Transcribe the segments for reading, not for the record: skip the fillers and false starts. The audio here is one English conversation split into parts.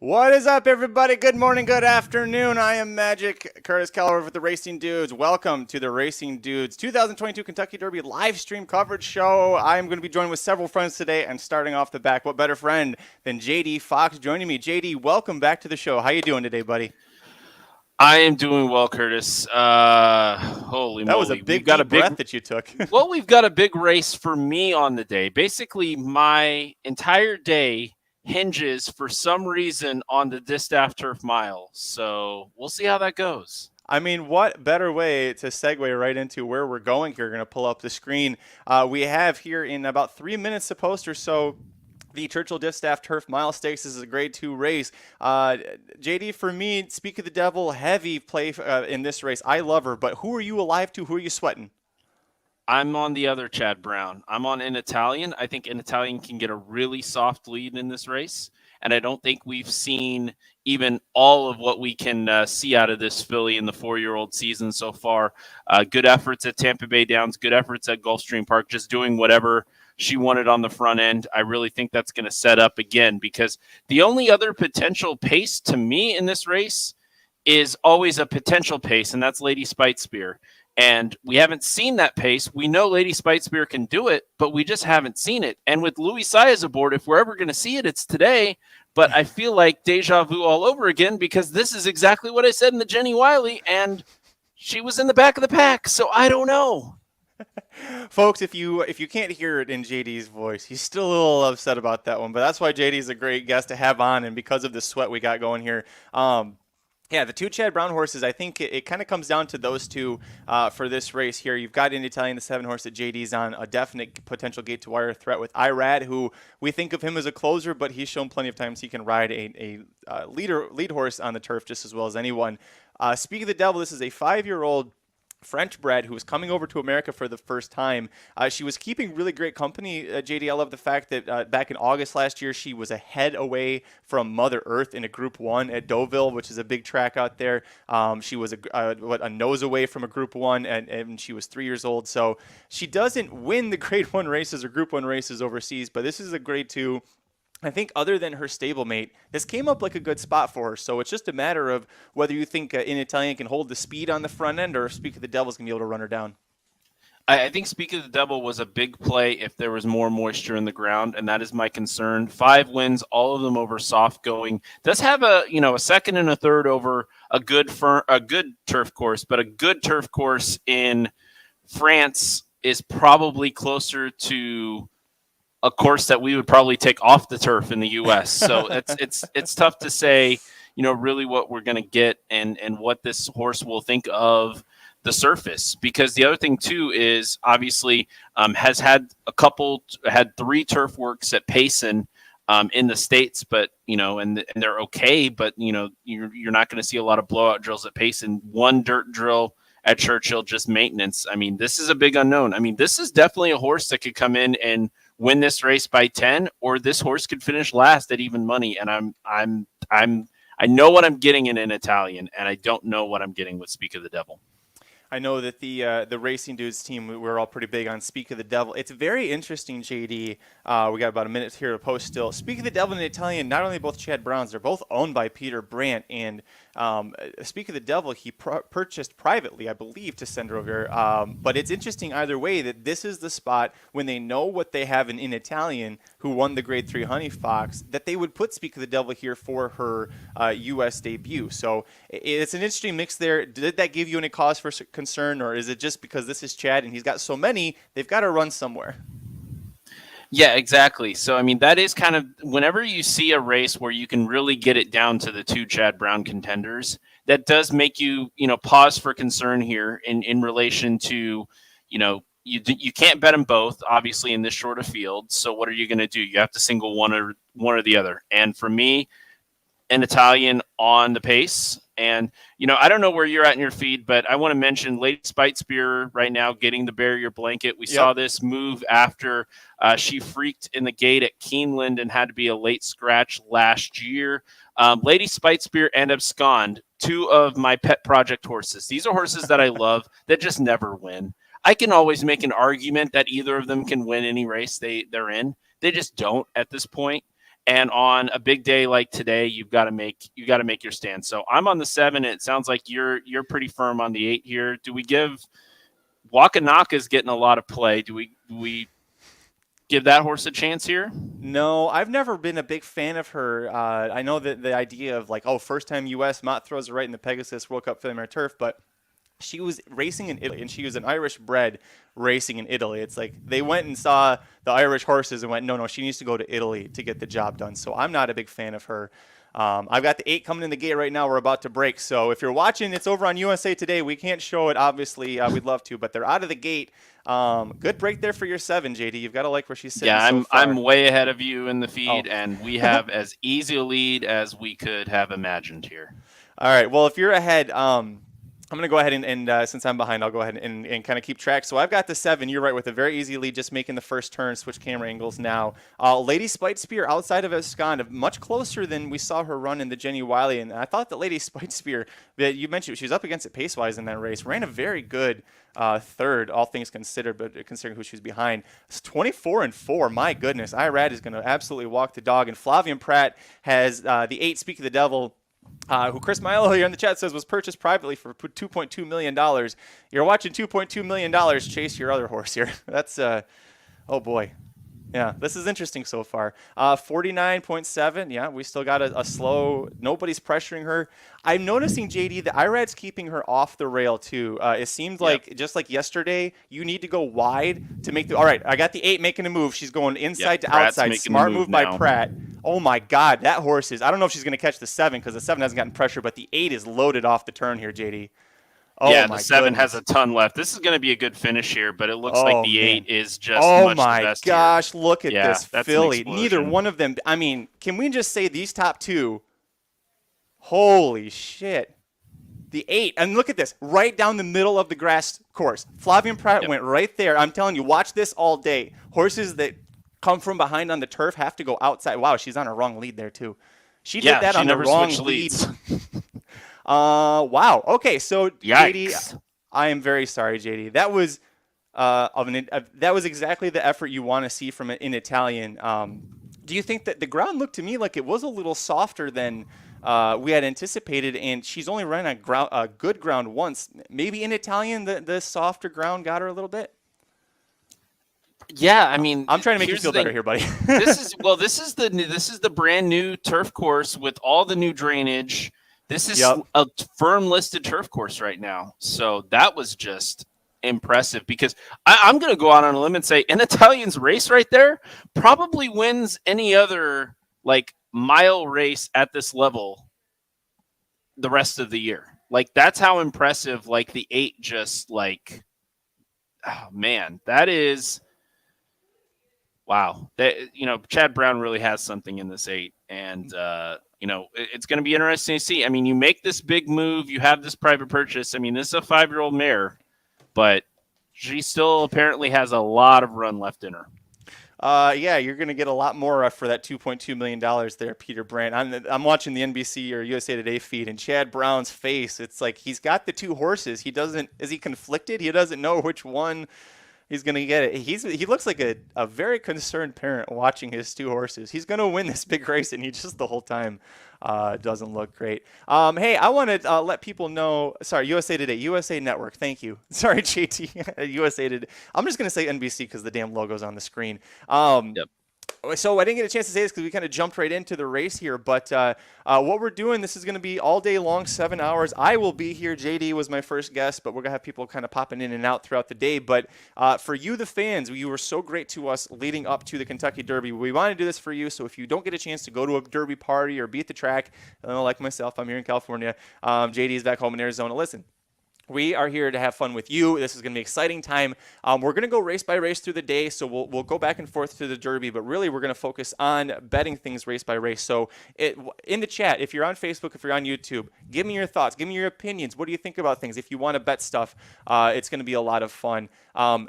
What is up, everybody? Good morning, good afternoon. I am Magic Curtis Kalleward with the Racing Dudes. Welcome to the Racing Dudes 2022 Kentucky Derby live stream coverage show. I am going to be joined with several friends today, and starting off the back, what better friend than JD Fox joining me? JD, welcome back to the show. How you doing today, buddy? I am doing well, Curtis. Holy That was a moly. big, deep breath that you took. Well, we've got a big race for me on the day. Basically, my entire day hinges for some reason on the Distaff Turf Mile. So we'll see how that goes. I mean, what better way to segue right into where we're going here? We're going to pull up the screen. We have here in about 3 minutes to post or so the Churchill Distaff Turf Mile Stakes. This is a Grade 2 race. JD, for me, Speak of the Devil, heavy play in this race. I love her, but who are you alive to? Who are you sweating? I'm on the other Chad Brown. I'm on In Italian. I think In Italian can get a really soft lead in this race. And I don't think we've seen even all of what we can see out of this filly in the 4-year-old season so far. Good efforts at Tampa Bay Downs, good efforts at Gulfstream Park, just doing whatever she wanted on the front end. I really think that's going to set up again, because the only other potential pace to me in this race is always a potential pace, and that's Lady Spitespear. And we haven't seen that pace. We know Lady Spitespear can do it, but we just haven't seen it. And with Louis Saez aboard, if we're ever going to see it, it's today. But I feel like deja vu all over again, because this is exactly what I said in the Jenny Wiley, and she was in the back of the pack. So I don't know. Folks, if you can't hear it in JD's voice, he's still a little upset about that one. But that's why JD's a great guest to have on, and because of the sweat we got going here. Yeah, the two Chad Brown horses, I think it kind of comes down to those two for this race here. You've got In Italian, the 7 horse that JD's on, a definite potential gate-to-wire threat with Irad, who we think of him as a closer, but he's shown plenty of times he can ride a lead horse on the turf just as well as anyone. Speak of the Devil, this is a 5-year-old French bred who was coming over to America for the first time. She was keeping really great company. JD, I love the fact that back in August last year, she was a head away from Mother Earth in a Group 1 at Deauville, which is a big track out there. She was a nose away from a Group 1, and she was 3 years old. So she doesn't win the Grade 1 races or Group 1 races overseas, but this is a Grade 2. I think other than her stablemate, this came up like a good spot for her. So it's just a matter of whether you think In Italian can hold the speed on the front end, or if Speak of the Devil's going to be able to run her down. I think Speak of the Devil was a big play if there was more moisture in the ground, and that is my concern. 5 wins, all of them over soft going. Does have a second and a third over a good turf course, but a good turf course in France is probably closer to a course that we would probably take off the turf in the U.S. So it's tough to say, really what we're going to get and what this horse will think of the surface. Because the other thing too is obviously has had 3 turf works at Payson in the States, but and they're okay, but you're not going to see a lot of blowout drills at Payson. 1 dirt drill at Churchill, just maintenance. I mean, this is a big unknown. I mean, this is definitely a horse that could come in and win this race by 10, or this horse could finish last at even money. And I know what I'm getting in Italian, and I don't know what I'm getting with Speak of the Devil. I know that the Racing Dudes team, we're all pretty big on Speak of the Devil. It's very interesting, JD. We got about a minute here to post still. Speak of the Devil and Italian, not only both Chad Browns, they're both owned by Peter Brandt. And Speak of the Devil, he purchased privately, I believe, to send her over. But it's interesting either way that this is the spot when they know what they have in Italian, who won the Grade 3 Honey Fox, that they would put Speak of the Devil here for her U.S. debut. So it's an interesting mix there. Did that give you any cause for concern, or is it just because this is Chad and he's got so many, they've got to run somewhere? Yeah, exactly. So, I mean, that is kind of whenever you see a race where you can really get it down to the 2 Chad Brown contenders, that does make you, pause for concern here in relation to, you can't bet them both, obviously, in this short of field. So what are you going to do? You have to single one or the other. And for me, an Italian on the pace. And, I don't know where you're at in your feed, but I want to mention Lady Spitespear right now getting the barrier blanket. We saw this move after she freaked in the gate at Keeneland and had to be a late scratch last year. Lady Spitespear and Abscond, 2 of my pet project horses. These are horses that I love that just never win. I can always make an argument that either of them can win any race they're in. They just don't at this point. And on a big day like today, you've got to make your stand. So I'm on the 7. It sounds like you're pretty firm on the 8 here. Do we give Wakanaka's getting a lot of play? Do we give that horse a chance here? No, I've never been a big fan of her. I know that the idea of like, oh, first time U.S. Mott throws her right in the Pegasus World Cup Family Turf, but she was racing in Italy, and she was an Irish bred racing in Italy. It's like they went and saw the Irish horses and went, no, she needs to go to Italy to get the job done. So I'm not a big fan of her. I've got the 8 coming in the gate right now. We're about to break. So if you're watching, it's over on USA Today. We can't show it, obviously. We'd love to, but they're out of the gate. Good break there for your 7, JD. You've got to like where she's sitting. Yeah, so far. I'm way ahead of you in the feed, and we have as easy a lead as we could have imagined here. All right. Well, if you're ahead, I'm going to go ahead and since I'm behind, I'll go ahead and kind of keep track. So I've got the 7. You're right, with a very easy lead, just making the first turn. Switch camera angles now. Lady Spite Spear outside of Esconde, much closer than we saw her run in the Jenny Wiley. And I thought that Lady Spite Spear, that you mentioned, she was up against it pace-wise in that race, ran a very good third, all things considered, but considering who she was behind. It's 24-4. My goodness. Irad is going to absolutely walk the dog. And Flavian Pratt has the 8, Speak of the Devil, who Chris Milo here in the chat says was purchased privately for $2.2 million. You're watching $2.2 million chase your other horse here. That's, oh boy. Yeah, this is interesting so far. 49.7. Yeah, we still got a slow. Nobody's pressuring her. I'm noticing, JD, that Irad's keeping her off the rail too. It seems like, just like yesterday, you need to go wide to make the. All right, I got the 8 making a move. She's going inside to Pratt's outside. Smart move by now. Pratt. Oh my God, that horse is. I don't know if she's going to catch the 7 because the 7 hasn't gotten pressure, but the 8 is loaded off the turn here, JD. Oh, yeah, my the 7 goodness. has a ton left. This is going to be a good finish here, but it looks like the 8 is just oh much my the best gosh, here. look at Yeah, this that's an filly. explosion. Neither one of them. I mean, can we just say these top 2? Holy shit. The 8, and look at this, right down the middle of the grass course. Flavian Pratt went right there. I'm telling you, watch this all day. Horses that come from behind on the turf have to go outside. Wow, she's on a wrong lead there too. She did that on the wrong lead. Wow. Okay, so Yikes. JD, I am very sorry, JD. That was that was exactly the effort you want to see from an Italian. Do you think that the ground looked to me like it was a little softer than we had anticipated, and she's only run on good ground once? Maybe in Italian, the softer ground got her a little bit. Yeah, I mean, I'm trying to make you feel better here, buddy. This is the brand new turf course with all the new drainage. This is a firm listed turf course right now. So that was just impressive, because I'm going to go out on a limb and say an Italian's race right there probably wins any other like mile race at this level the rest of the year. Like, that's how impressive, like, the 8 just, like, oh man, that is, wow. That, Chad Brown really has something in this 8, and it's going to be interesting to see. I mean, you make this big move, you have this private purchase. I mean, this is a 5-year-old mare, but she still apparently has a lot of run left in her. Yeah, you're going to get a lot more for that $2.2 million there, Peter Brandt. I'm watching the NBC or USA Today feed, and Chad Brown's face, it's like he's got the 2 horses. Is he conflicted? He doesn't know which one he's going to get it. He looks like a very concerned parent watching his 2 horses. He's going to win this big race, and he just the whole time doesn't look great. Hey, I want to let people know. Sorry, USA Today, USA Network. Thank you. Sorry, JT. USA Today. I'm just going to say NBC because the damn logo's on the screen. Yep. So I didn't get a chance to say this because we kind of jumped right into the race here. But what we're doing, this is going to be all day long, 7 hours. I will be here. JD was my first guest, but we're going to have people kind of popping in and out throughout the day. But for you, the fans, you were so great to us leading up to the Kentucky Derby. We want to do this for you. So if you don't get a chance to go to a Derby party or be at the track, like myself, I'm here in California. JD is back home in Arizona. Listen. We are here to have fun with you. This is going to be an exciting time. We're going to go race by race through the day, so we'll go back and forth to the Derby, but really we're going to focus on betting things race by race. So in the chat, if you're on Facebook, if you're on YouTube, give me your thoughts. Give me your opinions. What do you think about things? If you want to bet stuff, it's going to be a lot of fun.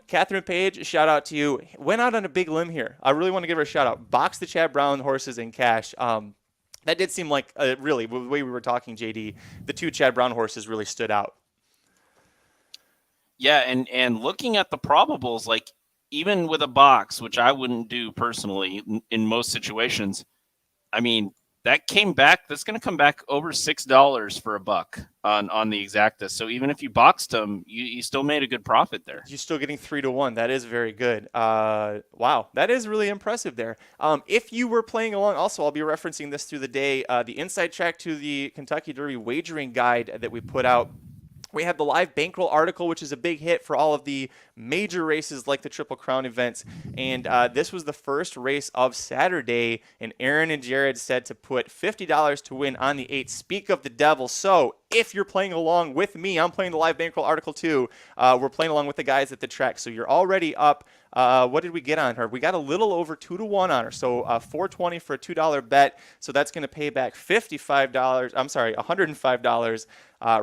Catherine Page, shout out to you. Went out on a big limb here. I really want to give her a shout out. Box the Chad Brown horses in cash. That did seem like, really, the way we were talking, JD, the 2 Chad Brown horses really stood out. Yeah, and looking at the probables, like even with a box, which I wouldn't do personally in most situations, I mean, that came back. That's going to come back over $6 for a buck on the exacta. So even if you boxed them, you still made a good profit there. You're still getting 3-1. That is very good. Wow, that is really impressive there. If you were playing along, also I'll be referencing this through the day. The inside track to the Kentucky Derby wagering guide that we put out. We have the live bankroll article, which is a big hit for all of the major races like the Triple Crown events. And this was the first race of Saturday. And Aaron and Jared said to put $50 to win on the 8. Speak of the devil. So if you're playing along with me, I'm playing the live bankroll article too. We're playing along with the guys at the track. So you're already up. What did we get on her? We got a little over 2-1 on her. So $4.20 for a $2 bet. So that's going to pay back $105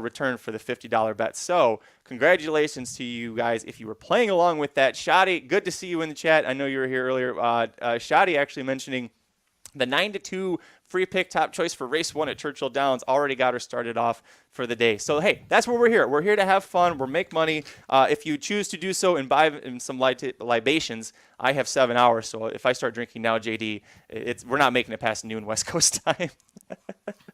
return for the $50 bet. So congratulations to you guys if you were playing along with that. Shadi, good to see you in the chat. I know you were here earlier. Shadi actually mentioning the 9-2 free pick top choice for race 1 at Churchill Downs already got her started off for the day. So, hey, that's where we're here. We're here to have fun. We'll make money. If you choose to do so and buy some libations, I have 7 hours. So if I start drinking now, JD, we're not making it past noon West Coast time.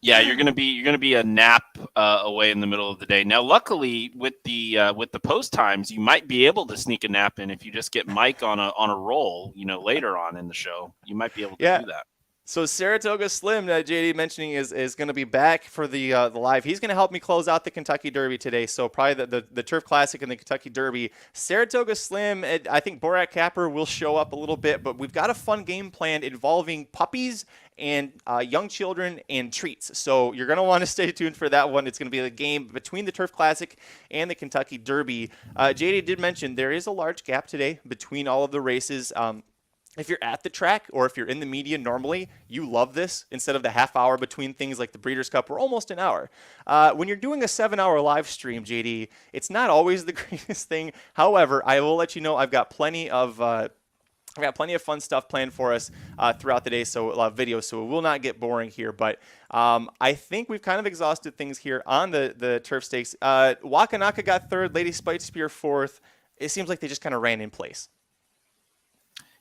Yeah, you're gonna be a nap away in the middle of the day. Now, luckily, with the post times, you might be able to sneak a nap in if you just get Mike on a roll. Later on in the show, you might be able to do that. So Saratoga Slim, JD mentioning is going to be back for the live. He's going to help me close out the Kentucky Derby today. So probably the Turf Classic and the Kentucky Derby. Saratoga Slim, I think Borat Capper will show up a little bit, but we've got a fun game planned involving puppies and young children and treats. So you're going to want to stay tuned for that one. It's going to be a game between the Turf Classic and the Kentucky Derby. JD did mention there is a large gap today between all of the races. If you're at the track or if you're in the media normally, you love this. Instead of the half hour between things like the Breeders' Cup, we're almost an hour. When you're doing a 7-hour live stream, JD, it's not always the greatest thing. However, I will let you know I've got plenty of fun stuff planned for us throughout the day, so a lot of videos, so it will not get boring here. But I think we've kind of exhausted things here on the Turf Stakes. Wakanaka got third, Lady Spitespear fourth. It seems like they just kind of ran in place.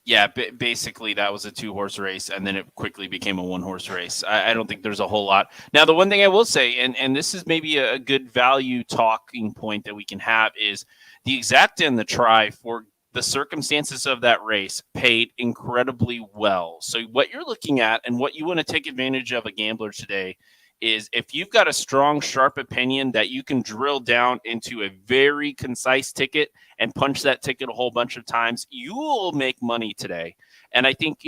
Yeah, basically that was a 2-horse race, and then it quickly became a 1-horse race. I don't think there's a whole lot. Now, the one thing I will say, and this is maybe a good value talking point that we can have, is the exacta and the try for the circumstances of that race paid incredibly well. So what you're looking at and what you want to take advantage of a gambler today is if you've got a strong, sharp opinion that you can drill down into a very concise ticket and punch that ticket a whole bunch of times, you will make money today. And I think,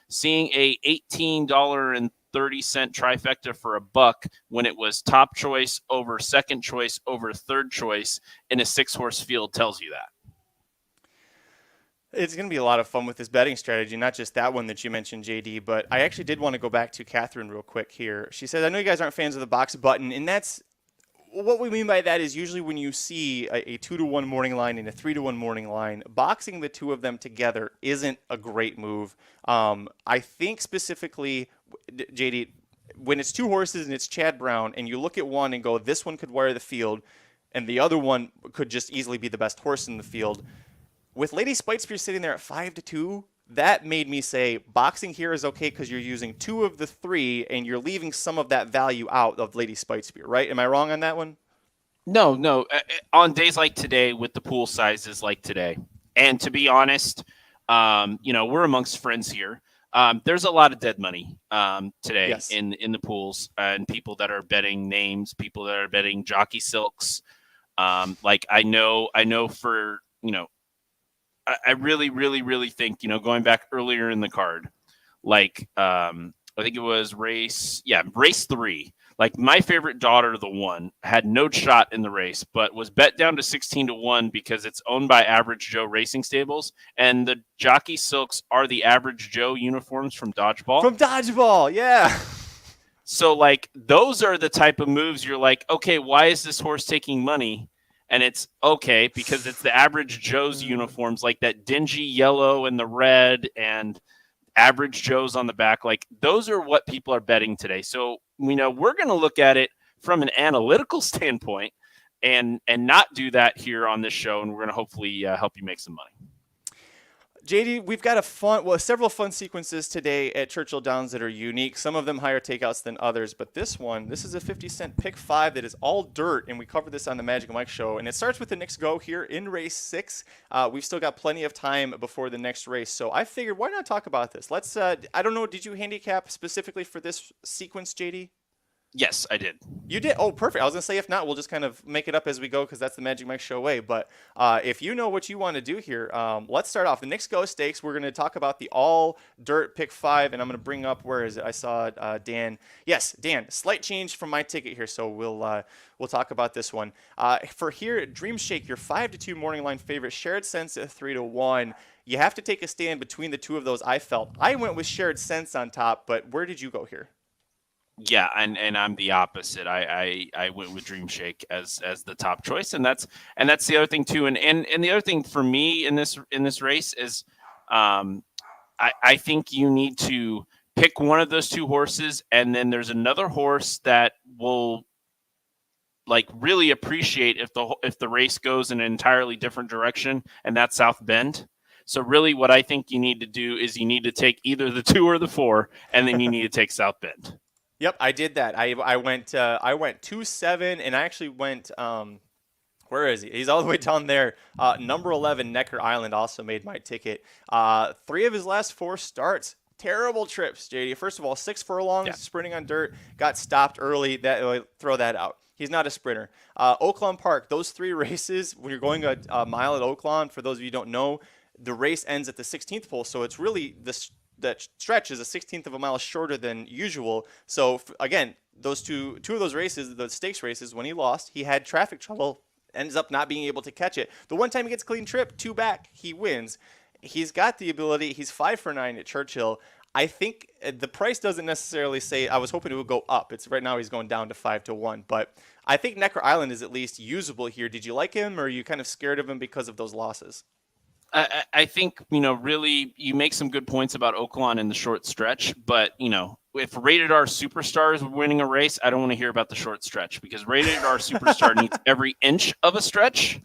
seeing a $18.30 trifecta for a buck when it was top choice over second choice over third choice in a 6-horse field tells you that. It's going to be a lot of fun with this betting strategy, not just that one that you mentioned, JD, but I actually did want to go back to Catherine real quick here. She says, I know you guys aren't fans of the box button, and that's what we mean by that is usually when you see a 2-1 morning line and a 3-1 morning line, boxing the two of them together isn't a great move. I think specifically, JD, when it's 2 horses and it's Chad Brown, and you look at one and go, this one could wear the field, and the other one could just easily be the best horse in the field. With Lady Spitespear sitting there at 5-2, that made me say boxing here is okay because you're using 2 of the 3 and you're leaving some of that value out of Lady Spitespear, right? Am I wrong on that one? No. On days like today with the pool sizes like today, and to be honest, we're amongst friends here. There's a lot of dead money today yes. in the pools, and people that are betting names, people that are betting jockey silks. Like I know for, I really, really, really think, going back earlier in the card, like I think it was race 3. Like my favorite daughter, the one, had no shot in the race, but was bet down to 16-1 because it's owned by Average Joe Racing Stables, and the jockey silks are the Average Joe uniforms from Dodgeball. From Dodgeball, yeah. So like those are the type of moves you're like, okay, why is this horse taking money? And it's okay because it's the Average Joe's uniforms, like that dingy yellow and the red and Average Joe's on the back. Like those are what people are betting today. So, we're going to look at it from an analytical standpoint and not do that here on this show. And we're going to hopefully help you make some money. JD, we've got several fun sequences today at Churchill Downs that are unique. Some of them higher takeouts than others, but this is a 50-cent pick 5 that is all dirt, and we covered this on the Magic Mike show. And it starts with the Knicks go here in race 6. We've still got plenty of time before the next race, so I figured why not talk about this? Let's. I don't know. Did you handicap specifically for this sequence, JD? Yes, I did. You did? Oh, perfect. I was going to say, if not, we'll just kind of make it up as we go because that's the Magic Mike show way. But if you know what you want to do here, let's start off. The Knicks Go Stakes, we're going to talk about the all dirt pick 5, and I'm going to bring up, where is it? I saw Dan. Yes, Dan, slight change from my ticket here, so we'll talk about this one. For here, Dream Shake, your 5-2 morning line favorite, Shared Sense at 3-1. You have to take a stand between the two of those, I felt. I went with Shared Sense on top, but where did you go here? Yeah, and I'm the opposite. I went with Dream Shake as the top choice, and that's the other thing too. And the other thing for me in this race is, I think you need to pick one of those two horses, and then there's another horse that will like really appreciate if the race goes in an entirely different direction, and that's South Bend. So really, what I think you need to do is you need to take either the 2 or the 4, and then you need to take South Bend. Yep, I did that. I went 2-7, and I actually went. Where is he? He's all the way down there. Number 11, Necker Island, also made my ticket. 3 of his last 4 starts, terrible trips, JD. First of all, 6 furlongs, sprinting on dirt, got stopped early. Throw that out. He's not a sprinter. Oaklawn Park, those 3 races, when you're going a mile at Oaklawn, for those of you who don't know, the race ends at the 16th pole, so it's really that stretch is a 16th of a mile shorter than usual. So again, those two of those races, the stakes races, when he lost, he had traffic trouble, ends up not being able to catch it. The one time he gets clean trip, 2 back, he wins. He's got the ability. He's 5 for 9 at Churchill. I think the price doesn't necessarily say. I was hoping it would go up. It's right now he's going down to 5-1, but I think Necker Island is at least usable here. Did you like him, or are you kind of scared of him because of those losses? I think, really you make some good points about Oaklawn in the short stretch, but, if Rated R Superstar is winning a race, I don't want to hear about the short stretch because Rated R Superstar needs every inch of a stretch.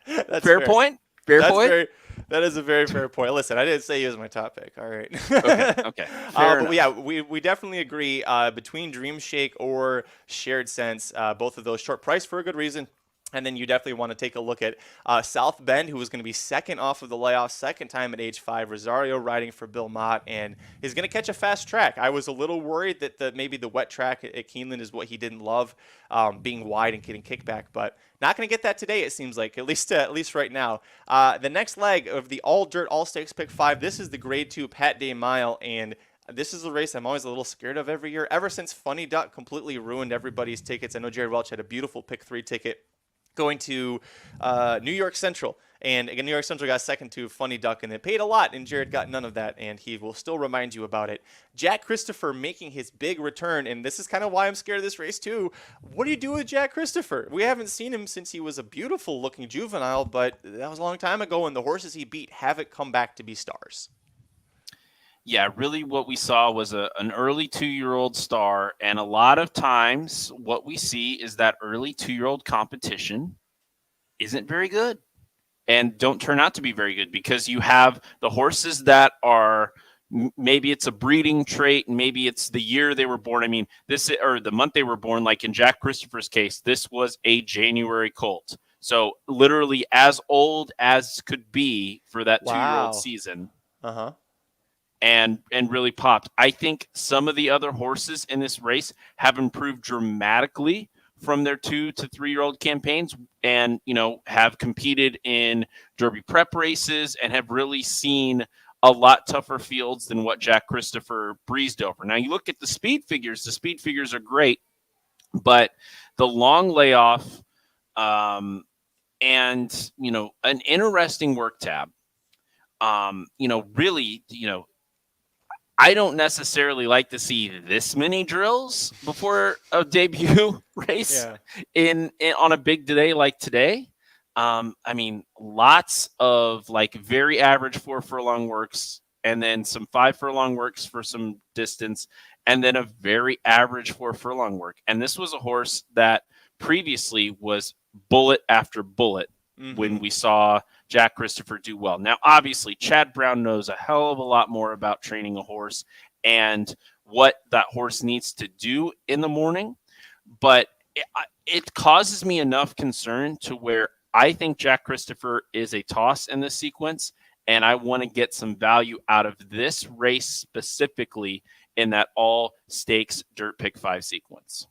That's fair point. That is a very fair point. Listen, I didn't say he was my top pick. All right. Okay. But yeah, we definitely agree between Dream Shake or Shared Sense, both of those short price for a good reason. And then you definitely want to take a look at South Bend, who was going to be second off of the layoff, second time at age 5. Rosario riding for Bill Mott, and is going to catch a fast track. I was a little worried that maybe the wet track at Keeneland is what he didn't love, being wide and getting kickback. But not going to get that today, it seems like, at least right now. The next leg of the all dirt, all stakes pick 5, this is the grade 2 Pat Day Mile, and this is a race I'm always a little scared of every year. Ever since Funny Duck completely ruined everybody's tickets. I know Jared Welch had a beautiful pick 3 ticket going to New York Central. And again, New York Central got second to Funny Duck, and they paid a lot, and Jared got none of that, and he will still remind you about it. Jack Christopher making his big return, and this is kind of why I'm scared of this race too. What do you do with Jack Christopher? We haven't seen him since he was a beautiful-looking juvenile, but that was a long time ago, and the horses he beat haven't come back to be stars. Yeah, really what we saw was an early 2-year-old star, and a lot of times what we see is that early 2-year-old competition isn't very good and don't turn out to be very good because you have the horses that are maybe it's a breeding trait and maybe it's the year they were born. I mean, or the month they were born, like in Jack Christopher's case, this was a January colt. So literally as old as could be for that 2-year-old season. Uh-huh. And really popped. I think some of the other horses in this race have improved dramatically from their 2 to 3-year-old campaigns and, have competed in Derby prep races and have really seen a lot tougher fields than what Jack Christopher breezed over. Now, you look at the speed figures are great, but the long layoff and, an interesting work tab, really, I don't necessarily like to see this many drills before a debut race on a big day like today. I mean, lots of like very average 4 furlong works and then some 5 furlong works for some distance and then a very average 4 furlong work. And this was a horse that previously was bullet after bullet when we saw Jack Christopher do well. Now, obviously, Chad Brown knows a hell of a lot more about training a horse and what that horse needs to do in the morning, but it causes me enough concern to where I think Jack Christopher is a toss in this sequence, and I want to get some value out of this race specifically in that all stakes dirt pick 5 sequence.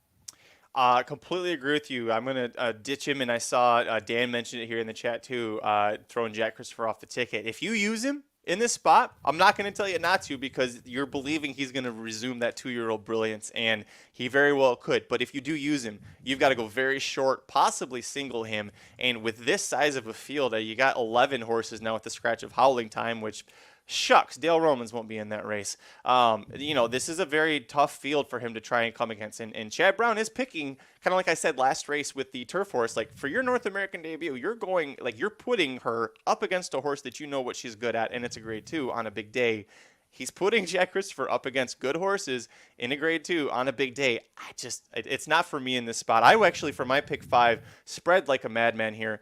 Completely agree with you. I'm going to ditch him, and I saw Dan mention it here in the chat too, throwing Jack Christopher off the ticket. If you use him in this spot, I'm not going to tell you not to because you're believing he's going to resume that 2-year-old brilliance, and he very well could. But if you do use him, you've got to go very short, possibly single him. And with this size of a field, you got 11 horses now at the scratch of Howling Time, which shucks, Dale Romans won't be in that race. This is a very tough field for him to try and come against. And Chad Brown is picking, kind of like I said last race with the turf horse, like for your North American debut, you're putting her up against a horse that you know what she's good at, and it's a grade 2 on a big day. He's putting Jack Christopher up against good horses in a grade 2 on a big day. It's not for me in this spot. I actually, for my pick 5, spread like a madman here.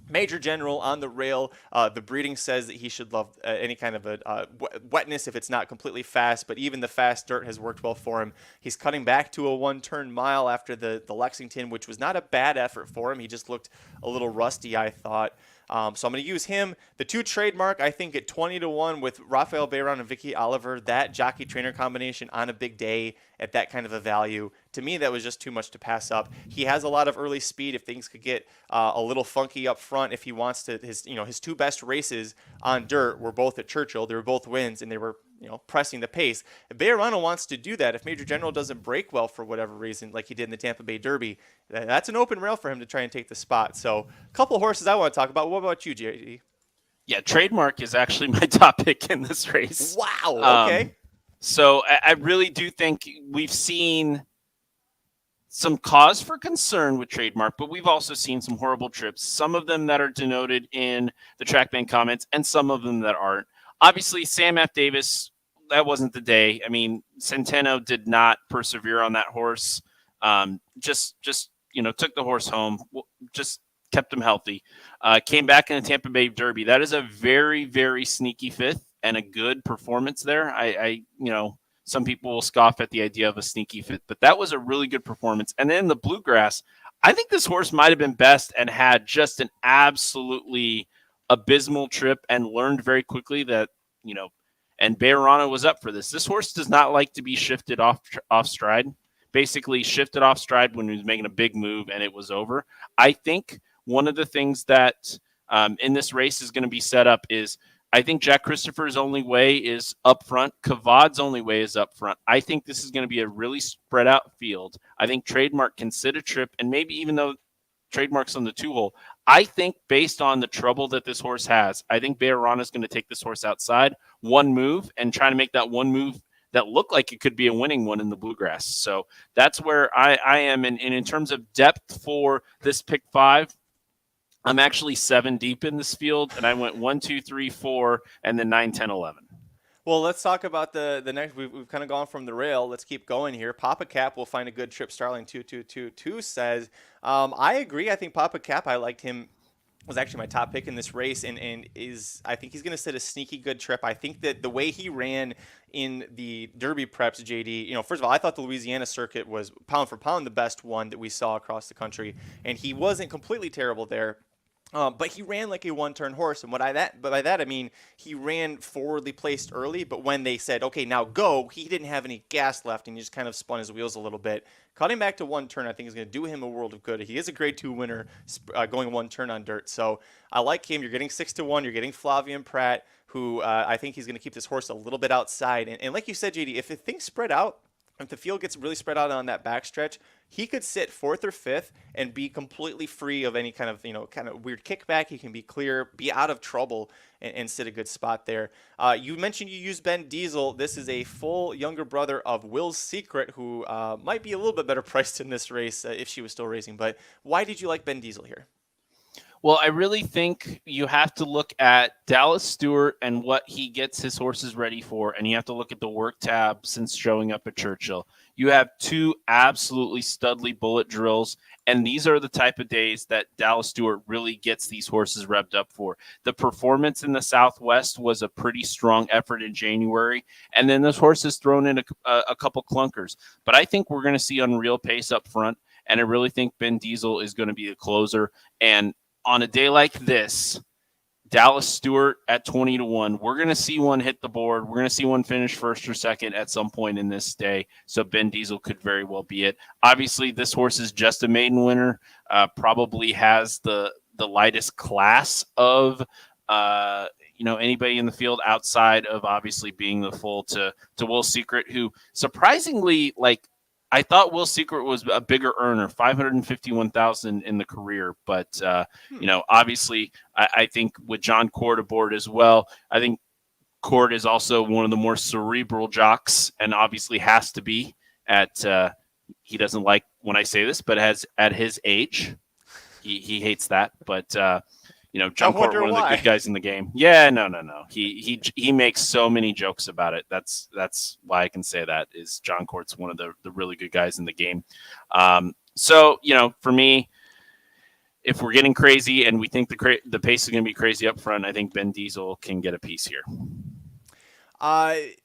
Major General on the rail. The breeding says that he should love any kind of a wetness if it's not completely fast, but even the fast dirt has worked well for him. He's cutting back to a 1-turn mile after the Lexington, which was not a bad effort for him. He just looked a little rusty, I thought. So I'm going to use him. The 2 trademark, I think, at 20-1 with Rafael Bayron and Vicky Oliver, that jockey-trainer combination on a big day at that kind of a value. To me, that was just too much to pass up. He has a lot of early speed if things could get a little funky up front. If he wants to, his 2 best races on dirt were both at Churchill. They were both wins, and they were pressing the pace. If Bayerano wants to do that, if Major General doesn't break well for whatever reason, like he did in the Tampa Bay Derby, that's an open rail for him to try and take the spot. So a couple of horses I want to talk about. What about you, JD? Yeah, Trademark is actually my top pick in this race. Wow, okay. So I really do think we've seen some cause for concern with Trademark, but we've also seen some horrible trips, some of them that are denoted in the TrackBank comments and some of them that aren't. Obviously, Sam F. Davis, that wasn't the day. I mean, Centeno did not persevere on that horse. Just took the horse home, just kept him healthy. Came back in the Tampa Bay Derby. That is a very, very sneaky 5th and a good performance there. Some people will scoff at the idea of a sneaky 5th, but that was a really good performance. And then the Bluegrass, I think this horse might have been best and had just an absolutely abysmal trip and learned very quickly that, and Bayerano was up for this. This horse does not like to be shifted off stride, basically shifted off stride when he was making a big move and it was over. I think one of the things that in this race is going to be set up is I think Jack Christopher's only way is up front. Kavad's only way is up front. I think this is going to be a really spread out field. I think Trademark can sit a trip, and maybe even though Trademark's on the 2-hole, I think based on the trouble that this horse has, I think Bayerano is going to take this horse outside one move and try to make that one move that looked like it could be a winning one in the Bluegrass. So that's where I am. And in terms of depth for this pick 5, I'm actually 7 deep in this field, and I went 1, 2, 3, 4, and then 9, 10, 11. Well, let's talk about the next. We've kind of gone from the rail. Let's keep going here. Papa Cap will find a good trip. Starling 2222 says, I agree. I think Papa Cap, I liked him, was actually my top pick in this race, and I think he's going to set a sneaky good trip. I think that the way he ran in the Derby preps, JD, first of all, I thought the Louisiana circuit was pound for pound the best one that we saw across the country, and he wasn't completely terrible there. But he ran like a 1-turn horse, and by that I mean he ran forwardly placed early. But when they said, "Okay, now go," he didn't have any gas left, and he just kind of spun his wheels a little bit. Cutting back to 1-turn, I think is going to do him a world of good. He is a grade 2 winner, going 1-turn on dirt. So I like him. You're getting 6-1. You're getting Flavian Pratt, who I think he's going to keep this horse a little bit outside. And like you said, JD, if things spread out. If the field gets really spread out on that backstretch, he could sit 4th or 5th and be completely free of any kind of weird kickback. He can be clear, be out of trouble, and sit a good spot there. You mentioned you used Ben Diesel. This is a full younger brother of Will's Secret, who might be a little bit better priced in this race if she was still racing. But why did you like Ben Diesel here? Well, I really think you have to look at Dallas Stewart and what he gets his horses ready for, and you have to look at the work tab since showing up at Churchill. You have two absolutely studly bullet drills. And these are the type of days that Dallas Stewart really gets these horses revved up for. The performance in the Southwest was a pretty strong effort in January. And then this horse has thrown in a couple clunkers. But I think we're going to see unreal pace up front. And I really think Ben Diesel is going to be the closer. And on a day like this, Dallas Stewart at 20-1. We're going to see one hit the board. We're going to see one finish first or second at some point in this day. So Ben Diesel could very well be it. Obviously, this horse is just a maiden winner. Probably has the lightest class of anybody in the field outside of obviously being the full to Will Secret, who surprisingly I thought Will Secret was a bigger earner, $551,000 in the career. But, obviously, I think with John Cord aboard as well, I think Cord is also one of the more cerebral jocks and obviously has to be he doesn't like when I say this, but at his age, he hates that. But, John Cord, one of the good guys in the game. Yeah, no. He makes so many jokes about it. That's why I can say that is John Cord's one of the really good guys in the game. So for me, if we're getting crazy and we think the pace is going to be crazy up front, I think Ben Diesel can get a piece here.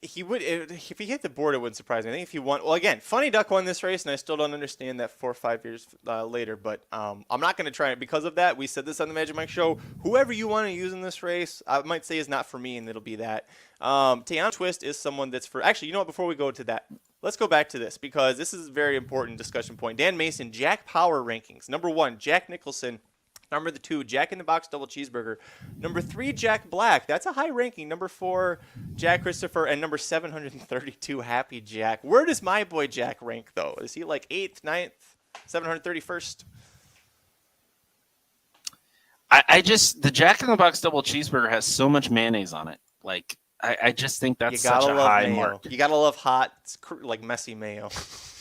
He would if he hit the board. It wouldn't surprise me. I think if he won, well, again, Funny Duck won this race, and I still don't understand that 4 or 5 years later. But I'm not going to try it because of that. We said this on the Magic Mike show. Whoever you want to use in this race, I might say is not for me, and it'll be that. Tiana Twist is someone that's for. Actually, you know what? Before we go to that, let's go back to this because this is a very important discussion point. Dan Mason, Jack Power rankings. Number 1, Jack Nicholson. Number 2, Jack in the Box Double Cheeseburger. Number 3, Jack Black. That's a high ranking. Number 4, Jack Christopher. And number 732, Happy Jack. Where does my boy Jack rank, though? Is he like 8th, 9th, 731st? The Jack in the Box Double Cheeseburger has so much mayonnaise on it. I just think that's such a high mark. You gotta love hot, messy mayo.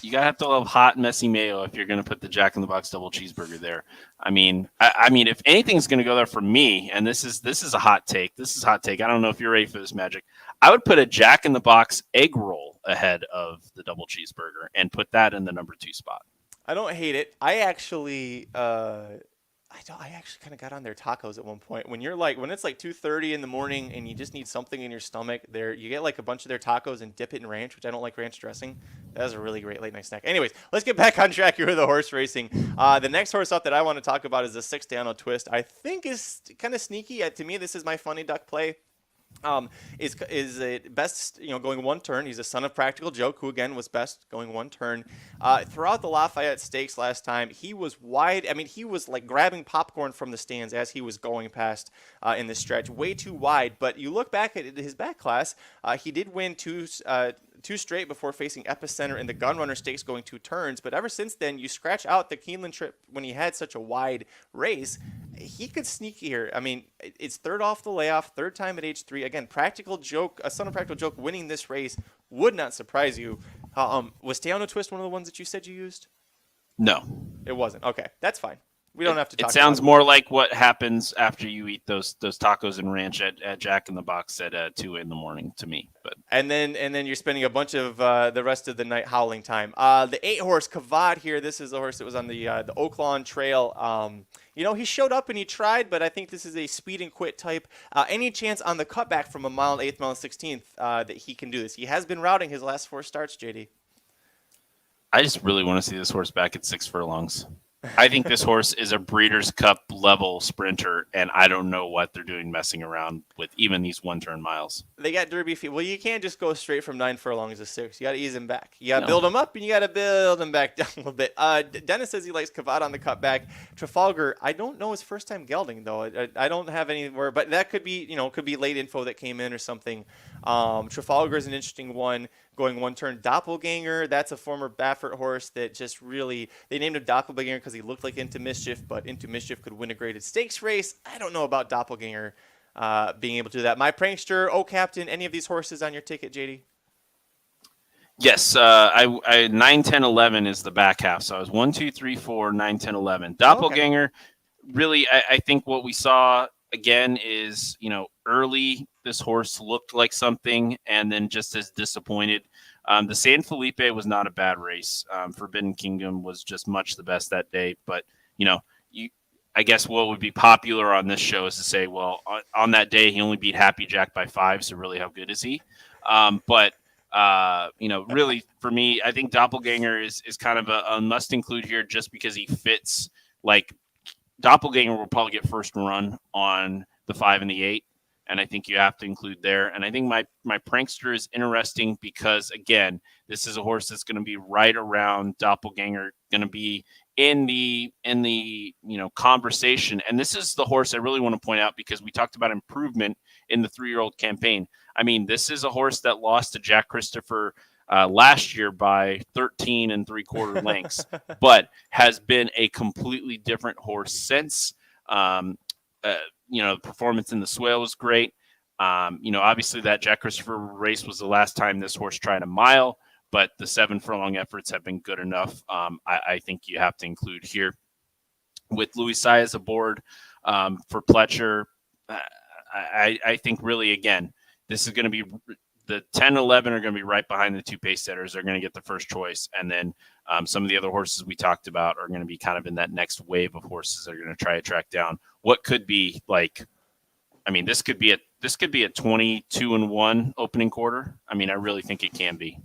You gotta have to love hot, messy mayo if you're gonna put the Jack in the Box Double Cheeseburger there. I mean, if anything's gonna go there for me, and this is a hot take. This is a hot take. I don't know if you're ready for this, Magic. I would put a Jack in the Box egg roll ahead of the double cheeseburger and put that in the number 2 spot. I don't hate it. I actually kind of got on their tacos at one point. When it's 2:30 in the morning and you just need something in your stomach, you get a bunch of their tacos and dip it in ranch, which I don't like ranch dressing. That was a really great late night snack. Anyways, let's get back on track here with the horse racing. The next horse up that I want to talk about is the 6 Tiana Twist. I think is kind of sneaky. To me, this is my Funny Duck play. Is it best, going one turn. He's a son of Practical Joke, who again was best going one turn. Throughout the Lafayette Stakes last time, he was wide. I mean, he was grabbing popcorn from the stands as he was going past in this stretch, way too wide. But you look back at his back class, he did win two straight before facing Epicenter in the Gunrunner Stakes going 2 turns. But ever since then, you scratch out the Keeneland trip when he had such a wide race. He could sneak here. I mean, it's third off the layoff, third time at age 3. Again, Practical Joke, a son of Practical Joke winning this race would not surprise you. Was Tiana Twist one of the ones that you said you used? No. It wasn't. Okay, that's fine. We don't have to talk about it. It sounds more like what happens after you eat those tacos and ranch at Jack in the Box at 2 in the morning to me. But and then you're spending a bunch of the rest of the night howling time. The 8-horse Kalleward here. This is the horse that was on the Oaklawn Trail. He showed up and he tried, but I think this is a speed and quit type. Any chance on the cutback from a mile 8th, mile 16th that he can do this? He has been routing his last 4 starts, JD. I just really want to see this horse back at 6 furlongs. I think this horse is a Breeders' Cup level sprinter, and I don't know what they're doing messing around with even these 1-turn miles. They got Derby feet. Well, you can't just go straight from 9 furlongs to 6. You got to ease him back. You got to build him up, and you got to build him back down a little bit. Dennis says he likes Kalleward on the cutback. Trafalgar, I don't know his first time gelding, though. I don't have anywhere, but that could be, could be late info that came in or something. Trafalgar is an interesting one. Going 1 turn. Doppelganger, that's a former Baffert horse that just really, they named him Doppelganger because he looked like Into Mischief, but Into Mischief could win a graded stakes race. I don't know about Doppelganger being able to do that. My Prankster, Captain, any of these horses on your ticket, JD? Yes, I 9, 10, 11 is the back half. So I was 1, 2, 3, 4, 9, 10, 11. Doppelganger, really, I think what we saw again is, early this horse looked like something and then just as disappointed. The San Felipe was not a bad race. Forbidden Kingdom was just much the best that day. But, I guess what would be popular on this show is to say, well, on that day, he only beat Happy Jack by 5. So really, how good is he? But really for me, I think Doppelganger is kind of a must include here just because he fits. Like Doppelganger will probably get first run on the 5 and the 8. And I think you have to include there. And I think my Prankster is interesting because, again, this is a horse that's going to be right around Doppelganger, going to be in the conversation. And this is the horse I really want to point out because we talked about improvement in the 3-year-old campaign. I mean, this is a horse that lost to Jack Christopher last year by 13 3/4 lengths, but has been a completely different horse since. The performance in the Swale was great. Obviously that Jack Christopher race was the last time this horse tried a mile, but the 7 furlong efforts have been good enough. I think you have to include here with Louis Saez aboard for Pletcher. I think really, again, this is going to be the 10, 11 are going to be right behind the 2 pace setters. They're going to get the first choice. And then some of the other horses we talked about are going to be kind of in that next wave of horses that are going to try to track down what could be this could be a 22-1 opening quarter. I mean, I really think it can be.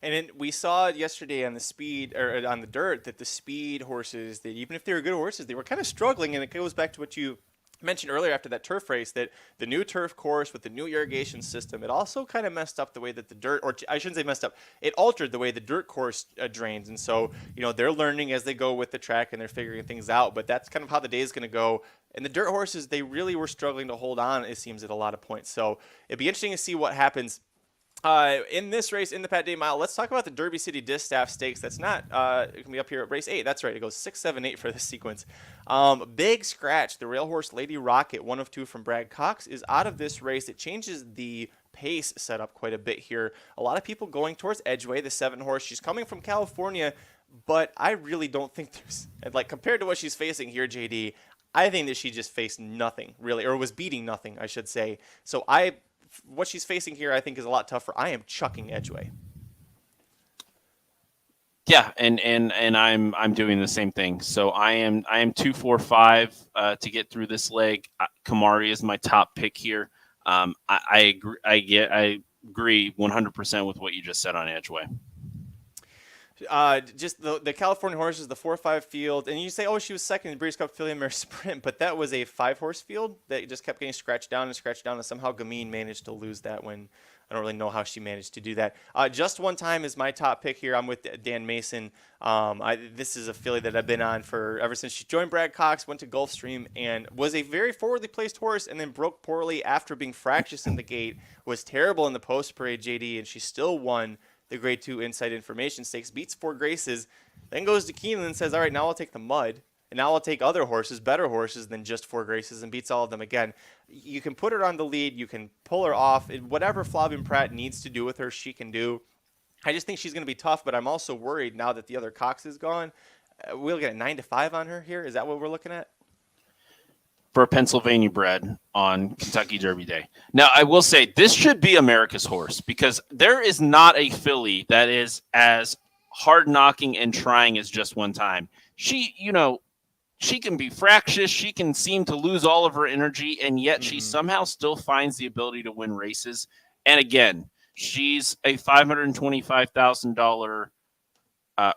And then we saw yesterday on the speed or on the dirt that the speed horses, that even if they were good horses, they were kind of struggling. And it goes back to what you mentioned earlier after that turf race, that the new turf course with the new irrigation system, it also kind of messed up the way that the dirt, or I shouldn't say messed up, it altered the way the dirt course drains. And so, they're learning as they go with the track and they're figuring things out, but that's kind of how the day is going to go. And the dirt horses, they really were struggling to hold on, it seems, at a lot of points. So it'd be interesting to see what happens in this race, in the Pat Day Mile. Let's talk about the Derby City Distaff Stakes. That's not, it can be up here at race 8. That's right. It goes 6, 7, 8 for this sequence. Big scratch. The rail horse Lady Rocket, 1 of 2 from Brad Cox, is out of this race. It changes the pace setup quite a bit here. A lot of people going towards Edgeway, the 7 horse. She's coming from California, but I really don't think there's, compared to what she's facing here, JD, I think that she just faced nothing, really, or was beating nothing, I should say. So what she's facing here, I think, is a lot tougher. I am chucking Edgeway. Yeah, and I'm doing the same thing. So I am 2-4-5 to get through this leg. Kamari is my top pick here. I agree 100% with what you just said on Edgeway. Just the California horses, the 4-5 field, and you say, oh, she was second in the Breeders' Cup Filly Mare Sprint, but that was a 5-horse field that just kept getting scratched down, and somehow Gamine managed to lose that when I don't really know how she managed to do that. Just One Time is my top pick here. I'm with Dan Mason. This is a filly that I've been on for ever since she joined Brad Cox, went to Gulfstream, and was a very forwardly placed horse, and then broke poorly after being fractious in the gate, was terrible in the post parade, JD, and she still won the Grade 2 Inside Information Stakes, beats 4 Graces, then goes to Keeneland and says, all right, now I'll take the mud, and now I'll take other horses, better horses than just 4 Graces, and beats all of them again. You can put her on the lead, you can pull her off, whatever Flavien Prat needs to do with her, she can do. I just think she's going to be tough, but I'm also worried now that the other Cox is gone. We'll get a 9-5 on her here. Is that what we're looking at? For a Pennsylvania bred on Kentucky Derby Day. Now, I will say this should be America's horse because there is not a filly that is as hard knocking and trying as Just One Time. She can be fractious. She can seem to lose all of her energy, and yet she somehow still finds the ability to win races. And again, she's a $525,000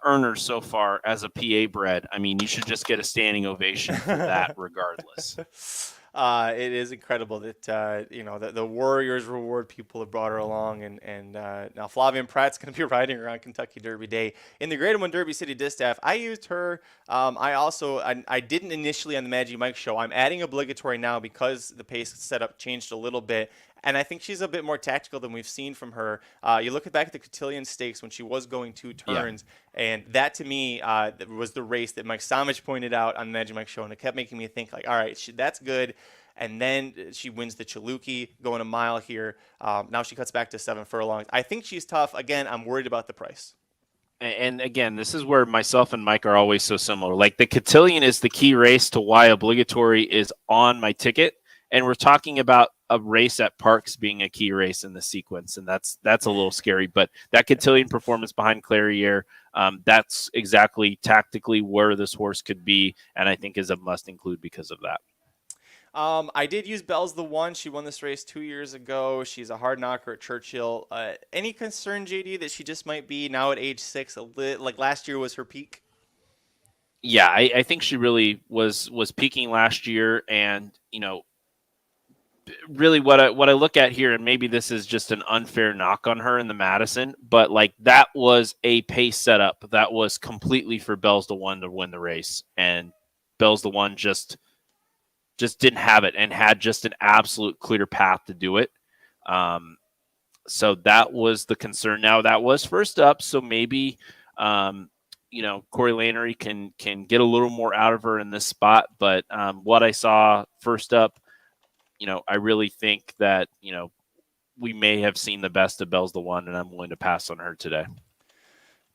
earner so far as a PA bred. I mean, you should just get a standing ovation for that regardless. It is incredible that the Warriors reward people have brought her along, and now Flavien Prat's going to be riding her on Kentucky Derby Day in the Grade 1 Derby City Distaff. I used her. I didn't initially on the Magic Mike show. I'm adding obligatory now because the pace setup changed a little bit. And I think she's a bit more tactical than we've seen from her. You look back at the Cotillion Stakes when she was going 2 turns, and that to me was the race that Mike Somich pointed out on the Magic Mike show, and it kept making me think, like, all right, that's good. And then she wins the Chaluki going a mile here. Now she cuts back to 7 furlongs. I think she's tough. Again, I'm worried about the price. And again, this is where myself and Mike are always so similar. Like the Cotillion is the key race to why obligatory is on my ticket. And we're talking about a race at Parks being a key race in the sequence, and that's a little scary. But that cotillion performance behind Clairiere, that's exactly tactically where this horse could be, and I think is a must include because of that. I did use Bell's the One. She won this race 2 years ago. She's a hard knocker at Churchill. Any concern, JD, that she just might be now at age 6, like last year was her peak? Yeah, I think she really was peaking last year, and really what I look at here, and maybe this is just an unfair knock on her in the Madison, but like that was a pace setup that was completely for Bell's the One to win the race, and Bell's the One just didn't have it and had just an absolute clear path to do it. So that was the concern. Now that was first up, so maybe Corey Lanery can get a little more out of her in this spot. But what I saw first up, I really think that we may have seen the best of Bell's the One, and I'm willing to pass on her today.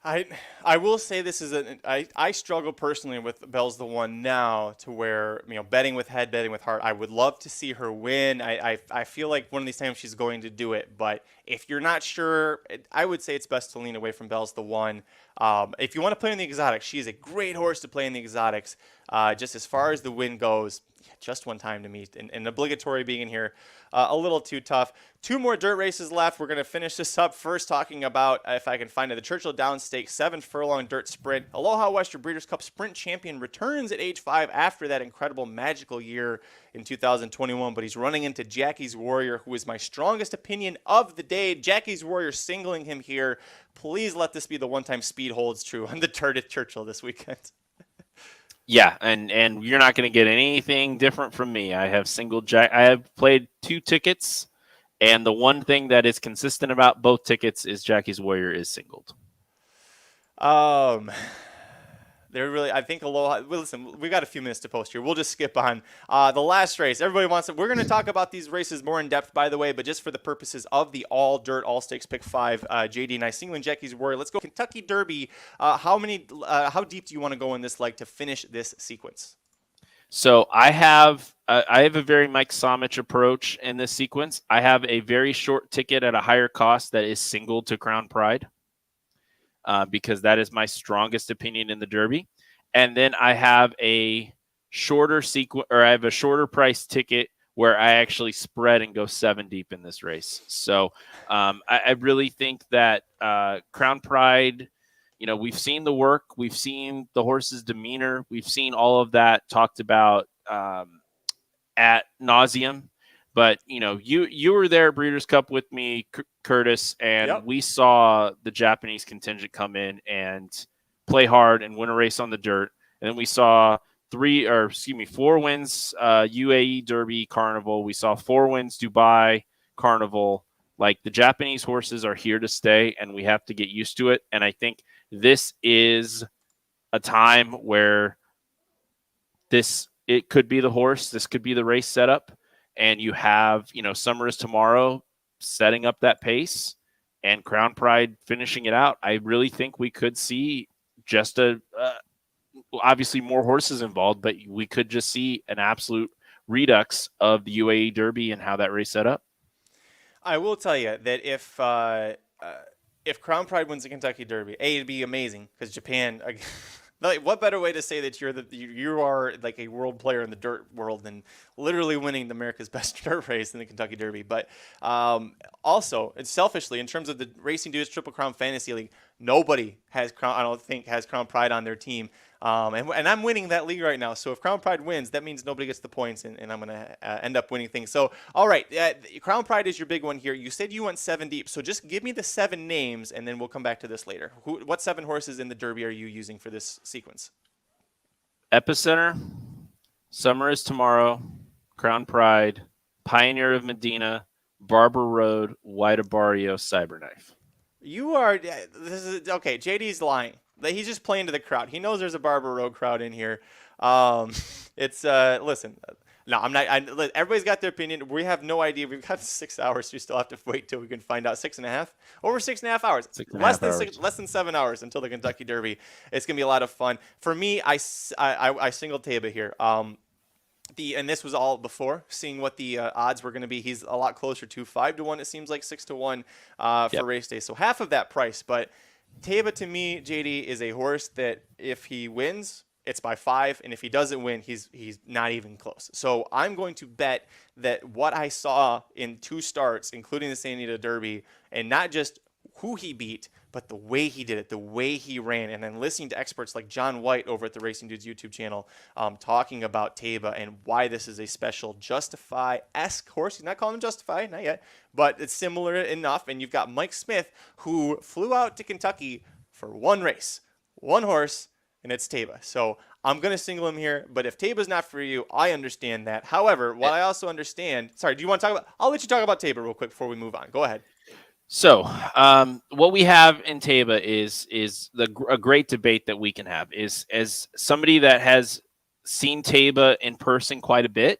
I will say this is I struggle personally with Bell's the One now, to where betting with head, betting with heart. I would love to see her win. I feel like one of these times she's going to do it, but if you're not sure, I would say it's best to lean away from Bell's the One. If you want to play in the exotics, she is a great horse to play in the exotics. Just as far as the win goes, just one time to me, and obligatory being in here, a little too tough. 2 more dirt races left. We're going to finish this up first talking about, if I can find it, the Churchill Downs Stakes 7-furlong dirt sprint. Aloha Western Breeders' Cup Sprint champion returns at age 5 after that incredible magical year in 2021, but he's running into Jackie's Warrior, who is my strongest opinion of the day. Jackie's Warrior singling him here. Please let this be the one time speed holds true on the dirt at Churchill this weekend. Yeah, and you're not going to get anything different from me. I have I have played 2 tickets, and the one thing that is consistent about both tickets is Jackie's Warrior is singled. I think Aloha. Well, listen, we got a few minutes to post here. We'll just skip on the last race. Everybody wants it. We're going to talk about these races more in depth, by the way, but just for the purposes of the all dirt, all stakes pick 5, JD and I singling Jackie's Warrior. Let's go Kentucky Derby. How deep do you want to go in this leg to finish this sequence? So I have a very Mike Somich approach in this sequence. I have a very short ticket at a higher cost that is singled to Crown Pride. Because that is my strongest opinion in the Derby. And then I have a shorter price ticket where I actually spread and go 7 deep in this race. So I really think that Crown Pride, we've seen the work, we've seen the horse's demeanor, we've seen all of that talked about at nauseum. But, you were there at Breeders' Cup with me, Curtis, and Yep. We saw the Japanese contingent come in and play hard and win a race on the dirt. And then we saw 4 wins UAE Derby Carnival. We saw 4 wins Dubai Carnival. Like, the Japanese horses are here to stay, and we have to get used to it. And I think this is a time where it could be the horse. This could be the race setup. And you have, Summer is Tomorrow setting up that pace and Crown Pride finishing it out. I really think we could see just obviously more horses involved, but we could just see an absolute redux of the UAE Derby and how that race set up. I will tell you that if Crown Pride wins the Kentucky Derby, it'd be amazing because Japan. Like, what better way to say that you are like a world player in the dirt world than literally winning America's best dirt race in the Kentucky Derby? But also, and selfishly, in terms of the Racing Dudes Triple Crown Fantasy League, nobody has Crown Pride on their team. And I'm winning that league right now. So if Crown Pride wins, that means nobody gets the points, and I'm going to end up winning things. So, all right, Crown Pride is your big one here. You said you went 7 deep. So just give me the 7 names, and then we'll come back to this later. What 7 horses in the Derby are you using for this sequence? Epicenter, Summer is Tomorrow, Crown Pride, Pioneer of Medina, Barber Road, White Barrio, Cyberknife. You are okay. JD's lying. He's just playing to the crowd. He knows there's a Barber Road crowd in here. Listen. No, I'm not. Everybody's got their opinion. We have no idea. We've got 6 hours. So we still have to wait till we can find out. 6.5, over 6.5 hours. Less than 7 hours until the Kentucky Derby. It's gonna be a lot of fun. For me, I singled Taba here. and this was all before seeing what the odds were going to be. He's a lot closer to 5-1. It seems like 6-1 for race day. So half of that price. But Taiba to me, JD, is a horse that if he wins, it's by 5, and if he doesn't win, he's not even close. So I'm going to bet that what I saw in 2 starts, including the San Diego Derby, and not just who he beat, but the way he did it, the way he ran, and then listening to experts like John White over at the Racing Dudes YouTube channel talking about Taiba and why this is a special Justify-esque horse. He's not calling him Justify, not yet, but it's similar enough. And you've got Mike Smith, who flew out to Kentucky for 1 race, 1 horse, and it's Taiba. So I'm going to single him here, but if Taiba's not for you, I understand that. However, what I also understand, sorry, do you want to talk about, I'll let you talk about Taiba real quick before we move on. Go ahead. So, what we have in Taiba is a great debate that we can have. Is as somebody that has seen Taiba in person quite a bit,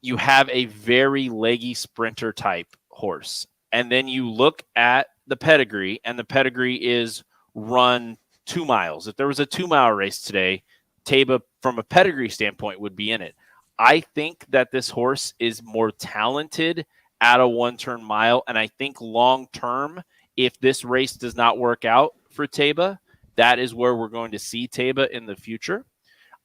you have a very leggy sprinter type horse, and then you look at the pedigree, and the pedigree is run 2 miles. If there was a 2-mile race today, Taiba, from a pedigree standpoint, would be in it. I think that this horse is more talented at a 1-turn mile. And I think long-term, if this race does not work out for Taiba, that is where we're going to see Taiba in the future.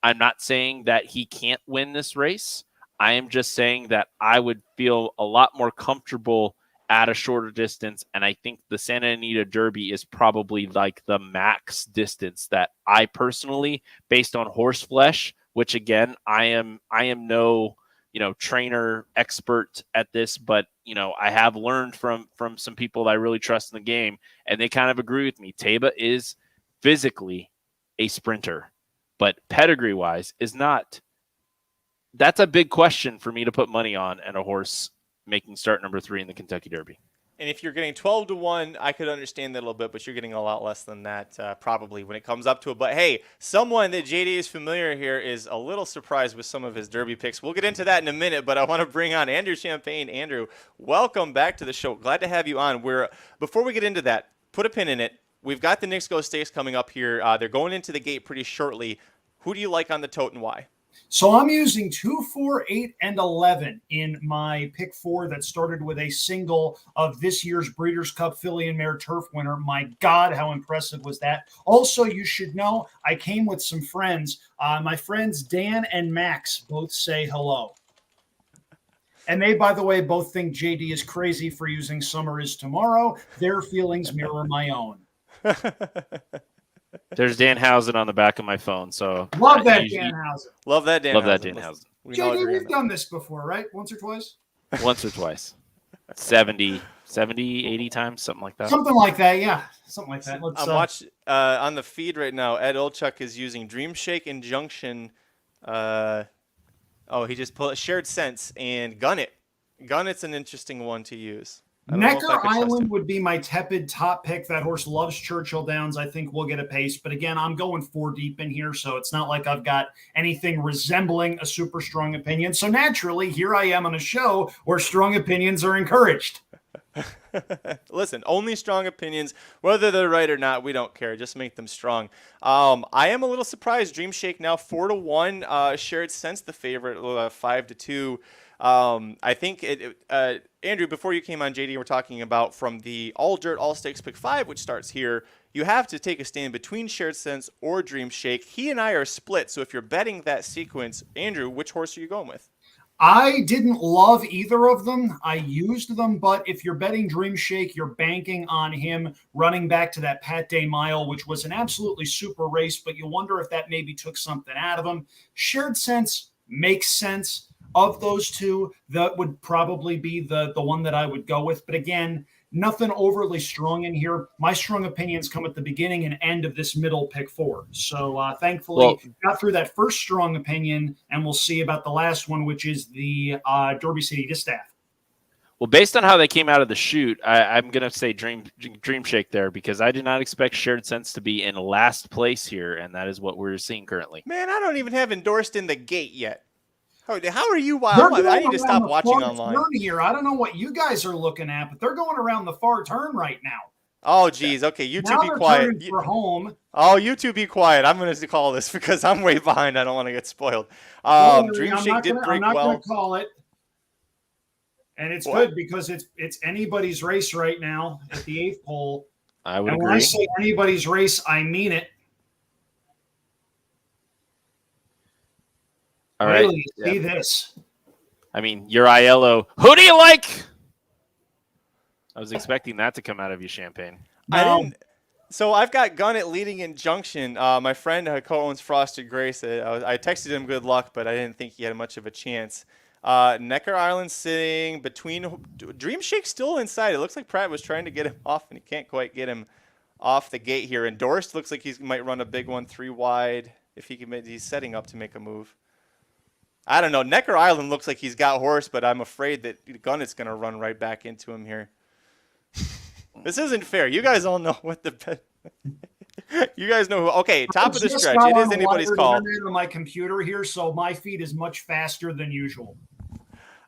I'm not saying that he can't win this race. I am just saying that I would feel a lot more comfortable at a shorter distance. And I think the Santa Anita Derby is probably like the max distance that I personally, based on horse flesh, which again, I am no trainer expert at this, but I have learned from some people that I really trust in the game, and they kind of agree with me. Taiba is physically a sprinter, but pedigree wise is not. That's a big question for me to put money on and a horse making start number 3 in the Kentucky Derby. And if you're getting 12-1, I could understand that a little bit, but you're getting a lot less than that probably when it comes up to it. But hey, someone that JD is familiar here is a little surprised with some of his Derby picks. We'll get into that in a minute, but I want to bring on Andrew Champagne. Andrew, welcome back to the show. Glad to have you on. Before we get into that, put a pin in it. We've got the Knicks Go Stakes coming up here. They're going into the gate pretty shortly. Who do you like on the tote and why? So I'm using 2, 4, 8, and 11 in my pick 4 that started with a single of this year's Breeders' Cup Filly and Mare Turf winner. My God, how impressive was that? Also, you should know I came with some friends. My friends Dan and Max both say hello. And they, by the way, both think JD is crazy for using Summer is Tomorrow. Their feelings mirror my own. There's Danhausen on the back of my phone. So Love that Danhausen. Love that Danhausen. Love that Danhausen. JD, we've done this before, right? Once or twice? Once or twice. 70, 80 times, something like that. Something like that, yeah. Something like that. I'm watching on the feed right now. Ed Olchuk is using Dream Shake Injunction. He just put Shared Sense and Gun It. Gun It's an interesting one to use. Necker Island would be my tepid top pick. That horse loves Churchill Downs. I think we'll get a pace. But again, I'm going 4 deep in here, so it's not like I've got anything resembling a super strong opinion. So naturally, here I am on a show where strong opinions are encouraged. Listen, only strong opinions, whether they're right or not, we don't care. Just make them strong. I am a little surprised. Dream Shake now 4-1. Shared Sense the favorite, 5-2. I think Andrew, before you came on, JD, we're talking about from the All Dirt All Stakes Pick 5, which starts here. You have to take a stand between Shared Sense or Dream Shake. He and I are split, so if you're betting that sequence, Andrew, which horse are you going with? I didn't love either of them. I used them, but if you're betting Dream Shake, you're banking on him running back to that Pat Day Mile, which was an absolutely super race, but you wonder if that maybe took something out of him. Shared Sense makes sense. Of those two, that would probably be the one that I would go with. But again, nothing overly strong in here. My strong opinions come at the beginning and end of this middle pick 4. So thankfully, got through that first strong opinion, and we'll see about the last one, which is the Derby City Distaff. Well, based on how they came out of the chute, I'm going to say Dream Shake there because I did not expect Shared Sense to be in last place here, and that is what we're seeing currently. Man, I don't even have endorsed in the gate yet. How are you? I need to stop watching online. Here. I don't know what you guys are looking at, but they're going around the far turn right now. Oh, geez. Okay, you two Now be they're quiet. turning for home. Oh, you two be quiet. I'm going to call this because I'm way behind. I don't want to get spoiled. Don't worry, Dream I'm Shake not did gonna, break well. call it. And it's What? good because it's anybody's race right now at the 8th hole. I would And agree. when I say anybody's race, I mean it. All Wait right. till you see this. I mean, your Aiello. Who do you like? I was expecting that to come out of you, Champagne. I No, didn't. So I've got Gun at leading in Junction. My friend co-owns Frosted Grace. I texted him good luck, but I didn't think he had much of a chance. Necker Island sitting between. Dream Shake still inside. It looks like Pratt was trying to get him off, and he can't quite get him off the gate here. Endorsed looks like he might run a big one 3 wide if he can. He's setting up to make a move. I don't know. Necker Island looks like he's got horse, but I'm afraid that Gun is going to run right back into him here. This isn't fair. You guys all know what the you guys know who. Okay, top of the just stretch. got It on is the anybody's wired call. internet on my computer here, so my feed is much faster than usual.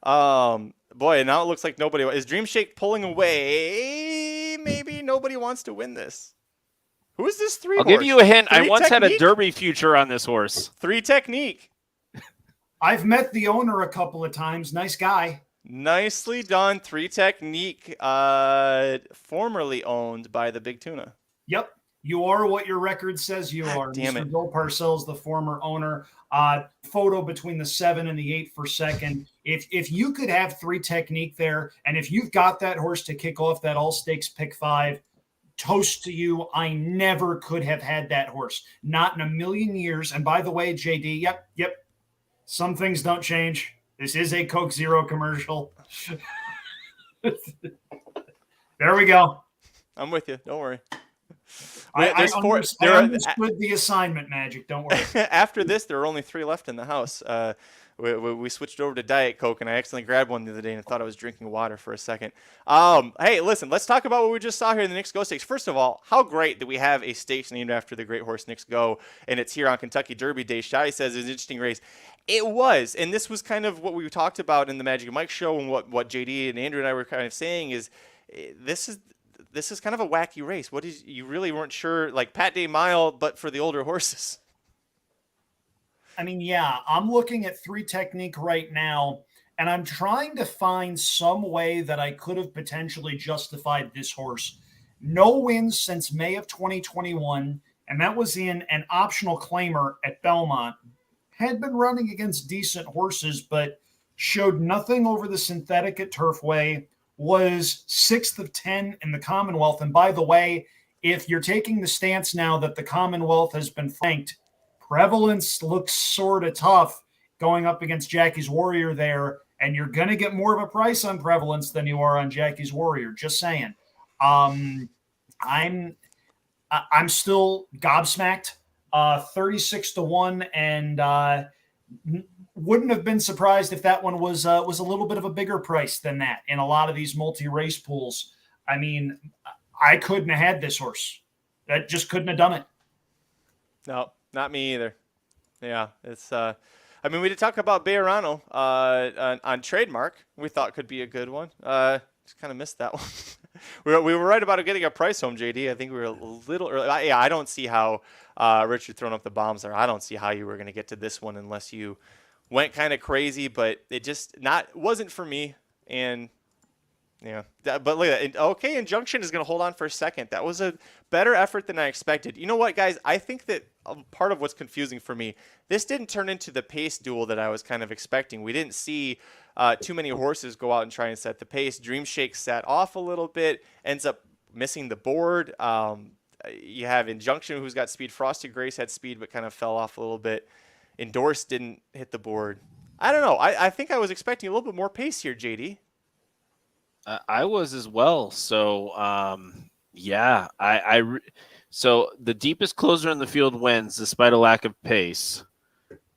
Boy, now it looks like nobody is Dream Shake pulling away. Maybe nobody wants to win this. Who is this 3 I'll horse? give you a hint. I 3 once had a Technique? Derby future on this horse. 3 Technique. I've met the owner a couple of times. Nice guy. Nicely done. 3 Technique, formerly owned by the Big Tuna. Yep. You are what your record says you are. damn Mr. it. Bill Parcells, the former owner. Photo between the 7 and the 8 for second. If you could have 3 Technique there, and if you've got that horse to kick off that all stakes pick 5, toast to you. I never could have had that horse. Not in a million years. And by the way, JD, yep. Some things don't change. This is a Coke Zero commercial. There we go. I'm with you. Don't worry. I There are- understood the assignment, Magic. Don't worry. After this, there are only 3 left in the house. We switched over to Diet Coke, and I accidentally grabbed one the other day and thought I was drinking water for a second. Hey, listen, let's talk about what we just saw here in the Knicks Go Stakes. First of all, how great that we have a stakes named after the great horse Knicks Go, and it's here on Kentucky Derby Day. Shotty says it's an interesting race. It was, and this was kind of what we talked about in the Magic Mike show, and what JD and Andrew and I were kind of saying is this is kind of a wacky race. You really weren't sure, like Pat Day Mile, but for the older horses. I mean, yeah, I'm looking at 3 Technique right now, and I'm trying to find some way that I could have potentially justified this horse. No wins since May of 2021, and that was in an optional claimer at Belmont. Had been running against decent horses, but showed nothing over the synthetic at Turfway, was 6th of 10 in the Commonwealth. And by the way, if you're taking the stance now that the Commonwealth has been franked, Prevalence looks sort of tough going up against Jackie's Warrior there, and you're going to get more of a price on Prevalence than you are on Jackie's Warrior. Just saying. I'm still gobsmacked. 36-1, and wouldn't have been surprised if that one was a little bit of a bigger price than that in a lot of these multi-race pools. I mean, I couldn't have had this horse. That just couldn't have done it. No, not me either. Yeah, it's. I mean, we did talk about Bejarano on Trademark. We thought could be a good one. Just kind of missed that one. we were right about getting a price home, JD. I think we were a little early. Yeah, I don't see how Richard throwing up the bombs there. I don't see how you were going to get to this one unless you went kind of crazy. But it just wasn't for me. And yeah, but look at that. Okay, Injunction is going to hold on for a second. That was a better effort than I expected. You know what, guys? I think that part of what's confusing for me, this didn't turn into the pace duel that I was kind of expecting. We didn't see too many horses go out and try and set the pace. Dream Shake sat off a little bit, ends up missing the board. You have Injunction, who's got speed. Frosted Grace had speed, but kind of fell off a little bit. Endorsed didn't hit the board. I don't know. I think I was expecting a little bit more pace here, JD. I was as well. So, yeah, so the deepest closer in the field wins despite a lack of pace.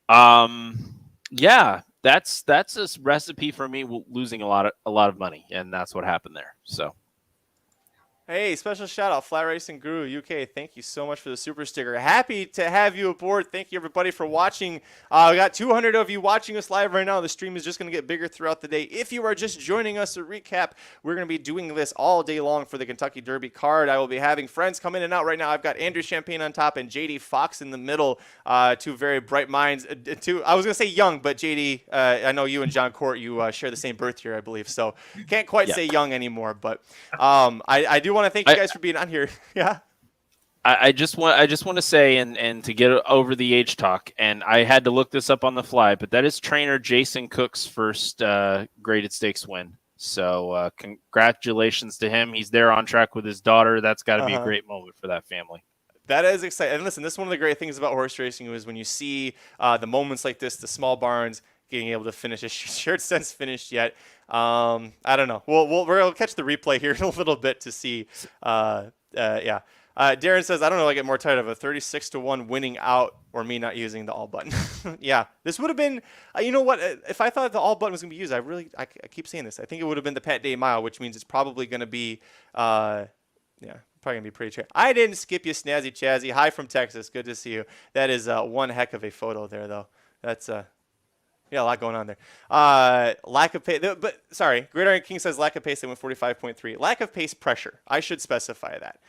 Yeah, that's a recipe for me losing a lot of money, and that's what happened there. So, Hey, special shout out, Flat Racing Guru UK. Thank you so much for the super sticker. Happy to have you aboard. Thank you, everybody, for watching. We got 200 of you watching us live right now. The stream is just going to get bigger throughout the day. If you are just joining us, a recap, we're going to be doing this all day long for the Kentucky Derby card. I will be having friends come in and out right now. I've got Andrew Champagne on top and JD Fox in the middle. Two very bright minds. I was going to say young, but JD, I know you and John Court, you share the same birth year, I believe. So can't quite say young anymore. But I do want to thank you guys for being on here. Yeah. I just want to say and to get over the age talk, and I had to look this up on the fly, but that is trainer Jason Cook's first graded stakes win. So congratulations to him. He's there on track with his daughter. That's got to be a great moment for that family. That is exciting. And listen, this is one of the great things about horse racing is when you see the moments like this, the small barns getting able to finish a shared sense finished yet. I don't know. We'll catch the replay here in a little bit to see. Yeah. Darren says, I don't know, I get more tired of a 36-1 winning out or me not using the all button. Yeah, this would have been, you know what, if I thought the all button was going to be used, I keep saying this. I think it would have been the Pat Day Mile, which means it's probably going to be, probably going to be pretty true. I didn't skip you, Snazzy Chazzy. Hi from Texas. Good to see you. That is one heck of a photo there, though. That's yeah, a lot going on there. Lack of pace, but sorry, Great Iron King says lack of pace. They went 45.3. Lack of pace pressure. I should specify that.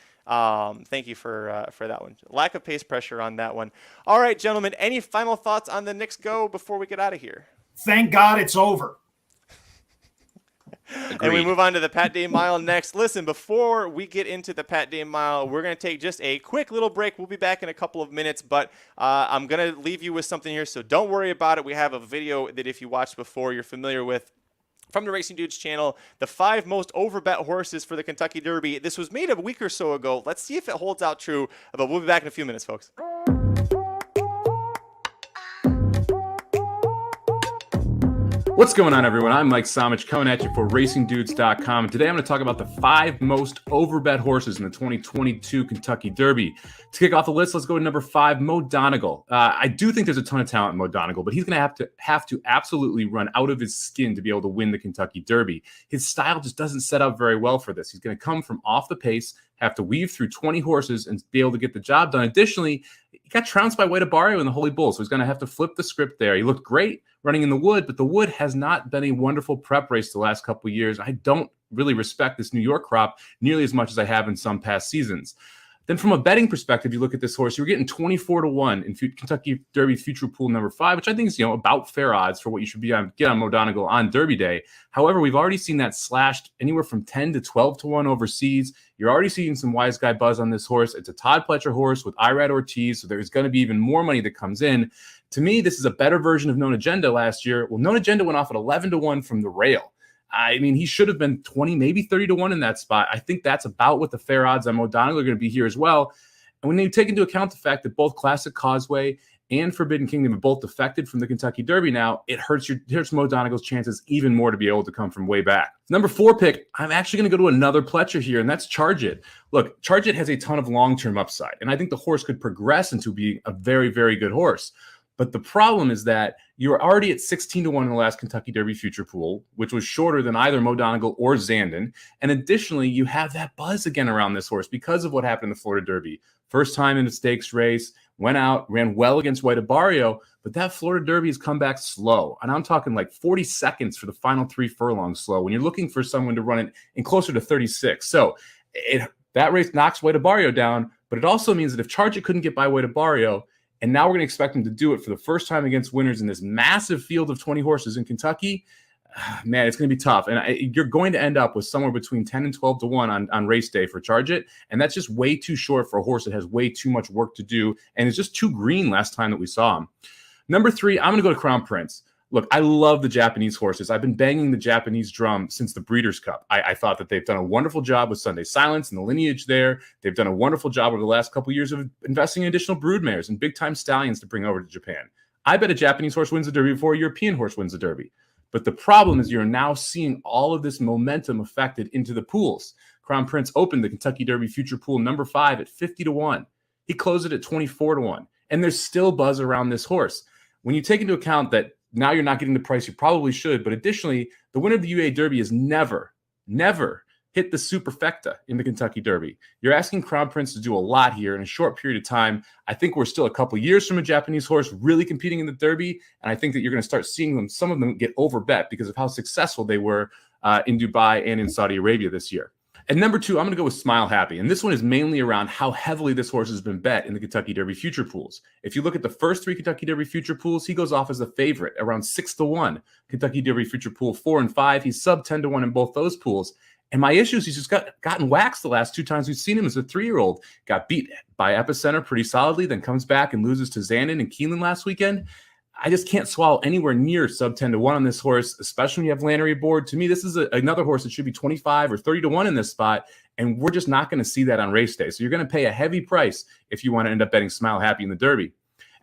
Thank you for that one. Lack of pace pressure on that one. All right, gentlemen. Any final thoughts on the Knicks Go before we get out of here? Thank God it's over. Agreed. And we move on to the Pat Day Mile next. Listen, before we get into the Pat Day Mile, we're going to take just a quick little break. We'll be back in a couple of minutes, but I'm going to leave you with something here, so don't worry about it. We have a video that if you watched before, you're familiar with from the Racing Dudes channel, the 5 most overbet horses for the Kentucky Derby. This was made a week or so ago. Let's see if it holds out true, but we'll be back in a few minutes, folks. What's going on, everyone? I'm Mike Somich coming at you for RacingDudes.com. Today I'm going to talk about the 5 most overbet horses in the 2022 Kentucky Derby. To kick off the list, let's go to number 5, Mo Donegal. I do think there's a ton of talent in Mo Donegal, but he's going to have to absolutely run out of his skin to be able to win the Kentucky Derby. His style just doesn't set up very well for this. He's going to come from off the pace, have to weave through 20 horses and be able to get the job done. Additionally, he got trounced by Way to Barrio in the Holy Bull, so he's going to have to flip the script there. He looked great running in the Wood, but the Wood has not been a wonderful prep race the last couple of years. I don't really respect this New York crop nearly as much as I have in some past seasons. Then from a betting perspective, you look at this horse, you're getting 24-1 in Kentucky Derby Future Pool number 5, which I think is, about fair odds for what you should get on Mo Donegal on Derby Day. However, we've already seen that slashed anywhere from 10 to 12-1 overseas. You're already seeing some wise guy buzz on this horse. It's a Todd Pletcher horse with Irad Ortiz, so there's going to be even more money that comes in. To me, this is a better version of Known Agenda last year. Well, Known Agenda went off at 11-1 from the rail. I mean, he should have been 20, maybe 30-1 in that spot. I think that's about what the fair odds on Mo Donegal are going to be here as well. And when you take into account the fact that both Classic Causeway and Forbidden Kingdom have both defected from the Kentucky Derby now, it hurts Mo Donegal's chances even more to be able to come from way back. Number 4 pick, I'm actually going to go to another Pletcher here, and that's Charge It. Look, Charge It has a ton of long-term upside, and I think the horse could progress into being a very, very good horse. But the problem is that you're already at 16-1 in the last Kentucky Derby Future Pool, which was shorter than either Mo Donegal or Zandon. And additionally, you have that buzz again around this horse because of what happened in the Florida Derby. First time in a stakes race, went out, ran well against Way to Barrio, but that Florida Derby has come back slow. And I'm talking like 40 seconds for the final 3 furlongs slow when you're looking for someone to run it in closer to 36. So that race knocks Way to Barrio down, but it also means that if Charge It couldn't get by Way to Barrio, and now we're going to expect him to do it for the first time against winners in this massive field of 20 horses in Kentucky. Man, it's going to be tough. And you're going to end up with somewhere between 10 and 12-1 on race day for Charge It. And that's just way too short for a horse that has way too much work to do. And it's just too green last time that we saw him. Number 3, I'm going to go to Crown Prince. Look, I love the Japanese horses. I've been banging the Japanese drum since the Breeders' Cup. I thought that they've done a wonderful job with Sunday Silence and the lineage there. They've done a wonderful job over the last couple of years of investing in additional broodmares and big-time stallions to bring over to Japan. I bet a Japanese horse wins the Derby before a European horse wins the Derby. But the problem is you're now seeing all of this momentum affected into the pools. Crown Prince opened the Kentucky Derby Future Pool number 5 at 50-1. He closed it at 24-1. And there's still buzz around this horse. When you take into account that now you're not getting the price you probably should, but additionally, the winner of the UA Derby has never hit the superfecta in the Kentucky Derby. You're asking Crown Prince to do a lot here in a short period of time. I think we're still a couple years from a Japanese horse really competing in the Derby, and I think that you're going to start seeing them, some of them get overbet because of how successful they were in Dubai and in Saudi Arabia this year. And number 2, I'm going to go with Smile Happy. And this one is mainly around how heavily this horse has been bet in the Kentucky Derby future pools. If you look at the first 3 Kentucky Derby future pools, he goes off as a favorite, around 6-1. Kentucky Derby future pool 4 and 5, he's sub 10-1 in both those pools. And my issue is he's just gotten waxed the last 2 times we've seen him as a 3-year-old. Got beat by Epicenter pretty solidly, then comes back and loses to Zandon and Keelan last weekend. I just can't swallow anywhere near sub 10-1 on this horse, especially when you have Lannery aboard. To me, this is another horse that should be 25 or 30-1 in this spot, and we're just not going to see that on race day. So you're going to pay a heavy price if you want to end up betting Smile Happy in the Derby.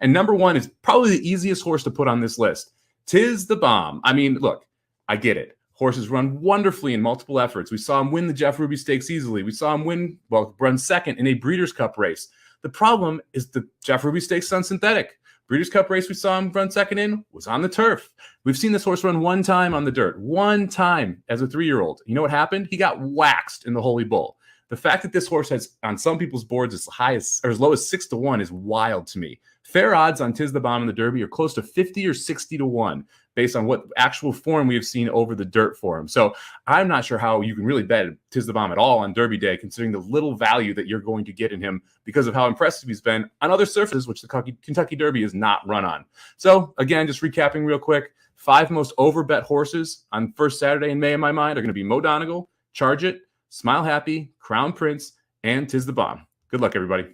And number 1 is probably the easiest horse to put on this list. Tis the Bomb. I mean, look, I get it. Horses run wonderfully in multiple efforts. We saw him win the Jeff Ruby Stakes easily. We saw him run second in a Breeders' Cup race. The problem is the Jeff Ruby Stakes on synthetic. Breeders' Cup race we saw him run second in was on the turf. We've seen this horse run 1 time on the dirt, 1 time as a 3-year-old. You know what happened? He got waxed in the Holy Bull. The fact that this horse has, on some people's boards, as high as or as low as 6-1 is wild to me. Fair odds on Tis the Bomb in the Derby are close to 50 or 60-1 based on what actual form we have seen over the dirt for him. So I'm not sure how you can really bet Tis the Bomb at all on Derby Day, considering the little value that you're going to get in him because of how impressive he's been on other surfaces, which the Kentucky Derby is not run on. So again, just recapping real quick, 5 most overbet horses on first Saturday in May in my mind are going to be Mo Donegal, Charge It, Smile Happy, Crown Prince, and Tis the Bomb. Good luck, everybody.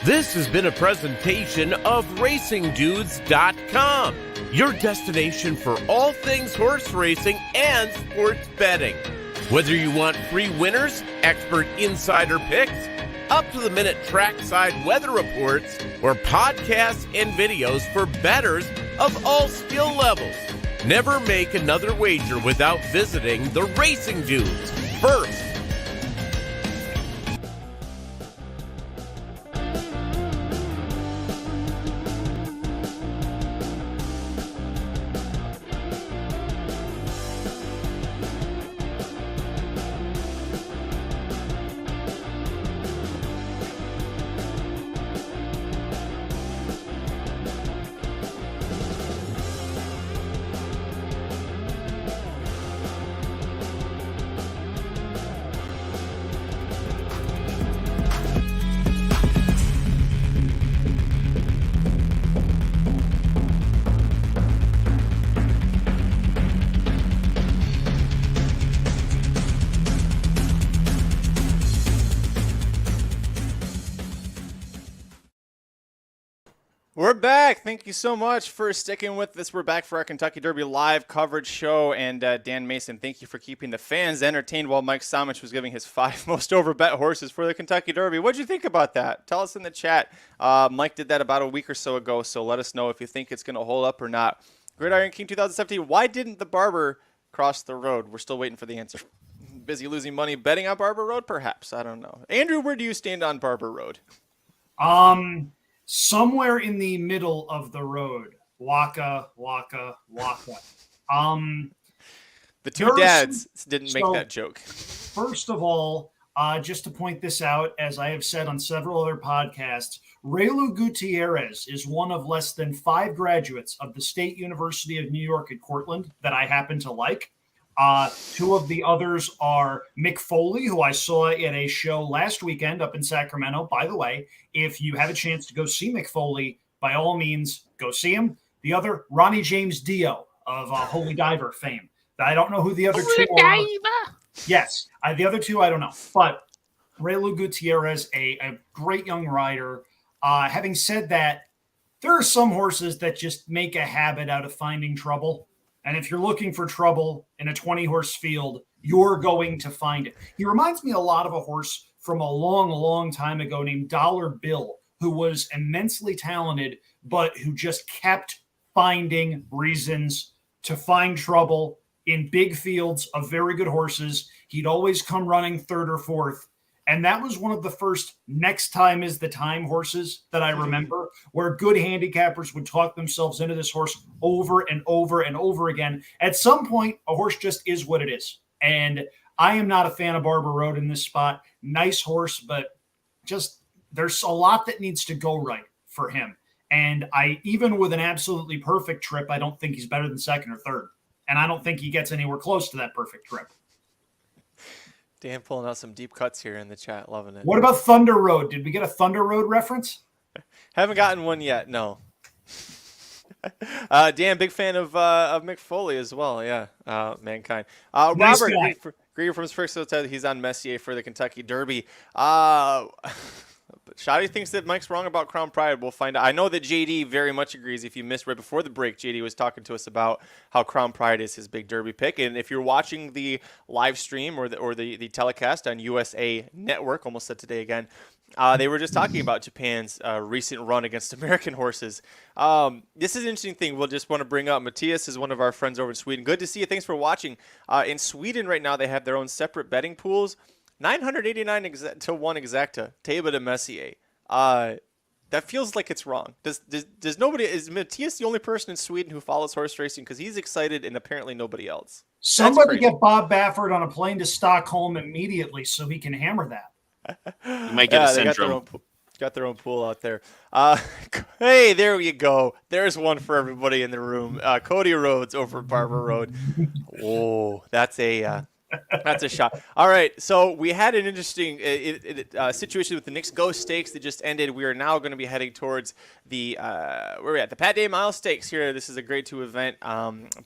This has been a presentation of RacingDudes.com, your destination for all things horse racing and sports betting. Whether you want free winners, expert insider picks, up-to-the-minute trackside weather reports, or podcasts and videos for bettors of all skill levels, never make another wager without visiting the Racing Dudes first. We're back. Thank you so much for sticking with us. We're back for our Kentucky Derby live coverage show. And Dan Mason, thank you for keeping the fans entertained while Mike Somich was giving his 5 most overbet horses for the Kentucky Derby. What'd you think about that? Tell us in the chat. Mike did that about a week or so ago, so let us know if you think it's going to hold up or not. Gridiron King 2017, why didn't the Barber cross the road? We're still waiting for the answer. Busy losing money betting on Barber Road? Perhaps. I don't know. Andrew, where do you stand on Barber Road? Somewhere in the middle of the road. Waka. The two dads didn't make that joke. First of all, just to point this out, as I have said on several other podcasts, Reylu Gutierrez is one of less than 5 graduates of the State University of New York at Cortland that I happen to like. 2 of the others are Mick Foley, who I saw at a show last weekend up in Sacramento. By the way, if you have a chance to go see Mick Foley, by all means, go see him. The other, Ronnie James Dio of Holy Diver fame. I don't know who the other 2 are. Yes, the other 2 I don't know. But Reylu Gutierrez, a great young rider. Having said that, there are some horses that just make a habit out of finding trouble. And if you're looking for trouble in a 20-horse field, you're going to find it. He reminds me a lot of a horse from a long, long time ago named Dollar Bill, who was immensely talented, but who just kept finding reasons to find trouble in big fields of very good horses. He'd always come running 3rd or 4th. And that was one of the first next time is the time horses that I remember, where good handicappers would talk themselves into this horse over and over and over again. At some point, a horse just is what it is. And I am not a fan of Barber Road in this spot. Nice horse, but just there's a lot that needs to go right for him. And even with an absolutely perfect trip, I don't think he's better than second or third. And I don't think he gets anywhere close to that perfect trip. Dan pulling out some deep cuts here in the chat. Loving it. What about Thunder Road? Did we get a Thunder Road reference? Haven't gotten one yet. No. Dan, big fan of Mick Foley as well. Yeah. Mankind. Nice Robert guy. Grieger from Springfield said he's on Messier for the Kentucky Derby. Shoddy thinks that Mike's wrong about Crown Pride. We'll find out. I know that JD very much agrees. If you missed right before the break, JD was talking to us about how Crown Pride is his big Derby pick. And if you're watching the live stream or the telecast on USA Network, almost said today again, they were just talking about Japan's recent run against American horses. This is an interesting thing we'll just want to bring up. Matthias is one of our friends over in Sweden. Good to see you. Thanks for watching. In Sweden right now, they have their own separate betting pools. 989 to 1 exacta, Taiba to Messier. That feels like it's wrong. Does nobody, is Matthias the only person in Sweden who follows horse racing? Because he's excited and apparently nobody else. Somebody get Bob Baffert on a plane to Stockholm immediately so he can hammer that. You might get a syndrome. Got their own pool out there. Hey, there you go. There's one for everybody in the room. Cody Rhodes over Barber Road. Oh, that's a shot. All right, so we had an interesting situation with the Knicks Go Stakes that just ended. We are now going to be heading towards the where are we at? The Pat Day Mile Stakes here. This is a Grade 2 event.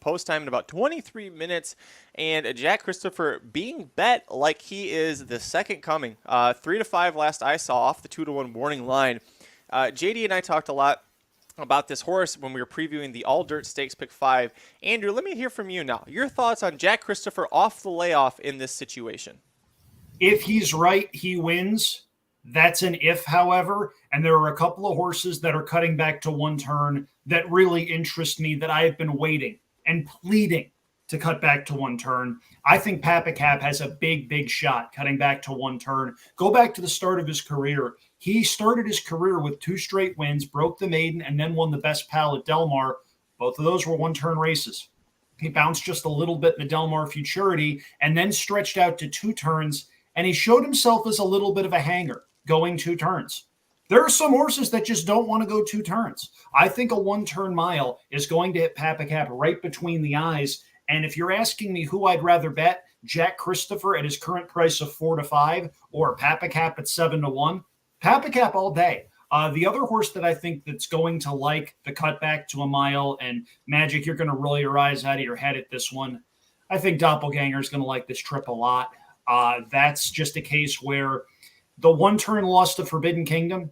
Post time in about 23 minutes, and Jack Christopher being bet like he is the second coming. 3-5 last I saw off the 2-1 warning line. JD and I talked a lot about this horse when we were previewing the All Dirt Stakes Pick 5. Andrew, let me hear from you now. Your thoughts on Jack Christopher off the layoff in this situation? If he's right, he wins. That's an if, however. And there are a couple of horses that are cutting back to 1 turn that really interest me that I have been waiting and pleading to cut back to 1 turn. I think Papa Cap has a big shot cutting back to 1 turn. Go back to the start of his career. He started his career with 2 straight wins, broke the maiden, and then won the Best Pal at Del Mar. Both of those were 1-turn races. He bounced just a little bit in the Del Mar Futurity and then stretched out to 2 turns, and he showed himself as a little bit of a hanger going 2 turns. There are some horses that just don't want to go 2 turns. I think a 1-turn mile is going to hit Papa Cap right between the eyes. And if you're asking me who I'd rather bet, Jack Christopher at his current price of 4-5 or Papa Cap at 7-1, Papa Cap all day. The other horse that I think that's going to like the cutback to a mile, and Magic, you're going to roll your eyes out of your head at this one. I think Doppelganger is going to like this trip a lot. That's just a case where the 1-turn loss to Forbidden Kingdom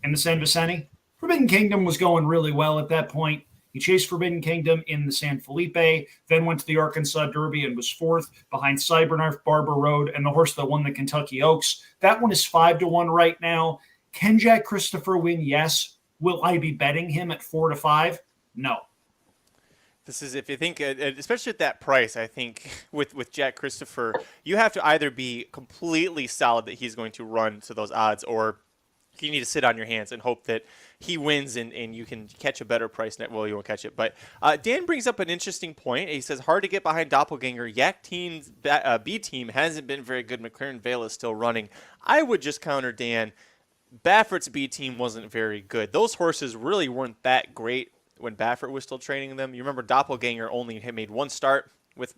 in the San Vicente. Forbidden Kingdom was going really well at that point. He chased Forbidden Kingdom in the San Felipe, then went to the Arkansas Derby and was 4th behind Cybernarf, Barber Road, and the horse that won the Kentucky Oaks. That one is 5-1 right now. Can Jack Christopher win? Yes. Will I be betting him at 4-5? No. This is, if you think, especially at that price, I think with Jack Christopher, you have to either be completely solid that he's going to run to those odds, or you need to sit on your hands and hope that he wins and you can catch a better price. Well, you won't catch it. But Dan brings up an interesting point. He says, hard to get behind Doppelganger. Yak Team's B team hasn't been very good. McLaren Vale is still running. I would just counter Dan. Baffert's B team wasn't very good. Those horses really weren't that great when Baffert was still training them. You remember Doppelganger only had made 1 start with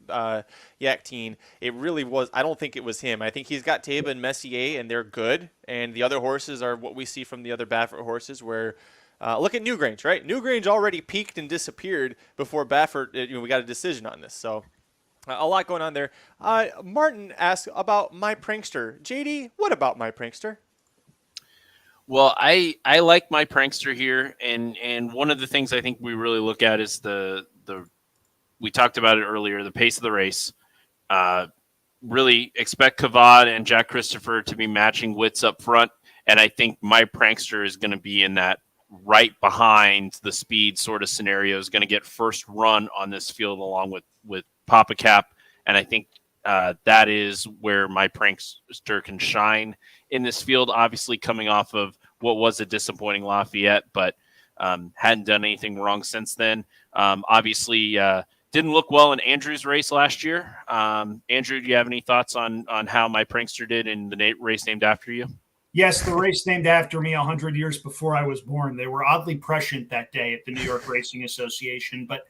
Yak Teen. It really was, I don't think it was him. I think he's got Taiba and Messier, and they're good. And the other horses are what we see from the other Baffert horses, where look at Newgrange, right? Newgrange already peaked and disappeared before Baffert, we got a decision on this. So a lot going on there. Martin asked about My Prankster. JD, what about My Prankster? Well, I like My Prankster here, and one of the things I think we really look at is the we talked about it earlier, the pace of the race. Really expect Kalleward and Jack Christopher to be matching wits up front, and I think My Prankster is going to be in that right behind the speed sort of scenario, is going to get first run on this field along with Papa Cap, and I think that is where My Prankster can shine in this field, obviously coming off of what was a disappointing Lafayette, but hadn't done anything wrong since then. Obviously, didn't look well in Andrew's race last year. Andrew, do you have any thoughts on how my prankster did in the race named after you? Yes, the race named after me 100 years before I was born. They were oddly prescient that day at the New York Racing Association. But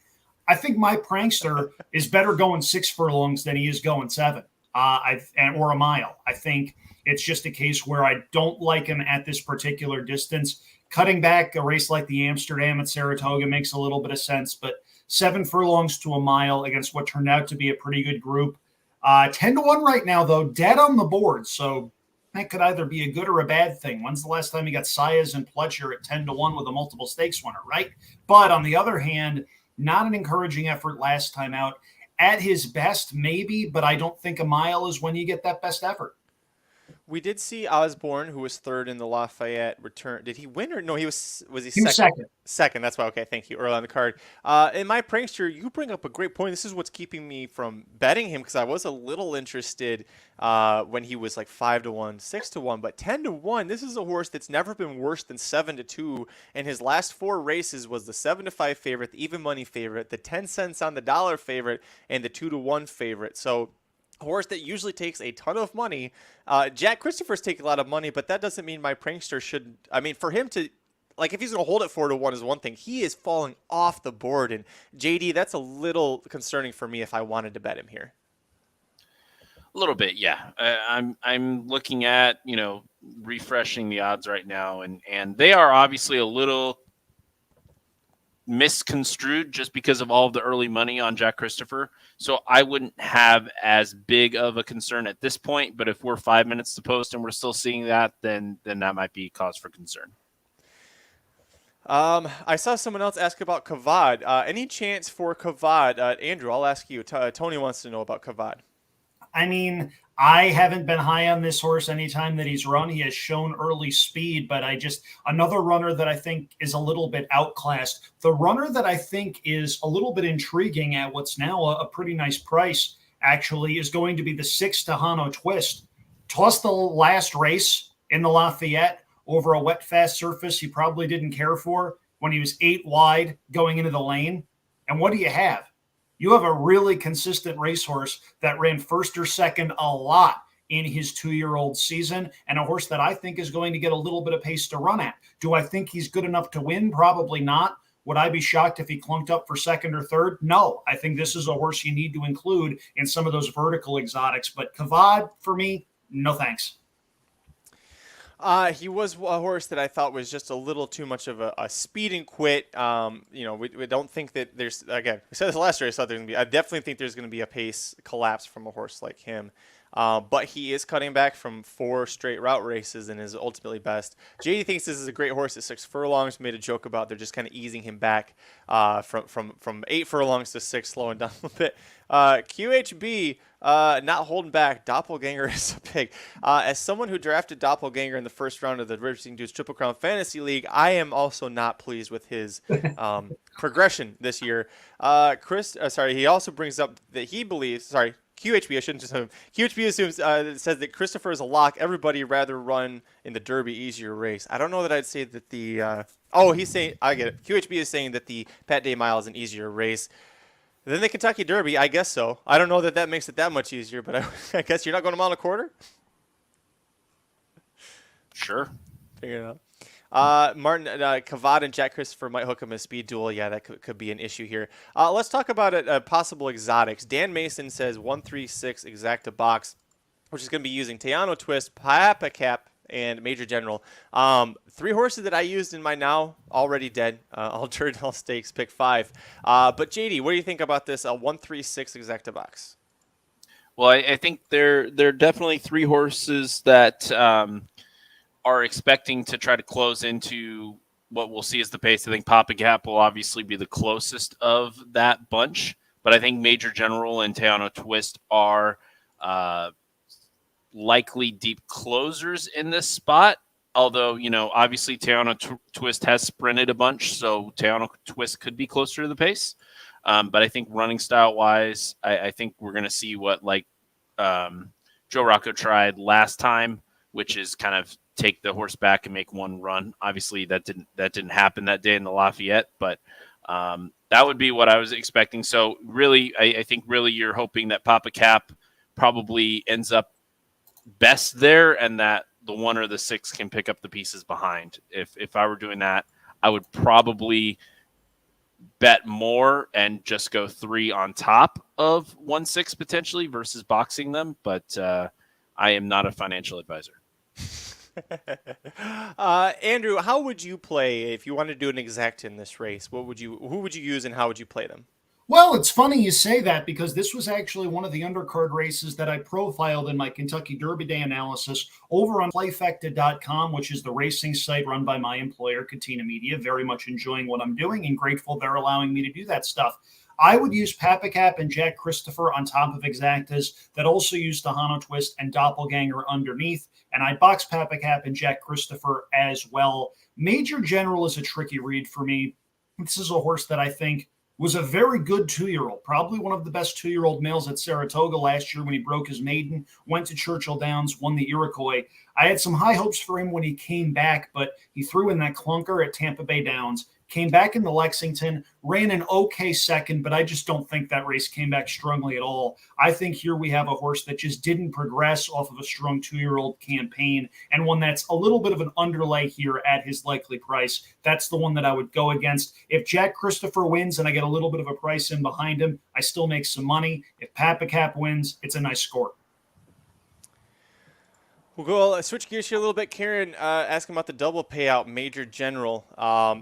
I think my prankster is better going 6 furlongs than he is going 7 or a mile. I think it's just a case where I don't like him at this particular distance. Cutting back a race like the Amsterdam at Saratoga makes a little bit of sense, but 7 furlongs to a mile against what turned out to be a pretty good group. 10-1 right now, though, dead on the board. So that could either be a good or a bad thing. When's the last time you got Saez and Pletcher at 10-1 with a multiple stakes winner, right? But on the other hand, not an encouraging effort last time out. At his best, maybe, but I don't think a mile is when you get that best effort. We did see Osborne, who was third in the Lafayette, return. Did he win or no? Was he He was second. Second. That's why. Okay, thank you. Early on the card. In my prankster, you bring up a great point. This is what's keeping me from betting him because I was a little interested when he was like 5-1, 6-1, but 10-1. This is a horse that's never been worse than 7-2. And his last 4 races was the 7-5 favorite, the even money favorite, the 10 cents on the dollar favorite, and the 2-1 favorite. So a horse that usually takes a ton of money. Jack Christopher's taking a lot of money, but that doesn't mean my prankster should. I mean, for him to, like, if he's going to hold it 4-1 is one thing. He is falling off the board, and JD, that's a little concerning for me if I wanted to bet him here. A little bit, yeah. I'm looking at refreshing the odds right now, and they are obviously a little misconstrued just because of all of the early money on Jack Christopher. So I wouldn't have as big of a concern at this point, but if we're 5 minutes to post and we're still seeing that, then that might be cause for concern. I saw someone else ask about Kalleward. Any chance for Kalleward? Andrew, I'll ask you. Tony wants to know about Kalleward. I mean, I haven't been high on this horse anytime that he's run. He has shown early speed, but another runner that I think is a little bit outclassed. The runner that I think is a little bit intriguing at what's now a pretty nice price, actually, is going to be the 6 Tejano Twist. Tossed the last race in the Lafayette over a wet, fast surface he probably didn't care for when he was 8 wide going into the lane. And what do you have? You have a really consistent racehorse that ran first or second a lot in his 2-year-old season, and a horse that I think is going to get a little bit of pace to run at. Do I think he's good enough to win? Probably not. Would I be shocked if he clunked up for second or third? No. I think this is a horse you need to include in some of those vertical exotics. But Kalleward, for me, no thanks. He was a horse that I thought was just a little too much of a speed and quit. We don't think that there's, again, we said this last year, I definitely think there's going to be a pace collapse from a horse like him. But he is cutting back from 4 straight route races and is ultimately best. JD thinks this is a great horse at 6 furlongs. Made a joke about they're just kind of easing him back from 8 furlongs to 6, slowing down a little bit. QHB not holding back. Doppelganger is a pig. As someone who drafted Doppelganger in the first round of the Racing Dudes Triple Crown Fantasy League, I am also not pleased with his progression this year. He also brings up that he believes, QHB, I shouldn't just have him. QHB assumes, says that Christopher is a lock. Everybody rather run in the Derby easier race. I don't know that I'd say that the he's saying, I get it. QHB is saying that the Pat Day Mile is an easier race than the Kentucky Derby. I guess so. I don't know that makes it that much easier, but I guess you're not going a mile and a quarter? Sure. Figure it out. Martin, Kalleward and Jack Christopher might hook him a speed duel. Yeah, that could be an issue here. Let's talk about possible exotics. Dan Mason says 136 exacta box, which is going to be using Tejano Twist, Papa Cap, and Major General. 3 horses that I used in my now already dead, all dirt, all stakes, pick 5. But JD, what do you think about this 136 exacta box? Well, I think they're definitely 3 horses that are expecting to try to close into what we'll see as the pace. I think Papa Gap will obviously be the closest of that bunch, but I think Major General and Tejano Twist are likely deep closers in this spot. Although, obviously Tejano Twist has sprinted a bunch, so Tejano Twist could be closer to the pace. But I think running style wise, I think we're going to see what Joe Rocco tried last time, which is kind of take the horse back and make one run. Obviously that didn't happen that day in the Lafayette, but That would be what I was expecting. So really, I think really you're hoping that Papa Cap probably ends up best there, and that the 1 or the 6 can pick up the pieces behind. If I were doing that, I would probably bet more and just go 3 on top of 1-6 potentially versus boxing them. But I am not a financial advisor. Andrew, how would you play if you wanted to do an exact in this race? Who would you use and how would you play them? Well, it's funny you say that because this was actually one of the undercard races that I profiled in my Kentucky Derby Day analysis over on playfecta.com, which is the racing site run by my employer, Katina Media. Very much enjoying what I'm doing and grateful they're allowing me to do that stuff. I would use Papa Cap and Jack Christopher on top of Exactas that also use Tahano Twist and Doppelganger underneath. And I box Papa Cap and Jack Christopher as well. Major General is a tricky read for me. This is a horse that I think was a very good 2-year-old, probably one of the best 2-year-old males at Saratoga last year when he broke his maiden, went to Churchill Downs, won the Iroquois. I had some high hopes for him when he came back, but he threw in that clunker at Tampa Bay Downs, came back in the Lexington, ran an okay second, but I just don't think that race came back strongly at all. I think here we have a horse that just didn't progress off of a strong 2-year-old campaign, and one that's a little bit of an underlay here at his likely price. That's the one that I would go against. If Jack Christopher wins and I get a little bit of a price in behind him, I still make some money. If Papa Cap wins, it's a nice score. We'll go switch gears here a little bit. Karen asking about the double payout Major General.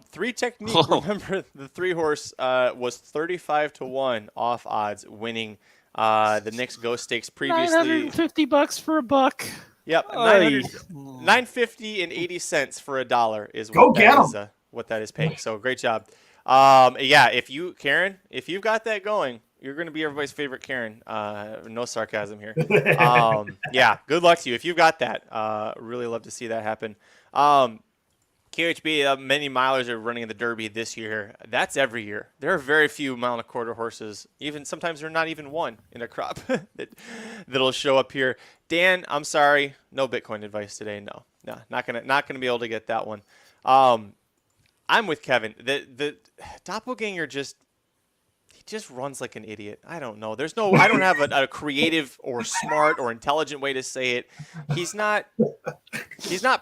3 Technique. Oh. Remember, the 3-horse was 35-1 off odds, winning the Knicks Ghost Stakes previously. $950 for a buck. Yep, $950 and 80 cents for $1 is Go what get that is, 'em. what that is paying. So great job. Yeah, if you've got that going, you're going to be everybody's favorite Karen. No sarcasm here. Yeah, good luck to you. If you've got that, really love to see that happen. KHB, many milers are running in the Derby this year. That's every year. There are very few mile and a quarter horses. Even sometimes there are not even one in a crop that'll show up here. Dan, I'm sorry, no Bitcoin advice today. No, not gonna be able to get that one. I'm with Kevin. The Doppelganger just runs like an idiot. I don't know. I don't have a creative or smart or intelligent way to say it. He's not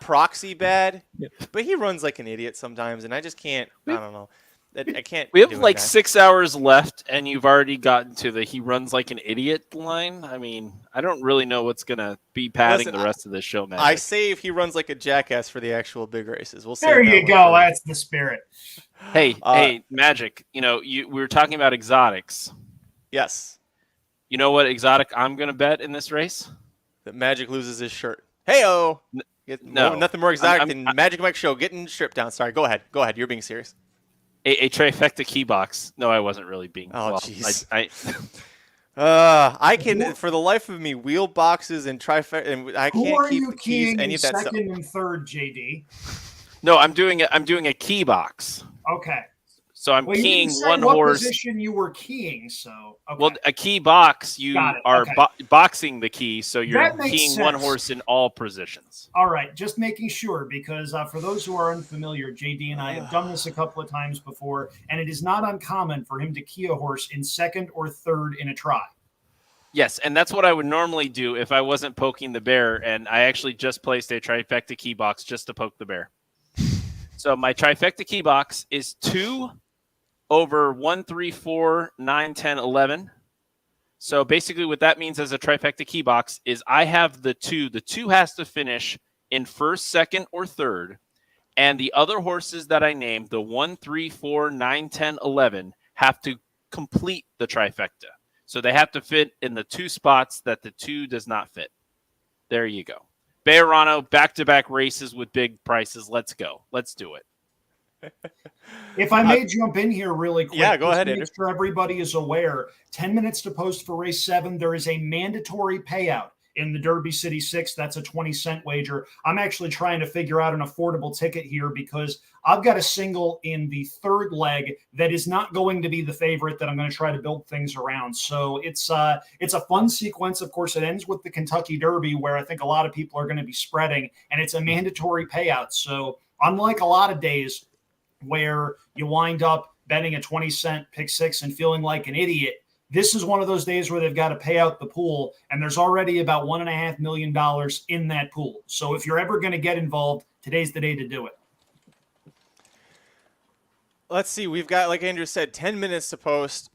proxy bad, but he runs like an idiot sometimes, and I just can't. I don't know. I can't. We have do it, like guys. 6 hours left, and you've already gotten to the he runs like an idiot line. I mean, I don't really know what's going to be padding Listen, the rest of the show, man. I say if he runs like a jackass for the actual big races. We'll see. There you go. That's the spirit. Hey, Magic, we were talking about exotics. Yes. You know what exotic I'm going to bet in this race? That Magic loses his shirt. Hey-oh. No. Nothing more exotic than Magic Mike Show getting stripped down. Sorry, go ahead. You're being serious. A trifecta key box. No, I wasn't really being. Oh, well, jeez. I I can, for the life of me, wheel boxes and trifecta, and I Who can't are keep you the keys, keying any in of that stuff. second and third, JD? No, I'm doing a key box. Okay. So I'm Well, you keying didn't say one what horse. position you were keying, so okay. Well, a key box, you Got it, are okay. boxing the key, so you're That makes keying one sense. horse in all positions. All right, just making sure because for those who are unfamiliar, JD and I have done this a couple of times before, and it is not uncommon for him to key a horse in second or third in a try. Yes, and that's what I would normally do if I wasn't poking the bear, and I actually just placed a trifecta key box just to poke the bear. So my trifecta key box is 2 over 1, 3, 4, 9, 10, 11. So basically what that means as a trifecta key box is I have the 2. The 2 has to finish in first, second, or third. And the other horses that I named, the 1, 3, 4, 9, 10, 11, have to complete the trifecta. So they have to fit in the 2 spots that the 2 does not fit. There you go. Bejarano, back-to-back races with big prices. Let's go. Let's do it. If I may jump in here really quick. Yeah, go just ahead, to Andrew. make sure everybody is aware, 10 minutes to post for race 7. There is a mandatory payout in the Derby City 6. That's a 20-cent wager. I'm actually trying to figure out an affordable ticket here because I've got a single in the third leg that is not going to be the favorite that I'm going to try to build things around. So it's a fun sequence. Of course, it ends with the Kentucky Derby where I think a lot of people are going to be spreading, and it's a mandatory payout. So unlike a lot of days where you wind up betting a 20-cent pick six and feeling like an idiot. This is one of those days where they've got to pay out the pool, and there's already about $1.5 million in that pool. So if you're ever going to get involved, today's the day to do it. Let's see. We've got, like Andrew said, 10 minutes to post.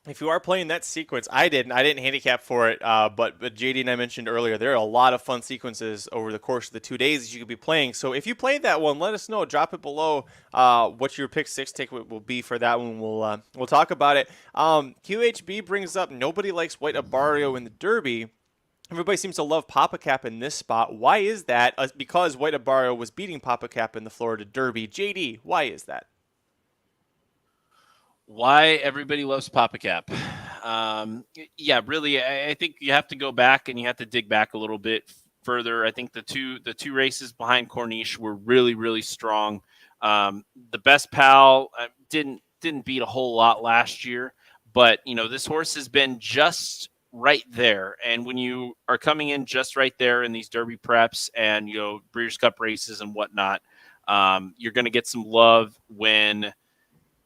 If you are playing that sequence, I didn't handicap for it, but JD and I mentioned earlier, there are a lot of fun sequences over the course of the 2 days that you could be playing. So if you played that one, let us know. Drop it below what your pick six take will be for that one. We'll talk about it. QHB brings up nobody likes White Abarrio in the Derby. Everybody seems to love Papa Cap in this spot. Why is that? Because White Abarrio was beating Papa Cap in the Florida Derby. JD, why is that? Why everybody loves Papa Cap. Yeah, really, I think you have to go back and you have to dig back a little bit further. I think the two races behind Corniche were really, really strong. The Best Pal didn't beat a whole lot last year, but this horse has been just right there. And when you are coming in just right there in these Derby preps and Breeders' Cup races and whatnot, you're going to get some love when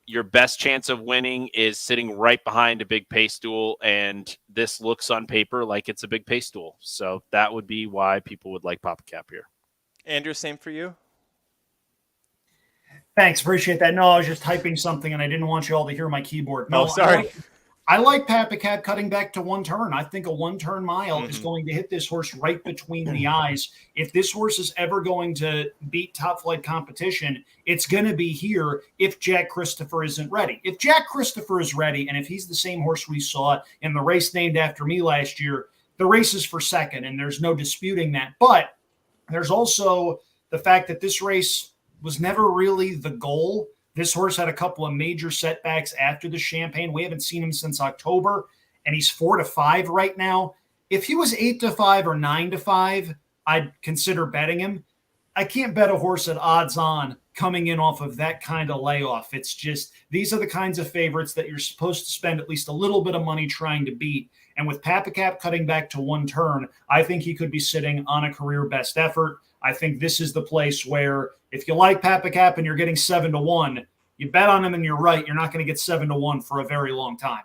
your best chance of winning is sitting right behind a big pace stool, and this looks on paper like it's a big pace stool. So that would be why people would like Papa Cap here. Andrew, same for you? Thanks. Appreciate that. No, I was just typing something and I didn't want you all to hear my keyboard. No, sorry. I like Papa Cap cutting back to one turn. I think a one-turn mile is going to hit this horse right between the eyes. If this horse is ever going to beat top-flight competition, it's going to be here if Jack Christopher isn't ready. If Jack Christopher is ready, and if he's the same horse we saw in the race named after me last year, the race is for second, and there's no disputing that. But there's also the fact that this race was never really the goal. This horse had a couple of major setbacks after the Champagne. We haven't seen him since October, and he's 4-5 right now. If he was 8-5 or 9-5, I'd consider betting him. I can't bet a horse at odds on coming in off of that kind of layoff. It's just, these are the kinds of favorites that you're supposed to spend at least a little bit of money trying to beat. And with Papa Cap cutting back to one turn, I think he could be sitting on a career best effort. I think this is the place where if you like Papa Cap and you're getting 7-1, you bet on him and you're right. You're not going to get 7-1 for a very long time.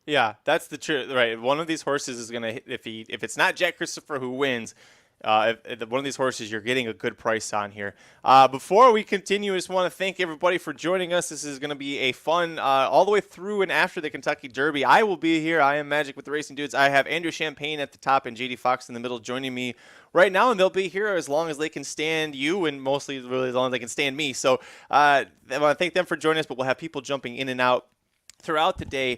Yeah, that's the truth, right? One of these horses is going to, if it's not Jack Christopher who wins, if one of these horses you're getting a good price on here. Before we continue, I just want to thank everybody for joining us. This is going to be a fun all the way through and after the Kentucky Derby. I will be here. I am Magic with the Racing Dudes. I have Andrew Champagne at the top and JD Fox in the middle joining me right now, and they'll be here as long as they can stand you, and mostly really as long as they can stand me. So I want to thank them for joining us, but we'll have people jumping in and out throughout the day.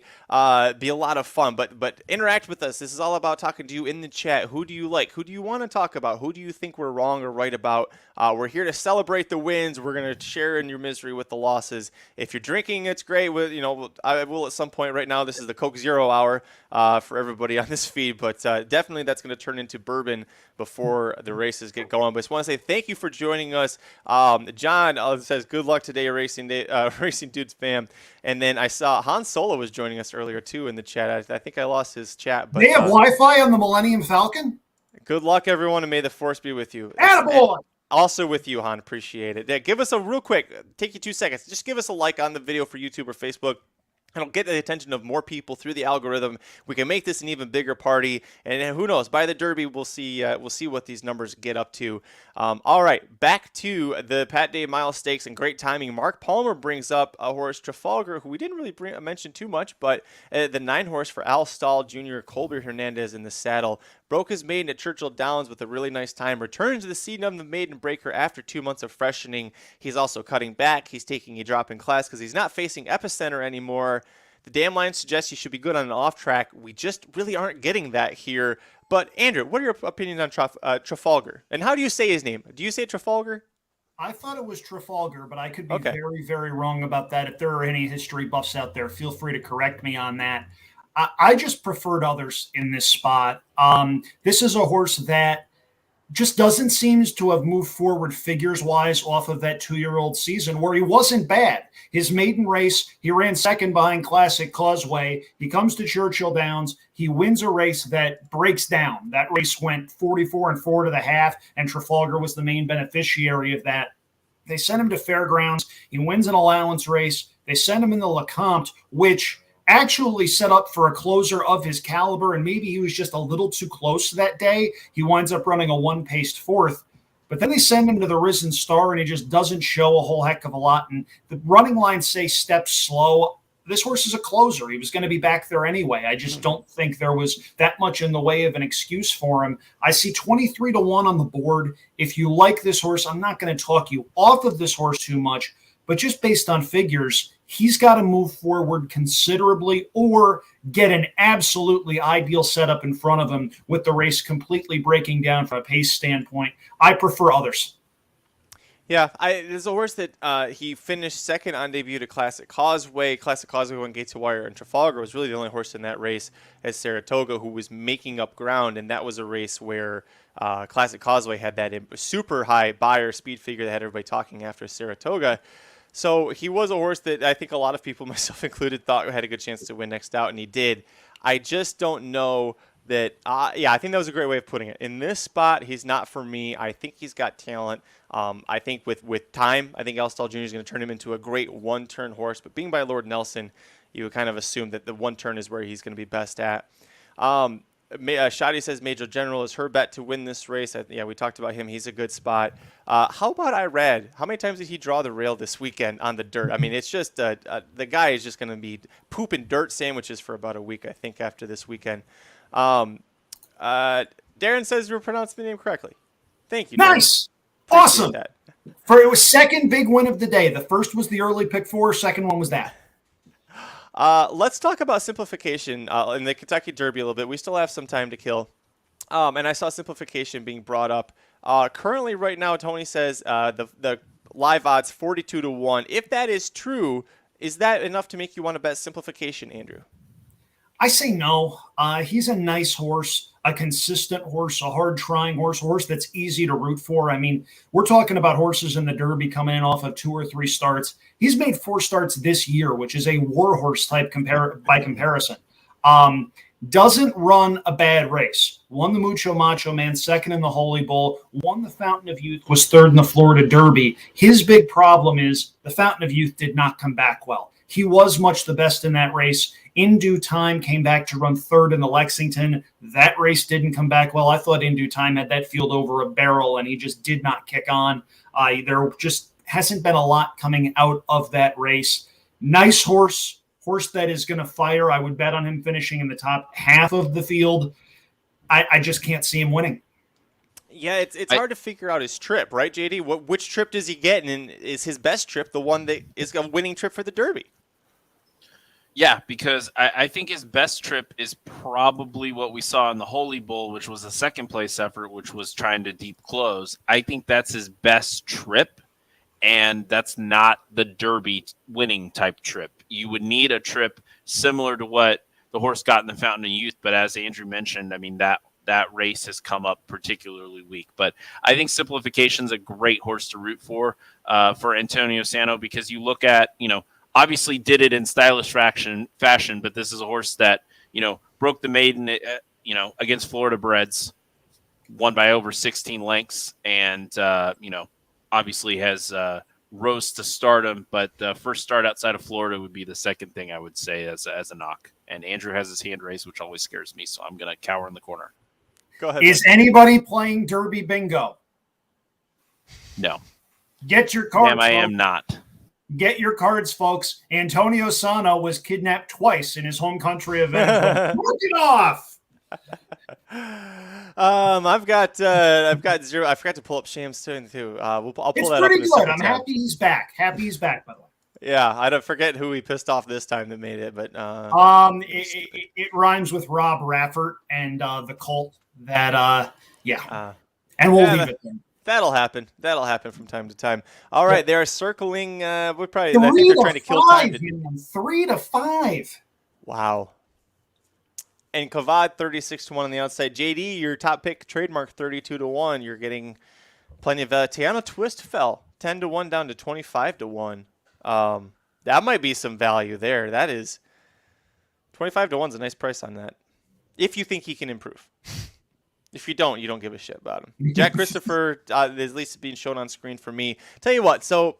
Be a lot of fun, but interact with us. This is all about talking to you in the chat. Who do you like? Who do you want to talk about? Who do you think we're wrong or right about? We're here to celebrate the wins. We're going to share in your misery with the losses. If you're drinking, it's great. I will at some point. Right now, this is the Coke Zero hour for everybody on this feed, but definitely that's going to turn into bourbon before the races get going. But I just want to say thank you for joining us. John says good luck today, Racing Dudes fam. And then I saw Han Solo was joining us earlier too in the chat. I think I lost his chat. But they have Wi-Fi on the Millennium Falcon? Good luck, everyone, and may the force be with you. Attaboy! Also with you, Han. Appreciate it. Yeah, give us a real quick, take you 2 seconds. Just give us a like on the video for YouTube or Facebook. It'll get the attention of more people through the algorithm. We can make this an even bigger party, and who knows? By the Derby, we'll see what these numbers get up to. All right, back to the Pat Day Mile Stakes, and great timing. Mark Palmer brings up a horse, Trafalgar, who we didn't really mention too much, but the 9 horse for Al Stahl Jr., Colby Hernandez in the saddle. Broke his maiden at Churchill Downs with a really nice time. Returns to the seat of the maiden breaker after 2 months of freshening. He's also cutting back. He's taking a drop in class because he's not facing Epicenter anymore. The damn line suggests he should be good on an off track. We just really aren't getting that here. But Andrew, what are your opinions on Trafalgar? And how do you say his name? Do you say Trafalgar? I thought it was Trafalgar, but I could be very, very wrong about that. If there are any history buffs out there, feel free to correct me on that. I just preferred others in this spot. This is a horse that just doesn't seem to have moved forward figures-wise off of that 2-year-old season where he wasn't bad. His maiden race, he ran second behind Classic Causeway. He comes to Churchill Downs. He wins a race that breaks down. That race went 44 and 4 to the half, and Trafalgar was the main beneficiary of that. They sent him to Fairgrounds. He wins an allowance race. They send him in the Lecomte, which actually set up for a closer of his caliber, and maybe he was just a little too close that day. He winds up running a one-paced fourth. But then they send him to the Risen Star, and he just doesn't show a whole heck of a lot. And the running lines say step slow. This horse is a closer. He was going to be back there anyway. I just don't think there was that much in the way of an excuse for him. I see 23-1 on the board. If you like this horse, I'm not going to talk you off of this horse too much, but just based on figures, he's got to move forward considerably or get an absolutely ideal setup in front of him with the race completely breaking down from a pace standpoint. I prefer others. Yeah, there's a horse that he finished second on debut to Classic Causeway. Classic Causeway won Gates of Wire, and Trafalgar was really the only horse in that race as Saratoga, who was making up ground, and that was a race where Classic Causeway had that super high buyer speed figure that had everybody talking after Saratoga. So he was a horse that I think a lot of people, myself included, thought had a good chance to win next out, and he did. I just don't know that, I think that was a great way of putting it. In this spot, he's not for me. I think he's got talent. I think with time, I think Elstal Jr. is going to turn him into a great one-turn horse. But being by Lord Nelson, you would kind of assume that the one-turn is where he's going to be best at. Shadi says Major General is her bet to win this race. We talked about him. He's a good spot. How about Irad? How many times did he draw the rail this weekend on the dirt? I mean, it's just the guy is just going to be pooping dirt sandwiches for about a week, I think, after this weekend. Darren says you pronounced the name correctly. Thank you, Darren. Nice. Awesome. That. It was second big win of the day. The first was the early pick 4. Second one was that. Let's talk about simplification in the Kentucky Derby a little bit. We still have some time to kill. And I saw simplification being brought up. Currently, right now, Tony says the live odds 42-1. If that is true, is that enough to make you want to bet simplification, Andrew? I say no. He's a nice horse, a consistent horse, a hard-trying horse that's easy to root for. I mean, we're talking about horses in the Derby coming in off of 2 or 3 starts. He's made 4 starts this year, which is a war horse type by comparison. Doesn't run a bad race. Won the Mucho Macho Man, second in the Holy Bull, won the Fountain of Youth, was third in the Florida Derby. His big problem is the Fountain of Youth did not come back well. He was much the best in that race. In Due Time came back to run third in the Lexington. That race didn't come back well. I thought In Due Time had that field over a barrel, and he just did not kick on. There just hasn't been a lot coming out of that race. Nice horse that is going to fire. I would bet on him finishing in the top half of the field. I just can't see him winning. Yeah, it's hard to figure out his trip, right, JD? Which trip does he get, and is his best trip the one that is a winning trip for the Derby? Yeah, because I think his best trip is probably what we saw in the Holy Bull, which was a second place effort, which was trying to deep close. I think that's his best trip, and that's not the Derby winning type trip. You would need a trip similar to what the horse got in the Fountain of Youth, but as Andrew mentioned, I mean, that race has come up particularly weak. But I think Simplification's a great horse to root for Antonio Sano, because you look at, obviously did it in stylish fashion, but this is a horse that, broke the maiden, against Florida Breds, won by over 16 lengths, and, obviously has rose to stardom, but first start outside of Florida would be the second thing I would say as a knock. And Andrew has his hand raised, which always scares me, so I'm going to cower in the corner. Go ahead. Is anybody playing Derby bingo? No. Get your cards. I am not. Get your cards, folks. Antonio Sano was kidnapped twice in his home country of Venezuela. Mark it off. I've got 0. I forgot to pull up Shams too. I'll pull it's that up. It's pretty good. I'm time. happy he's back. By the way. Yeah, I don't forget who he pissed off this time that made it, but it rhymes with Rob Raffert and the cult. And we'll leave it there. That'll happen. That'll happen from time to time. All right, they are circling. I think they're trying to kill time. 3-5. Wow. And Kavad 36-1 on the outside. JD, your top pick, Trademark 32-1. You're getting plenty of Tiana Twist fell 10-1 down to 25-1. That might be some value there. That is 25-1 is a nice price on that. If you think he can improve. If you don't give a shit about him. Jack Christopher is at least being shown on screen for me. Tell you what, so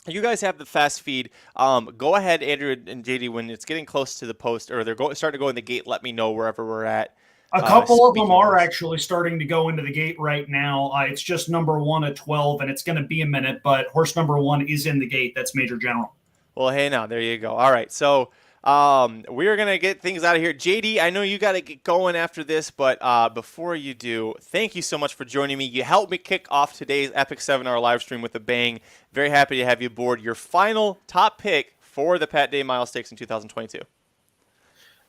You guys have the fast feed. Go ahead, Andrew and JD, when it's getting close to the post or they're starting to go in the gate, let me know wherever we're at. A couple of them speaking of are this. actually starting to go into the gate right now. It's just number 1 at 12, and it's going to be a minute, but horse number 1 is in the gate. That's Major General. Well, hey, now, there you go. All right, so we're going to get things out of here. JD, I know you got to get going after this, but before you do, thank you so much for joining me. You helped me kick off today's Epic 7-hour live stream with a bang. Very happy to have you aboard. Your final top pick for the Pat Day Mile Stakes in 2022.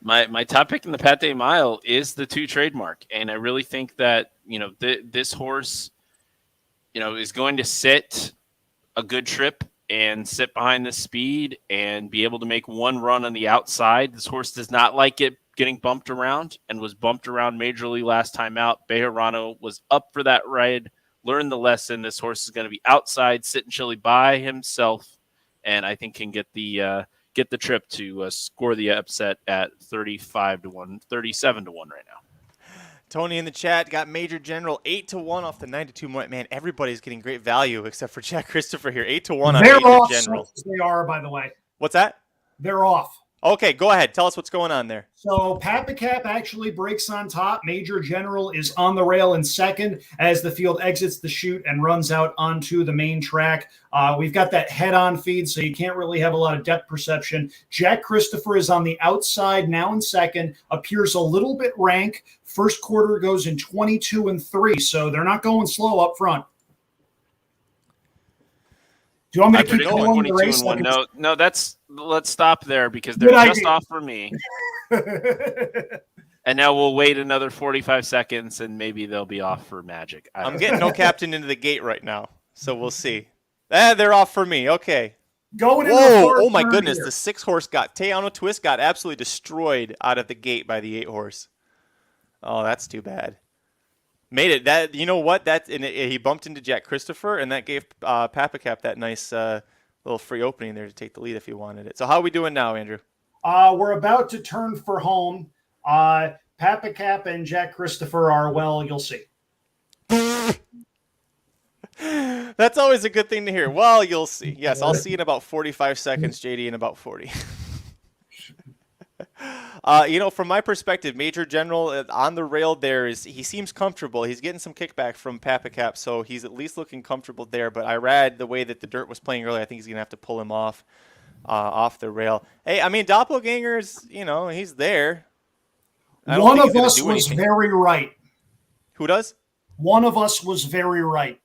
My top pick in the Pat Day Mile is the 2 trademark, and I really think that this horse, is going to sit a good trip and sit behind the speed and be able to make one run on the outside. This horse does not like it getting bumped around and was bumped around majorly last time out. Bejarano was up for that ride, learned the lesson. This horse is going to be outside, sitting chilly by himself, and I think can get the trip to score the upset at 35-1, 37-1 right now. Tony in the chat got Major General 8-1 off the 9-2. Man, everybody's getting great value except for Jack Christopher here. 8-1 on They're Major off, General. they are, by the way. What's that? They're off. Okay, go ahead. Tell us what's going on there. So Papacap actually breaks on top. Major General is on the rail in second as the field exits the chute and runs out onto the main track. We've got that head-on feed, so you can't really have a lot of depth perception. Jack Christopher is on the outside now in second, appears a little bit rank. First quarter goes in 22-3, so they're not going slow up front. Do you want me to keep going the race? No, let's stop there because they're just off for me. And now we'll wait another 45 seconds and maybe they'll be off for Magic. I'm getting no captain into the gate right now, so we'll see. They're off for me. Okay. Going in oh my goodness. The 6 horse Teano Twist got absolutely destroyed out of the gate by the 8 horse. Oh, that's too bad. Made it. That, you know what? He bumped into Jack Christopher, and that gave Papacap that nice little free opening there to take the lead if he wanted it. So how are we doing now, Andrew? We're about to turn for home. Papacap and Jack Christopher are, well, you'll see. That's always a good thing to hear. Well, you'll see. Yes, I'll see in about 45 seconds, JD, in about 40. From my perspective, Major General on the rail there he seems comfortable. He's getting some kickback from Papacap, so he's at least looking comfortable there. But I read the way that the dirt was playing earlier, I think he's going to have to pull him off the rail. Hey, I mean, Doppelganger's, he's there. One of us was very right. Who does? One of us was very right.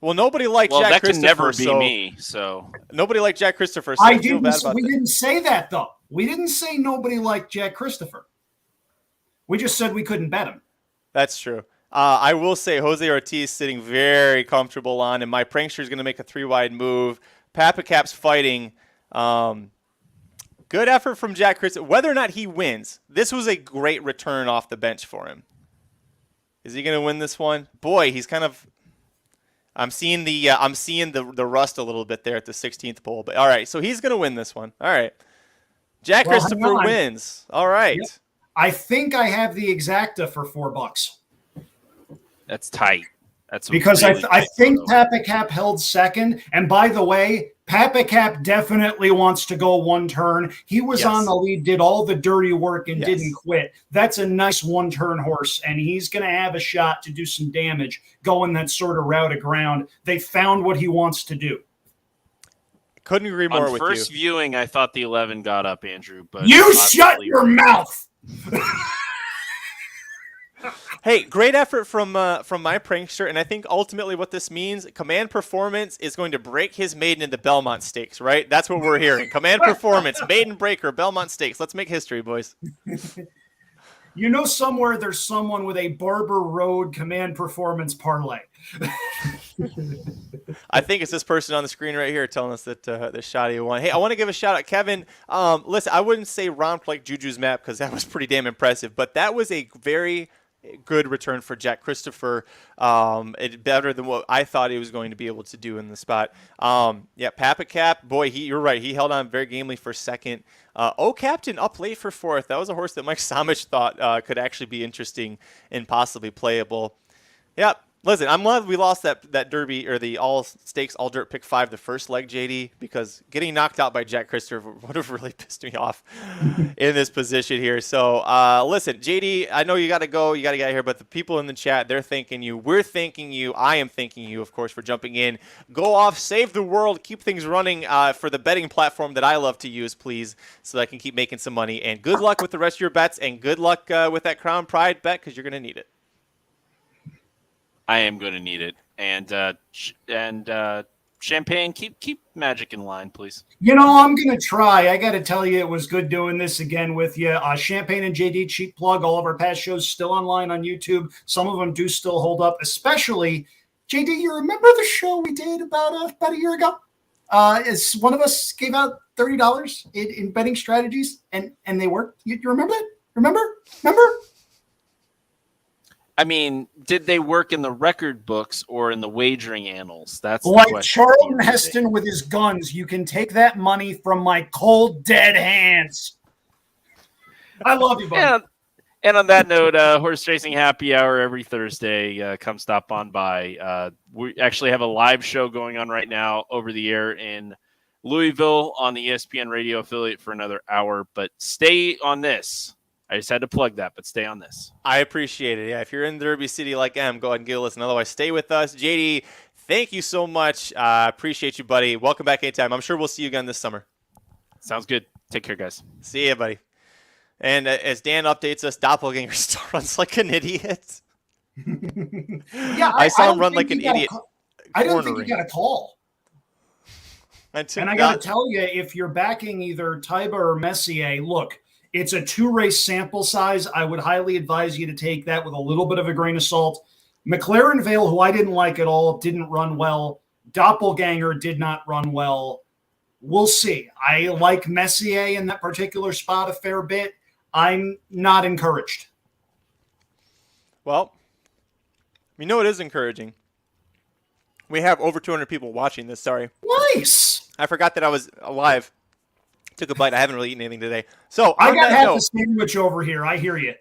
Well, nobody liked Jack Christopher. That can never be me. So nobody liked Jack Christopher. So we didn't say that though. We didn't say nobody liked Jack Christopher. We just said we couldn't bet him. That's true. I will say Jose Ortiz sitting very comfortable on, and my prankster is going to make a 3-wide move. Papacap's fighting. Good effort from Jack Christopher. Whether or not he wins, this was a great return off the bench for him. Is he going to win this one? Boy, he's kind of. I'm seeing the rust a little bit there at the 16th pole. But all right, so he's going to win this one. All right. Jack Christopher wins. All right. Yep. I think I have the exacta for $4. That's tight. That's because really I think Papacap held second. And by the way, Papacap definitely wants to go one turn. He was on the lead, did all the dirty work, and didn't quit. That's a nice one-turn horse, and he's going to have a shot to do some damage going that sort of route of ground. They found what he wants to do. Couldn't agree more with you. On first viewing, I thought the 11 got up, Andrew. But you shut your mouth! Hey, great effort from my prankster, and I think ultimately what this means, Command Performance is going to break his maiden in the Belmont Stakes, right? That's what we're hearing. Command Performance, maiden breaker, Belmont Stakes. Let's make history, boys. Somewhere there's someone with a Barber Road Command Performance parlay. I think it's this person on the screen right here telling us that the Shadi won. Hey, I want to give a shout out, Kevin. Listen, I wouldn't say romp like Juju's map because that was pretty damn impressive, but that was a very good return for Jack Christopher. Better than what I thought he was going to be able to do in the spot. Papacap, boy, you're right. He held on very gamely for second. Captain up late for fourth. That was a horse that Mike Somich thought could actually be interesting and possibly playable. Yep. Listen, I'm glad we lost that Derby or the all stakes, all dirt pick 5 the first leg, JD, because getting knocked out by Jack Christopher would have really pissed me off in this position here. So, listen, JD, I know you got to go. You got to get out of here. But the people in the chat, they're thanking you. We're thanking you. I am thanking you, of course, for jumping in. Go off, save the world, keep things running for the betting platform that I love to use, please, so that I can keep making some money. And good luck with the rest of your bets, and good luck with that Crown Pride bet, because you're going to need it. I am going to need it, and Champagne, keep Magic in line, please. I'm going to try. I got to tell you, it was good doing this again with you. Champagne and JD, cheap plug. All of our past shows still online on YouTube. Some of them do still hold up, especially JD. You remember the show we did about a year ago? As one of us gave out $30 in betting strategies, and they worked. You remember that? Remember? I mean, did they work in the record books or in the wagering annals? That's the like question. Charlton Heston with his guns. You can take that money from my cold, dead hands. I love you, buddy. And on that note, Horse Racing Happy Hour every Thursday. Come stop on by. We actually have a live show going on right now over the air in Louisville on the ESPN radio affiliate for another hour. But stay on this. I just had to plug that, but stay on this. I appreciate it. Yeah, if you're in Derby City like I am, go ahead and give a listen. Otherwise, stay with us. JD, thank you so much. Appreciate you, buddy. Welcome back anytime. I'm sure we'll see you again this summer. Sounds good. Take care, guys. See ya, buddy. And as Dan updates us, Doppelganger still runs like an idiot. Yeah, I saw him run like an idiot. I don't think he got a call. And I got to tell you, if you're backing either Taiba or Messier, look, it's a 2-race sample size. I would highly advise you to take that with a little bit of a grain of salt. McLaren Vale, who I didn't like at all, didn't run well. Doppelganger did not run well. We'll see. I like Messier in that particular spot a fair bit. I'm not encouraged. Well, you know it is encouraging. We have over 200 people watching this. Sorry. Nice. I forgot that I was alive. Took a bite. I haven't really eaten anything today. So I got half a sandwich over here. I hear you.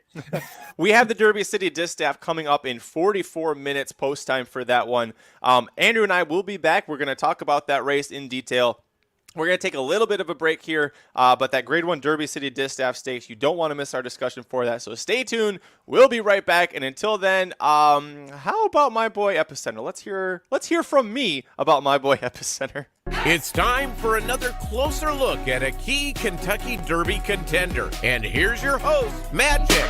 We have the Derby City Distaff coming up in 44 minutes post time for that one. Andrew and I will be back. We're going to talk about that race in detail. We're going to take a little bit of a break here, but that Grade 1 Derby City Distaff Stakes, you don't want to miss our discussion for that. So stay tuned. We'll be right back. And until then, how about my boy Epicenter? Let's hear from me about my boy Epicenter. It's time for another closer look at a key Kentucky Derby contender. And here's your host, Magic.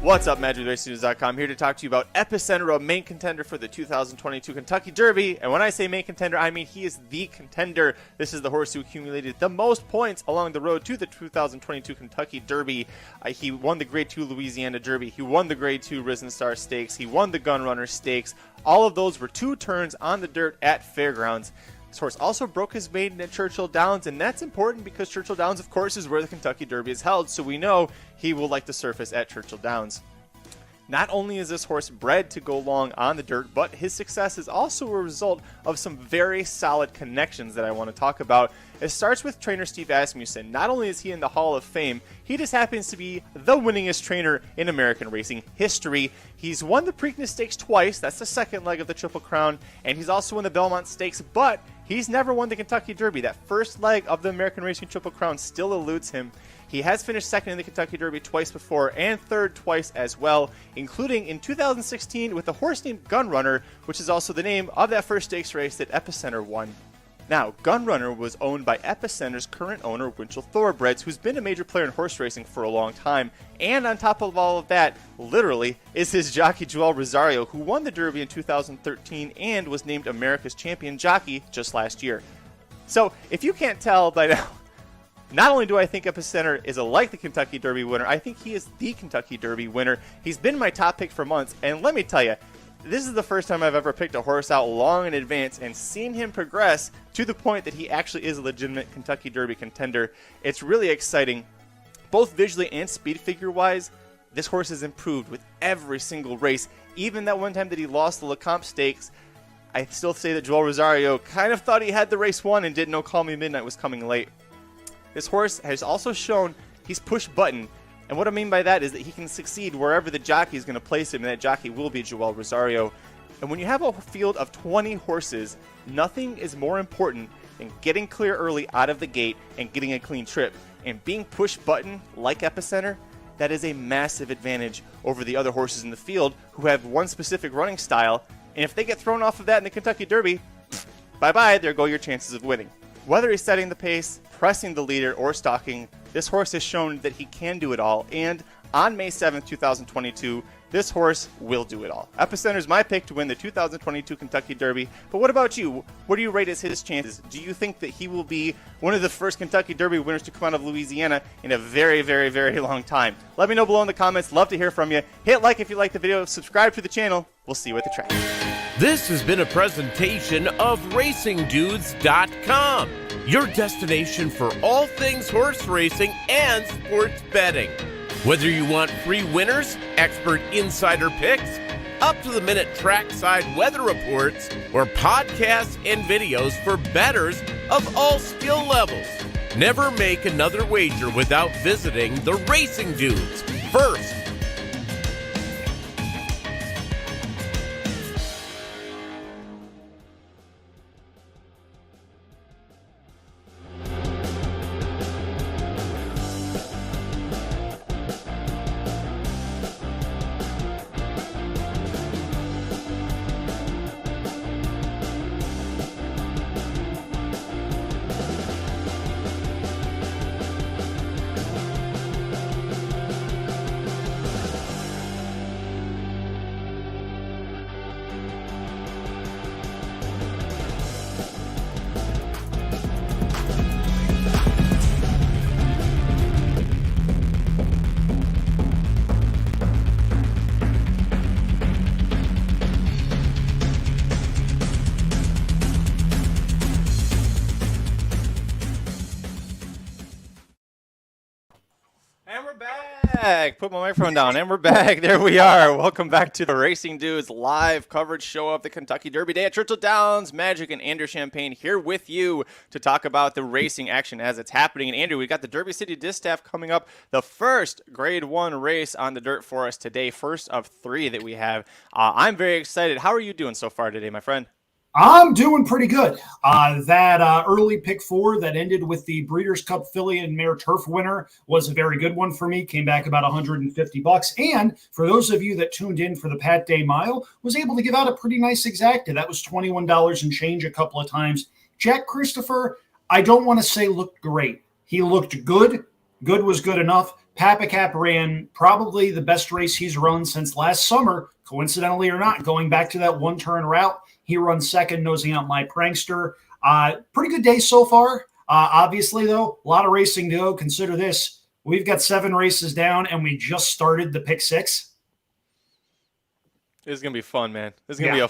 What's up, MagicRacingNews.com, here to talk to you about Epicenter, a main contender for the 2022 Kentucky Derby. And when I say main contender, I mean he is the contender. This is the horse who accumulated the most points along the road to the 2022 Kentucky Derby. He won the Grade 2 Louisiana Derby. He won the Grade 2 Risen Star Stakes. He won the Gun Runner Stakes. All of those were 2 turns on the dirt at Fairgrounds. This horse also broke his maiden at Churchill Downs, and that's important because Churchill Downs, of course, is where the Kentucky Derby is held, so we know he will like the surface at Churchill Downs. Not only is this horse bred to go long on the dirt, but his success is also a result of some very solid connections that I want to talk about. It starts with trainer Steve Asmussen. Not only is he in the Hall of Fame, he just happens to be the winningest trainer in American racing history. He's won the Preakness Stakes twice, that's the second leg of the Triple Crown, and he's also won the Belmont Stakes, but he's never won the Kentucky Derby. That first leg of the American Racing Triple Crown still eludes him. He has finished second in the Kentucky Derby twice before and third twice as well, including in 2016 with a horse named Gun Runner, which is also the name of that first stakes race that Epicenter won. Now, Gun Runner was owned by Epicenter's current owner, Winchell Thoroughbreds, who's been a major player in horse racing for a long time. And on top of all of that, literally, is his jockey Joel Rosario, who won the Derby in 2013 and was named America's champion jockey just last year. So, if you can't tell by now, not only do I think Epicenter is like the Kentucky Derby winner, I think he is the Kentucky Derby winner. He's been my top pick for months, and let me tell you, this is the first time I've ever picked a horse out long in advance and seen him progress to the point that he actually is a legitimate Kentucky Derby contender. It's really exciting. Both visually and speed figure-wise, this horse has improved with every single race. Even that one time that he lost the Lecomte Stakes, I still say that Joel Rosario kind of thought he had the race won and didn't know Call Me Midnight was coming late. This horse has also shown he's push button And what I mean by that is that he can succeed wherever the jockey is going to place him, and that jockey will be Joel Rosario. And when you have a field of 20 horses, nothing is more important than getting clear early out of the gate and getting a clean trip. And being push button like Epicenter, that is a massive advantage over the other horses in the field who have one specific running style. And if they get thrown off of that in the Kentucky Derby, bye-bye, there go your chances of winning. Whether he's setting the pace, pressing the leader, or stalking, this horse has shown that he can do it all. And on May 7th, 2022, this horse will do it all. Epicenter is my pick to win the 2022 Kentucky Derby. But what about you? What do you rate as his chances? Do you think that he will be one of the first Kentucky Derby winners to come out of Louisiana in a very, very, very long time? Let me know below in the comments. Love to hear from you. Hit like if you like the video. Subscribe to the channel. We'll see you at the track. This has been a presentation of RacingDudes.com, your destination for all things horse racing and sports betting. Whether you want free winners, expert insider picks, up-to-the-minute trackside weather reports, or podcasts and videos for bettors of all skill levels, never make another wager without visiting the Racing Dudes first. And we're back. Put my microphone down, and we're back. There we are. Welcome back to the Racing Dudes live coverage show of the Kentucky Derby Day at Churchill Downs. Magic and Andrew Champagne here with you to talk about the racing action as it's happening. And Andrew, we got the Derby City Distaff coming up, the first Grade 1 race on the dirt for us today, first of 3 that we have. I'm very excited. How are you doing so far today, my friend? I'm doing pretty good. That early pick 4 that ended with the Breeders' Cup Filly and Mare Turf winner was a very good one for me. Came back about $150. And for those of you that tuned in for the Pat Day Mile, was able to give out a pretty nice exacta. That was $21 and change a couple of times. Jack Christopher, I don't want to say looked great. He looked good. Good was good enough. Papacap ran probably the best race he's run since last summer, coincidentally or not, going back to that one-turn route. He runs second, nosing out My Prankster. Pretty good day so far. Obviously, though, a lot of racing to go. Consider this. We've got 7 races down, and we just started the pick 6. This is going to be fun, man. This is going to be a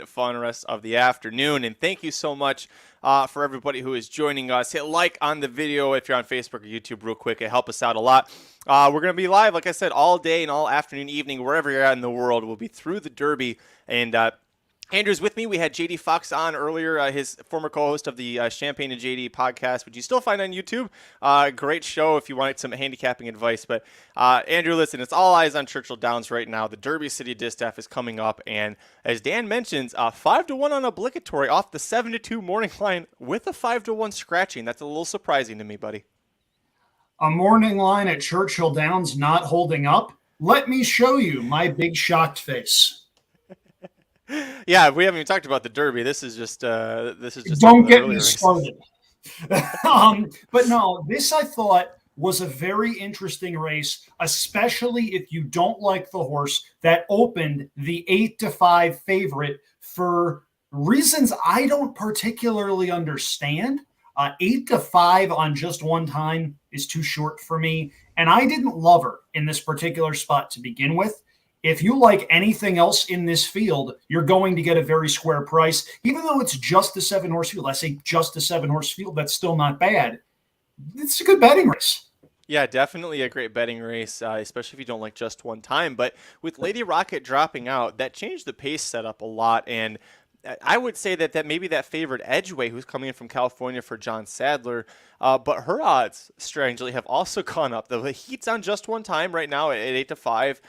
fun rest of the afternoon. And thank you so much for everybody who is joining us. Hit like on the video if you're on Facebook or YouTube real quick. It helps us out a lot. We're going to be live, like I said, all day and all afternoon, evening, wherever you're at in the world. We'll be through the Derby. And Andrew's with me. We had JD Fox on earlier, his former co-host of the Champagne and JD podcast, which you still find on YouTube. Great show if you wanted some handicapping advice. But Andrew, listen, it's all eyes on Churchill Downs right now. The Derby City Distaff is coming up, and as Dan mentions, 5-1 on obligatory off the 7-2 morning line with a 5-1 scratching. That's a little surprising to me, buddy. A morning line at Churchill Downs not holding up. Let me show you my big shocked face. Yeah, we haven't even talked about the Derby. This is just Don't get me started. But no, this I thought was a very interesting race, especially if you don't like the horse that opened the 8-5 favorite for reasons I don't particularly understand. 8-5 on just one time is too short for me, and I didn't love her in this particular spot to begin with. If you like anything else in this field, you're going to get a very square price. Even though it's just a 7-horse field, I say just a 7-horse field, that's still not bad. It's a good betting race. Yeah, definitely a great betting race, especially if you don't like just one time. But with Lady Rocket dropping out, that changed the pace setup a lot. And I would say that maybe that favored Edgeway, who's coming in from California for John Sadler, but her odds, strangely, have also gone up. The heat's on Just One Time right now at 8-5.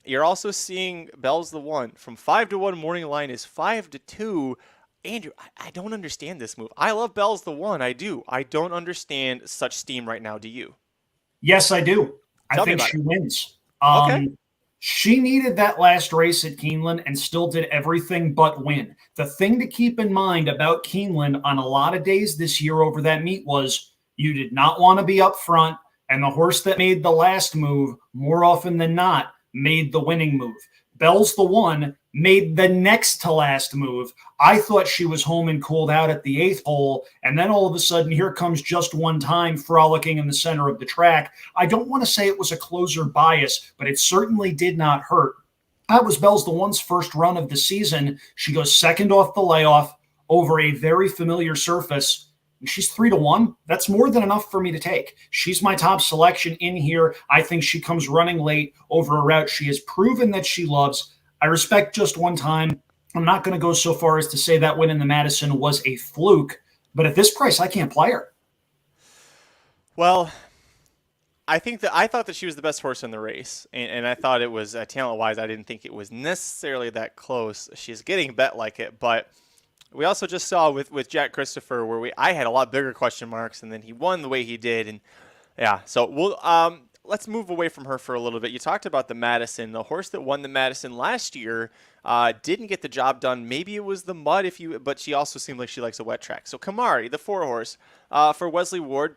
You're also seeing Bell's the One from 5-1. Morning line is 5-2. Andrew, I don't understand this move. I love Bell's the One. I do. I don't understand such steam right now. Do you? Yes, I do. Tell I me think about she it. wins. Okay. She needed that last race at Keeneland and still did everything but win. The thing to keep in mind about Keeneland on a lot of days this year over that meet was you did not want to be up front, and the horse that made the last move, more often than not, made the winning move. Bell's the One made the next to last move. I thought she was home and cooled out at the 8th hole, and then all of a sudden, here comes Just One Time frolicking in the center of the track. I don't want to say it was a closer bias, but it certainly did not hurt. That was Bell's the One's first run of the season. She goes second off the layoff over a very familiar surface. And she's 3-1. That's more than enough for me to take. She's my top selection in here. I think she comes running late over a route she has proven that she loves. I respect Just One Time. I'm not going to go so far as to say that win in the Madison was a fluke, but at this price, I can't play her. Well, I thought that she was the best horse in the race, and I thought it was talent-wise. I didn't think it was necessarily that close. She's getting bet like it, but we also just saw with Jack Christopher where I had a lot bigger question marks, and then he won the way he did, and yeah. So we'll let's move away from her for a little bit. You talked about the Madison, the horse that won the Madison last year. Didn't get the job done. Maybe it was the mud, but she also seemed like she likes a wet track. So Kamari, the 4-horse for Wesley Ward.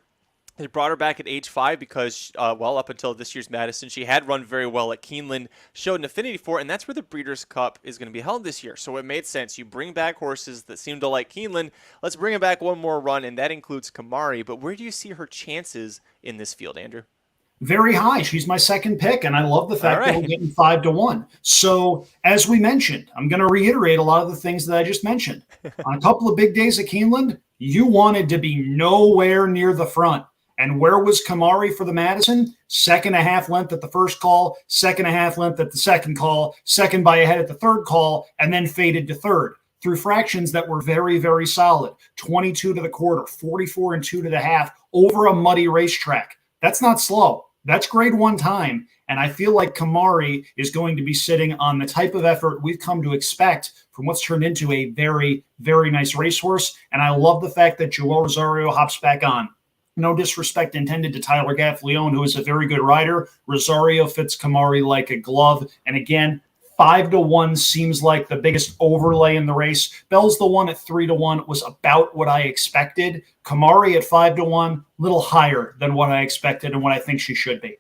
They brought her back at age 5 because, up until this year's Madison, she had run very well at Keeneland, showed an affinity for it, and that's where the Breeders' Cup is going to be held this year. So it made sense. You bring back horses that seem to like Keeneland. Let's bring them back one more run, and that includes Kamari. But where do you see her chances in this field, Andrew? Very high. She's my second pick, and I love the fact that we're getting 5-1. So, as we mentioned, I'm going to reiterate a lot of the things that I just mentioned. On a couple of big days at Keeneland, you wanted to be nowhere near the front. And where was Kamari for the Madison? 2.5 length at the first call, 2.5 length at the second call, second by a head at the third call, and then faded to third through fractions that were very, very solid. 22 to the quarter, 44 and 2 to the half over a muddy racetrack. That's not slow. That's grade 1 time. And I feel like Kamari is going to be sitting on the type of effort we've come to expect from what's turned into a very, very nice racehorse. And I love the fact that Joel Rosario hops back on. No disrespect intended to Tyler Gaffleone, who is a very good rider. Rosario fits Kamari like a glove. And again, 5-1 seems like the biggest overlay in the race. Bell's the One at 3-1 was about what I expected. Kamari at 5-1, a little higher than what I expected and what I think she should be.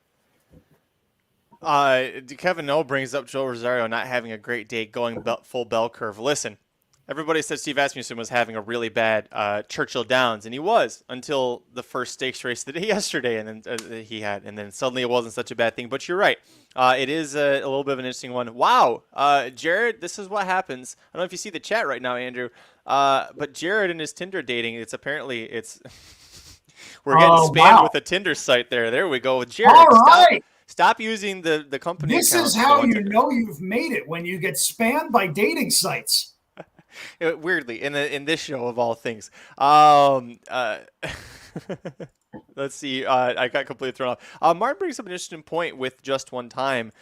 Kevin No brings up Joe Rosario not having a great day going full bell curve. Listen, everybody said Steve Asmussen was having a really bad Churchill Downs, and he was until the first stakes race that yesterday, and then and then suddenly it wasn't such a bad thing. But you're right, it is a little bit of an interesting one. Wow, Jared, this is what happens. I don't know if you see the chat right now, Andrew, but Jared and his Tinder dating, it's we're getting spammed with a Tinder site there. There we go, Jared. All right. Stop using the company. This is how you know you've made it, when you get spammed by dating sites. Weirdly, in this show of all things. Let's see. I got completely thrown off. Martin brings up an interesting point with Just One Time.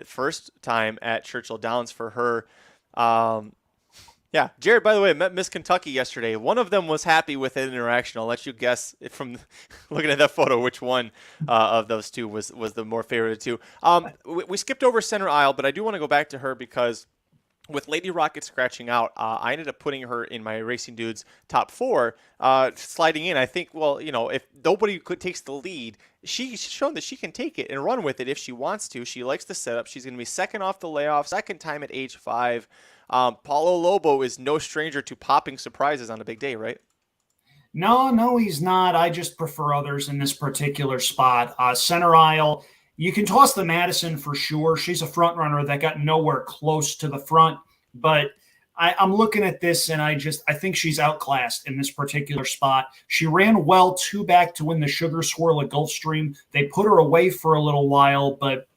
First time at Churchill Downs for her. Yeah, Jared, by the way, met Miss Kentucky yesterday. One of them was happy with an interaction. I'll let you guess from looking at that photo which one of those two was the more favorite two. We skipped over center aisle, but I do want to go back to her because with Lady Rocket scratching out, I ended up putting her in my Racing Dudes top 4, sliding in. I think, if nobody takes the lead, she's shown that she can take it and run with it if she wants to. She likes the setup. She's going to be second off the layoff, second time at age 5. Paulo Lobo is no stranger to popping surprises on a big day, right? No, he's not. I just prefer others in this particular spot. Center aisle, you can toss the Madison for sure. She's a front runner that got nowhere close to the front, but I'm looking at this and I think she's outclassed in this particular spot. She ran well 2 back to win the Sugar Swirl at Gulfstream. They put her away for a little while, but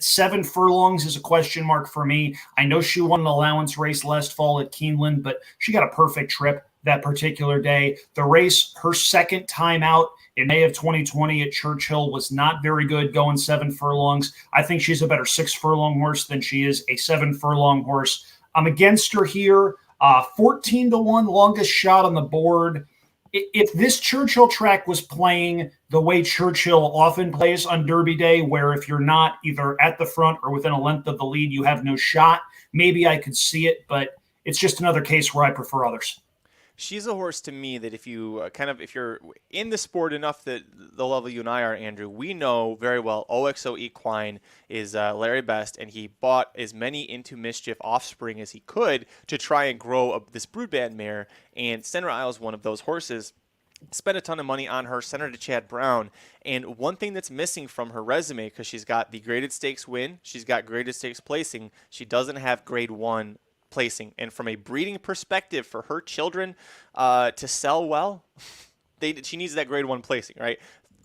7 furlongs is a question mark for me. I know she won an allowance race last fall at Keeneland, but she got a perfect trip that particular day. The race, her second time out in May of 2020 at Churchill, was not very good going 7 furlongs. I think she's a better 6 furlong horse than she is a 7 furlong horse. I'm against her here. 14-1, longest shot on the board. If this Churchill track was playing the way Churchill often plays on Derby Day, where if you're not either at the front or within a length of the lead, you have no shot, maybe I could see it, but it's just another case where I prefer others. She's a horse to me that if you if you're in the sport enough that the level you and I are, Andrew, we know very well OXO Equine is Larry Best, and he bought as many Into Mischief offspring as he could to try and grow this broodband mare, and Center Isle is one of those horses. Spent a ton of money on her, sent her to Chad Brown, and one thing that's missing from her resume, because she's got the graded stakes win, she's got graded stakes placing, she doesn't have grade 1 placing. And from a breeding perspective for her children to sell well, she needs that grade 1 placing, right?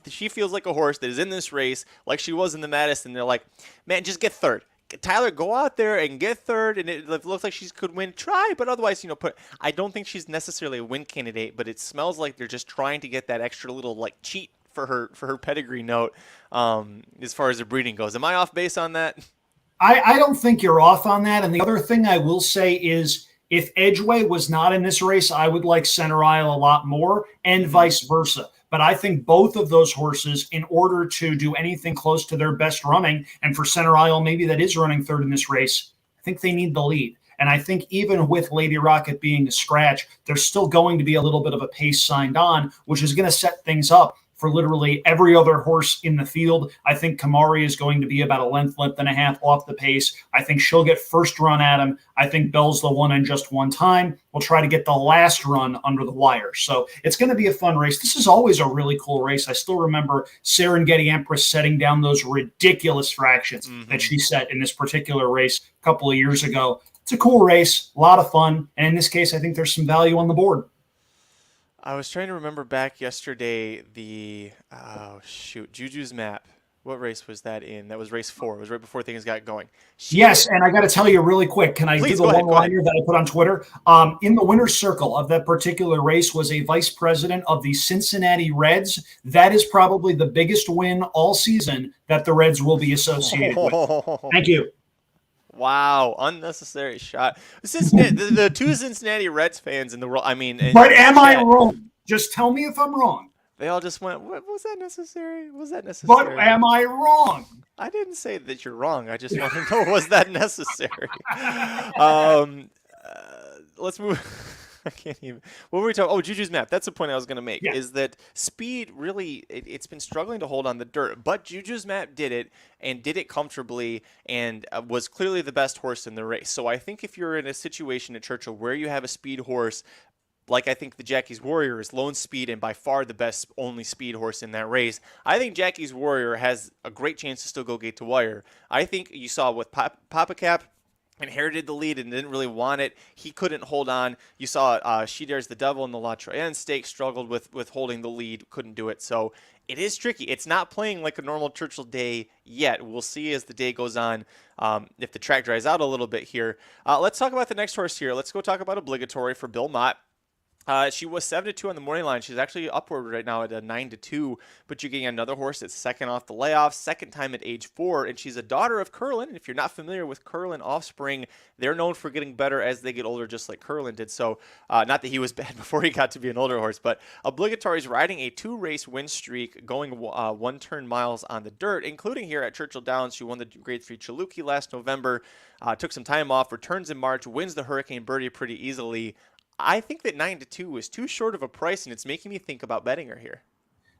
She feels like a horse that is in this race like she was in the Madison. They're like, man, just get third. Tyler, go out there and get third, and it looks like she could win. Try, but otherwise, I don't think she's necessarily a win candidate, but it smells like they're just trying to get that extra little cheat for her pedigree note as far as the breeding goes. Am I off base on that? I don't think you're off on that. And the other thing I will say is if Edgeway was not in this race, I would like Center Isle a lot more, and vice versa. But I think both of those horses, in order to do anything close to their best running, and for Center Isle, maybe that is running third in this race, I think they need the lead. And I think even with Lady Rocket being a scratch, there's still going to be a little bit of a pace signed on, which is going to set things up for literally every other horse in the field. I think Kamari is going to be about a length and a half off the pace. I think she'll get first run at him. I think Bell's the one in just one time. We'll try to get the last run under the wire. So it's going to be a fun race. This is always a really cool race. I still remember Serengeti Empress setting down those ridiculous fractions that she set in this particular race a couple of years ago. It's a cool race, a lot of fun. And in this case, I think there's some value on the board. I was trying to remember back yesterday Juju's Map. What race was that in? That was race 4. It was right before things got going. Yes, and I got to tell you really quick, can I do the one-liner that I put on Twitter? In the winner's circle of that particular race was a vice president of the Cincinnati Reds. That is probably the biggest win all season that the Reds will be associated with. Thank you. Wow, unnecessary shot. The 2 Cincinnati Reds fans in the world, But am I wrong? Just tell me if I'm wrong. They all just went, was that necessary? Was that necessary? But am I wrong? I didn't say that you're wrong. I just want to know, was that necessary? Let's move. I can't even. What were we talking? Oh, Juju's Map. That's the point I was going to make. Yeah. Is that speed really? It's been struggling to hold on the dirt, but Juju's Map did it and did it comfortably and was clearly the best horse in the race. So I think if you're in a situation at Churchill where you have a speed horse, like I think the Jackie's Warrior is lone speed and by far the best only speed horse in that race, I think Jackie's Warrior has a great chance to still go gate to wire. I think you saw with Papa Cap. Inherited the lead and didn't really want it. He couldn't hold on. You saw She Dares the Devil in the La Troyenne Stakes struggled with holding the lead, couldn't do it. So it is tricky. It's not playing like a normal Churchill day yet. We'll see as the day goes on if the track dries out a little bit here. Let's talk about the next horse here. Let's go talk about Obligatory for Bill Mott. She was 7-2 on the morning line. She's actually upward right now at a 9-2, but you're getting another horse that's second off the layoff, second time at age 4, and she's a daughter of Curlin. And if you're not familiar with Curlin offspring, they're known for getting better as they get older, just like Curlin did. So not that he was bad before he got to be an older horse, but Obligatory is riding a 2-race win streak, going 1-turn miles on the dirt, including here at Churchill Downs. She won the Grade 3 Chaluki last November, took some time off, returns in March, wins the Hurricane Birdie pretty easily. I think that 9-2 is too short of a price, and it's making me think about betting her here.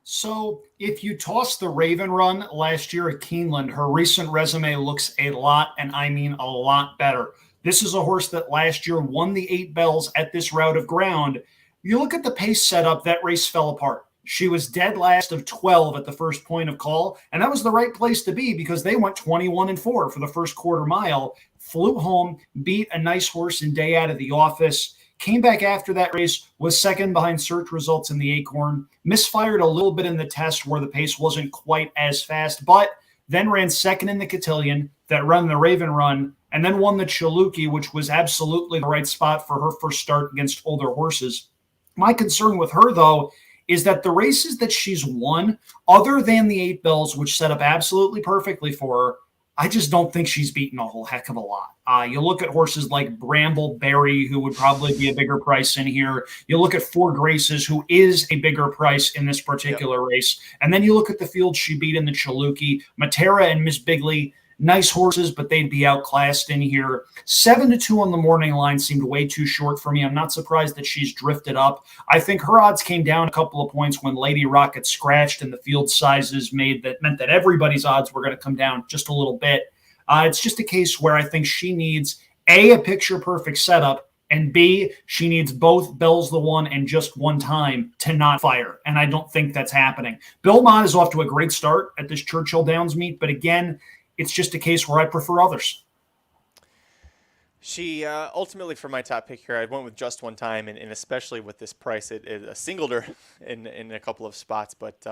So if you toss the Raven Run last year at Keeneland, her recent resume looks a lot, and I mean a lot better. This is a horse that last year won the 8 bells at this route of ground. You look at the pace setup, that race fell apart. She was dead last of 12 at the first point of call, and that was the right place to be because they went 21-4 for the first quarter mile, flew home, beat a nice horse in Day Out of the Office. Came back after that race, was second behind search results in the Acorn, misfired a little bit in the test where the pace wasn't quite as fast, but then ran second in the Cotillion, that run the Raven Run, and then won the Chaluki, which was absolutely the right spot for her first start against older horses. My concern with her, though, is that the races that she's won, other than the 8 Bells, which set up absolutely perfectly for her, I just don't think she's beaten a whole heck of a lot. You look at horses like Brambleberry, who would probably be a bigger price in here. You look at Four Graces, who is a bigger price in this particular race. And then you look at the field she beat in the Chaluki. Matera and Miss Bigley, nice horses, but they'd be outclassed in here. 7-2 on the morning line seemed way too short for me. I'm not surprised that she's drifted up. I think her odds came down a couple of points when Lady Rocket scratched and the field sizes meant that everybody's odds were going to come down just a little bit. It's just a case where I think she needs a picture-perfect setup, and B, she needs both Bells the One and Just One Time to not fire, and I don't think that's happening. Bill Mott is off to a great start at this Churchill Downs meet, but again, it's just a case where I prefer others. She ultimately, for my top pick here, I went with Just One Time, and especially with this price, it singled her in a couple of spots. But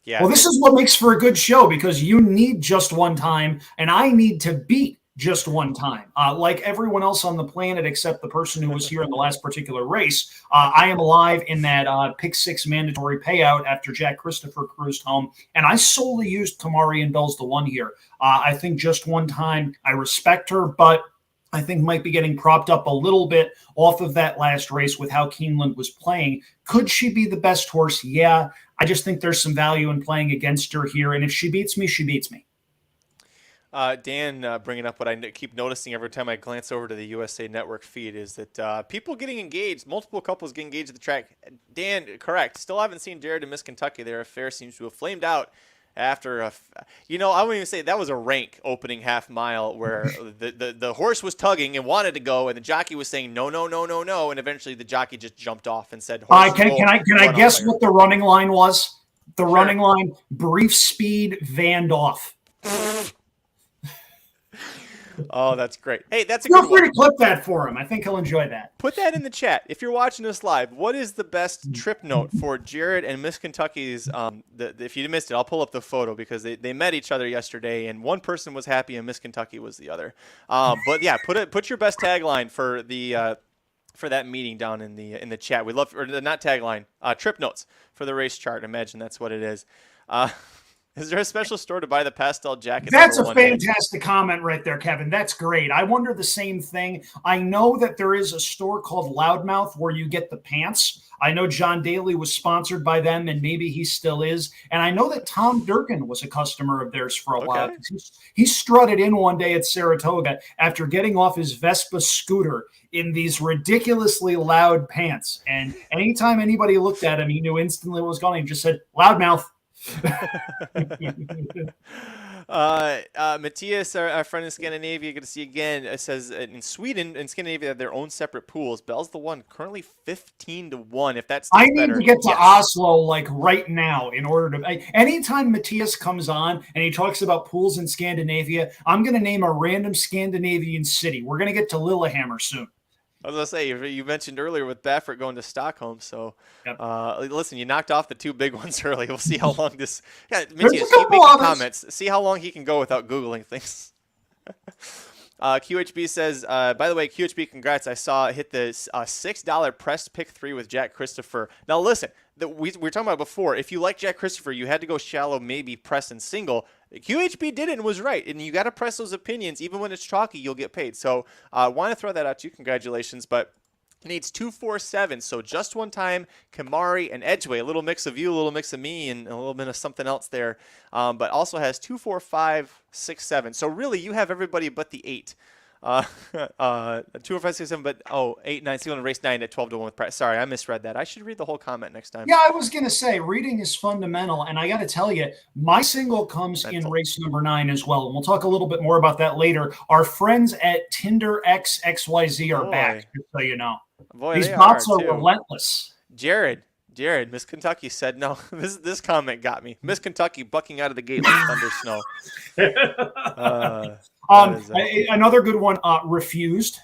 yeah. Well, this is what makes for a good show, because you need Just One Time, and I need to beat Just One Time. Like everyone else on the planet except the person who was here in the last particular race, I am alive in that pick 6 mandatory payout after Jack Christopher cruised home, and I solely used Kamari and Bells the One here. I think Just One Time, I respect her, but I think might be getting propped up a little bit off of that last race with how Keeneland was playing. Could she be the best horse? Yeah. I just think there's some value in playing against her here, and if she beats me, she beats me. Dan bringing up what I keep noticing every time I glance over to the USA Network feed is that people getting engaged, multiple couples getting engaged at the track. Dan, correct. Still haven't seen Jared and Miss Kentucky. Their affair seems to have flamed out after I wouldn't even say that was a rank opening half mile where the horse was tugging and wanted to go, and the jockey was saying no, and eventually the jockey just jumped off and said, Can I guess what the running line was? The running line: brief speed, Van off. Oh, that's great. Hey, that's a Feel good free one. to clip that for him. I think he'll enjoy that. Put that in the chat. If you're watching us live, what is the best trip note for Jared and Miss Kentucky's? If you missed it, I'll pull up the photo because they met each other yesterday, and one person was happy and Miss Kentucky was the other. But yeah, put your best tagline for the for that meeting down in the chat. We love, or not tagline, trip notes for the race chart. Imagine that's what it is. Is there a special store to buy the pastel jacket? That's a fantastic comment right there, Kevin. That's great. I wonder the same thing. I know that there is a store called Loudmouth where you get the pants. I know John Daly was sponsored by them, and maybe he still is. And I know that Tom Durkin was a customer of theirs for a while. He strutted in one day at Saratoga after getting off his Vespa scooter in these ridiculously loud pants. And anytime anybody looked at him, he knew instantly what was going on. He just said, Loudmouth. Matthias, our friend in Scandinavia, good to see you again. It says in Sweden and Scandinavia have their own separate pools. Bell's the One currently 15-1. If that's I need to get to Oslo like right now in order to. Anytime Matthias comes on and he talks about pools in Scandinavia, I'm going to name a random Scandinavian city. We're going to get to Lillehammer soon. I was going to say, you mentioned earlier with Baffert going to Stockholm, so listen, you knocked off the two big ones early. We'll see how long this – Matthias, keep making comments. See how long he can go without Googling things. QHB says, by the way, QHB, congrats. I saw hit the $6 pressed pick 3 with Jack Christopher. Now, listen, we were talking about before. If you like Jack Christopher, you had to go shallow, maybe press and single. QHB did it and was right. And you got to press those opinions. Even when it's chalky, you'll get paid. So I want to throw that out to you. Congratulations. But it needs 2-4-7. So Just One Time, Kamari, and Edgeway. A little mix of you, a little mix of me, and a little bit of something else there. But also has 2, 4, 5, 6, 7. So really, you have everybody but the 8. 2, 4, 5, 6, 7, but 8, 9, single, and race 9 at 12-1 with price. Sorry, I misread that. I should read the whole comment next time. Yeah, I was going to say reading is fundamental, and I got to tell you, my single comes in race number 9 as well, and we'll talk a little bit more about that later. Our friends at Tinder XXYZ are back, just so you know. Boy, these bots are relentless. Jared, Miss Kentucky said no. This comment got me. Miss Kentucky bucking out of the gate like thunder snow. Another good one, Refused.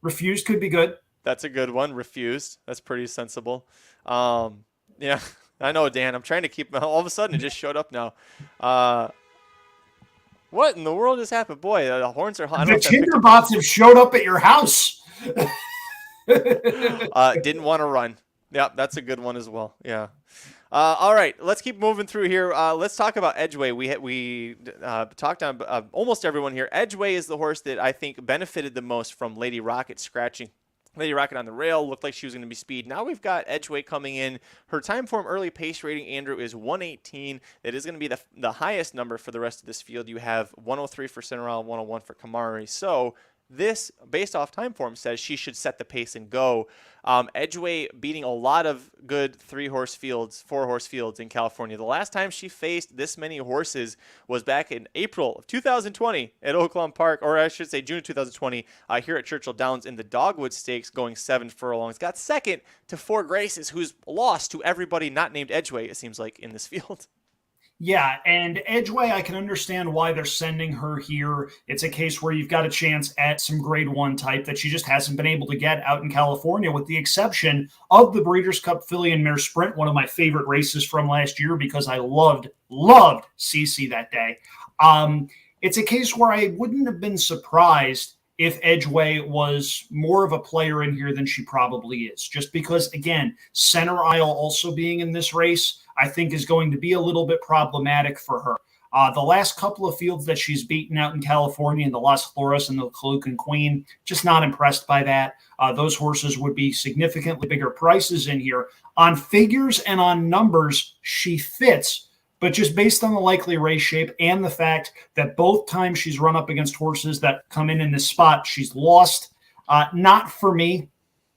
Refused could be good. That's a good one. Refused. That's pretty sensible. Yeah. I know, Dan. I'm trying to keep. All of a sudden, it just showed up now. What in the world has happened? Boy, the horns are. I don't know The if that picked up- Tinderbots have showed up at your house. Didn't want to run. Yeah, that's a good one as well. Yeah. All right, let's keep moving through here. Let's talk about Edgeway. We talked on almost everyone here. Edgeway is the horse that I think benefited the most from Lady Rocket scratching. Lady Rocket on the rail looked like she was going to be speed. Now we've got Edgeway coming in. Her time form early pace rating, Andrew, is 118. That is going to be the highest number for the rest of this field. You have 103 for Cinderella, 101 for Kamari. So this, based off time form, says she should set the pace and go. Edgeway beating a lot of good 3-horse fields, 4-horse fields in California. The last time she faced this many horses was back in April of 2020 at Oaklawn Park, or I should say June of 2020, here at Churchill Downs in the Dogwood Stakes, going 7 furlongs. Got second to Four Graces, who's lost to everybody not named Edgeway, it seems like, in this field. Yeah, and Edgeway, I can understand why they're sending her here. It's a case where you've got a chance at some grade 1 type that she just hasn't been able to get out in California, with the exception of the Breeders' Cup Filly and Mare Sprint, one of my favorite races from last year because I loved CC that day. It's a case where I wouldn't have been surprised if Edgeway was more of a player in here than she probably is, just because, again, Center Isle also being in this race, I think is going to be a little bit problematic for her. The last couple of fields that she's beaten out in California, in the Las Flores and the Calucan Queen, just not impressed by that. Those horses would be significantly bigger prices in here. On figures and on numbers, she fits, but just based on the likely race shape and the fact that both times she's run up against horses that come in this spot, she's lost. Not for me.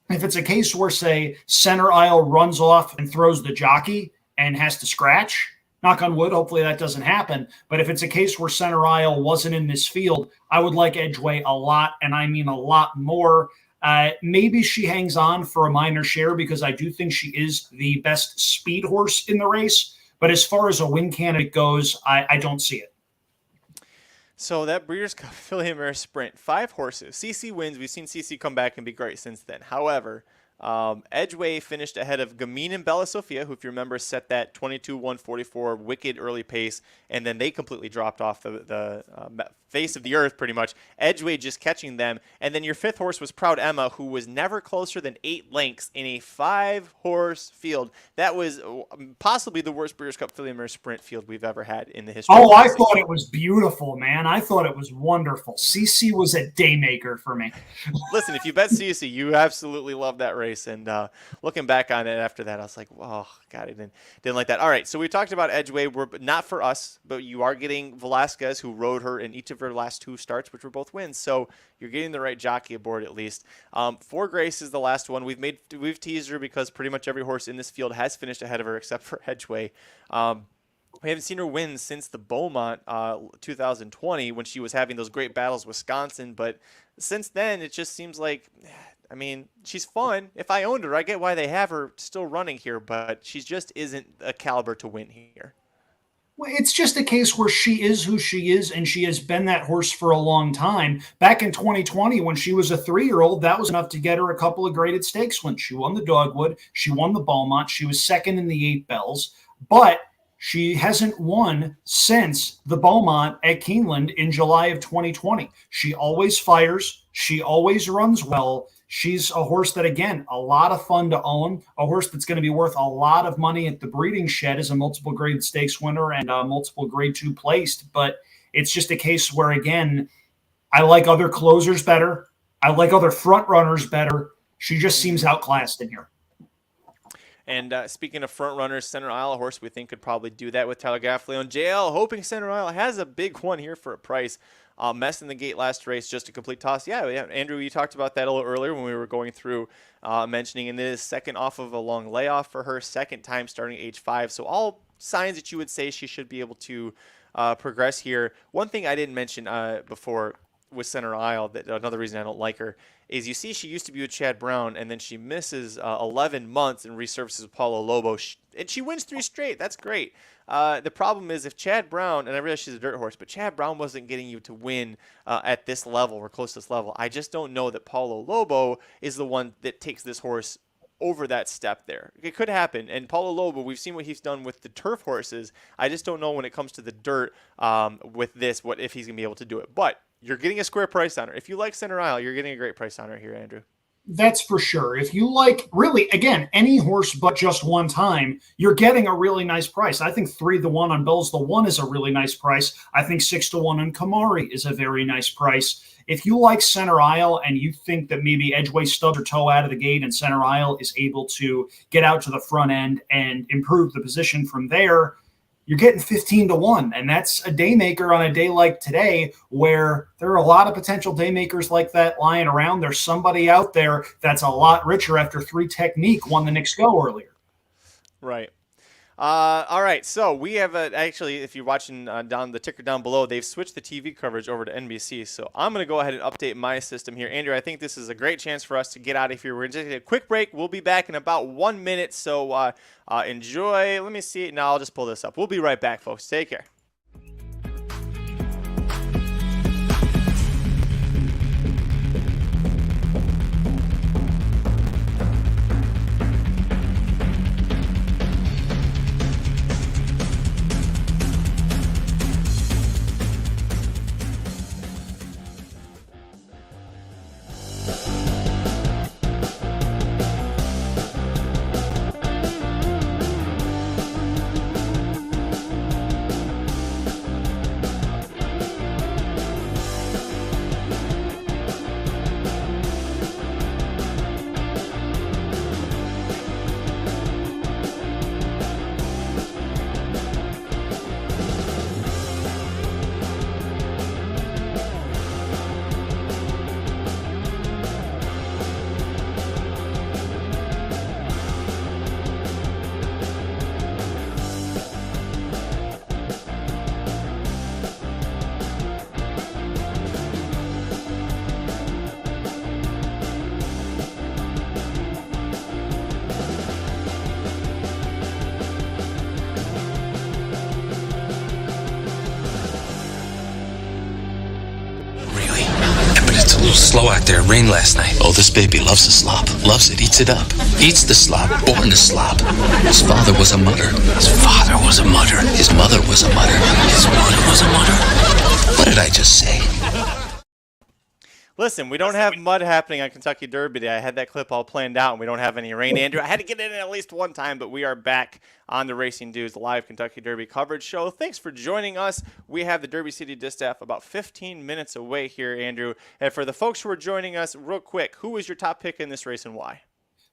If it's a case where, say, Center Isle runs off and throws the jockey and has to scratch, knock on wood, hopefully that doesn't happen. But if it's a case where Center Isle wasn't in this field, I would like Edgeway a lot, and I mean a lot more. Maybe she hangs on for a minor share because I do think she is the best speed horse in the race. But as far as a win candidate goes, I don't see it. So that Breeders' Cup Filly and Mare Sprint, 5 horses. CC wins. We've seen CC come back and be great since then. However, Edgeway finished ahead of Gamine and Bella Sofia, who, if you remember, set that 22-144 wicked early pace, and then they completely dropped off the face of the earth pretty much. Edgeway just catching them. And then your 5th horse was Proud Emma, who was never closer than 8 lengths in a 5-horse field. That was possibly the worst Breeders' Cup Filly and Mare Sprint field we've ever had in the history. Oh, I thought it was beautiful, man. I thought it was wonderful. CC was a daymaker for me. Listen, if you bet CC, you absolutely love that race. And looking back on it after that, I was like, oh, God, I didn't like that. All right, so we talked about Edgeway. We're not for us, but you are getting Velasquez, who rode her in each of her last 2 starts, which were both wins. So you're getting the right jockey aboard at least. Four Grace is the last one. We've teased her because pretty much every horse in this field has finished ahead of her except for Edgeway. We haven't seen her win since the Beaumont 2020 when she was having those great battles with Wisconsin. But since then, it just seems like, I mean, she's fun. If I owned her, I get why they have her still running here, but she just isn't a caliber to win here. Well, it's just a case where she is who she is, and she has been that horse for a long time. Back in 2020, when she was a 3-year-old, that was enough to get her a couple of graded stakes wins. She won the Dogwood. She won the Beaumont. She was second in the 8 Bells. But she hasn't won since the Beaumont at Keeneland in July of 2020. She always fires. She always runs well. She's a horse that, again, a lot of fun to own, a horse that's going to be worth a lot of money at the breeding shed as a multiple grade stakes winner and a multiple grade 2 placed. But it's just a case where, again, I like other closers better. I like other front runners better. She just seems outclassed in here. And speaking of front runners, Center Isle, a horse we think could probably do that with Tyler Gaffley. JL, hoping Center Isle has a big one here for a price. Mess in the gate last race, just a complete toss. Yeah, Andrew, you talked about that a little earlier when we were going through mentioning, and this is second off of a long layoff for her, second time starting age 5. So all signs that you would say she should be able to progress here. One thing I didn't mention before with Center Isle, that another reason I don't like her, is you see she used to be with Chad Brown, and then she misses 11 months and resurfaces with Paulo Lobo, and she wins 3 straight. That's great. The problem is if Chad Brown, and I realize she's a dirt horse, but Chad Brown wasn't getting you to win at this level or close to this level. I just don't know that Paulo Lobo is the one that takes this horse over that step there. It could happen. And Paulo Lobo, we've seen what he's done with the turf horses. I just don't know when it comes to the dirt with this, what if he's going to be able to do it. But you're getting a square price on her. If you like Center Isle, you're getting a great price on her here, Andrew. That's for sure. If you like, really, again, any horse but just one time, you're getting a really nice price. I think 3-1 on Bells the One is a really nice price. I think 6-1 on Kamari is a very nice price. If you like Center Isle and you think that maybe Edgeway stubs her toe out of the gate and Center Isle is able to get out to the front end and improve the position from there, you're getting 15-1. And that's a daymaker on a day like today where there are a lot of potential daymakers like that lying around. There's somebody out there that's a lot richer after 3 Technique won the Knicks Go earlier. Right. All right, so we have actually, if you're watching down the ticker down below, they've switched the TV coverage over to NBC. So I'm going to go ahead and update my system here. Andrew, I think this is a great chance for us to get out of here. We're going to take a quick break. We'll be back in about 1 minute, so enjoy. Let me see. Now I'll just pull this up. We'll be right back, folks. Take care. Slow out there. Rain last night. Oh, this baby loves the slop. Loves it. Eats it up. Eats the slop. Born to slop. His father was a mutter. His father was a mutter. His mother was a mutter. His mother was a mutter. What did I just say? Listen, we don't have mud happening on Kentucky Derby Day. I had that clip all planned out, and we don't have any rain. Andrew, I had to get it in at least one time, but we are back on the Racing Dudes live Kentucky Derby coverage show. Thanks for joining us. We have the Derby City Distaff about 15 minutes away here, Andrew. And for the folks who are joining us, real quick, who was your top pick in this race and why?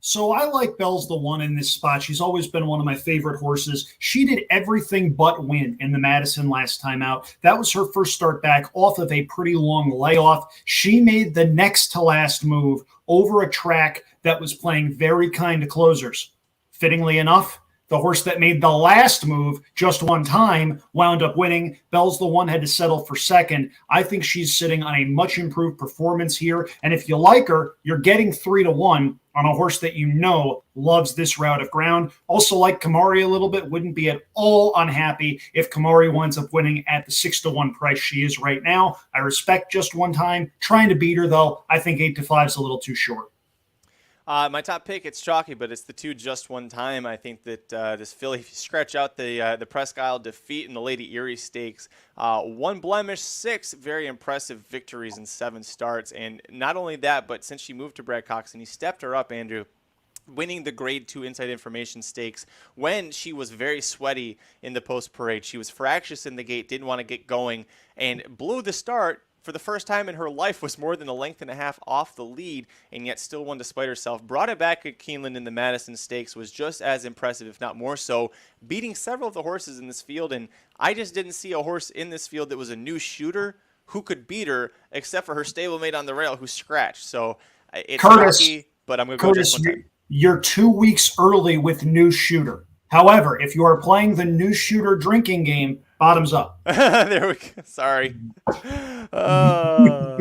So I like Bells the One in this spot. She's always been one of my favorite horses. She did everything but win in the Madison last time out. That was her first start back off of a pretty long layoff. She made the next to last move over a track that was playing very kind of closers. Fittingly enough, the horse that made the last move just one time wound up winning. Bells the One had to settle for second. I think she's sitting on a much improved performance here. And if you like her, you're getting 3-1 on a horse that you know loves this route of ground. Also like Kamari a little bit, wouldn't be at all unhappy if Kamari winds up winning at the 6-1 price she is right now. I respect just one time. Trying to beat her, though, I think 8-5 is a little too short. My top pick, it's chalky, but it's the 2 just one time. I think that this filly, if you scratch out the Presque Isle defeat in the Lady Erie Stakes, 1 blemish, 6 very impressive victories in 7 starts. And not only that, but since she moved to Brad Cox and he stepped her up, Andrew, winning the Grade 2 Inside Information Stakes when she was very sweaty in the post-parade. She was fractious in the gate, didn't want to get going, and blew the start. For the first time in her life, was more than a length and a half off the lead, and yet still won despite herself. Brought it back at Keeneland in the Madison Stakes, was just as impressive, if not more so, beating several of the horses in this field. And I just didn't see a horse in this field that was a new shooter who could beat her, except for her stablemate on the rail who scratched. So it's Curtis, lucky, but I'm going to go just one time. You're 2 weeks early with new shooter. However, if you are playing the new shooter drinking game, bottoms up. There we go. Sorry. But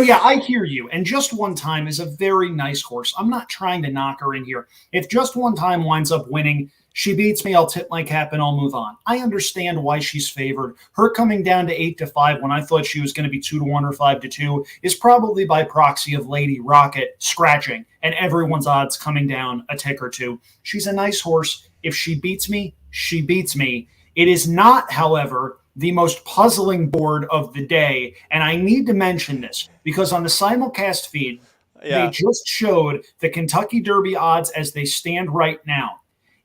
yeah, I hear you. And Just One Time is a very nice horse. I'm not trying to knock her in here. If Just One Time winds up winning, She beats me, I'll tip my cap and I'll move on. I understand why she's favored. Her coming down to 8-5 when I thought she was going to be 2-1 or 5-2 is probably by proxy of Lady Rocket scratching and everyone's odds coming down a tick or two. She's a nice horse. If she beats me, she beats me. It is not, however, the most puzzling board of the day. And I need to mention this because on the simulcast feed, they just showed the Kentucky Derby odds as they stand right now.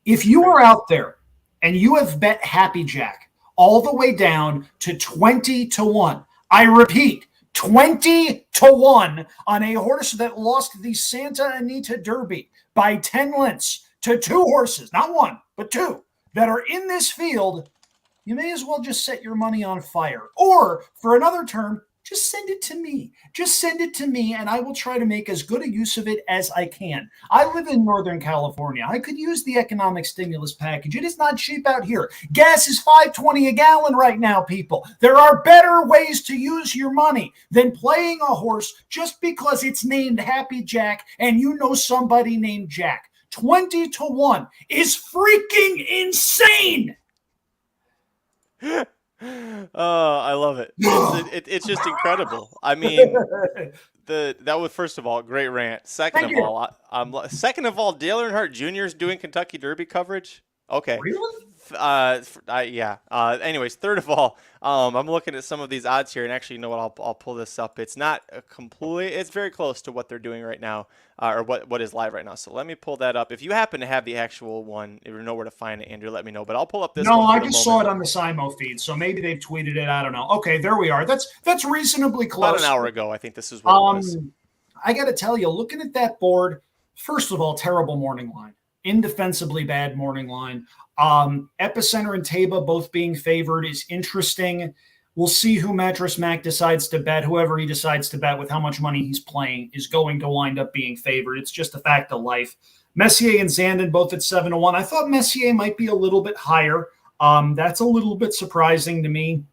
If you are out there and you have bet Happy Jack all the way down to 20-1, I repeat, 20-1 on a horse that lost the Santa Anita Derby by 10 lengths to 2 horses, not 1, but 2, that are in this field, you may as well just set your money on fire. Or, for another term, just send it to me. Just send it to me, and I will try to make as good a use of it as I can. I live in Northern California. I could use the economic stimulus package. It is not cheap out here. Gas is $5.20 a gallon right now, people. There are better ways to use your money than playing a horse just because it's named Happy Jack and you know somebody named Jack. 20-1 is freaking insane. Oh, I love it. It's just incredible. I mean, that was, first of all, a great rant. Second of all, Dale Earnhardt Jr. is doing Kentucky Derby coverage. Okay. Really? Yeah. Anyways, third of all, I'm looking at some of these odds here, and actually, you know what? I'll pull this up. It's not it's very close to what they're doing right now, or what is live right now. So let me pull that up. If you happen to have the actual one, if you know where to find it, Andrew, let me know. But I'll pull up this. No, one I just saw it on the Simo feed, so maybe they've tweeted it. I don't know. Okay, there we are. That's reasonably close. About an hour ago, I think this is what it was. I got to tell you, looking at that board, first of all, terrible morning line, indefensibly bad morning line. Epicenter and Taba both being favored is interesting. We'll see who Mattress Mac decides to bet. Whoever he decides to bet with how much money he's playing is going to wind up being favored. It's just a fact of life. Messier and Zandon both at 7-1. I thought Messier might be a little bit higher. That's a little bit surprising to me.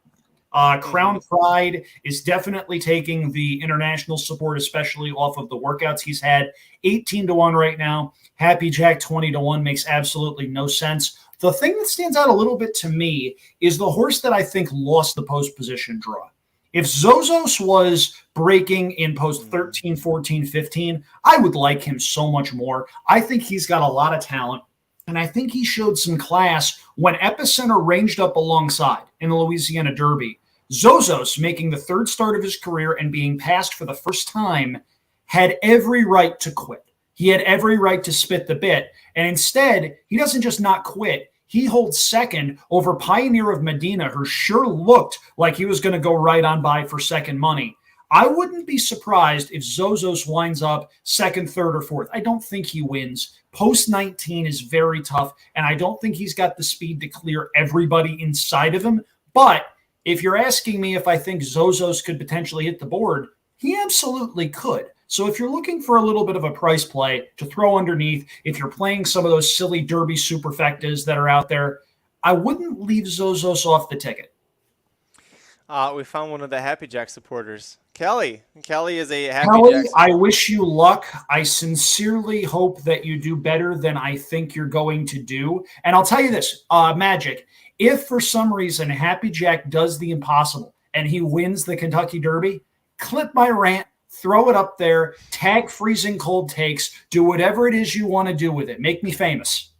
Crown Pride is definitely taking the international support, especially off of the workouts he's had. 18-1 right now. Happy Jack 20-1 makes absolutely no sense. The thing that stands out a little bit to me is the horse that I think lost the post position draw. If Zozos was breaking in post 13, 14, 15, I would like him so much more. I think he's got a lot of talent, and I think he showed some class when Epicenter ranged up alongside in the Louisiana Derby. Zozos, making the third start of his career and being passed for the first time, had every right to quit. He had every right to spit the bit, and instead, he doesn't just not quit. He holds second over Pioneer of Medina, who sure looked like he was going to go right on by for second money. I wouldn't be surprised if Zozos winds up second, third, or fourth. I don't think he wins. Post 19 is very tough, and I don't think he's got the speed to clear everybody inside of him. But if you're asking me if I think Zozos could potentially hit the board, he absolutely could. So if you're looking for a little bit of a price play to throw underneath, if you're playing some of those silly Derby superfectas that are out there, I wouldn't leave Zozos off the ticket. We found one of the Happy Jack supporters. Kelly. Kelly is a Happy Kelly, Jack. I wish you luck. I sincerely hope that you do better than I think you're going to do. And I'll tell you this, Magic, if for some reason Happy Jack does the impossible and he wins the Kentucky Derby, clip my rant, throw it up there, tag Freezing Cold Takes, do whatever it is you want to do with it. Make me famous.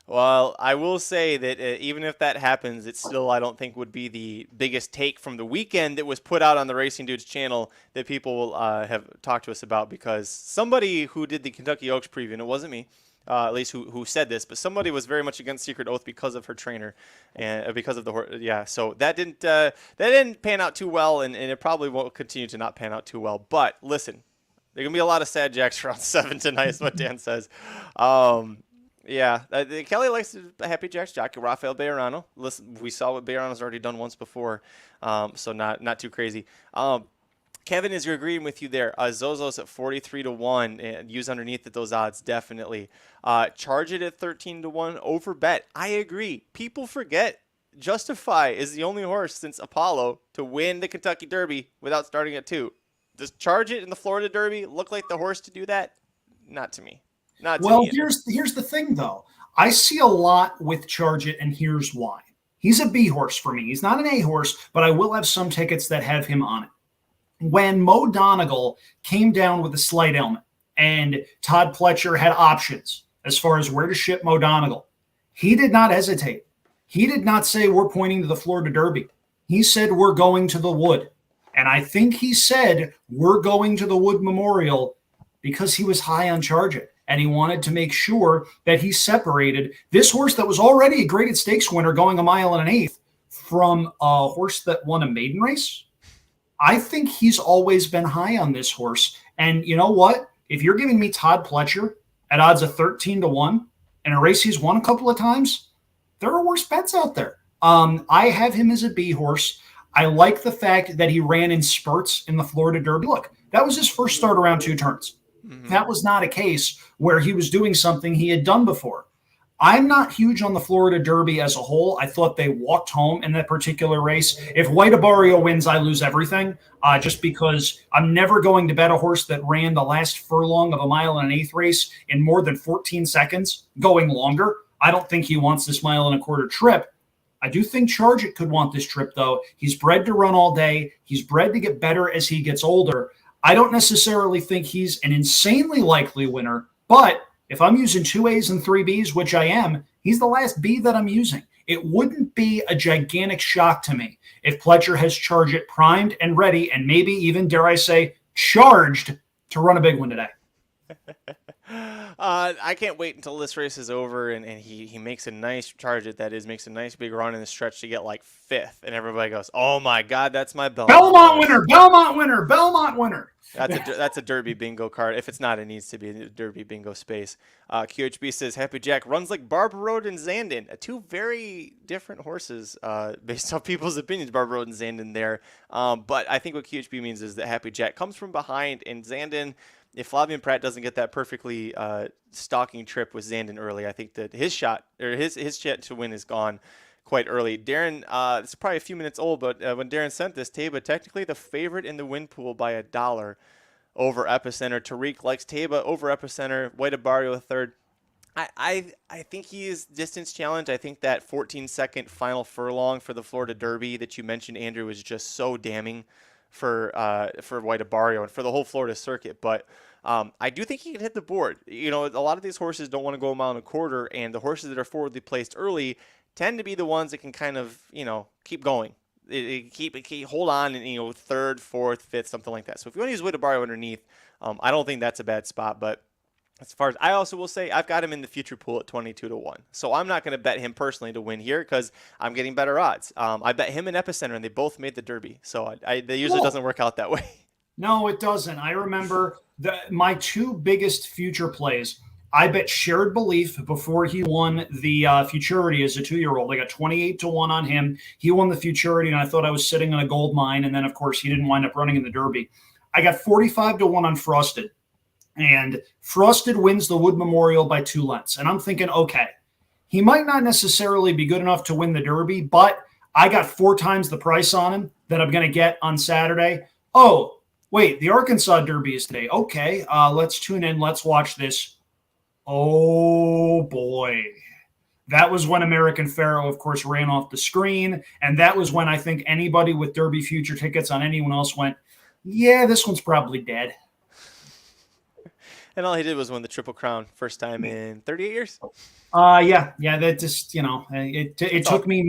Well, I will say that even if that happens, it still, I don't think, would be the biggest take from the weekend that was put out on the Racing Dudes channel that people will have talked to us about, because somebody who did the Kentucky Oaks preview, and it wasn't me, at least who said this, but somebody was very much against Secret Oath because of her trainer and because of the horse. Yeah, so that didn't pan out too well, and it probably won't continue to not pan out too well. But listen, there are gonna be a lot of sad jacks around 7 tonight, is what Dan says. Yeah, Kelly likes the Happy Jacks jockey, Rafael Bejarano. Listen, we saw what Bejarano's already done once before, so not too crazy. Kevin is agreeing with you there. Zozos at 43-1 and use underneath at those odds, definitely. Charge it at 13-1 over bet. I agree. People forget Justify is the only horse since Apollo to win the Kentucky Derby without starting at 2. Does Charge It in the Florida Derby look like the horse to do that? Not to me. Not to well, me either. here's the thing, though. I see a lot with Charge It, and here's why. He's a B horse for me. He's not an A horse, but I will have some tickets that have him on it. When Mo Donegal came down with a slight ailment and Todd Pletcher had options as far as where to ship Mo Donegal, he did not hesitate. He did not say, we're pointing to the Florida Derby. He said, we're going to the Wood. And I think he said, we're going to the Wood Memorial because he was high on Charge It. And he wanted to make sure that he separated this horse that was already a graded stakes winner going 1 1/8 miles from a horse that won a maiden race. I think he's always been high on this horse. And you know what? If you're giving me Todd Pletcher at odds of 13-1 in a race he's won a couple of times, there are worse bets out there. I have him as a B horse. I like the fact that he ran in spurts in the Florida Derby. Look, that was his first start around 2 turns. That was not a case where he was doing something he had done before. I'm not huge on the Florida Derby as a whole. I thought they walked home in that particular race. If White Abario wins, I lose everything, just because I'm never going to bet a horse that ran the last furlong of a 1 1/8 race in more than 14 seconds, going longer. I don't think he wants this 1 1/4 trip. I do think Charge It could want this trip, though. He's bred to run all day. He's bred to get better as he gets older. I don't necessarily think he's an insanely likely winner, but if I'm using 2 A's and 3 B's, which I am, he's the last B that I'm using. It wouldn't be a gigantic shock to me if Pletcher has Charge It primed and ready, and maybe even, dare I say, charged to run a big one today. I can't wait until this race is over and he makes a nice Charge It, that is, makes a nice big run in the stretch to get like 5th, and everybody goes, oh my God, that's my Belmont winner, Belmont winner, Belmont winner. That's a Derby bingo card. If it's not, it needs to be a Derby bingo space. QHB says, Happy Jack runs like Barber Road and Zandon. 2 very different horses based on people's opinions, Barber Road and Zandon there. But I think what QHB means is that Happy Jack comes from behind, and Zandon, if Flavien Prat doesn't get that perfectly stalking trip with Zandon early, I think that his shot to win is gone quite early. Darren, it's probably a few minutes old, but when Darren sent this, Taba technically the favorite in the win pool by $1 over Epicenter. Tariq likes Taba over Epicenter. White Abario a third. I think he is distance challenged. I think that 14-second final furlong for the Florida Derby that you mentioned, Andrew, was just so damning for White Abario and for the whole Florida circuit. But I do think he can hit the board. You know, a lot of these horses don't want to go 1 1/4, and the horses that are forwardly placed early tend to be the ones that can kind of, keep going. Keep hold on and, 3rd, 4th, 5th, something like that. So if you want to use White Abario underneath, I don't think that's a bad spot. But as far as I also will say, I've got him in the future pool at 22-1. So I'm not going to bet him personally to win here because I'm getting better odds. I bet him and Epicenter, and they both made the Derby. So it usually doesn't work out that way. No, it doesn't. I remember my 2 biggest future plays. I bet Shared Belief before he won the Futurity as a 2-year-old. I got 28-1 on him. He won the Futurity, and I thought I was sitting on a gold mine. And then, of course, he didn't wind up running in the Derby. I got 45-1 on Frosted. And Frosted wins the Wood Memorial by 2 lengths. And I'm thinking, okay, he might not necessarily be good enough to win the Derby, but I got 4 times the price on him that I'm going to get on Saturday. Oh, wait, the Arkansas Derby is today. Okay, let's tune in. Let's watch this. Oh, boy. That was when American Pharaoh, of course, ran off the screen. And that was when I think anybody with Derby future tickets on anyone else went, yeah, this one's probably dead. And all he did was win the Triple Crown first time in 38 years. Yeah. That just, it took me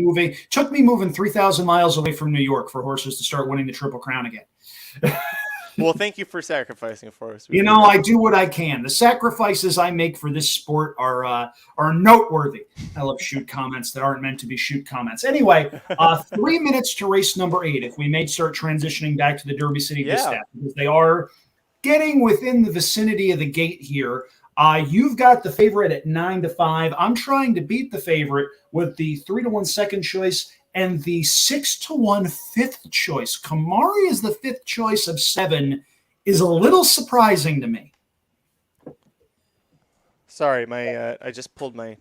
moving 3,000 miles away from New York for horses to start winning the Triple Crown again. Well, thank you for sacrificing for us. I do what I can. The sacrifices I make for this sport are noteworthy. I love shoot comments that aren't meant to be shoot comments. Anyway, 3 minutes to race number 8. If we may start transitioning back to the Derby City Distaff, because they are getting within the vicinity of the gate here. You've got the favorite at 9-5. I'm trying to beat the favorite with the 3-1 second choice and the 6-1 fifth choice. Kamari is the 5th choice of 7 is a little surprising to me. Sorry, I just pulled my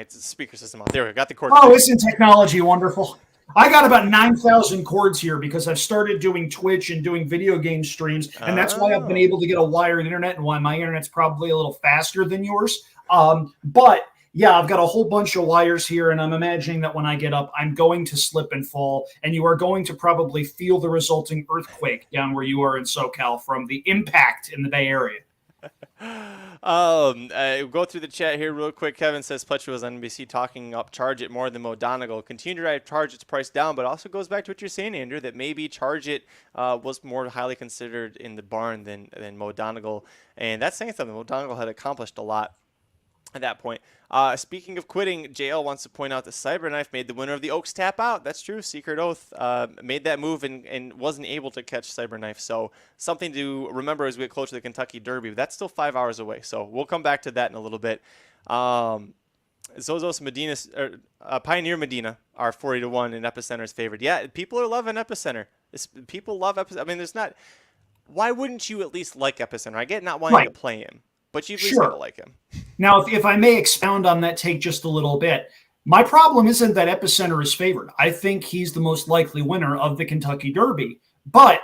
speaker system off. There we go. Got the cord. Oh, isn't technology wonderful? I got about 9,000 cords here because I've started doing Twitch and doing video game streams, and that's why I've been able to get a wired internet and why my internet's probably a little faster than yours. But Yeah, I've got a whole bunch of wires here, and I'm imagining that when I get up, I'm going to slip and fall, and you are going to probably feel the resulting earthquake down where you are in SoCal from the impact in the Bay Area. Go through the chat here real quick. Kevin says Pletcher was on NBC talking up Charge It more than Modonigal. Continue to drive Charge It's price down, but also goes back to what you're saying, Andrew, that maybe Charge It was more highly considered in the barn than Modonigal. And that's saying something. Modonigal had accomplished a lot at that point. Speaking of quitting, JL wants to point out that Cyberknife made the winner of the Oaks tap out. That's true. Secret Oath made that move and wasn't able to catch Cyberknife. So something to remember as we get closer to the Kentucky Derby. But that's still 5 hours away. So we'll come back to that in a little bit. Zozos Medina, Pioneer Medina are 40-1 and Epicenter's favored. Yeah, people are loving Epicenter. People love Epicenter. I mean, there's not. Why wouldn't you at least like Epicenter? I get not wanting to play him, but you at least got to like him. Now, if I may expound on that take just a little bit, my problem isn't that Epicenter is favored. I think he's the most likely winner of the Kentucky Derby. But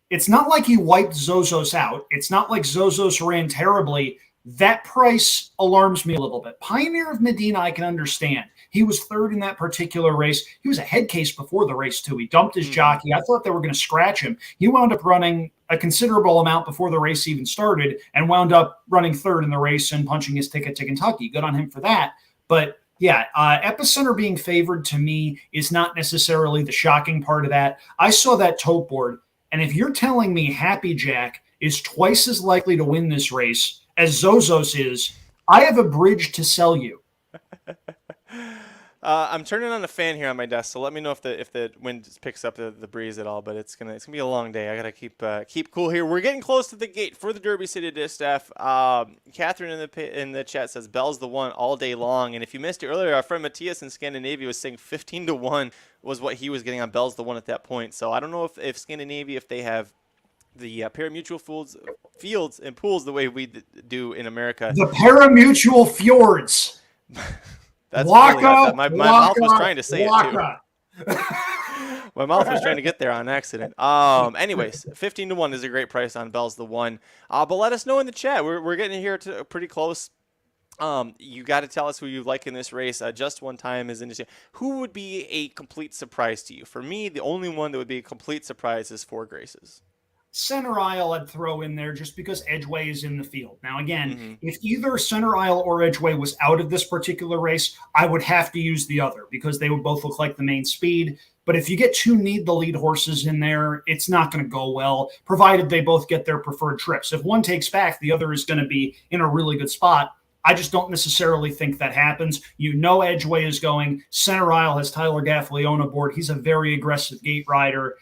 it's not like he wiped Zozos out. It's not like Zozos ran terribly. That price alarms me a little bit. Pioneer of Medina, I can understand. He was third in that particular race. He was a head case before the race, too. He dumped his jockey. I thought they were going to scratch him. He wound up running a considerable amount before the race even started and wound up running third in the race and punching his ticket to Kentucky. Good on him for that. But, yeah, Epicenter being favored to me is not necessarily the shocking part of that. I saw that tote board, and if you're telling me Happy Jack is twice as likely to win this race as Zozos is, I have a bridge to sell you. I'm turning on the fan here on my desk, so let me know if the wind picks up the breeze at all. But it's gonna be a long day. I gotta keep cool here. We're getting close to the gate for the Derby City Distaff. Catherine in the chat says Bell's the one all day long. And if you missed it earlier, our friend Matthias in Scandinavia was saying 15-1 was what he was getting on Bell's the one at that point. So I don't know if Scandinavia, if they have the parimutuel fields and pools the way we do in America. The parimutuel fjords. That's Waka, really, my mouth was trying to say Waka. it too. My mouth was trying to get there on accident. Anyways, 15-1 is a great price on Bell's the one. But let us know in the chat. We're getting here to pretty close. You got to tell us who you like in this race. Just one time is in this. Who would be a complete surprise to you? For me, the only one that would be a complete surprise is Four Graces. Center aisle I'd throw in there just because Edgeway is in the field. Now, again, if either center aisle or Edgeway was out of this particular race, I would have to use the other because they would both look like the main speed. But if you get two need-the-lead horses in there, it's not going to go well, provided they both get their preferred trips. If one takes back, the other is going to be in a really good spot. I just don't necessarily think that happens. You know Edgeway is going. Center aisle has Tyler Gaffalione aboard. He's a very aggressive gate rider.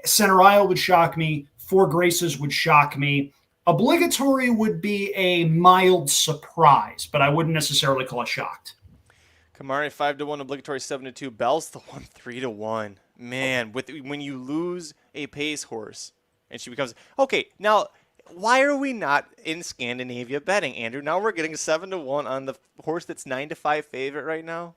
Center aisle would shock me. Four Graces would shock me. Obligatory would be a mild surprise, but I wouldn't necessarily call it shocked. Kamari 5-1, obligatory 7-2. Bell's the one 3-1. Man, when you lose a pace horse and she becomes okay. Now, why are we not in Scandinavia betting, Andrew? Now we're getting 7-1 on the horse that's 9-5 favorite right now.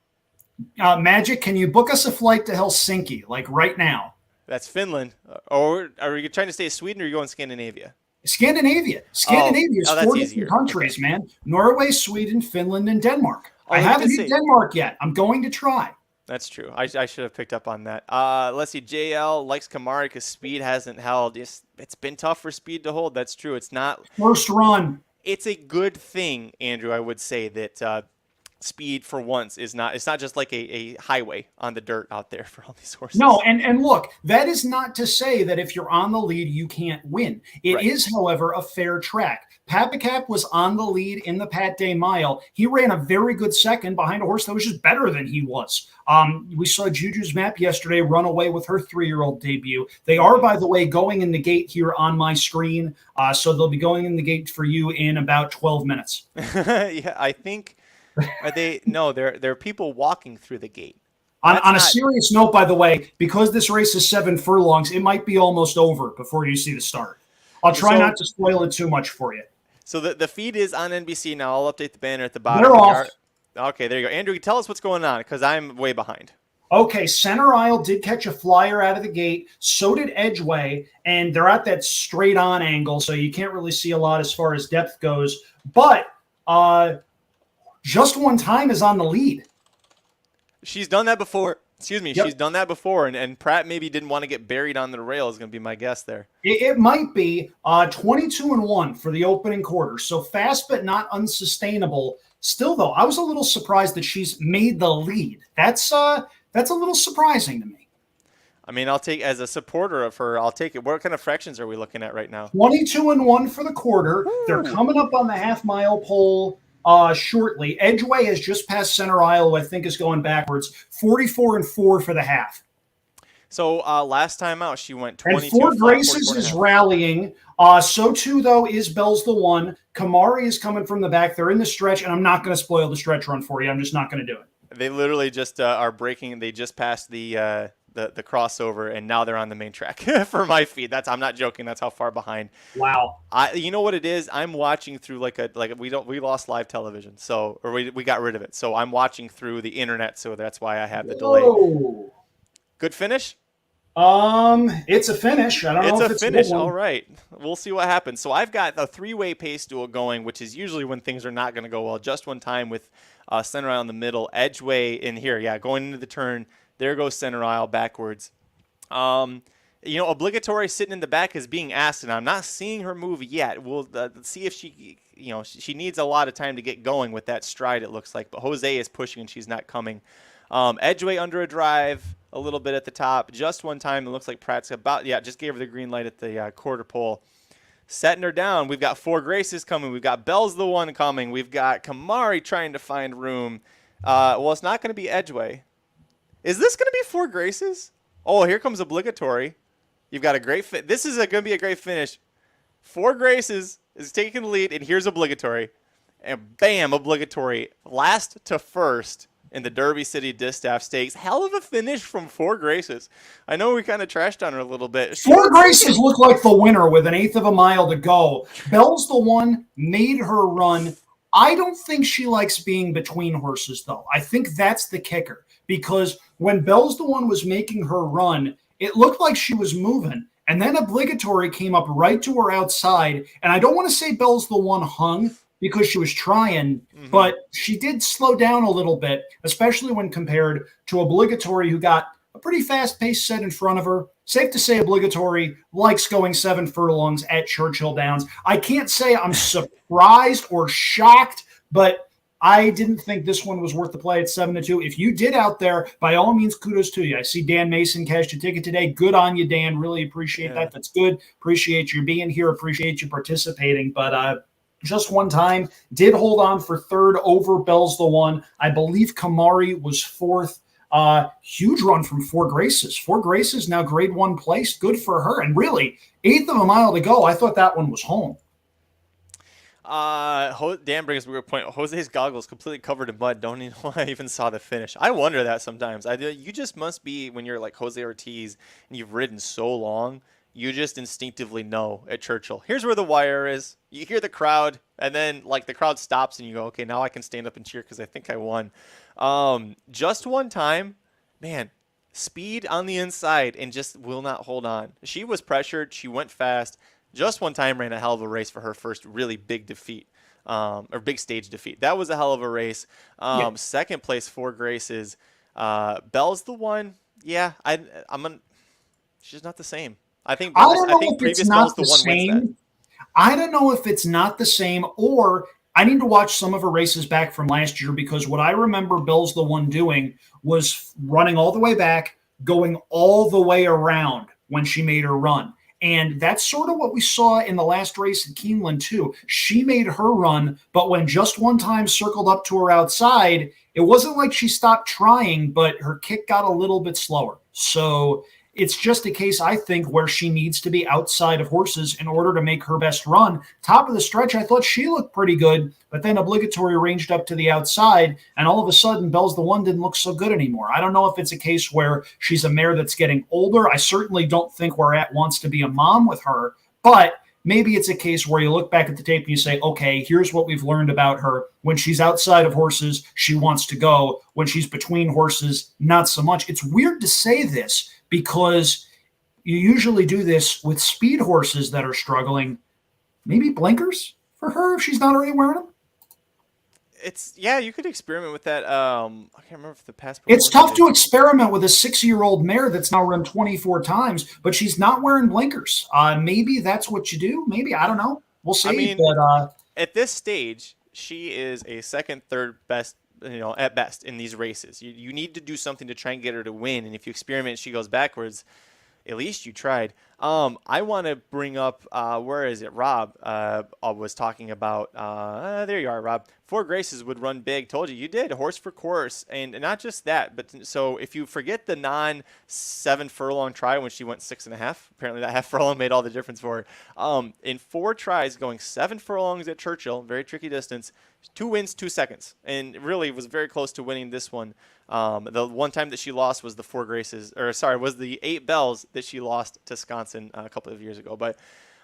Magic, can you book us a flight to Helsinki, like right now? That's Finland. Or are you trying to stay in Sweden or are you going Scandinavia? Scandinavia. Scandinavia is 4 different countries, man. Norway, Sweden, Finland, and Denmark. I haven't hit Denmark yet. I'm going to try. That's true. I should have picked up on that. Let's see. JL likes Kamari because speed hasn't held. It's been tough for speed to hold. That's true. It's not. First run. It's a good thing, Andrew, I would say, that speed for once is not. It's not just like a highway on the dirt out there for all these horses. No, and look, that is not to say that if you're on the lead, you can't win. It is, however, a fair track. Papacap was on the lead in the Pat Day Mile. He ran a very good second behind a horse that was just better than he was. We saw Juju's Map yesterday run away with her 3-year-old debut. They are, by the way, going in the gate here on my screen. So they'll be going in the gate for you in about 12 minutes. Yeah, I think. Are they? No, there are people walking through the gate. On a serious note, by the way, because this race is 7 furlongs, it might be almost over before you see the start. I'll try not to spoil it too much for you. So the feed is on NBC now. I'll update the banner at the bottom. They're off. Okay, there you go. Andrew, tell us what's going on because I'm way behind. Okay, center aisle did catch a flyer out of the gate. So did Edgeway, and they're at that straight-on angle, so you can't really see a lot as far as depth goes. But Just One Time is on the lead. She's done that before. Excuse me. Yep. She's done that before, and Pratt maybe didn't want to get buried on the rail is going to be my guess there. It might be 22-1 for the opening quarter. So fast, but not unsustainable. Still, though, I was a little surprised that she's made the lead. That's a little surprising to me. I mean, I'll take, as a supporter of her, I'll take it. What kind of fractions are we looking at right now? 22-1 for the quarter. Ooh. They're coming up on the half-mile pole shortly. Edgeway has just passed center aisle, who I think is going backwards. 44-4 for the half. So last time out, she went 22. And Four Graces is rallying. So too, though, is Bell's the One. Kamari is coming from the back. They're in the stretch, and I'm not going to spoil the stretch run for you. I'm just not going to do it. They literally just are breaking. They just passed the crossover, and now they're on the main track for my feed. I'm not joking. That's how far behind. Wow. You know what it is? I'm watching through we lost live television, so we got rid of it. So I'm watching through the internet, so that's why I have the delay. Good finish? It's a finish. I don't know if it's a finish. A good one. All right. We'll see what happens. So I've got a three-way pace duel going, which is usually when things are not going to go well. Just One Time with center aisle in the middle, Edgeway in here. Yeah, going into the turn. There goes center aisle backwards. Obligatory sitting in the back is being asked, and I'm not seeing her move yet. We'll see if she needs a lot of time to get going with that stride, it looks like. But Jose is pushing, and she's not coming. Edgeway under a drive a little bit at the top. Just One Time. It looks like Pratt's just gave her the green light at the quarter pole. Setting her down. We've got Four Graces coming. We've got Bell's the One coming. We've got Kamari trying to find room. It's not going to be Edgeway. Is this going to be Four Graces? Oh, here comes Obligatory. You've got a great fit. This is going to be a great finish. Four Graces is taking the lead, and here's Obligatory. And bam, Obligatory. Last to first in the Derby City Distaff Stakes. Hell of a finish from Four Graces. I know we kind of trashed on her a little bit. Four Graces look like the winner with an eighth of a mile to go. Bell's the One made her run. I don't think she likes being between horses, though. I think that's the kicker. Because when Bell's the One was making her run, it looked like she was moving. And then Obligatory came up right to her outside. And I don't want to say Bell's the One hung because she was trying, but she did slow down a little bit, especially when compared to Obligatory, who got a pretty fast pace set in front of her. Safe to say Obligatory likes going 7 furlongs at Churchill Downs. I can't say I'm surprised or shocked, but I didn't think this one was worth the play at 7-2. If you did out there, by all means, kudos to you. I see Dan Mason cashed a ticket today. Good on you, Dan. Really appreciate that. That's good. Appreciate you being here. Appreciate you participating. But Just One Time did hold on for third over Bell's the One. I believe Kamari was fourth. Huge run from Four Graces. Four Graces now grade 1 place. Good for her. And really, eighth of a mile to go. I thought that one was home. Dan brings up a good point. Jose's goggles completely covered in mud. Don't even know I even saw the finish. I wonder that sometimes. You just must be, when you're like Jose Ortiz and you've ridden so long, you just instinctively know at Churchill, here's where the wire is. You hear the crowd, and then the crowd stops, and you go, okay, now I can stand up and cheer because I think I won. Just One Time, man, speed on the inside and just will not hold on. She was pressured. She went fast. Just One Time ran a hell of a race for her first really big defeat, or big stage defeat. That was a hell of a race. Second place, Four Graces. Bell's the One. Yeah, she's not the same. I think previous Bell's the One wins that. I don't know if it's not the same, or I need to watch some of her races back from last year, because what I remember Bell's the One doing was running all the way back, going all the way around when she made her run. And that's sort of what we saw in the last race at Keeneland, too. She made her run, but when Just One Time circled up to her outside, it wasn't like she stopped trying, but her kick got a little bit slower. So it's just a case, I think, where she needs to be outside of horses in order to make her best run. Top of the stretch, I thought she looked pretty good, but then Obligatory ranged up to the outside, and all of a sudden, Bell's the One didn't look so good anymore. I don't know if it's a case where she's a mare that's getting older. I certainly don't think Whereat wants to be a mom with her, but maybe it's a case where you look back at the tape and you say, okay, here's what we've learned about her. When she's outside of horses, she wants to go. When she's between horses, not so much. It's weird to say this, because you usually do this with speed horses that are struggling. Maybe blinkers for her if she's not already wearing them? you could experiment with that. I can't remember if the past. It's tough to experiment with a 6-year-old mare that's now run 24 times, but she's not wearing blinkers. Maybe that's what you do. Maybe, I don't know. We'll see. I mean, but at this stage, she is a second, third best, at best in these races. You need to do something to try and get her to win. And if you experiment, she goes backwards. At least you tried. I want to bring up, where is it? Rob was talking about, there you are, Rob. Four Graces would run big. Told you did. Horse for course. And not just that, but so if you forget the non-7 furlong try when she went 6.5, apparently that half furlong made all the difference for her. In 4 tries, going 7 furlongs at Churchill, very tricky distance, 2 wins, 2 seconds, and really was very close to winning this one. The one time that she lost was was the 8 Bells that she lost to Wisconsin a couple of years ago. But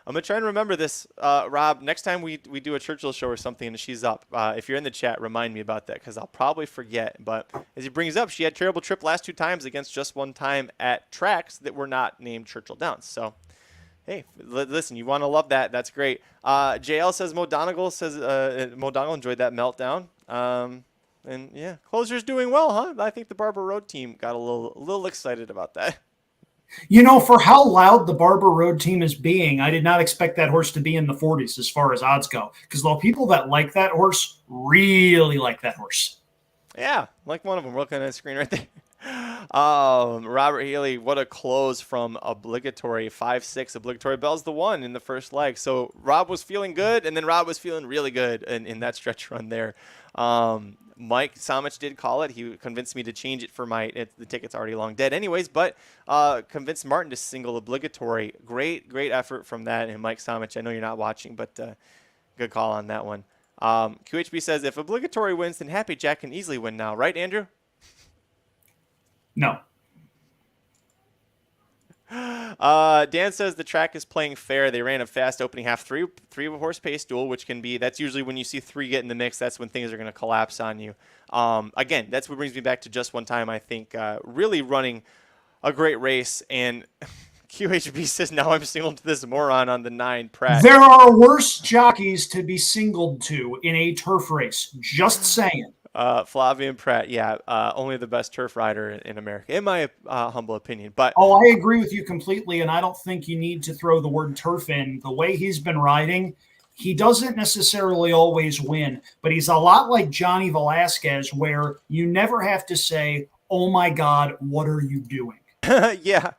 I'm going to try and remember this, Rob, next time we do a Churchill show or something and she's up. If you're in the chat, remind me about that because I'll probably forget. But as he brings up, she had terrible trip last 2 times against just 1 time at tracks that were not named Churchill Downs. So, hey, listen, you want to love that. That's great. JL says Mo Donegal enjoyed that meltdown. And yeah, closer's doing well, huh? I think the Barber Road team got a little excited about that. For how loud the Barber Road team is being, I did not expect that horse to be in the 40s as far as odds go. Because the people that like that horse really like that horse. Yeah, like one of them. We're looking at the screen right there. Robert Healy, what a close from obligatory 5-6. Obligatory Bell's the one in the first leg. So Rob was feeling good, and then Rob was feeling really good in that stretch run there. Mike Somich did call it. He convinced me to change it for the ticket's already long dead anyways, but convinced Martin to single obligatory. Great effort from that. And Mike Somich, I know you're not watching, but good call on that one. QHB says, if obligatory wins, then Happy Jack can easily win now. Right, Andrew? No. Dan says the track is playing fair. They ran a fast opening half, three horse pace duel, which can be, that's usually when you see 3 get in the mix, that's when things are going to collapse on you. Again, that's what brings me back to just one time, I think, really running a great race. And QHB says, now I'm singled to this moron on the 9 Pratt. There are worse jockeys to be singled to in a turf race. Just saying. Flavian Pratt, only the best turf rider in America, in my humble opinion. But I agree with you completely, and I don't think you need to throw the word turf in. The way he's been riding, he doesn't necessarily always win, but he's a lot like Johnny Velasquez, where you never have to say, oh my God, what are you doing? Yeah.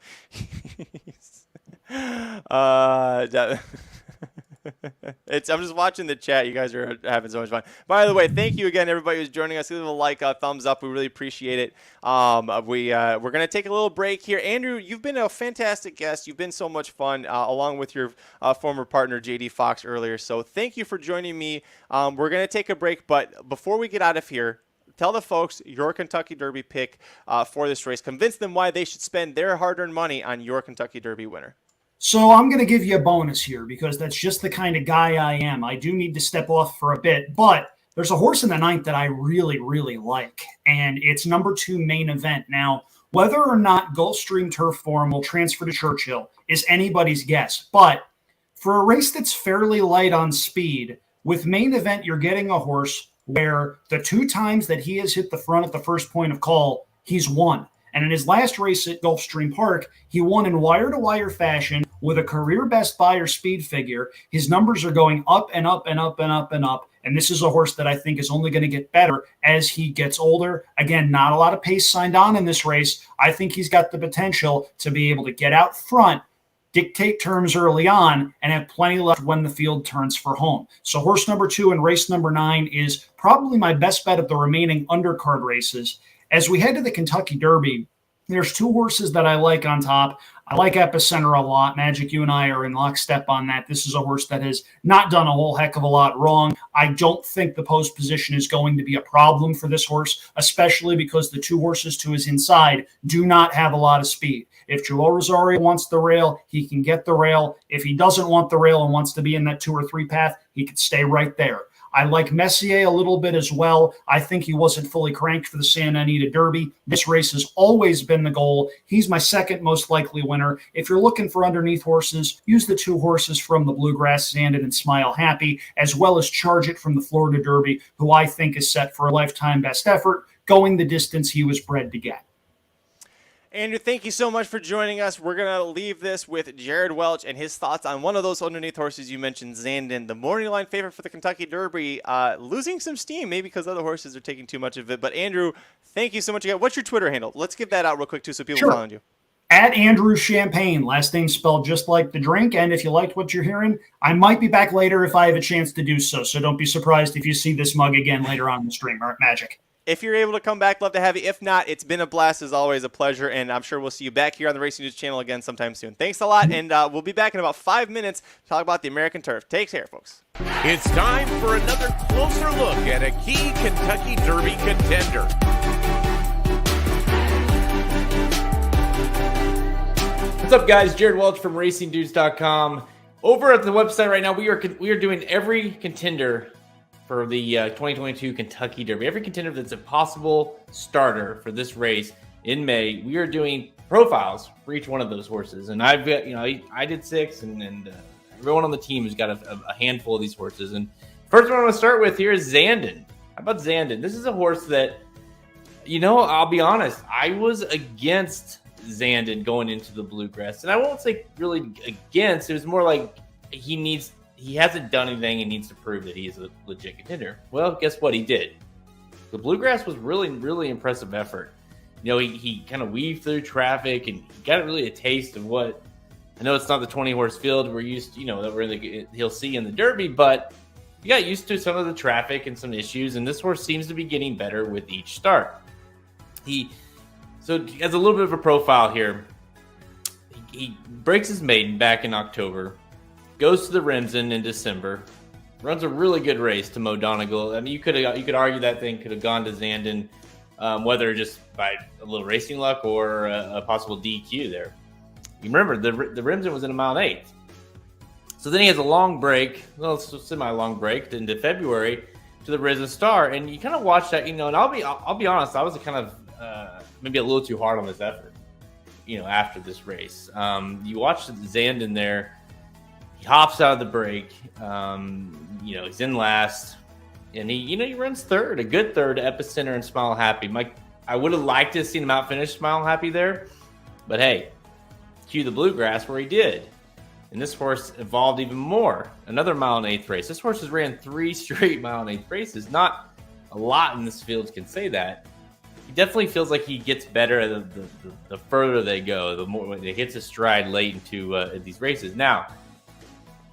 I'm just watching the chat. You guys are having so much fun. By the way, thank you again, everybody who's joining us. Leave a like, a thumbs up. We really appreciate it. We're going to take a little break here. Andrew, you've been a fantastic guest. You've been so much fun, along with your former partner, JD Fox, earlier. So thank you for joining me. We're going to take a break, but before we get out of here, tell the folks your Kentucky Derby pick for this race. Convince them why they should spend their hard-earned money on your Kentucky Derby winner. So I'm going to give you a bonus here because that's just the kind of guy I am. I do need to step off for a bit, but there's a horse in the 9th that I really, really like, and it's number 2 Main Event. Now, whether or not Gulfstream Turf Forum will transfer to Churchill is anybody's guess, but for a race that's fairly light on speed, with Main Event, you're getting a horse where the 2 times that he has hit the front at the first point of call, he's won. And in his last race at Gulfstream Park, he won in wire-to-wire fashion with a career best Beyer speed figure. His numbers are going up and up and up and up and up. And this is a horse that I think is only going to get better as he gets older. Again, not a lot of pace signed on in this race. I think he's got the potential to be able to get out front, dictate terms early on, and have plenty left when the field turns for home. So horse number 2 and race number 9 is probably my best bet of the remaining undercard races. As we head to the Kentucky Derby, there's 2 horses that I like on top. I like Epicenter a lot. Magic, you and I are in lockstep on that. This is a horse that has not done a whole heck of a lot wrong. I don't think the post position is going to be a problem for this horse, especially because the 2 horses to his inside do not have a lot of speed. If Joel Rosario wants the rail, he can get the rail. If he doesn't want the rail and wants to be in that 2 or 3 path, he could stay right there. I like Messier a little bit as well. I think he wasn't fully cranked for the Santa Anita Derby. This race has always been the goal. He's my second most likely winner. If you're looking for underneath horses, use the 2 horses from the Bluegrass, Zandon and Smile Happy, as well as Charge It from the Florida Derby, who I think is set for a lifetime best effort, going the distance he was bred to get. Andrew, thank you so much for joining us. We're going to leave this with Jared Welch and his thoughts on one of those underneath horses you mentioned, Zandon, the morning line favorite for the Kentucky Derby, losing some steam, maybe because other horses are taking too much of it. But Andrew, thank you so much again. What's your Twitter handle? Let's give that out real quick, too, so people follow you. At Andrew Champagne, last name spelled just like the drink. And if you liked what you're hearing, I might be back later if I have a chance to do so. So don't be surprised if you see this mug again later on in the stream. Magic. If you're able to come back, love to have you. If not, it's been a blast, as always, a pleasure, and I'm sure we'll see you back here on the Racing News channel again sometime soon. Thanks a lot, and we'll be back in about 5 minutes to talk about the American Turf. Take care, folks. It's time for another closer look at a key Kentucky Derby contender. What's up, guys? Jared Welch from RacingDudes.com. Over at the website right now, we are doing every contender for the 2022 Kentucky Derby. Every contender that's a possible starter for this race in May, we are doing profiles for each one of those horses. And I've got, I did 6, and everyone on the team has got a handful of these horses. And first one I want to start with here is Zandon. How about Zandon? This is a horse that, I'll be honest, I was against Zandon going into the Bluegrass. And I won't say really against, it was more like he hasn't done anything and needs to prove that he is a legit contender. Well, guess what? He did. The Bluegrass was really, really impressive effort. He kind of weaved through traffic and he got really a taste of what, I know it's not the 20-horse field we're used to, that he'll see in the Derby, but he got used to some of the traffic and some issues, and this horse seems to be getting better with each start. So he has a little bit of a profile here. He breaks his maiden back in October, goes to the Remsen in December, runs a really good race to Mo Donegal. I mean, you could argue that thing could have gone to Zandon, whether just by a little racing luck or a possible DQ there. You remember the Remsen was in a mile and 8. So then he has a long break, semi-long break into February to the Risen Star, and you kind of watch that, and I'll be honest, I was kind of maybe a little too hard on this effort, after this race. You watch Zandon there. He hops out of the break. He's in last, and he runs third, a good third to Epicenter and Smile Happy. I would have liked to have seen him outfinish Smile Happy there, but hey, cue the Bluegrass where he did. And this horse evolved even more. Another mile and 8th race. This horse has ran 3 straight mile and 8th races. Not a lot in this field can say that. He definitely feels like he gets better the further they go, the more when he hits a stride late into these races. Now,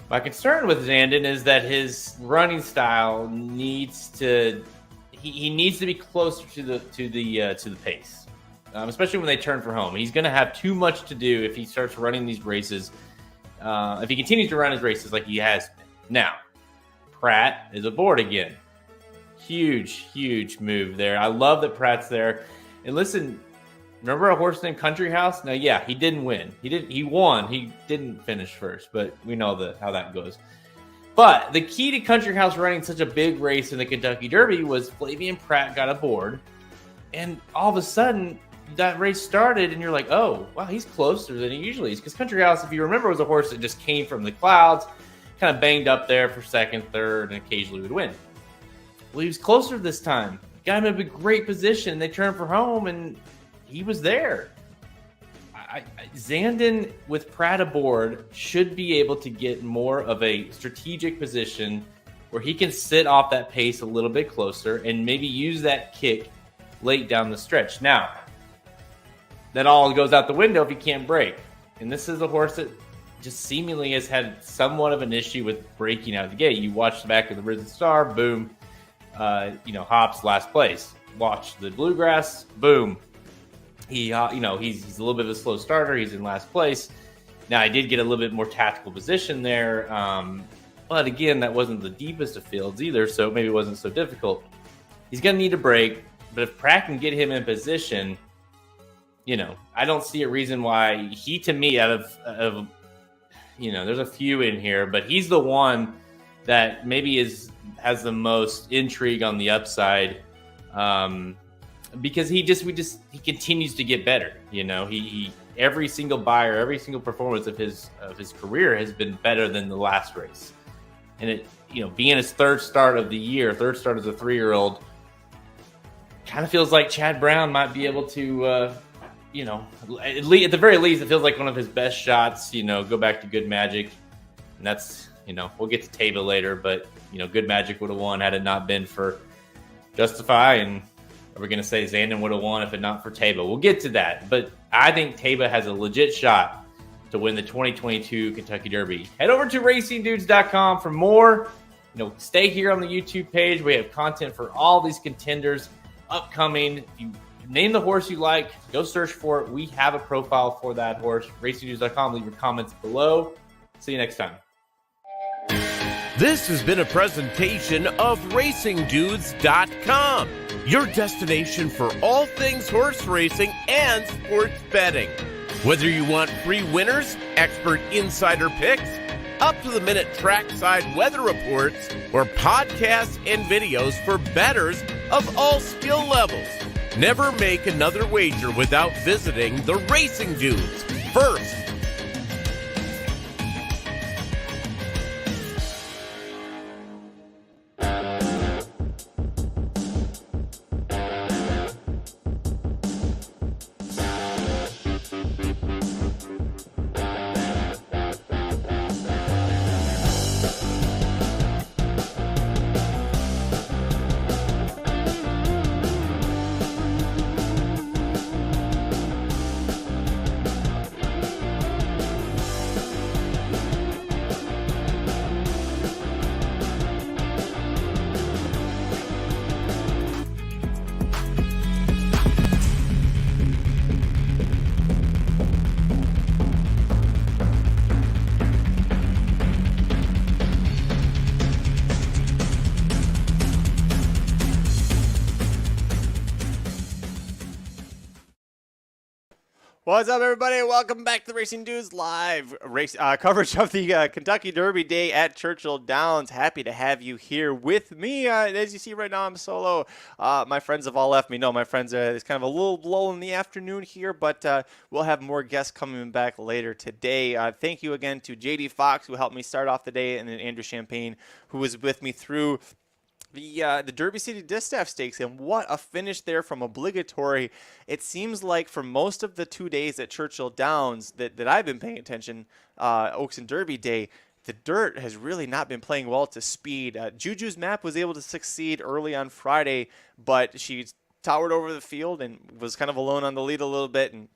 my concern with Zandon is that his running style needs to be closer to the pace, especially when they turn for home. He's going to have too much to do if he starts running these races. If he continues to run his races like he has been. Now, Pratt is aboard again. Huge move there. I love that Pratt's there. And listen, remember a horse named Country House? Now, yeah, he didn't win. He won. He didn't finish first, but we know how that goes. But the key to Country House running such a big race in the Kentucky Derby was Flavian Pratt got aboard, and all of a sudden that race started, and you're like, oh, wow, he's closer than he usually is. Because Country House, if you remember, was a horse that just came from the clouds, kind of banged up there for second, third, and occasionally would win. Well, he was closer this time. Got him in a great position. They turned for home, and he was there. Zandon, with Pratt aboard, should be able to get more of a strategic position where he can sit off that pace a little bit closer and maybe use that kick late down the stretch. Now, that all goes out the window if he can't break. And this is a horse that just seemingly has had somewhat of an issue with breaking out of the gate. You watch the back of the Risen Star, boom, hops last place. Watch the Bluegrass, boom. He's a little bit of a slow starter. He's in last place. Now, I did get a little bit more tactical position there. But again, that wasn't the deepest of fields either, so maybe it wasn't so difficult. He's going to need a break, but if Pratt can get him in position, I don't see a reason why he, to me, out of there's a few in here, but he's the one that maybe has the most intrigue on the upside, because he continues to get better. He every single buyer, every single performance of his career has been better than the last race. And it, being his third start of the year, third start as a 3-year-old, kind of feels like Chad Brown might be able to, at the very least, it feels like one of his best shots. Go back to Good Magic, and that's, we'll get to Taba later, but Good Magic would have won had it not been for Justify, and we're going to say Zandon would have won if it not for Taba. We'll get to that, but I think Taba has a legit shot to win the 2022 Kentucky Derby. Head over to racingdudes.com for more. Stay here on the YouTube page. We have content for all these contenders upcoming. If you name the horse you like, go search for it. We have a profile for that horse. racingdudes.com. Leave your comments below. See you next time. This has been a presentation of racingdudes.com, your destination for all things horse racing and sports betting. Whether you want free winners, expert insider picks, up-to-the-minute trackside weather reports, or podcasts and videos for bettors of all skill levels, never make another wager without visiting the Racing Dudes first. What's up, everybody? Welcome back to the Racing Dudes live coverage of the Kentucky Derby day at Churchill Downs. Happy to have you here with me. As you see right now, I'm solo. My friends have all left me. No, my friends, it's kind of a little lull in the afternoon here, but we'll have more guests coming back later today. Thank you again to JD Fox, who helped me start off the day, and then Andrew Champagne, who was with me through the Derby City Distaff Stakes, and what a finish there from obligatory. It seems like for most of the 2 days at Churchill Downs that I've been paying attention, Oaks and Derby Day, the dirt has really not been playing well to speed. Juju's Map was able to succeed early on Friday, but she towered over the field and was kind of alone on the lead a little bit, and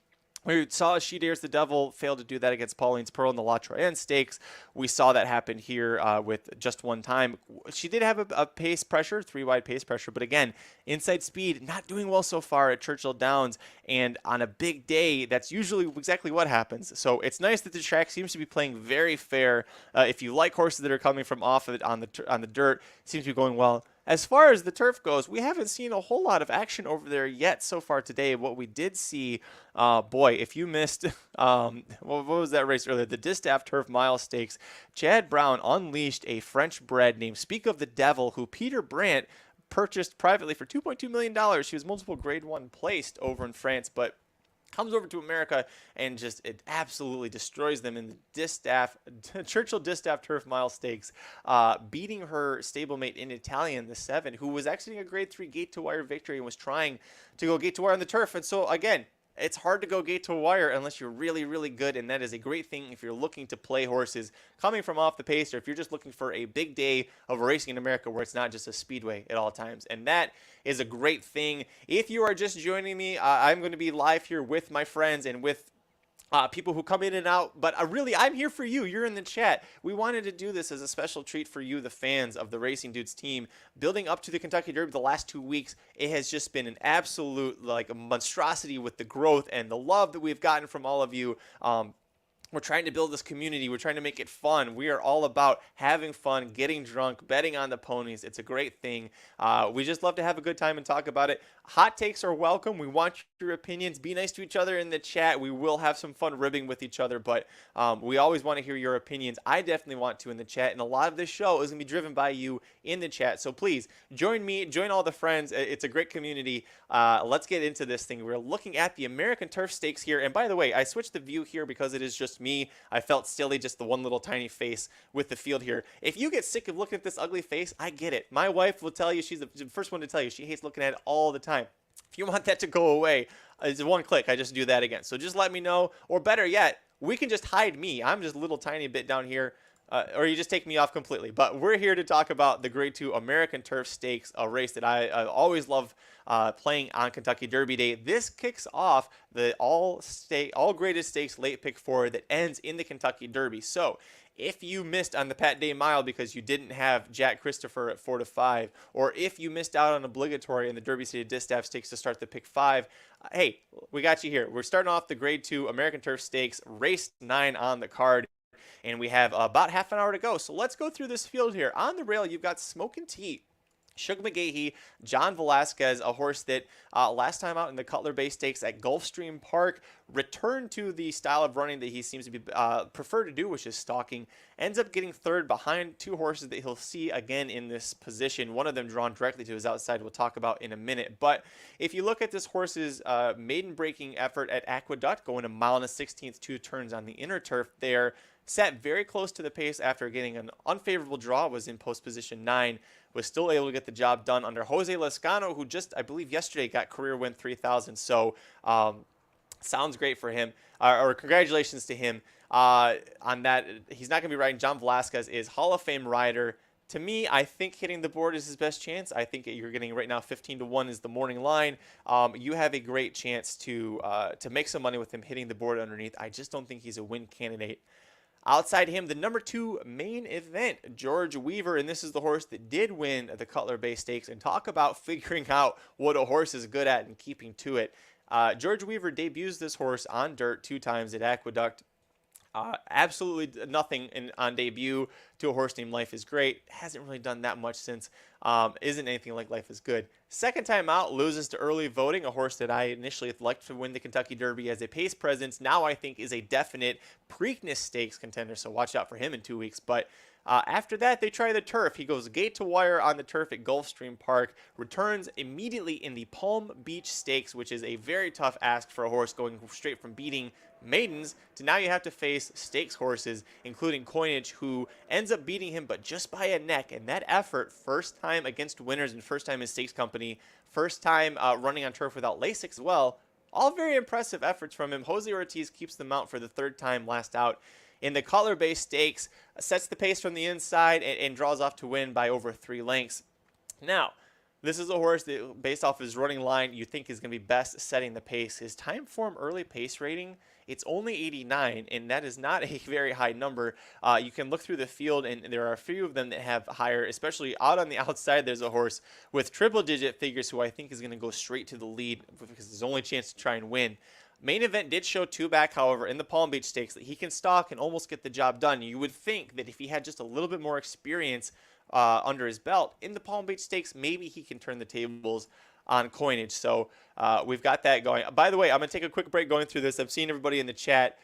we saw She Dares the Devil fail to do that against Pauline's Pearl in the La Troyenne Stakes. We saw that happen here with just one time. She did have a pace pressure, 3-wide pace pressure, but again, inside speed, not doing well so far at Churchill Downs. And on a big day, that's usually exactly what happens. So it's nice that the track seems to be playing very fair. If you like horses that are coming from off of it on the dirt, it seems to be going well. As far as the turf goes, we haven't seen a whole lot of action over there yet so far today. What we did see, boy, if you missed, what was that race earlier? The Distaff Turf Mile Stakes. Chad Brown unleashed a French bred named Speak of the Devil, who Peter Brandt purchased privately for $2.2 million. She was multiple grade 1 placed over in France, but comes over to America and just it absolutely destroys them in the Churchill Distaff Turf Mile Stakes, beating her stablemate in Italian, the 7, who was exiting a grade 3 gate to wire victory and was trying to go gate to wire on the turf. And so again, it's hard to go gate to wire unless you're really, really good, and that is a great thing if you're looking to play horses coming from off the pace, or if you're just looking for a big day of racing in America where it's not just a speedway at all times. And that is a great thing. If you are just joining me, I'm going to be live here with my friends and with people who come in and out, but really, I'm here for you. You're in the chat. We wanted to do this as a special treat for you, the fans of the Racing Dudes team. Building up to the Kentucky Derby the last 2 weeks, it has just been an absolute a monstrosity with the growth and the love that we've gotten from all of you. We're trying to build this community. We're trying to make it fun. We are all about having fun, getting drunk, betting on the ponies. It's a great thing. We just love to have a good time and talk about it. hot takes are welcome. We want your opinions. Be nice to each other in the chat. We will have some fun ribbing with each other, but we always want to hear your opinions. I definitely want to in the chat, and a lot of this show is going to be driven by you in the chat. So please join me, join all the friends. It's a great community. Let's get into this thing. We're looking at the American Turf Stakes here, and by the way, I switched the view here because it is just me. I felt silly, just the one little tiny face with the field here. If you get sick of looking at this ugly face, I get it. My wife will tell you, she's the first one to tell you, she hates looking at it all the time. If you want that to go away, it's one click. I just do that again. So just let me know, or better yet, we can just hide me. I'm just a little tiny bit down here, or you just take me off completely. But we're here to talk about the Grade 2 American Turf Stakes, a race that I always love playing on Kentucky Derby Day. This kicks off the all graded stakes late pick 4 that ends in the Kentucky Derby. So if you missed on the Pat Day Mile because you didn't have Jack Christopher at 4-5, or if you missed out on obligatory in the Derby City Distaff Stakes to start the pick 5, hey, we got you here. We're starting off the Grade 2 American Turf Stakes, race 9 on the card, and we have about half an hour to go. So let's go through this field here. On the rail, you've got Smokin' Tea, Shug McGahee, John Velasquez, a horse that last time out in the Cutler Bay Stakes at Gulfstream Park returned to the style of running that he seems to be prefer to do, which is stalking. Ends up getting third behind two horses that he'll see again in this position. One of them drawn directly to his outside, we'll talk about in a minute. But if you look at this horse's maiden breaking effort at Aqueduct, going 1 mile and 1/16, 2 turns on the inner turf there, sat very close to the pace after getting an unfavorable draw, was in post position 9, was still able to get the job done under Jose Lescano, who just, I believe yesterday, got career win 3,000. So sounds great for him, or congratulations to him on that. He's not going to be riding. John Velasquez is Hall of Fame rider. To me, I think hitting the board is his best chance. I think you're getting right now 15-1 is the morning line. You have a great chance to make some money with him hitting the board underneath. I just don't think he's a win candidate. Outside him, the number 2 main event, George Weaver, and this is the horse that did win the Cutler Bay Stakes. And talk about figuring out what a horse is good at and keeping to it. George Weaver debuts this horse on dirt 2 times at Aqueduct. Absolutely nothing on debut to a horse named Life is Great. Hasn't really done that much since. Isn't anything like Life is Good. Second time out, loses to Early Voting, a horse that I initially liked to win the Kentucky Derby as a pace presence. Now I think is a definite Preakness Stakes contender, so watch out for him in 2 weeks. But after that, they try the turf. He goes gate to wire on the turf at Gulfstream Park, returns immediately in the Palm Beach Stakes, which is a very tough ask for a horse going straight from beating maidens to now you have to face stakes horses, including Coinage, who ends up beating him, but just by a neck. And that effort, first time against winners and first time in stakes company, first time running on turf without LASIK as well. All very impressive efforts from him. Jose Ortiz keeps the mount for the 3rd time last out in the Cutler Bay Stakes, sets the pace from the inside and draws off to win by over 3 lengths. Now, this is a horse that, based off his running line, you think is going to be best setting the pace. His time form early pace rating, it's only 89, and that is not a very high number. You can look through the field, and there are a few of them that have higher, especially out on the outside. There's a horse with triple-digit figures who I think is going to go straight to the lead because his only chance to try and win. Main event did show 2 back, however, in the Palm Beach Stakes that he can stalk and almost get the job done. You would think that if he had just a little bit more experience under his belt in the Palm Beach Stakes, maybe he can turn the tables on Coinage. So we've got that going. By the way, I'm going to take a quick break going through this. I've seen everybody in the chat.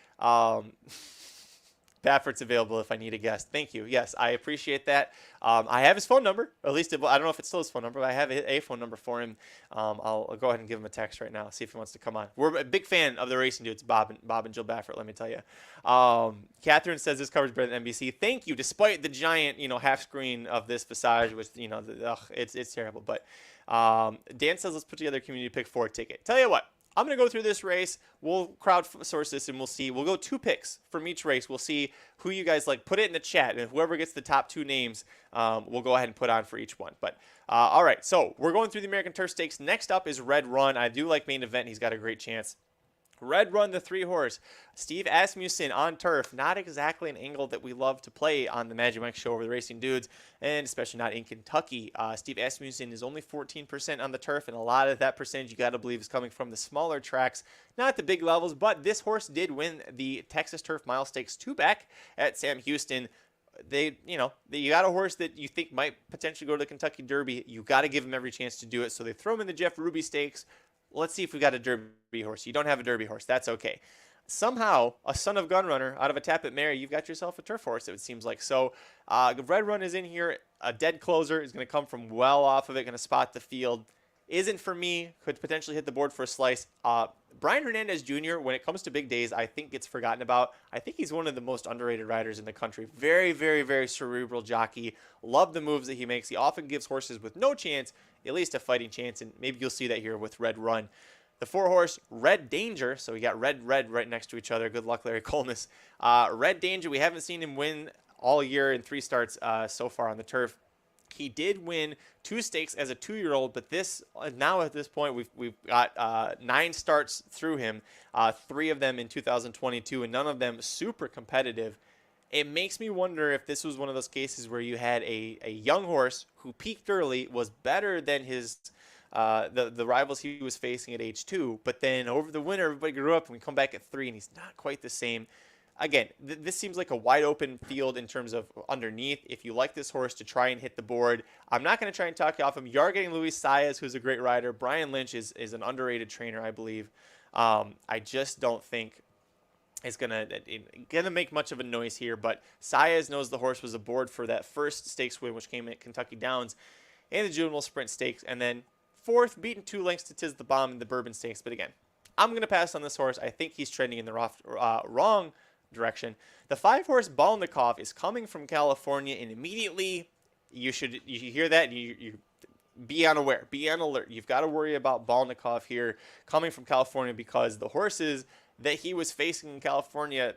Baffert's available if I need a guest. Thank you. Yes, I appreciate that. I have his phone number. Or at least, I don't know if it's still his phone number, but I have a phone number for him. I'll go ahead and give him a text right now, see if he wants to come on. We're a big fan of the racing dudes, Bob and Jill Baffert, let me tell you. Catherine says this coverage better than NBC. Thank you, despite the giant, half screen of this Visage, which, it's terrible. But Dan says let's put together a community pick 4 ticket. Tell you what. I'm going to go through this race. We'll crowdsource this, and we'll see. We'll go 2 picks from each race. We'll see who you guys like. Put it in the chat, and whoever gets the top 2 names, we'll go ahead and put on for each one. But all right, so we're going through the American Turf Stakes. Next up is Red Run. I do like main event. He's got a great chance. Red Run, the 3-horse. Steve Asmussen on turf. Not exactly an angle that we love to play on the Magic Mike show over the Racing Dudes, and especially not in Kentucky. Steve Asmussen is only 14% on the turf, and a lot of that percentage you got to believe is coming from the smaller tracks, not the big levels. But this horse did win the Texas Turf Mile Stakes 2 back at Sam Houston. you got a horse that you think might potentially go to the Kentucky Derby. You got to give him every chance to do it. So they throw him in the Jeff Ruby Stakes. Let's see if we got a Derby horse. You don't have a Derby horse. That's okay. Somehow, a Son of Gunrunner out of a Tappet Mary, you've got yourself a turf horse, it seems like. So, Red Run is in here. A dead closer is going to come from well off of it, going to spot the field. Isn't for me, could potentially hit the board for a slice. Brian Hernandez Jr., when it comes to big days, I think gets forgotten about. I think he's one of the most underrated riders in the country. Very, very, very cerebral jockey. Love the moves that he makes. He often gives horses with no chance at least a fighting chance, and maybe you'll see that here with Red Run. The 4-horse, Red Danger. So we got red right next to each other. Good luck, Larry Colness. Red Danger, we haven't seen him win all year in 3 starts so far on the turf. He did win 2 stakes as a 2-year-old, but now at this point we've got 9 starts through him, 3 of them in 2022, and none of them super competitive. It makes me wonder if this was one of those cases where you had a young horse who peaked early, was better than his the rivals he was facing at age 2, but then over the winter everybody grew up and we come back at 3 and he's not quite the same. Again, this seems like a wide open field in terms of underneath. If you like this horse to try and hit the board, I'm not going to try and talk you off him. You are getting Luis Saez, who's a great rider. Brian Lynch is an underrated trainer, I believe. I just don't think it's gonna make much of a noise here. But Saez knows the horse was aboard for that first stakes win, which came at Kentucky Downs, and the Juvenile Sprint Stakes, and then 4th, beaten 2 lengths to Tiz the Bomb in the Bourbon Stakes. But again, I'm gonna pass on this horse. I think he's trending in the wrong direction. The 5-horse Balnikov is coming from California, and immediately you hear that and you be unaware, be on alert. You've got to worry about Balnikov here coming from California, because the horses that he was facing in California,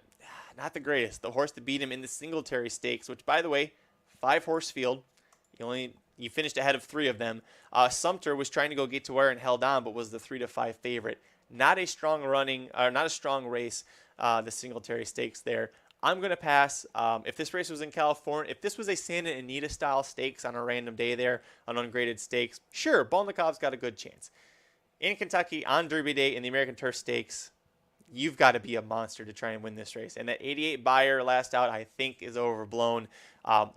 not the greatest. The horse that beat him in the Singletary Stakes, which, by the way, 5-horse field, you finished ahead of 3 of them. Sumter was trying to go get to wire and held on, but was the 3-5 favorite. Not a strong race. The Singletary Stakes there. I'm going to pass. If this race was in California, if this was a Santa Anita style stakes on a random day there, an ungraded stakes, sure, Balnikov's got a good chance. In Kentucky, on Derby Day, in the American Turf Stakes, you've got to be a monster to try and win this race. And that 88 Beyer last out, I think, is overblown.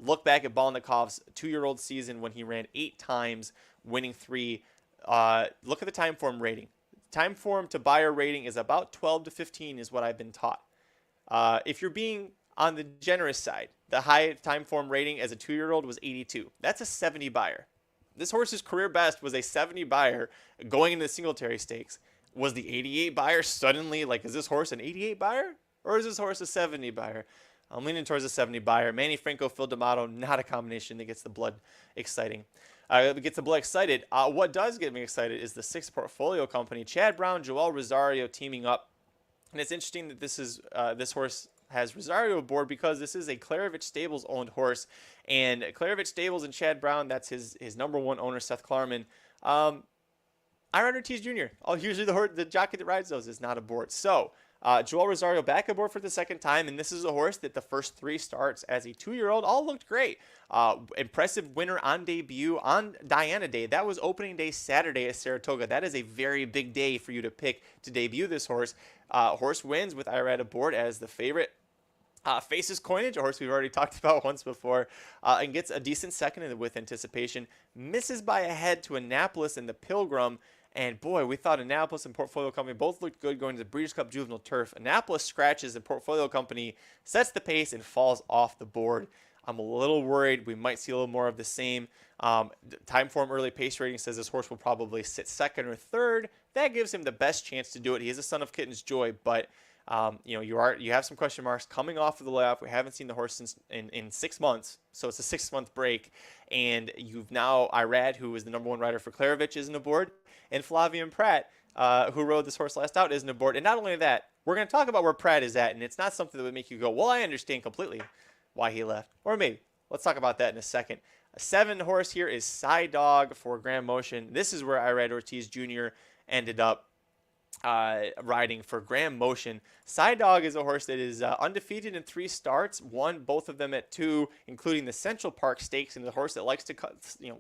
Look back at Balnikov's 2-year-old season when he ran 8 times, winning 3. Look at the time form rating. Time form to Beyer rating is about 12 to 15 is what I've been taught. If you're being on the generous side, the high time form rating as a 2-year-old was 82. That's a 70 Beyer. This horse's career best was a 70 Beyer going into the Singletary Stakes. Was the 88 Beyer suddenly, is this horse an 88 Beyer? Or is this horse a 70 Beyer? I'm leaning towards a 70 Beyer. Manny Franco, Phil D'Amato, not a combination that gets the blood exciting. What does get me excited is the 6th portfolio company, Chad Brown, Joel Rosario teaming up. And it's interesting that this horse has Rosario aboard, because this is a Kalleward Stables owned horse, and Kalleward Stables and Chad Brown, that's his number 1 owner, Seth Klarman. Iron Ortiz Jr. Usually the jockey that rides those is not aboard. So Joel Rosario back aboard for the 2nd time, and this is a horse that the first 3 starts as a 2-year-old all looked great. Impressive winner on debut on Diana Day. That was opening day Saturday at Saratoga. That is a very big day for you to pick to debut this horse. Horse wins with Irad aboard as the favorite. Faces Coinage, a horse we've already talked about once before, and gets a decent second with Anticipation. Misses by a head to Annapolis and the Pilgrim. And boy, we thought Annapolis and Portfolio Company both looked good going to the Breeders' Cup Juvenile Turf. Annapolis scratches and Portfolio Company sets the pace and falls off the board. I'm a little worried we might see a little more of the same. Time form early pace rating says this horse will probably sit 2nd or 3rd. That gives him the best chance to do it. He is a son of Kitten's Joy, but you have some question marks coming off of the layoff. We haven't seen the horse since in 6 months, so it's a 6-month break. And you've now Irad, who is the number 1 rider for Klarevich, isn't aboard, and Flavian Pratt, who rode this horse last out, isn't aboard. And not only that, we're going to talk about where Pratt is at, and it's not something that would make you go, well, I understand completely why he left. Or maybe. Let's talk about that in a second. A 7 horse here is Psy Dog for Grand Motion. This is where Irad Ortiz Jr. ended up. riding for Graham Motion. Side Dog is a horse that is undefeated in 3 starts, won both of them at 2, including the Central Park Stakes, and the horse that likes to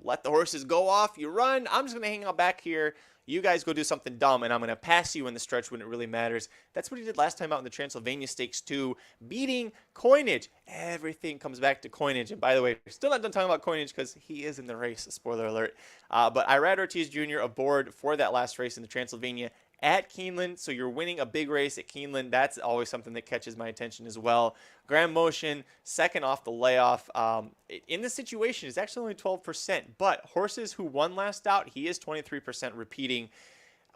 let the horses go off. You run. I'm just going to hang out back here. You guys go do something dumb, and I'm going to pass you in the stretch when it really matters. That's what he did last time out in the Transylvania Stakes too, beating Coinage. Everything comes back to Coinage. And by the way, we're still not done talking about Coinage because he is in the race. Spoiler alert. But Irad Ortiz Jr. aboard for that last race in the Transylvania at Keeneland, so you're winning a big race at Keeneland. That's always something that catches my attention as well. Graham Motion, second off the layoff. In this situation, is actually only 12%, but horses who won last out, he is 23% repeating.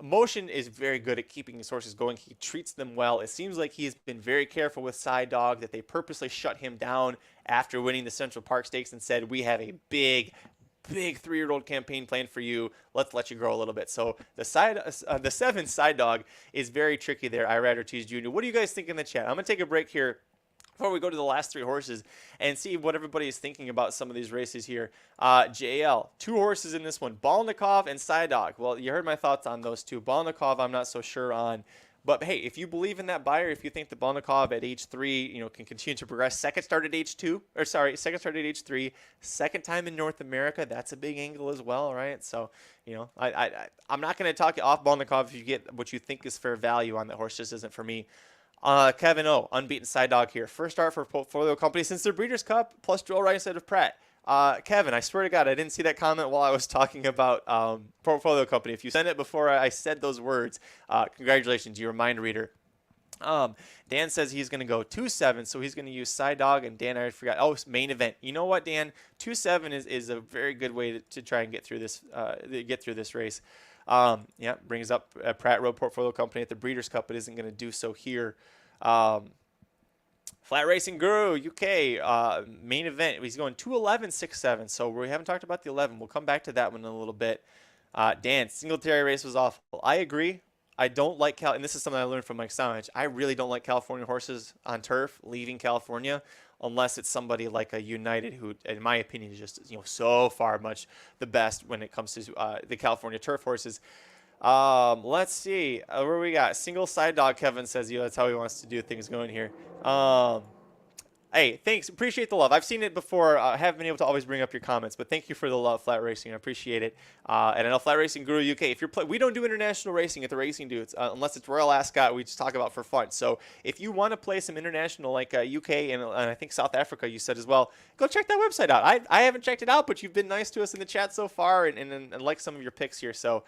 Motion is very good at keeping his horses going. He treats them well. It seems like he's been very careful with Side Dog, that they purposely shut him down after winning the Central Park Stakes and said, we have a big 3-year-old campaign plan for you. Let's let you grow a little bit. So the 7 Side Dog is very tricky there. Irad Ortiz Jr. What do you guys think in the chat? I'm going to take a break here before we go to the last 3 horses and see what everybody is thinking about some of these races here. JL, 2 horses in this one, Balnikov and Side Dog. Well, you heard my thoughts on those 2. Balnikov, I'm not so sure on. But hey, if you believe in that buyer, if you think that Balnikov at age 3, can continue to progress, second start at age 3, second time in North America, that's a big angle as well, right? So, I'm not going to talk you off Balnikov if you get what you think is fair value on that horse. Just isn't for me. Kevin O, unbeaten Side Dog here. First start for Portfolio Company since their Breeders' Cup, plus drill right instead of Pratt. Kevin, I swear to God, I didn't see that comment while I was talking about Portfolio Company. If you sent it before I said those words, congratulations, you're a mind reader. Dan says he's going to go 2-7, so he's going to use Side Dog. And Dan, I forgot. Oh, main event. You know what, Dan? 2-7 is a very good way to try and get through this race. Brings up Pratt Road Portfolio Company at the Breeders' Cup, but isn't going to do so here. Flat Racing Guru, UK, main event. He's going 2-11, 6-7. So we haven't talked about the 11. We'll come back to that one in a little bit. Dan, Singletary race was awful. I agree. I don't like and this is something I learned from Mike Somich. I really don't like California horses on turf leaving California unless it's somebody like a United who, in my opinion, is just so far much the best when it comes to the California turf horses. Let's see where we got single Side Dog. Kevin says, that's how he wants to do things going here. Hey, thanks. Appreciate the love. I've seen it before. I haven't been able to always bring up your comments, but thank you for the love, Flat Racing. I appreciate it. And I know Flat Racing Guru UK. If you're we don't do international racing at the Racing Dudes unless it's Royal Ascot. We just talk about for fun. So if you want to play some international like UK and I think South Africa, you said as well, go check that website out. I haven't checked it out, but you've been nice to us in the chat so far and like some of your picks here. So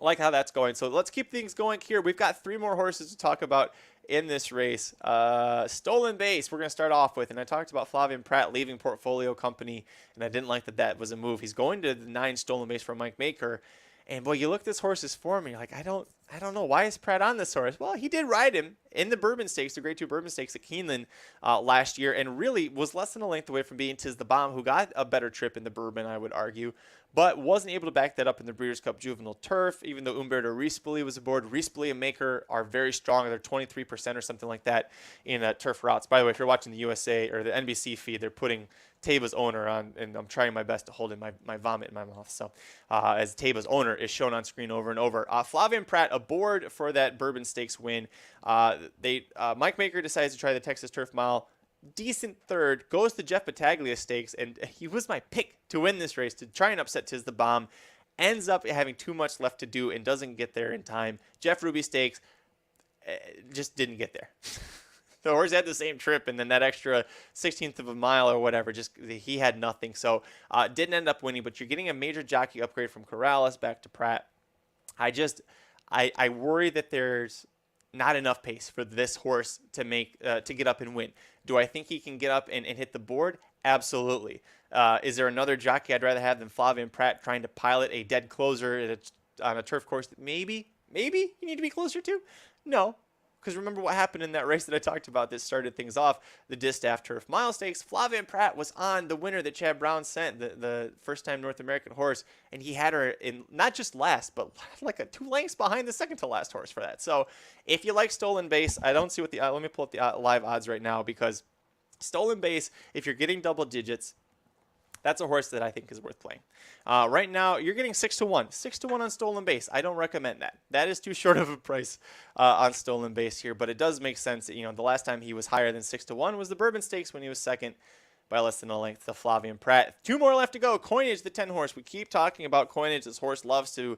like how that's going. So let's keep things going here. We've got 3 more horses to talk about in this race. Stolen Base, we're going to start off with. And I talked about Flavien Prat leaving Portfolio Company, and I didn't like that was a move. He's going to the 9 Stolen Base for Mike Maker. And, boy, you look at this horse's form, and you're like, I don't know. Why is Pratt on this horse? Well, he did ride him in the Bourbon Stakes, the Grade 2 Bourbon Stakes at Keeneland last year, and really was less than a length away from being Tiz the Bomb, who got a better trip in the Bourbon, I would argue, but wasn't able to back that up in the Breeders' Cup Juvenile Turf, even though Umberto Rispoli was aboard. Rispoli and Maker are very strong. They're 23% or something like that in turf routes. By the way, if you're watching the USA or the NBC feed, they're putting Teba's owner on, and I'm trying my best to hold in my vomit in my mouth. So as Teba's owner is shown on screen over and over. Flavien Prat aboard for that Bourbon Stakes win. Mike Maker decides to try the Texas Turf Mile. Decent third, goes to Jeff Battaglia Stakes, and he was my pick to win this race, to try and upset Tiz the Bomb. Ends up having too much left to do and doesn't get there in time. Jeff Ruby Stakes just didn't get there. The horse had the same trip, and then that extra 16th of a mile or whatever, he had nothing. So didn't end up winning, but you're getting a major jockey upgrade from Corrales back to Pratt. I worry that there's not enough pace for this horse to get up and win. Do I think he can get up and hit the board? Absolutely. Is there another jockey I'd rather have than Flavien Prat trying to pilot a dead closer on a turf course that maybe you need to be closer to? No. Because remember what happened in that race that I talked about that started things off, the Distaff Turf Mile Stakes. Flavien Prat was on the winner that Chad Brown sent, the first-time North American horse, and he had her in not just last, but like 2 lengths behind the second-to-last horse for that. So if you like Stolen Base, I don't see what let me pull up the live odds right now, because Stolen Base, if you're getting double digits, That's a horse that I think is worth playing. Right now, you're getting 6-1. 6-1 on Stolen Base. I don't recommend that. That is too short of a price on Stolen Base here, but it does make sense that, the last time he was higher than 6-1 was the Bourbon Stakes when he was second by less than a length to Flavian Pratt. 2 more left to go. Coinage, the 10 horse. We keep talking about Coinage. This horse loves to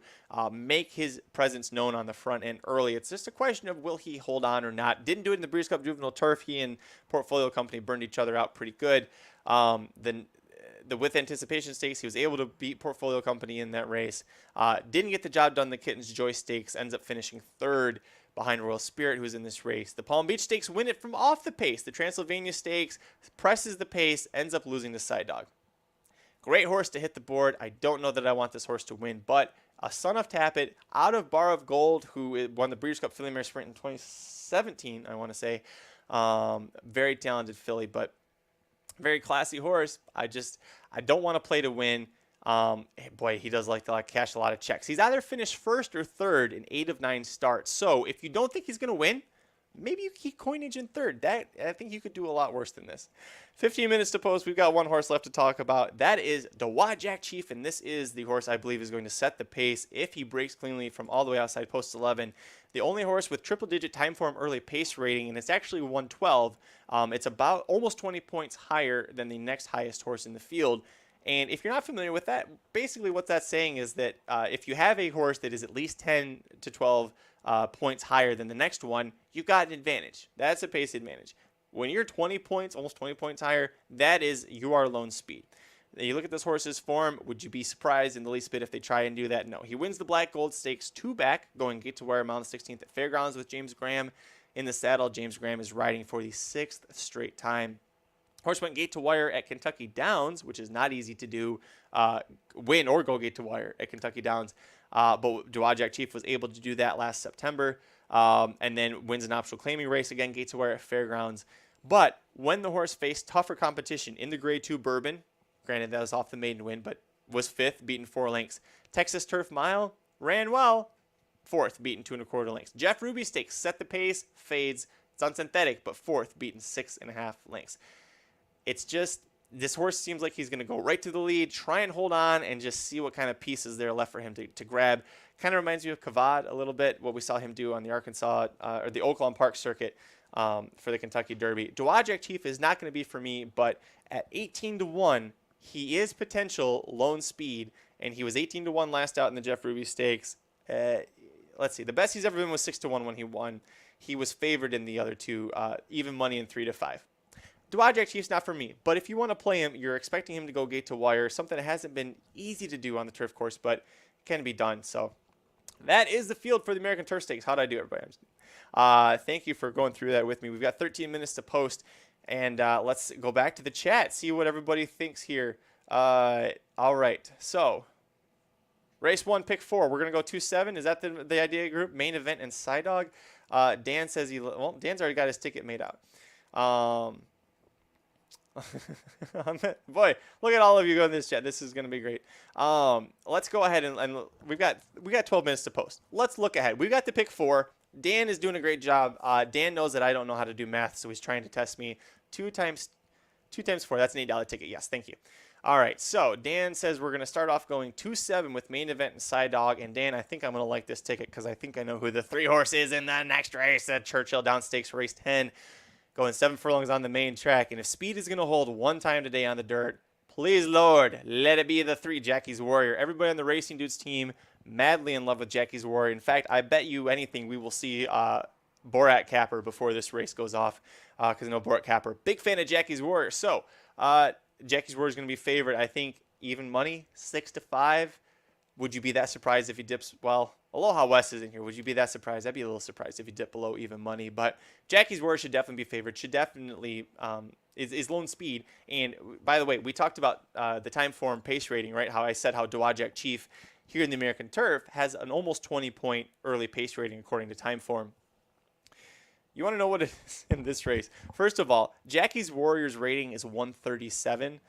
make his presence known on the front end early. It's just a question of will he hold on or not. Didn't do it in the Breeders' Cup Juvenile Turf. He and Portfolio Company burned each other out pretty good. The With Anticipation Stakes, he was able to beat Portfolio Company in that race. Didn't get the job done in the Kitten's Joy Stakes. Ends up finishing third behind Royal Spirit, who's in this race. The Palm Beach Stakes win it from off the pace. The Transylvania Stakes presses the pace, ends up losing to Side Dog. Great horse to hit the board. I don't know that I want this horse to win, but a Son of Tappet out of Bar of Gold, who won the Breeders' Cup Filly Mare Sprint in 2017, I want to say. Very talented filly, but very classy horse. I don't want to play to win. Boy, he does like to cash a lot of checks. He's either finished first or third in 8 of 9 starts. So if you don't think he's going to win, maybe you keep Coinage in third. I think you could do a lot worse than this. 15 minutes to post. We've got one horse left to talk about. That is Dawajak Chief, and this is the horse I believe is going to set the pace if he breaks cleanly from all the way outside post 11. The only horse with triple-digit time form early pace rating, and it's actually 112. It's about almost 20 points higher than the next highest horse in the field. And if you're not familiar with that, basically what that's saying is that if you have a horse that is at least 10 to 12 points higher than the next one, you've got an advantage. That's a pace advantage. When you're 20 points, almost 20 points higher, that is your lone speed. You look at this horse's form, would you be surprised in the least bit if they try and do that? No. He wins the Black Gold Stakes 2 back, going gate to wire mile 16th at Fairgrounds with James Graham in the saddle. James Graham is riding for the 6th straight time. Horse went gate to wire at Kentucky Downs, which is not easy to do, win or go gate to wire at Kentucky Downs. But Dawajak Chief was able to do that last September, and then wins an optional claiming race again, gate to wire at Fairgrounds. But when the horse faced tougher competition in the Grade 2 Bourbon, granted that was off the maiden win, but was 5th, beaten 4 lengths. Texas Turf Mile ran well, 4th, beaten 2 1/4 lengths. Jeff Ruby Stakes set the pace, fades. It's unsynthetic, but 4th, beaten 6 1/2 lengths. It's just, this horse seems like he's going to go right to the lead, try and hold on, and just see what kind of pieces there are left for him to grab. Kind of reminds me of Kalleward a little bit, what we saw him do on the Arkansas, or the Oaklawn Park circuit for the Kentucky Derby. Dawajak Chief is not going to be for me, but at 18-1, he is potential lone speed, and he was 18-1 last out in the Jeff Ruby Stakes. Let's see, the best he's ever been was 6-1 when he won. He was favored in the other two, even money in 3-5. Dawajak Chief's not for me, but if you want to play him, you're expecting him to go gate to wire, something that hasn't been easy to do on the turf course, but can be done. So that is the field for the American Turf Stakes. How'd I do, everybody? Thank you for going through that with me. We've got 13 minutes to post, and let's go back to the chat, see what everybody thinks here. All right, so race 1, pick 4. We're going to go 2-7. Is that the idea group? Main event and Side Dog. Dan says Dan's already got his ticket made out. Boy, look at all of you going in this chat. This is going to be great. Let's go ahead and we got 12 minutes to post. Let's look ahead. We got the pick 4. Dan is doing a great job. Dan knows that I don't know how to do math, so he's trying to test me. 2 times 4. That's an $8 ticket. Yes, thank you. All right, so Dan says we're going to start off going 2-7 with main event and Side Dog. And Dan, I think I'm going to like this ticket because I think I know who the 3 horse is in the next race at Churchill Downstakes race 10. Going 7 furlongs on the main track. And if speed is going to hold one time today on the dirt, please, Lord, let it be the 3, Jackie's Warrior. Everybody on the Racing Dudes team madly in love with Jackie's Warrior. In fact, I bet you anything we will see Borat Capper before this race goes off because I know Borat Capper, big fan of Jackie's Warrior. So Jackie's Warrior is going to be favored. I think even money, 6-5. Would you be that surprised if he dips? Well, Aloha West is in here. Would you be that surprised? I'd be a little surprised if he dipped below even money. But Jackie's Warrior should definitely be favored. Should definitely is lone speed. And by the way, we talked about the time form pace rating, right? How I said how Dawajak Chief here in the American Turf has an almost 20-point early pace rating according to time form. You want to know what it is in this race? First of all, Jackie's Warrior's rating is 137.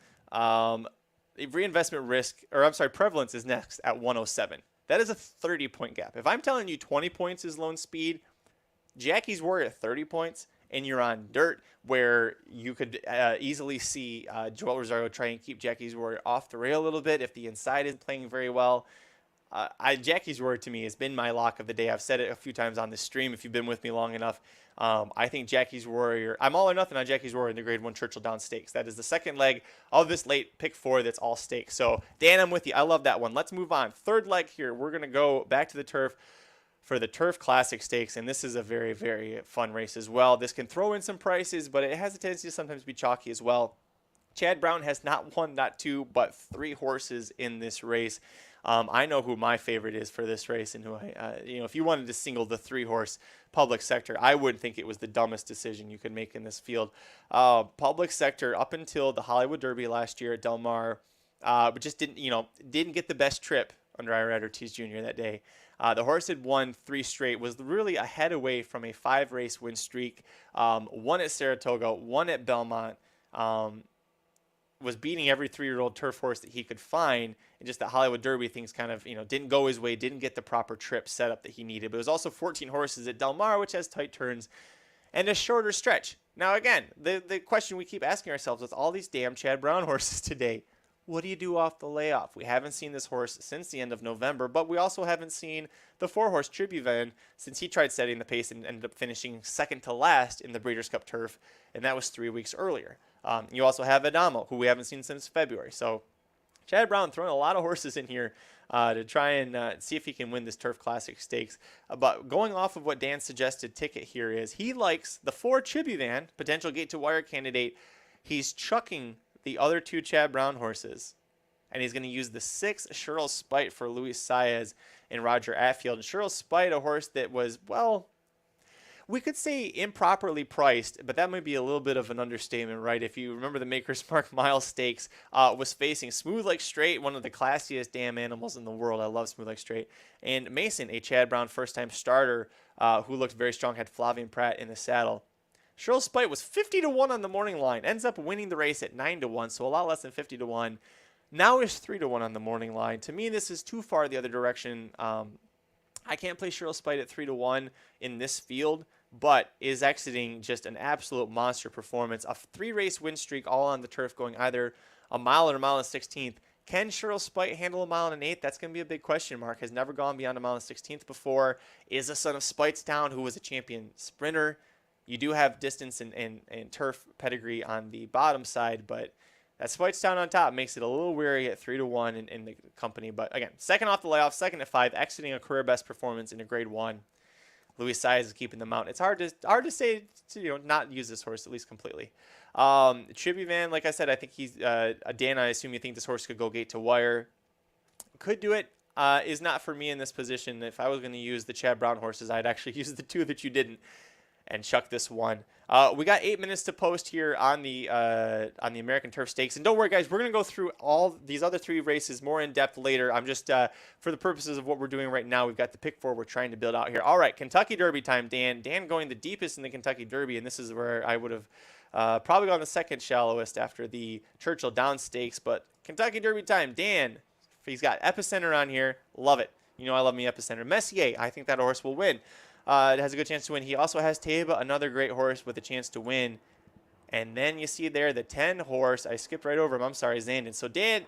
Reinvestment risk, or I'm sorry, prevalence is next at 107. That is a 30-point gap. If I'm telling you 20 points is lone speed, Jackie's Warrior at 30 points, and you're on dirt where you could easily see Joel Rosario try and keep Jackie's Warrior off the rail a little bit if the inside is playing very well. Jackie's Warrior to me has been my lock of the day. I've said it a few times on the stream if you've been with me long enough. I think Jackie's Warrior, I'm all or nothing on Jackie's Warrior in the grade 1 Churchill Downs Stakes. That is the second leg of this late pick 4 that's all stakes. So, Dan, I'm with you. I love that one. Let's move on. Third leg here. We're going to go back to the turf for the Turf Classic Stakes, and this is a very, very fun race as well. This can throw in some prices, but it has a tendency to sometimes be chalky as well. Chad Brown has not 1, not 2, but 3 horses in this race. I know who my favorite is for this race, and who if you wanted to single the 3-horse Public Sector, I would think it was the dumbest decision you could make in this field. Public Sector, up until the Hollywood Derby last year at Del Mar, but just didn't get the best trip under Ira Ortiz Jr. that day. The horse had won 3 straight, was really a head away from a 5-race win streak. Won at Saratoga, won at Belmont. Was beating every 3-year-old turf horse that he could find, and just that Hollywood Derby things kind of, didn't go his way, didn't get the proper trip set up that he needed. But it was also 14 horses at Del Mar, which has tight turns and a shorter stretch. Now, again, the question we keep asking ourselves with all these damn Chad Brown horses today, what do you do off the layoff? We haven't seen this horse since the end of November, but we also haven't seen the 4-horse Tribuvan since he tried setting the pace and ended up finishing second to last in the Breeders' Cup Turf, and that was 3 weeks earlier. You also have Adamo, who we haven't seen since February. So Chad Brown throwing a lot of horses in here to try and see if he can win this Turf Classic Stakes. But going off of what Dan's suggested ticket here is he likes the 4 Tribuvan, potential gate to wire candidate. He's chucking the other 2 Chad Brown horses, and he's going to use the 6 Cheryl Spite for Luis Saez and Roger Atfield. And Cheryl Spite, a horse that was, well, we could say improperly priced, but that might be a little bit of an understatement, right? If you remember the Maker's Mark Mile Stakes, was facing Smooth Like Straight, one of the classiest damn animals in the world. I love Smooth Like Straight. And Mason, a Chad Brown first-time starter who looked very strong, had Flavian Pratt in the saddle. Cheryl Spite was 50-1 on the morning line, ends up winning the race at 9-1, so a lot less than 50-1. Now is 3-1 on the morning line. To me, this is too far the other direction. I can't play Cheryl Spite at 3-1 in this field, but is exiting just an absolute monster performance. A 3-race win streak all on the turf, going either a mile or a mile and 16th. Can Cheryl Spite handle a mile and an 8th? That's going to be a big question mark. Has never gone beyond a mile and 16th before. Is a son of Spitestown, who was a champion sprinter. You do have distance and turf pedigree on the bottom side, but that Spitestown on top makes it a little weary at 3-1 in the company. But again, second off the layoff, second at 5, exiting a career best performance in a grade 1. Luis Saez is keeping them out. It's hard to say to not use this horse at least completely. Tribuvan, like I said, I think he's Dan. I assume you think this horse could go gate to wire. Could do it. Is not for me in this position. If I was going to use the Chad Brown horses, I'd actually use the 2 that you didn't and chuck this one. We got 8 minutes to post here on the American Turf Stakes. And don't worry, guys, we're going to go through all these other 3 races more in depth later. I'm just, for the purposes of what we're doing right now, we've got the pick 4 we're trying to build out here. All right, Kentucky Derby time, Dan. Dan going the deepest in the Kentucky Derby, and this is where I would have probably gone the second shallowest after the Churchill Downs Stakes. But Kentucky Derby time, Dan. He's got Epicenter on here. Love it. You know I love me Epicenter. Messier, I think that horse will win. It has a good chance to win. He also has Taba, another great horse with a chance to win. And then you see there the 10 horse. I skipped right over him. I'm sorry, Zandon. So Dan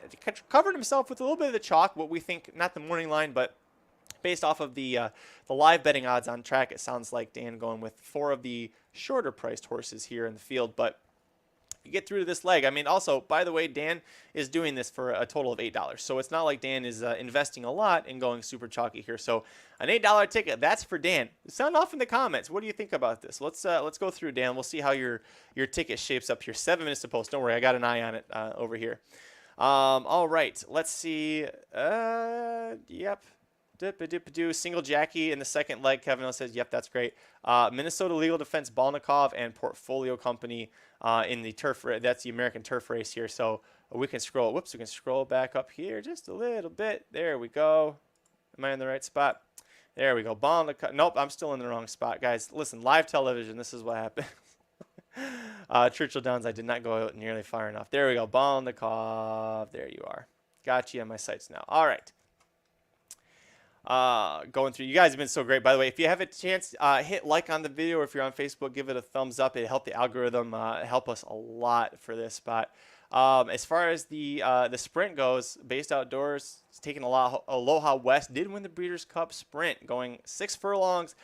covered himself with a little bit of the chalk, what we think, not the morning line, but based off of the live betting odds on track, it sounds like Dan going with 4 of the shorter priced horses here in the field. But you get through to this leg. I mean, also, by the way, Dan is doing this for a total of $8. So it's not like Dan is investing a lot and going super chalky here. So an $8 ticket, that's for Dan. Sound off in the comments. What do you think about this? Let's go through, Dan. We'll see how your ticket shapes up here. 7 minutes to post. Don't worry, I got an eye on it over here. All right, let's see. Yep. Single Jackie in the second leg. Kevin says, yep, that's great. Minnesota Legal Defense, Balnikov, and Portfolio Company in the turf. That's the American turf race here. So we can scroll. Whoops, we can scroll back up here just a little bit. There we go. Am I in the right spot? There we go. Balnikov. Nope, I'm still in the wrong spot, guys. Listen, live television. This is what happened. Churchill Downs. I did not go nearly far enough. There we go. Balnikov. There you are. Got you on my sights now. All right. going through. You guys have been so great, by the way. If you have a chance, hit like on the video, or if you're on Facebook, give it a thumbs up. It helped the algorithm help us a lot for this spot. As far as the sprint goes, Based Outdoors is taking Aloha West did win the Breeders' Cup Sprint, going 6 furlongs.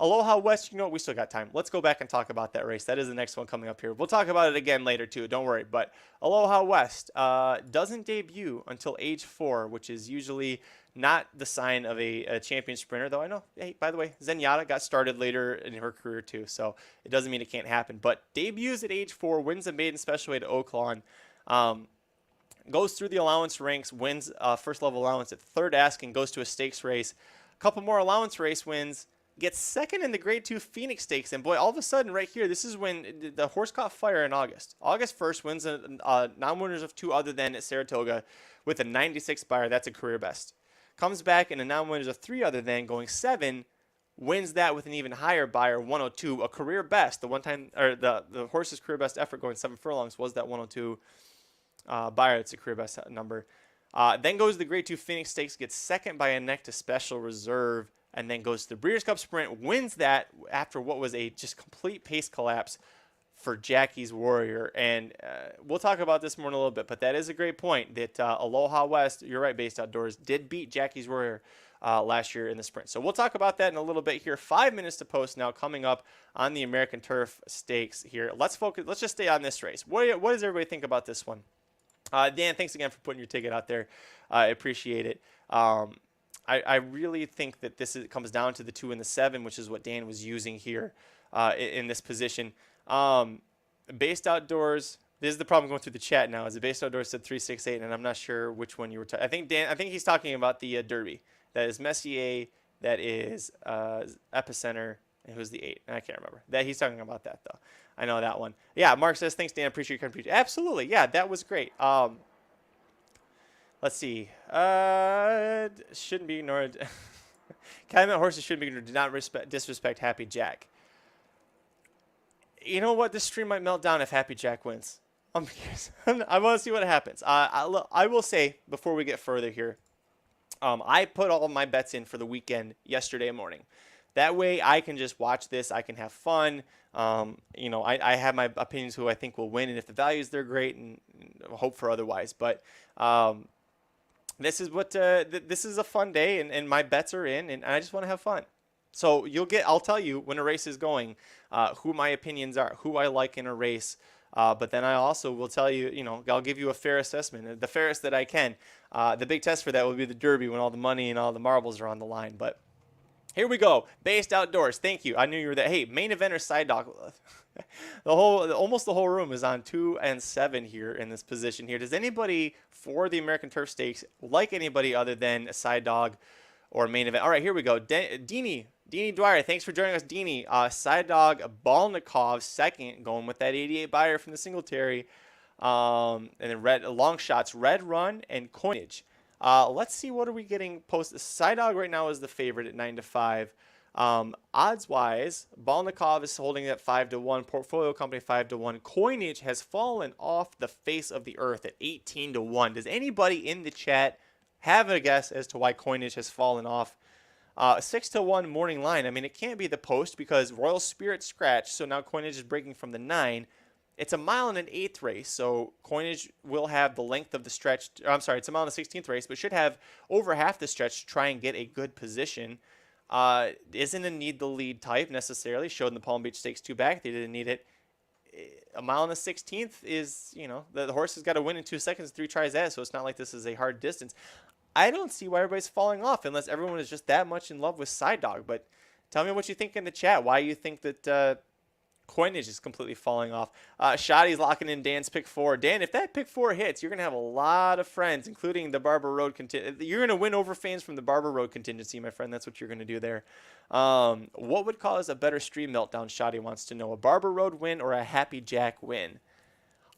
Aloha West, we still got time. Let's go back and talk about that race. That is the next one coming up here. We'll talk about it again later too. Don't worry. But Aloha West doesn't debut until age 4, which is usually not the sign of a champion sprinter. Though I know, hey, by the way, Zenyatta got started later in her career too, so it doesn't mean it can't happen. But debuts at age 4, wins a maiden special weight at Oaklawn. Goes through the allowance ranks, wins first level allowance at third asking, goes to a stakes race, a couple more allowance race wins, gets second in the Grade 2 Phoenix Stakes, and boy, all of a sudden right here, this is when the horse caught fire in August. August 1st wins non-winners of 2 other than at Saratoga with a 96 Beyer. That's a career best. Comes back in a non-winners of 3 other than, going 7, wins that with an even higher Beyer, 102, a career best. The one time, or the horse's career best effort going 7 furlongs was that 102 Beyer. It's a career best number. Then goes to the Grade 2 Phoenix Stakes, gets second by a neck to Special Reserve, and then goes to the Breeders' Cup Sprint, wins that after what was a just complete pace collapse for Jackie's Warrior. And we'll talk about this more in a little bit, but that is a great point that Aloha West, you're right, Based Outdoors, did beat Jackie's Warrior last year in the sprint. So we'll talk about that in a little bit here. 5 minutes to post now coming up on the American Turf Stakes here. Let's focus. Let's just stay on this race. What does everybody think about this one? Dan, thanks again for putting your ticket out there. I appreciate it. I really think that comes down to the 2 and the 7, which is what Dan was using here in this position. Based Outdoors, this is the problem going through the chat now, is the Based Outdoors said 368, and I'm not sure which one you were talking. I think he's talking about the Derby. That is Messier, that is Epicenter, and who's the 8? I can't remember. That he's talking about that though. I know that one. Yeah, Mark says, thanks Dan, appreciate your contribution. Absolutely, yeah, that was great. Let's see. Shouldn't be ignored. Calumet horses shouldn't be ignored. Do not disrespect Happy Jack. You know what? This stream might melt down if Happy Jack wins. I'm curious. I want to see what happens. I will say before we get further here, I put all of my bets in for the weekend yesterday morning. That way I can just watch this. I can have fun. I have my opinions who I think will win, and if the values they're great, and hope for otherwise. But this is this is a fun day, and my bets are in, and I just want to have fun. So I'll tell you when a race is going, who my opinions are, who I like in a race. But then I also will tell you, I'll give you a fair assessment, the fairest that I can. The big test for that will be the Derby when all the money and all the marbles are on the line. But here we go. Based Outdoors. Thank you. I knew you were there. Hey, main event or side dog? Almost the whole room is on 2 and 7 here in this position here. Does anybody for the American Turf Stakes like anybody other than a side dog or main event? All right, here we go. Deanie Dwyer, thanks for joining us, Deanie. Side dog Balnikov second, going with that 88 Beyer from the Singletary. And then long shots, Red Run and Coinage. Let's see, what are we getting posted? Side dog right now is the favorite at 9-5. Odds wise, Balnikov is holding at 5-1. Portfolio Company 5-1. Coinage has fallen off the face of the earth at 18-1. Does anybody in the chat have a guess as to why Coinage has fallen off? 6-1 morning line. I mean, it can't be the post because Royal Spirit scratched, so now Coinage is breaking from the 9. It's a mile and an 8th race, so Coinage will have the length of the stretch. I'm sorry, it's a mile and a 16th race, but should have over half the stretch to try and get a good position. Isn't a need the lead type necessarily. Showed in the Palm Beach Stakes 2 back, they didn't need it. A mile and a 16th is, the horse has got to win in 2 seconds, 3 tries at it, so it's not like this is a hard distance. I don't see why everybody's falling off unless everyone is just that much in love with Side Dog. But tell me what you think in the chat. Why you think that Coinage is completely falling off. Shoddy's locking in Dan's pick 4. Dan, if that pick 4 hits, you're going to have a lot of friends, including the Barber Road contingency. You're going to win over fans from the Barber Road contingency, my friend. That's what you're going to do there. What would cause a better stream meltdown, Shoddy wants to know. A Barber Road win or a Happy Jack win?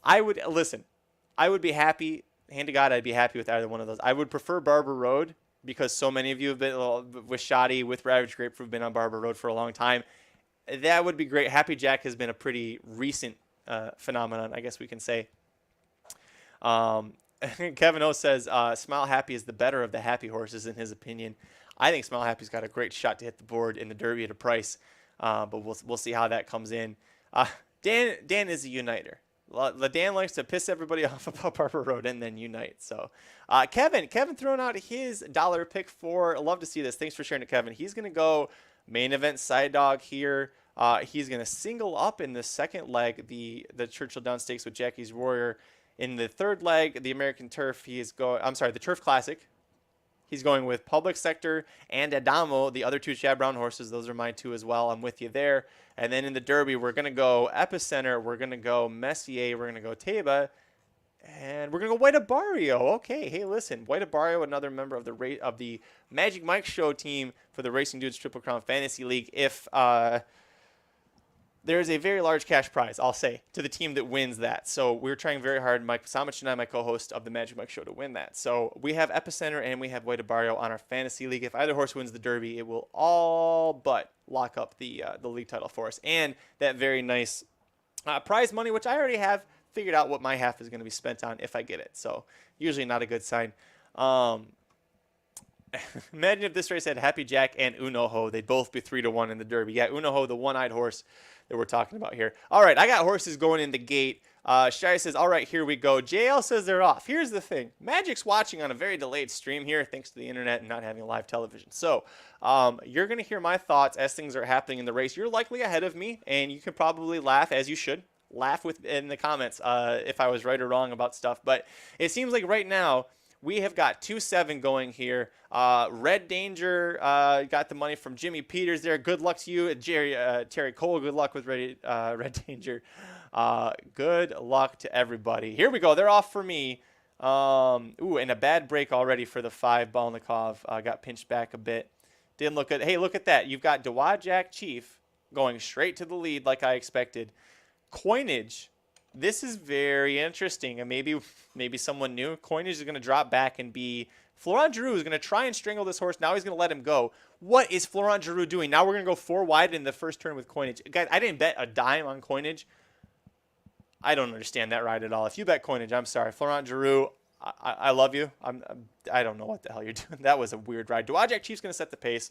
I would be happy. Hand to God, I'd be happy with either one of those. I would prefer Barber Road because so many of you have been with Shoddy, with Ravage Grapefruit, been on Barber Road for a long time. That would be great. Happy Jack has been a pretty recent phenomenon, I guess we can say. Kevin O says, Smile Happy is the better of the happy horses in his opinion. I think Smile Happy's got a great shot to hit the board in the Derby at a price, but we'll see how that comes in. Dan is a uniter. Dan likes to piss everybody off about Barber Road and then unite. So, Kevin throwing out his dollar pick for. Love to see this. Thanks for sharing it, Kevin. He's gonna go main event side dog here. He's gonna single up in the second leg the Churchill Down Stakes with Jackie's Warrior. In the third leg, the American Turf. The Turf Classic. He's going with Public Sector and Adamo, the other two Chad Brown horses. Those are mine too as well. I'm with you there. And then in the Derby, we're going to go Epicenter. We're going to go Messier. We're going to go Teba. And we're going to go White Barrio. Okay, hey, listen. White Barrio, another member of the Magic Mike Show team for the Racing Dudes Triple Crown Fantasy League. If there's a very large cash prize, I'll say, to the team that wins that. So we're trying very hard, Mike Somich and I, my co-host of the Magic Mike Show, to win that. So we have Epicenter and we have White Barrio on our fantasy league. If either horse wins the Derby, it will all but lock up the league title for us. And that very nice prize money, which I already have figured out what my half is going to be spent on if I get it. So usually not a good sign. Imagine if this race had Happy Jack and Unoho. They'd both be 3-1 in the Derby. Yeah, Unoho, the one-eyed horse that we're talking about here. All right, I got horses going in the gate. Shai says, all right, here we go. JL says they're off. Here's the thing. Magic's watching on a very delayed stream here thanks to the internet and not having live television. So you're going to hear my thoughts as things are happening in the race. You're likely ahead of me, and you can probably laugh, as you should. Laugh in the comments if I was right or wrong about stuff. But it seems like right now, we have got 2-7 going here. Red Danger got the money from Jimmy Peters there. Good luck to you. Terry Cole, good luck with Red Danger. Good luck to everybody. Here we go. They're off for me. And a bad break already for the 5. Balnikov got pinched back a bit. Didn't look good. Hey, look at that. You've got Dawajak Chief going straight to the lead like I expected. Coinage. This is very interesting, and maybe someone new. Coinage is going to drop back and be Florent Giroux is going to try and strangle this horse. Now he's going to let him go. What is Florent Giroux doing? Now we're going to go 4 wide in the first turn with Coinage. Guys, I didn't bet a dime on Coinage. I don't understand that ride at all. If you bet Coinage, I'm sorry. Florent Giroux, I love you. I don't know what the hell you're doing. That was a weird ride. Dawajak Chief's going to set the pace.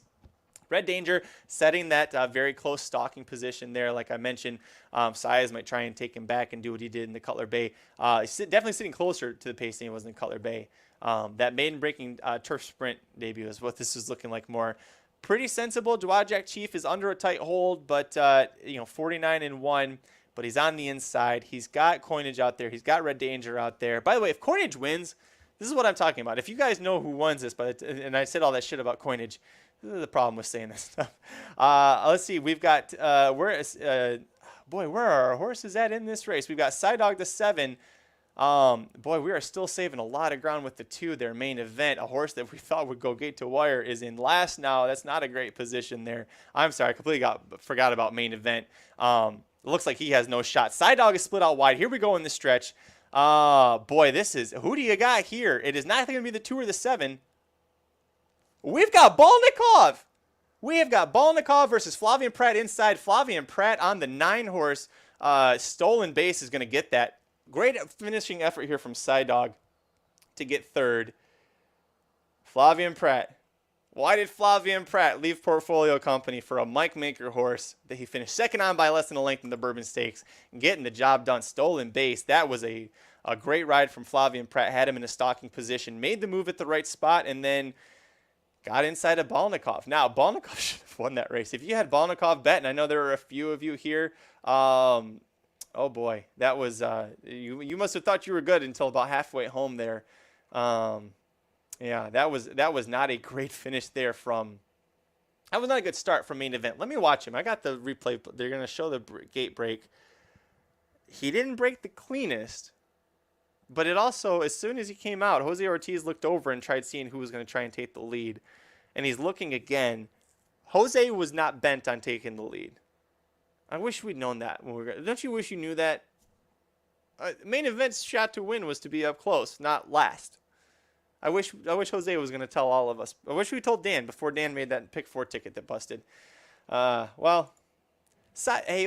Red Danger setting that very close stalking position there. Like I mentioned, Saez might try and take him back and do what he did in the Cutler Bay. He's definitely sitting closer to the pace than he was in Cutler Bay. That maiden-breaking turf sprint debut is what this is looking like more. Pretty sensible. Dawajak Chief is under a tight hold, but 49-1. But he's on the inside. He's got Coinage out there. He's got Red Danger out there. By the way, if Coinage wins, this is what I'm talking about. If you guys know who wins this, and I said all that shit about Coinage, this is the problem with saying this stuff. Let's see. We've got where are our horses at in this race? We've got Side Dog the 7. Boy, we are still saving a lot of ground with the 2, their main event. A horse that we thought would go gate to wire is in last now. That's not a great position there. I'm sorry, I completely forgot about main event. It looks like he has no shot. Side Dog is split out wide. Here we go in the stretch. Boy, who do you got here? It is not going to be the 2 or the 7. We've got Balnikov. We have got Balnikov versus Flavian Pratt inside. Flavian Pratt on the 9 horse. Stolen Base is going to get that. Great finishing effort here from Side Dog to get 3rd. Flavian Pratt. Why did Flavian Pratt leave Portfolio Company for a Mike Maker horse that he finished 2nd on by less than a length in the Bourbon Stakes? Getting the job done. Stolen Base. That was a great ride from Flavian Pratt. Had him in a stalking position. Made the move at the right spot and then got inside of Balnikov. Now, Balnikov should have won that race. If you had Balnikov bet, and I know there are a few of you here, oh boy, that was, you must have thought you were good until about halfway home there. Yeah, that was not a great finish there that was not a good start from main event. Let me watch him. I got the replay. They're going to show the gate break. He didn't break the cleanest. But it also, as soon as he came out, Jose Ortiz looked over and tried seeing who was going to try and take the lead. And he's looking again. Jose was not bent on taking the lead. I wish we'd known that. Don't you wish you knew that? Main event's shot to win was to be up close, not last. I wish Jose was going to tell all of us. I wish we told Dan before Dan made that pick 4 ticket that busted. Hey,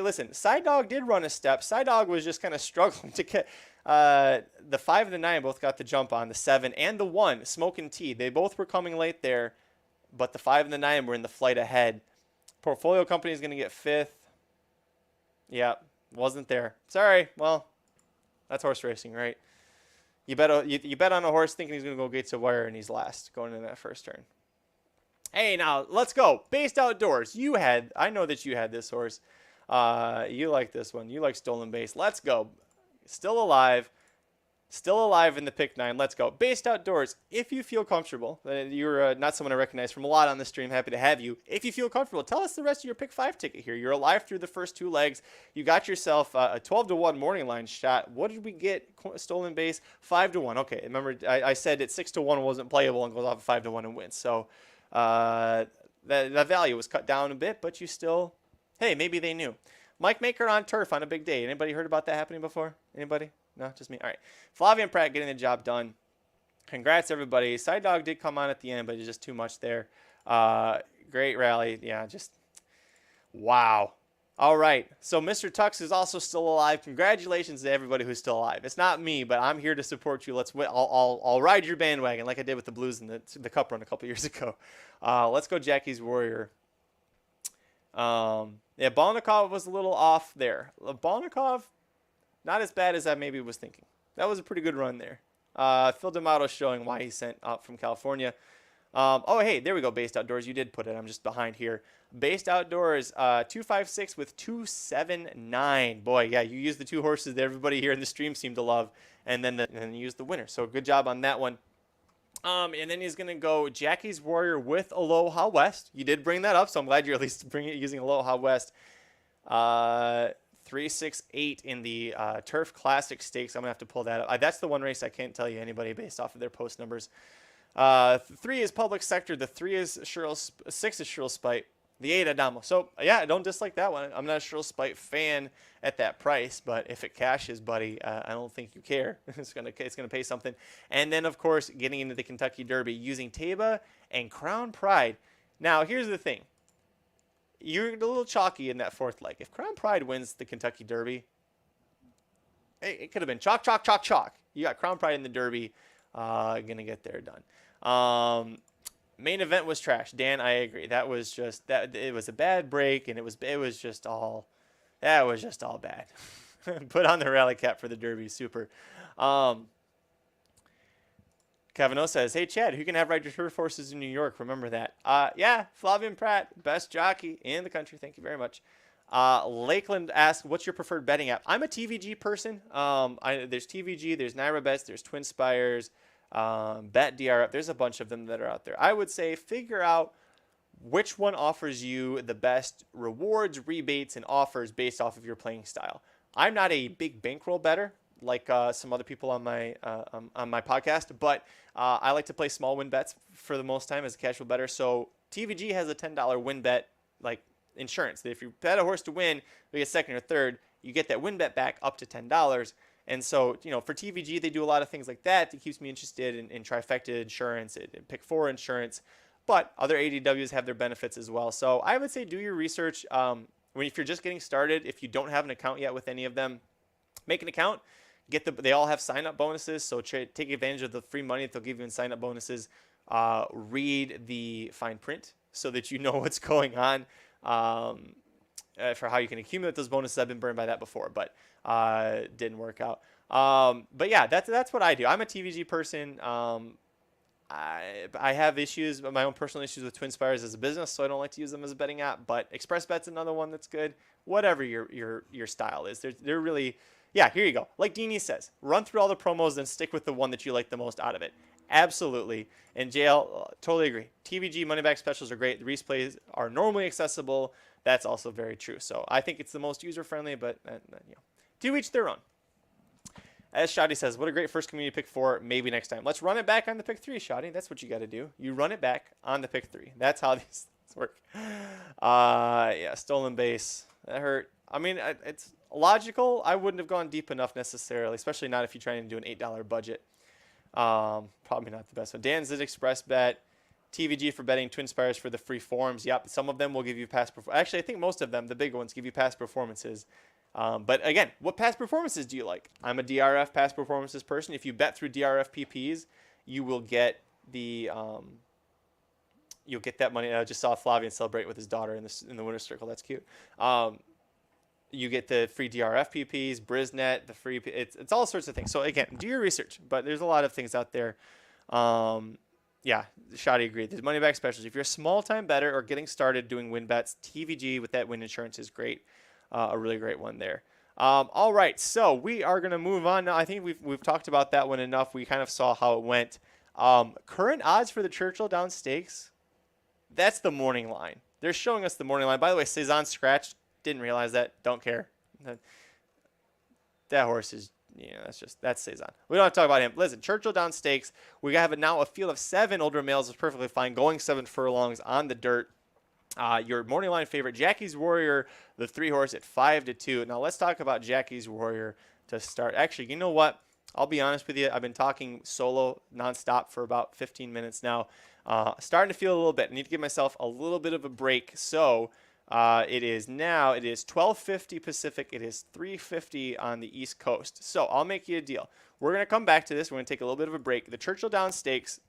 listen, Side Dog did run a step. Side Dog was just kind of struggling to get... the 5 and the 9 both got the jump on the 7 and the 1, Smoke and Tea. They both were coming late there. but the 5 and the 9 were in the flight ahead. Portfolio company is going to get 5th. Yeah, wasn't there. Sorry. Well, that's horse racing, right? You bet on a horse thinking he's going to go gates of wire, and he's last going into that first turn. Hey, now let's go. Based Outdoors. I know that you had this horse. You like this one. You like Stolen Base. Let's go. Still alive in the pick 9. Let's go. Based Outdoors. If you feel comfortable, you're not someone I recognize from a lot on the stream. Happy to have you. If you feel comfortable, tell us the rest of your pick 5 ticket here. You're alive through the first 2 legs. You got yourself a 12-1 morning line shot. What did we get? Stolen Base 5-1. Okay, remember I said that 6-1 wasn't playable and goes off 5-1 and wins. So that value was cut down a bit, but you still, hey, maybe they knew. Mike Maker on turf on a big day. Anybody heard about that happening before? Anybody? No, just me. All right. Flavian Pratt getting the job done. Congrats, everybody. Side Dog did come on at the end, but it's just too much there. Great rally. Yeah, just wow. All right. So Mr. Tux is also still alive. Congratulations to everybody who's still alive. It's not me, but I'm here to support you. Let's win. I'll ride your bandwagon like I did with the Blues in the Cup run a couple years ago. Let's go Jackie's Warrior. Yeah, Balnikov was a little off there. Balnikov, not as bad as I maybe was thinking. That was a pretty good run there. Phil D'Amato showing why he sent up from California. Oh, hey, there we go. Based Outdoors. You did put it. I'm just behind here. Based Outdoors, 256 with 279. Boy, yeah, you used the 2 horses that everybody here in the stream seemed to love, and then you used the winner. So good job on that one. And then he's going to go Jackie's Warrior with Aloha West. You did bring that up, so I'm glad you're at least using Aloha West. 368 in the Turf Classic Stakes. I'm going to have to pull that up. That's the one race I can't tell you anybody based off of their post numbers. 3 is Public Sector. The 3 is Cheryl. 6 is Cheryl Spite. The 8 Adamo. So yeah, I don't dislike that one. I'm not a Cheryl Spite fan at that price, but if it cashes, buddy, I don't think you care. It's gonna pay something. And then of course getting into the Kentucky Derby using Taba and Crown Pride. Now here's the thing. You're a little chalky in that 4th leg. If Crown Pride wins the Kentucky Derby, it could have been chalk, chalk, chalk, chalk. You got Crown Pride in the Derby. Gonna get there done. Main event was trash. Dan, I agree. That was just that. It was a bad break, and it was just all bad. Put on the rally cap for the Derby. Super. Kevin O says, "Hey Chad, who can have ride your turf horses in New York? Remember that." Yeah, Flavian Pratt, best jockey in the country. Thank you very much. Lakeland asks, "What's your preferred betting app?" I'm a TVG person. There's TVG, there's Naira Bets, there's Twin Spires. Bet DRF, there's a bunch of them that are out there. I would say figure out which one offers you the best rewards, rebates, and offers based off of your playing style. I'm not a big bankroll bettor like some other people on my podcast, but I like to play small win bets for the most time as a casual bettor. So TVG has a $10 win bet like insurance. That if you bet a horse to win, you get second or third, you get that win bet back up to $10. And so, for TVG, they do a lot of things like that. It keeps me interested in trifecta insurance, and pick 4 insurance. But other ADWs have their benefits as well. So I would say do your research. If you're just getting started, if you don't have an account yet with any of them, make an account. They all have sign-up bonuses. So take advantage of the free money that they'll give you in sign-up bonuses. Read the fine print so that you know what's going on. For how you can accumulate those bonuses. I've been burned by that before, but didn't work out. But yeah, that's what I do. I'm a TVG person. I have issues, my own personal issues with Twin Spires as a business, so I don't like to use them as a betting app. But Express Bet's another one that's good. Whatever your style is, they're really, yeah. Here you go. Like Deanie says, run through all the promos and stick with the one that you like the most out of it. Absolutely. And JL, totally agree. TVG money back specials are great. The replays are normally accessible. That's also very true. So I think it's the most user-friendly, but to each their own. As Shadi says, what a great first community pick 4. Maybe next time. Let's run it back on the pick 3, Shadi. That's what you got to do. You run it back on the pick 3. That's how these things work. Yeah, Stolen Base. That hurt. I mean, it's logical. I wouldn't have gone deep enough necessarily, especially not if you're trying to do an $8 budget. Probably not the best one. Dan Zid Express Bet. TVG for betting, Twin Spires for the free forms. Yep, some of them will give you past Actually, I think most of them, the big ones, give you past performances. But again, what past performances do you like? I'm a DRF past performances person. If you bet through DRF PPs, you will get the you'll get that money. I just saw Flavian celebrate with his daughter in the winner's circle. That's cute. You get the free DRF PPs, Brisnet, the free. It's all sorts of things. So again, do your research. But there's a lot of things out there. Yeah, Shadi agreed. There's money back specials. If you're a small time bettor or getting started doing win bets, TVG with that win insurance is great. A really great one there. All right, so we are going to move on now. I think we've talked about that one enough. We kind of saw how it went. Current odds for the Churchill down stakes. That's the morning line. They're showing us the morning line. By the way, Cezanne scratched. Didn't realize that. Don't care. That horse is, that's Cezanne. We don't have to talk about him. Listen, Churchill down stakes. We have now a field of 7 older males is perfectly fine, going 7 furlongs on the dirt. Your morning line favorite, Jackie's Warrior, the 3 horse at 5-2. Now let's talk about Jackie's Warrior to start. Actually, you know what? I'll be honest with you. I've been talking solo nonstop for about 15 minutes now. Starting to feel a little bit. I need to give myself a little bit of a break. So it is 12:50 Pacific. It is 3:50 on the East Coast. So I'll make you a deal. We're going to come back to this. We're going to take a little bit of a break. The Churchill Down Stakes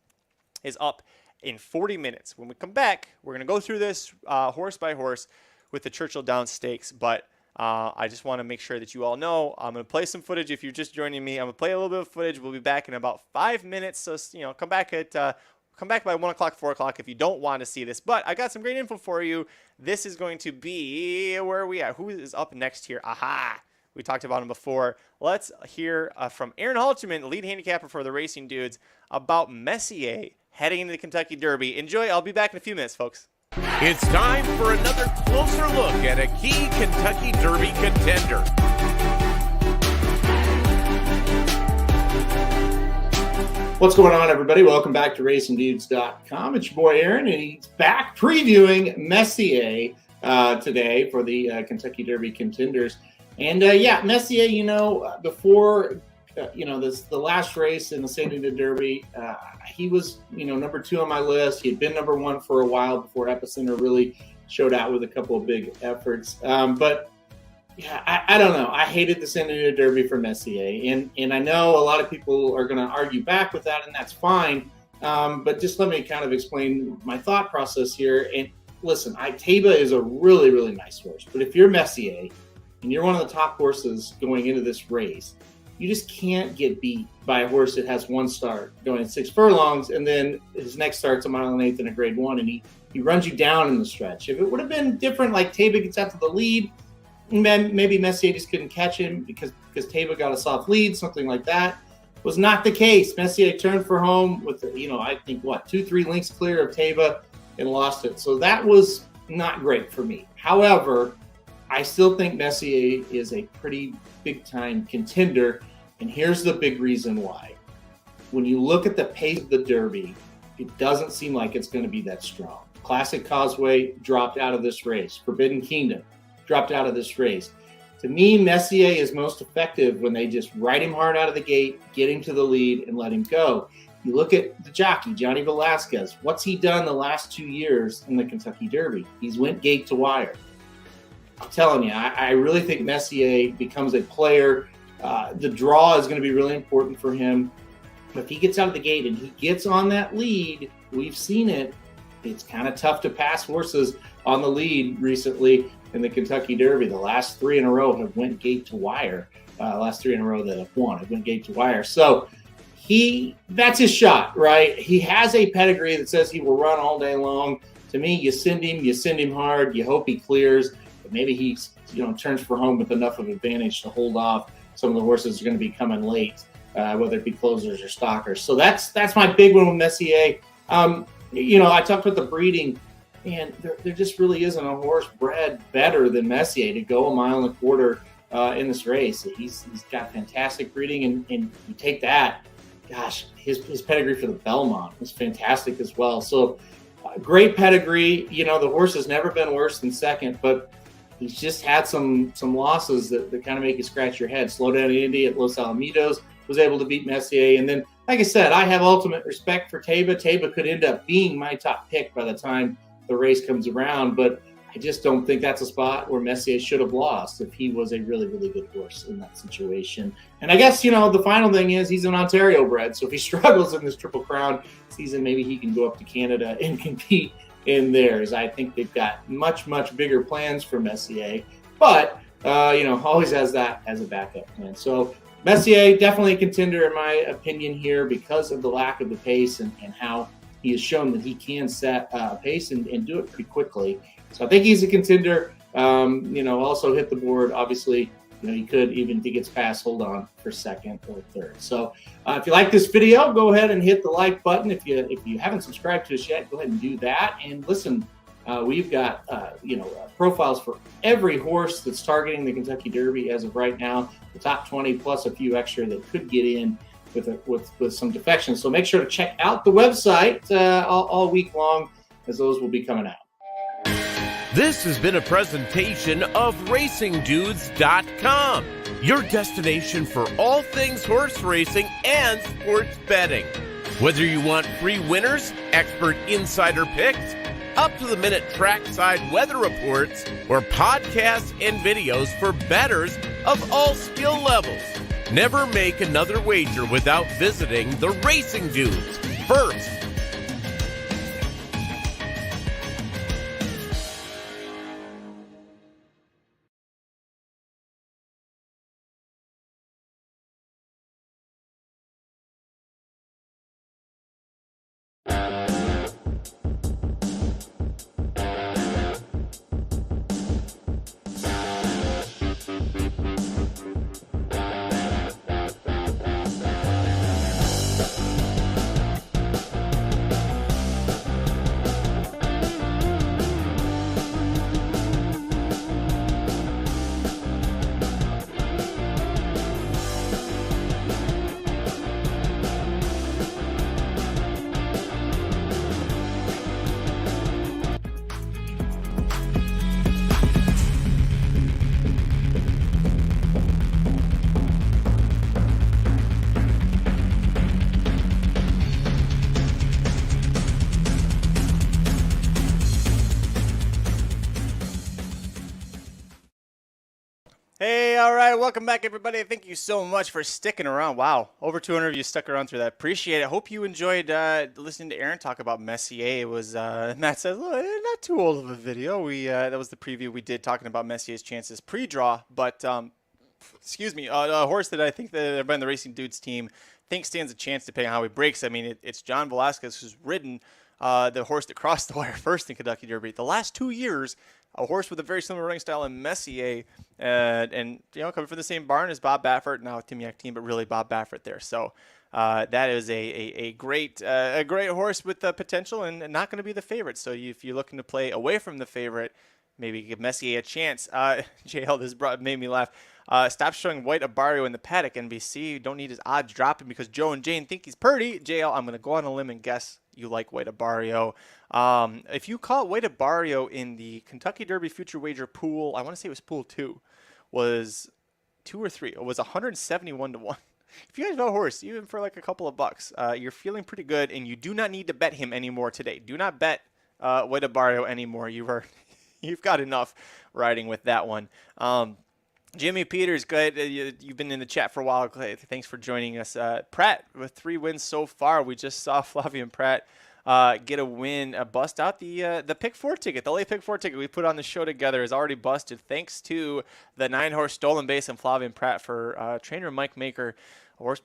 is up in 40 minutes. When we come back, we're going to go through this horse by horse with the Churchill Down Stakes. But I just want to make sure that you all know I'm going to play some footage. If you're just joining me, I'm going to play a little bit of footage. We'll be back in about 5 minutes. So, come back by 1 o'clock, 4 o'clock if you don't want to see this. But I got some great info for you. This is going to be, where are we at? Who is up next here? Aha! We talked about him before. Let's hear from Aaron Halterman, lead handicapper for the Racing Dudes, about Messier heading into the Kentucky Derby. Enjoy. I'll be back in a few minutes, folks. It's time for another closer look at a key Kentucky Derby contender. What's going on, everybody? Welcome back to RacingDudes.com. It's your boy Aaron, and he's back previewing Messier today for the Kentucky Derby contenders. And Messier, before the last race in the St. Anita Derby, he was number 2 on my list. He had been number 1 for a while before Epicenter really showed out with a couple of big efforts. I don't know. I hated the St. Anita Derby for Messier, and I know a lot of people are going to argue back with that, and that's fine. But just let me kind of explain my thought process here. And listen, Taba is a really, really nice horse. But if you're Messier and you're one of the top horses going into this race, you just can't get beat by a horse that has 1 start going 6 furlongs, and then his next start's a 1 1/8 in a grade 1, and he runs you down in the stretch. If it would have been different, like Taba gets out to the lead, maybe Messier just couldn't catch him because Taba got a soft lead, something like that. Was not the case. Messier turned for home with, I think 2-3 lengths clear of Taba and lost it. So that was not great for me. However, I still think Messier is a pretty big time contender. And here's the big reason why. When you look at the pace of the Derby, it doesn't seem like it's going to be that strong. Classic Causeway dropped out of this race. Forbidden Kingdom dropped out of this race. To me, Messier is most effective when they just ride him hard out of the gate, get him to the lead, and let him go. You look at the jockey, Johnny Velasquez. What's he done the last 2 years in the Kentucky Derby? He's went gate to wire. I'm telling you, I really think Messier becomes a player. The draw is going to be really important for him. But if he gets out of the gate and he gets on that lead, we've seen it. It's kind of tough to pass horses on the lead recently in the Kentucky Derby. The last 3 in a row have went gate to wire. Last 3 in a row that have won have went gate to wire. So that's his shot, right? He has a pedigree that says he will run all day long. To me, you send him hard. You hope he clears, but maybe he turns for home with enough of advantage to hold off some of the horses are going to be coming late, whether it be closers or stalkers. So that's my big one with Messier. I talked about the breeding, and there just really isn't a horse bred better than Messier to go 1.25 miles in this race. He's got fantastic breeding, and you take that, gosh, his pedigree for the Belmont was fantastic as well. So great pedigree. The horse has never been worse than second, but he's just had some losses that kind of make you scratch your head. Slow down Indy at Los Alamitos, was able to beat Messier. And then, like I said, I have ultimate respect for Taba. Taba could end up being my top pick by the time the race comes around, but I just don't think that's a spot where Messier should have lost if he was a really, really good horse in that situation. And I guess, the final thing is he's an Ontario bred. So if he struggles in this Triple Crown season, maybe he can go up to Canada and compete in theirs. I think they've got much, much bigger plans for Messier, but, always has that as a backup plan. So Messier, definitely a contender in my opinion here because of the lack of the pace and how he has shown that he can set a pace and do it pretty quickly. So I think he's a contender. Also hit the board. Obviously, he could, even if he gets past, hold on for second or third. So if you like this video, go ahead and hit the like button. If you haven't subscribed to us yet, go ahead and do that. And listen, we've got profiles for every horse that's targeting the Kentucky Derby as of right now. The top 20 plus a few extra that could get in with some defections. So make sure to check out the website all week long, as those will be coming out. This has been a presentation of RacingDudes.com, your destination for all things horse racing and sports betting. Whether you want free winners, expert insider picks, up-to-the-minute trackside weather reports, or podcasts and videos for bettors of all skill levels, never make another wager without visiting the Racing Dudes first. Hey, all right, welcome back, everybody. Thank you so much for sticking around. Wow, over 200 of you stuck around through that. Appreciate it. Hope you enjoyed listening to Aaron talk about Messier. It was Matt says, not too old of a video. That was the preview we did talking about Messier's chances pre-draw, but a horse that I think that everybody in the Racing Dudes team thinks stands a chance depending on how he breaks. I mean, it's John Velasquez who's ridden the horse that crossed the wire first in Kentucky Derby. The last 2 years, a horse with a very similar running style in Messier, and coming from the same barn as Bob Baffert, now Tim Yak team, but really Bob Baffert there. So that is a great horse with the potential and not going to be the favorite. So if you're looking to play away from the favorite, maybe give Messier a chance. JL, this made me laugh. Stop showing White Abario in the paddock, NBC. Don't need his odds dropping because Joe and Jane think he's pretty. JL, I'm going to go on a limb and guess you like White Abario. If you caught White Abario in the Kentucky Derby Future Wager pool, I want to say it was pool 2, was 2 or 3. It was 171 to 1. If you guys know a horse, even for like a couple of bucks, you're feeling pretty good, and you do not need to bet him anymore today. Do not bet White Abario anymore. You've got enough riding with that one. Jimmy Peters, good. You've been in the chat for a while. Thanks for joining us. Pratt with 3 wins so far. We just saw Flavian Pratt get a win, bust out the pick 4 ticket. The late pick 4 ticket we put on the show together is already busted thanks to the 9-horse Stolen Base and Flavian Pratt for trainer Mike Maker. Or,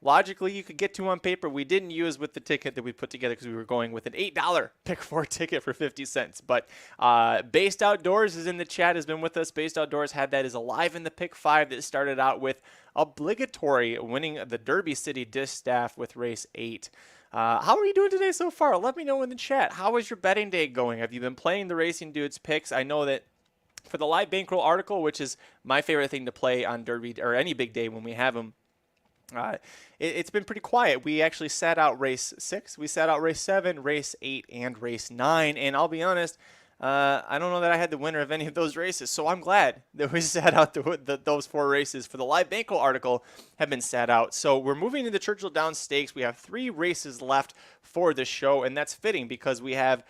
logically you could get 2 on paper. We didn't use with the ticket that we put together because we were going with an $8 pick 4 ticket for 50 cents. But Based Outdoors is in the chat, has been with us. Based Outdoors had that as alive in the pick 5 that started out with obligatory winning the Derby City Distaff with race 8. How are you doing today so far? Let me know in the chat. How is your betting day going? Have you been playing the Racing Dudes picks? I know that for the live bankroll article, which is my favorite thing to play on Derby or any big day when we have them, it's been pretty quiet. We actually sat out race 6, we sat out race 7, race 8, and race 9. And I'll be honest, I don't know that I had the winner of any of those races. So I'm glad that we sat out those 4 races for the live bankroll article have been sat out. So we're moving into Churchill Downs Stakes. We have 3 races left for the show, and that's fitting because we have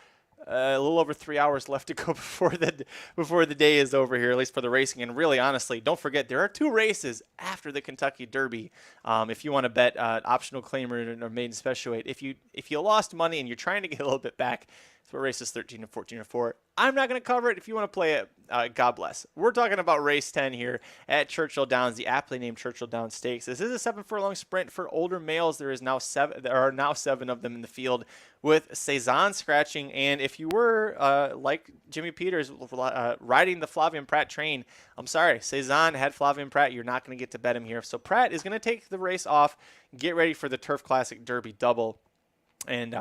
a little over 3 hours left to go before the day is over here, at least for the racing. And really, honestly, don't forget there are 2 races after the Kentucky Derby. If you want to bet optional claimer or maiden special weight, if you lost money and you're trying to get a little bit back, it's what races 13 and 14 are for. I'm not going to cover it. If you want to play it, God bless. We're talking about race 10 here at Churchill Downs, the aptly named Churchill Downs Stakes. This is a 7-furlong sprint for older males. There are now 7 of them in the field, with Cezanne scratching. And if you were like Jimmy Peters riding the Flavien Prat train, I'm sorry, Cezanne had Flavien Prat. You're not going to get to bet him here. So Prat is going to take the race off, get ready for the Turf Classic Derby double. And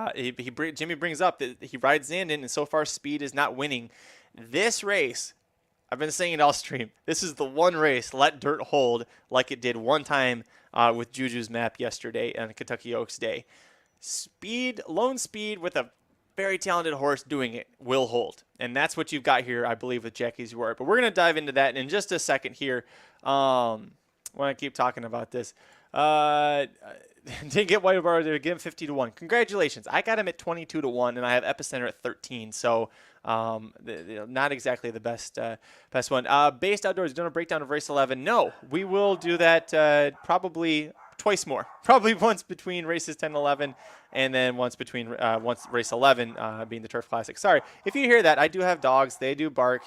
Jimmy brings up that he rides Zandon, and so far speed is not winning. This race, I've been saying it all stream, this is the one race let dirt hold like it did one time with Juju's map yesterday on Kentucky Oaks Day. Lone speed with a very talented horse doing it will hold. And that's what you've got here, I believe, with Jackie's Roar. But we're going to dive into that in just a second here. When I keep talking about this. Didn't get White Bar there. Give him 50 to 1. Congratulations. I got him at 22 to 1, and I have Epicenter at 13. So not exactly the best one. Based Outdoors, doing a breakdown of race 11. No, we will do that probably twice more. Probably once between races 10 and 11, and then once between once race 11 being the Turf Classic. Sorry. If you hear that, I do have dogs. They do bark.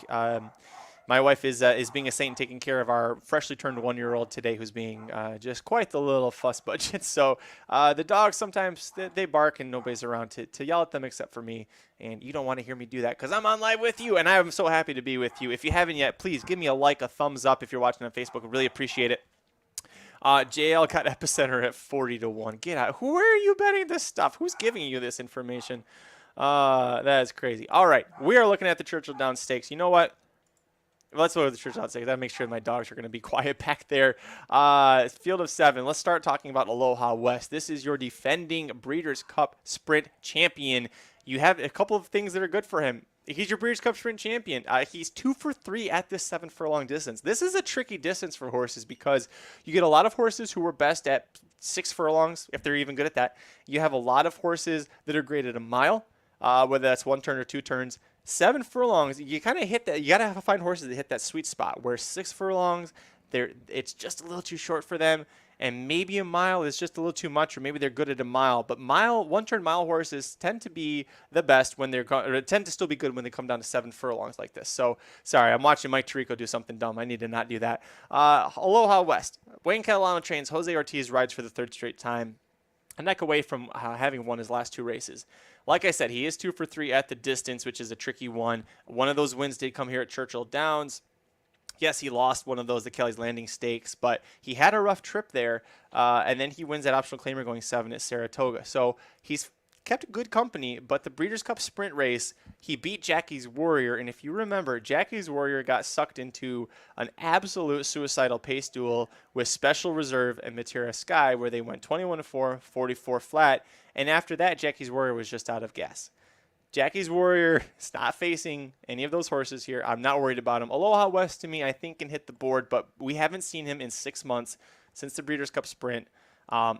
My wife is being a saint and taking care of our freshly turned 1-year-old today, who's being just quite the little fuss budget. So the dogs sometimes they bark and nobody's around to yell at them except for me. And you don't want to hear me do that because I'm on live with you, and I am so happy to be with you. If you haven't yet, please give me a like, a thumbs up if you're watching on Facebook. I really appreciate it. JL got Epicenter at 40 to 1. Get out. Where are you betting this stuff? Who's giving you this information? That is crazy. All right, we are looking at the Churchill Downs Stakes. You know what? Let's look at the Churchill Downs Stakes. That makes sure my dogs are going to be quiet back there. Field of 7. Let's start talking about Aloha West. This is your defending Breeders' Cup Sprint champion. You have a couple of things that are good for him. He's your Breeders' Cup Sprint champion. He's 2 for 3 at this 7-furlong distance. This is a tricky distance for horses because you get a lot of horses who are best at 6 furlongs, if they're even good at that. You have a lot of horses that are great at a mile, whether that's 1 turn or 2 turns. 7 furlongs, you kind of hit that. You got to find horses that hit that sweet spot where 6 furlongs, it's just a little too short for them. And maybe a mile is just a little too much, or maybe they're good at a mile. But 1-turn mile horses tend to be the best when tend to still be good when they come down to 7 furlongs like this. So, sorry, I'm watching Mike Tirico do something dumb. I need to not do that. Aloha West. Wayne Catalano trains. Jose Ortiz rides for the 3rd straight time. A neck away from having won his last 2 races. Like I said, he is 2 for 3 at the distance, which is a tricky one. One of those wins did come here at Churchill Downs. Yes, he lost one of those, the Kelly's Landing Stakes, but he had a rough trip there, and then he wins that optional claimer going 7 at Saratoga. So he's kept good company, but the Breeders' Cup Sprint race, he beat Jackie's Warrior, and if you remember, Jackie's Warrior got sucked into an absolute suicidal pace duel with Special Reserve and Matera Sky, where they went 21-4, 44 flat, and after that, Jackie's Warrior was just out of gas. Jackie's Warrior is not facing any of those horses here. I'm not worried about him. Aloha West, to me, I think can hit the board, but we haven't seen him in 6 months since the Breeders' Cup Sprint.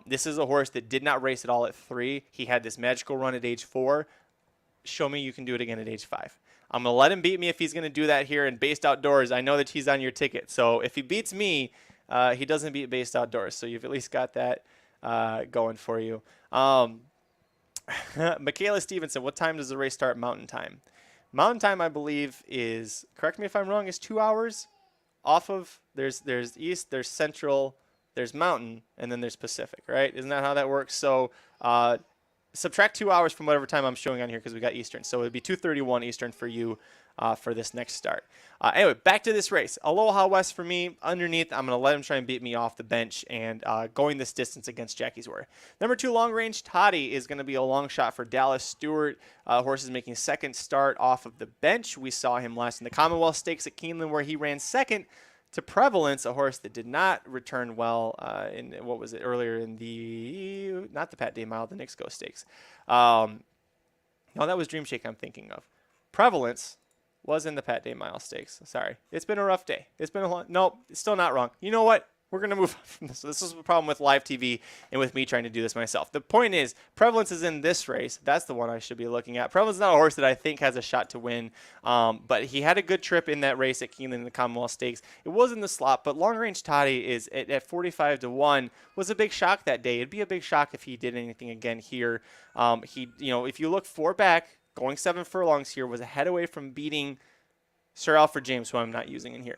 This is a horse that did not race at all at 3. He had this magical run at age 4. Show me you can do it again at age 5. I'm going to let him beat me if he's going to do that here in Based Outdoors. I know that he's on your ticket. So if he beats me, he doesn't beat Based Outdoors. So you've at least got that going for you. Michaela Stevenson, what time does the race start Mountain Time? Mountain Time, I believe, is, correct me if I'm wrong, is 2 hours off of, there's East, there's Central, there's Mountain, and then there's Pacific, right? Isn't that how that works? So subtract 2 hours from whatever time I'm showing on here because we got Eastern. So it would be 2:31 Eastern for you for this next start. Anyway, back to this race. Aloha West for me, underneath. I'm going to let him try and beat me off the bench and going this distance against Jackie's Warrior. Number 2, Long Range Toddy is going to be a long shot for Dallas Stewart. Horse is making 2nd start off of the bench. We saw him last in the Commonwealth Stakes at Keeneland where he ran 2nd to Prevalence, a horse that did not return well in, what was it, earlier in the, not the Pat Day Mile, the Knicks Go Stakes. No, that was Dream Shake I'm thinking of. Prevalence was in the Pat Day Mile Stakes. Sorry. It's been a rough day. It's been a long, nope, it's still not wrong. You know what? we're going to move on from this. This is the problem with live TV and with me trying to do this myself. The point is, Prevalence is in this race. That's the one I should be looking at. Prevalence is not a horse that I think has a shot to win, but he had a good trip in that race at Keeneland in the Commonwealth Stakes. It was in the slot, but Long Range Toddy is at 45 to 1 was a big shock that day. It'd be a big shock if he did anything again here. If you look 4 back, going 7 furlongs here, was a head away from beating Sir Alfred James, who I'm not using in here.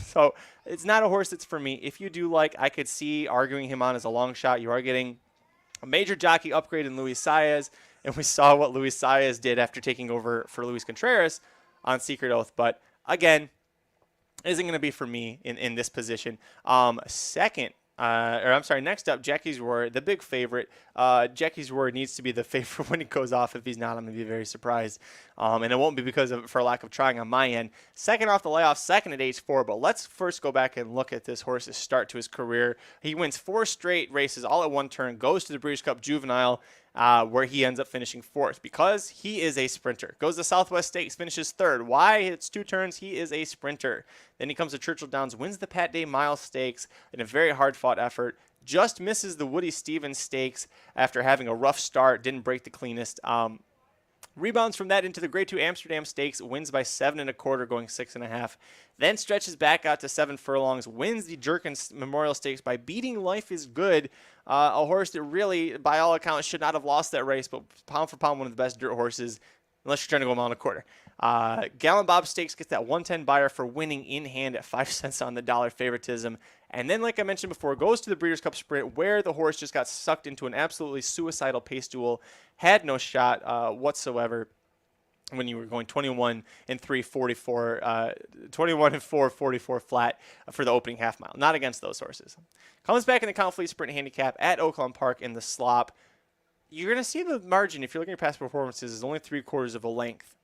So it's not a horse that's for me. If you do like, I could see arguing him on as a long shot. You are getting a major jockey upgrade in Luis Saez, and we saw what Luis Saez did after taking over for Luis Contreras on Secret Oath. But again, isn't going to be for me in this position. Next up, Jackie's Roar, the big favorite. Jackie's Roar needs to be the favorite when it goes off. If he's not, I'm going to be very surprised. And it won't be for lack of trying on my end. Second off the layoff, second at age 4. But let's first go back and look at this horse's start to his career. He wins 4 straight races all at one turn, goes to the Breeders' Cup Juvenile, where he ends up finishing 4th because he is a sprinter. Goes to Southwest Stakes, finishes 3rd. Why? It's 2 turns. He is a sprinter. Then he comes to Churchill Downs, wins the Pat Day Mile Stakes in a very hard-fought effort. Just misses the Woody Stevens Stakes after having a rough start. Didn't break the cleanest. Rebounds from that into the Grade 2 Amsterdam Stakes, wins by 7 1/4, going 6 1/2. Then stretches back out to 7 furlongs, wins the Jerkins Memorial Stakes by beating Life is Good, a horse that really, by all accounts, should not have lost that race, but pound for pound, one of the best dirt horses, unless you're trying to go a mile and a quarter. Gallon Bob Stakes gets that 110 buyer for winning in hand at 5 cents on the dollar favoritism. And then, like I mentioned before, goes to the Breeders' Cup Sprint, where the horse just got sucked into an absolutely suicidal pace duel, had no shot whatsoever when you were going 21 and 3, 44, 21 and 4, 44 flat for the opening half mile. Not against those horses. Comes back in the Count Fleet Sprint handicap at Oaklawn Park in the slop. You're going to see the margin, if you're looking at past performances, is only 3/4 of a length.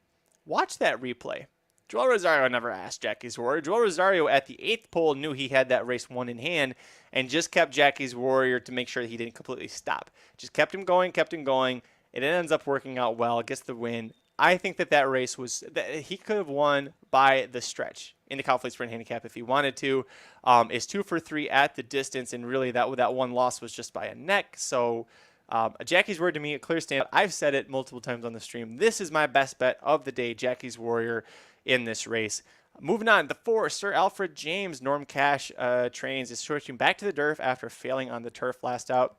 Watch that replay. Joel Rosario never asked Jackie's Warrior. Joel Rosario at the 8th pole knew he had that race won in hand and just kept Jackie's Warrior to make sure that he didn't completely stop. Just kept him going. It ends up working out well, gets the win. I think that race he could have won by the stretch in the Count Fleet Sprint handicap if he wanted to. Is 2 for 3 at the distance, and really that one loss was just by a neck. So Jackie's Word to me, a clear stand. I've said it multiple times on the stream. This is my best bet of the day, Jackie's Warrior in this race. Moving on, the 4, Sir Alfred James, Norm Cash trains, is switching back to the turf after failing on the turf last out.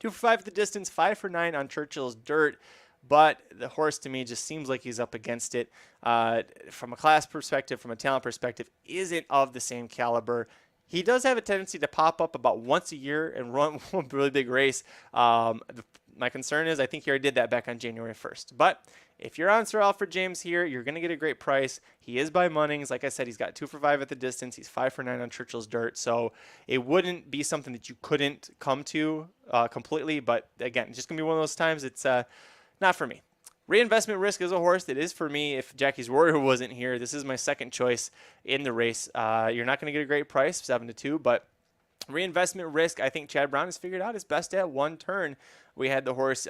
2 for 5 at the distance, 5 for 9 on Churchill's dirt. But the horse, to me, just seems like he's up against it. From a class perspective, from a talent perspective, isn't of the same caliber. He does have a tendency to pop up about once a year and run one really big race. My concern is I think he already did that back on January 1st. But if you're on Sir Alfred James here, you're going to get a great price. He is by Munnings. Like I said, he's got 2 for 5 at the distance. He's 5 for 9 on Churchill's dirt. So it wouldn't be something that you couldn't come to completely. But again, just going to be one of those times it's not for me. Reinvestment Risk is a horse that is for me. If Jackie's Warrior wasn't here, this is my second choice in the race. You're not going to get a great price, 7 to 2, but Reinvestment Risk, I think Chad Brown has figured out his best at one turn. We had the horse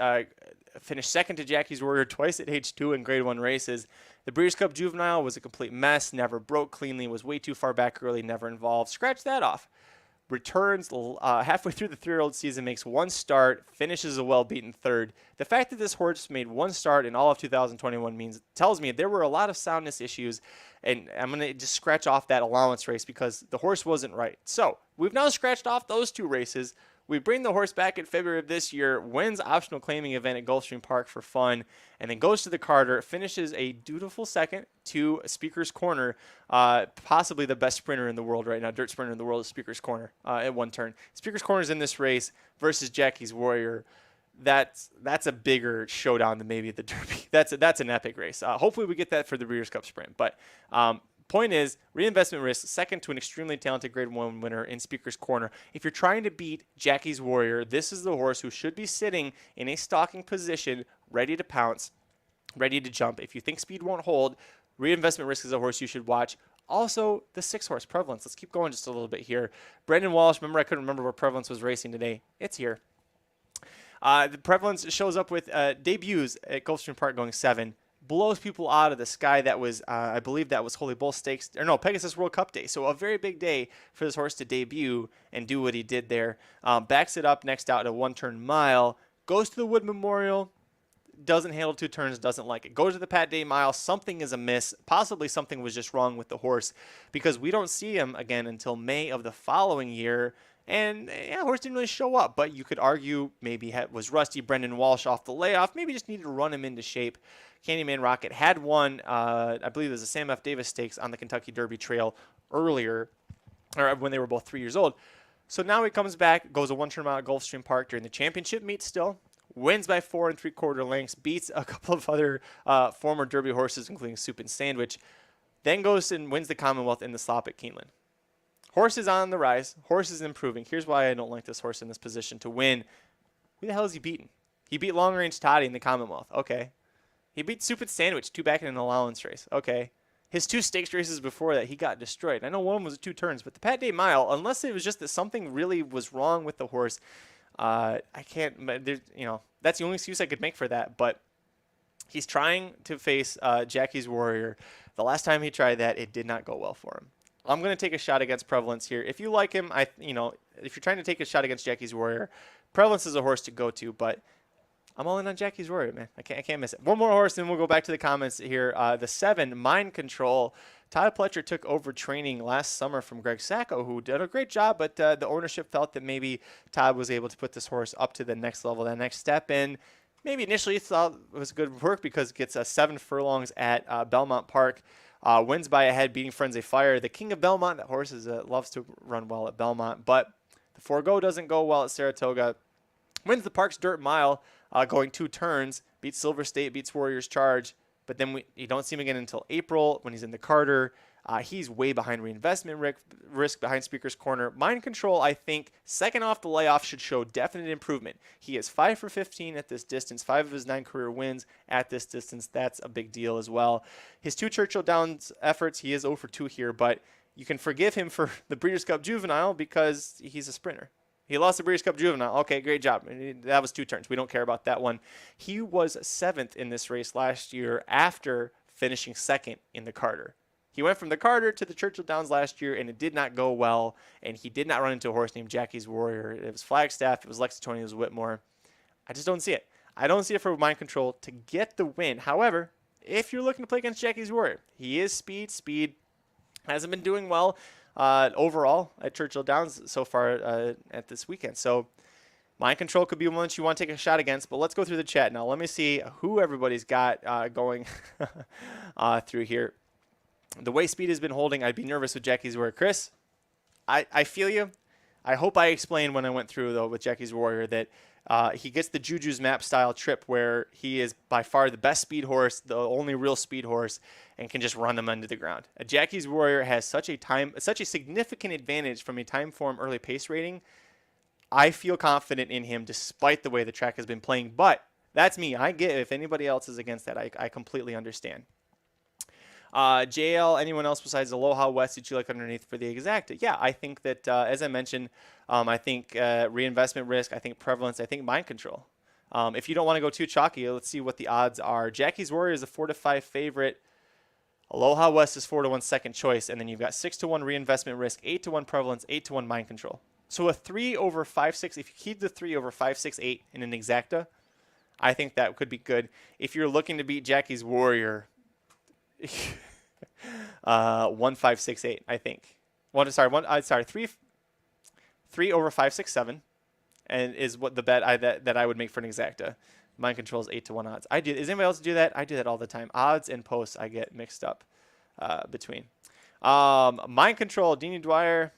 finish second to Jackie's Warrior twice at age 2 in Grade 1 races. The Breeders' Cup Juvenile was a complete mess, never broke cleanly, was way too far back early, never involved. Scratch that off. Returns halfway through the 3-year-old season, makes one start, finishes a well-beaten 3rd. The fact that this horse made one start in all of 2021 tells me there were a lot of soundness issues, and I'm going to just scratch off that allowance race because the horse wasn't right. So we've now scratched off those 2 races. We bring the horse back in February of this year, wins optional claiming event at Gulfstream Park for fun, and then goes to the Carter, finishes a dutiful second to Speaker's Corner, possibly the best sprinter in the world right now. Dirt sprinter in the world is Speaker's Corner at one turn. Speaker's Corner is in this race versus Jackie's Warrior. That's a bigger showdown than maybe the Derby. That's an epic race. Hopefully we get that for the Breeders' Cup Sprint, but point is, Reinvestment Risk, second to an extremely talented Grade 1 winner in Speaker's Corner. If you're trying to beat Jackie's Warrior, this is the horse who should be sitting in a stalking position, ready to pounce, ready to jump. If you think speed won't hold, Reinvestment Risk is a horse you should watch. Also, the 6-horse Prevalence. Let's keep going just a little bit here. Brendan Walsh, remember I couldn't remember where Prevalence was racing today. It's here. The Prevalence shows up with debuts at Gulfstream Park going 7. blows people out of the sky. That was, I believe that was Holy Bull Stakes, or no, Pegasus World Cup day. So a very big day for this horse to debut and do what he did there. Backs it up next out at a 1-turn mile, goes to the Wood Memorial, doesn't handle 2 turns, doesn't like it. Goes to the Pat Day Mile, something is amiss. Possibly something was just wrong with the horse, because we don't see him again until May of the following year. And yeah, horse didn't really show up, but you could argue maybe was rusty. Brendan Walsh off the layoff, maybe just needed to run him into shape. Candyman Rocket had won, I believe it was the Sam F. Davis Stakes on the Kentucky Derby Trail earlier, or when they were both 3 years old. So now he comes back, goes a 1-turn mile at Gulfstream Park during the championship meet still, wins by 4 3/4 lengths, beats a couple of other former Derby horses, including Soup and Sandwich, then goes and wins the Commonwealth in the slop at Keeneland. Horse is on the rise. Horse is improving. Here's why I don't like this horse in this position to win. Who the hell is he beating? He beat Long Range Toddy in the Commonwealth. Okay. He beat Soup and Sandwich 2 back in an allowance race. Okay. His 2 stakes races before that, he got destroyed. I know one of them was 2 turns, but the Pat Day Mile, unless it was just that something really was wrong with the horse, I can't, that's the only excuse I could make for that. But he's trying to face Jackie's Warrior. The last time he tried that, it did not go well for him. I'm going to take a shot against Prevalence here. If you like him, if you're trying to take a shot against Jackie's Warrior, Prevalence is a horse to go to, but I'm all in on Jackie's Warrior, man. I can't miss it. One more horse, and we'll go back to the comments here. The 7, Mind Control. Todd Pletcher took over training last summer from Greg Sacco, who did a great job, but the ownership felt that maybe Todd was able to put this horse up to the next level, that next step in. Maybe initially thought it was good work because it gets 7 furlongs at Belmont Park. Wins by a head, beating Frenzy Fire. The King of Belmont, that horse loves to run well at Belmont, but the 4-go doesn't go well at Saratoga. Wins the Parks Dirt Mile, going 2 turns, beats Silver State, beats Warriors Charge, but then you don't see him again until April when he's in the Carter. He's way behind Reinvestment Risk, behind Speaker's Corner. Mind Control, I think, second off the layoff, should show definite improvement. He is 5 for 15 at this distance, 5 of his 9 career wins at this distance. That's a big deal as well. His 2 Churchill Downs efforts, he is 0 for 2 here, but you can forgive him for the Breeders' Cup Juvenile because he's a sprinter. He lost the Breeders' Cup Juvenile. Okay, great job. That was 2 turns. We don't care about that one. He was 7th in this race last year after finishing 2nd in the Carter. He went from the Carter to the Churchill Downs last year, and it did not go well, and he did not run into a horse named Jackie's Warrior. It was Flagstaff. It was Lexington. It was Whitmore. I just don't see it. I don't see it for Mind Control to get the win. However, if you're looking to play against Jackie's Warrior, he is speed. Speed hasn't been doing well overall at Churchill Downs so far at this weekend. So Mind Control could be one that you want to take a shot against, but let's go through the chat now. Let me see who everybody's got going through here. The way Speed has been holding, I'd be nervous with Jackie's Warrior. Chris, I feel you. I hope I explained when I went through, though, with Jackie's Warrior that he gets the Juju's Map style trip where he is by far the best speed horse, the only real speed horse, and can just run them into the ground. Jackie's Warrior has such a significant advantage from a time form early pace rating. I feel confident in him despite the way the track has been playing, but that's me. I get it. If anybody else is against that, I completely understand. JL, anyone else besides Aloha West that you like underneath for the exacta? Yeah, I think that, as I mentioned, I think Reinvestment Risk, I think Prevalence, I think Mind Control. If you don't want to go too chalky, let's see what the odds are. Jackie's Warrior is a 4-5 favorite. Aloha West is 4-1 second choice, and then you've got 6-1 Reinvestment Risk, 8-1 Prevalence, 8-1 Mind Control. So a 3 over 5-6, if you keep the 3 over 5-6-8 in an exacta, I think that could be good. If you're looking to beat Jackie's Warrior, 1-5-6-8, I think. 3 over 5-6-7, and is what the bet that I would make for an exacta. Mind Control is 8-1 odds. Is anybody else do that? I do that all the time. Odds and posts I get mixed up between. Mind Control, Deanie Dwyer,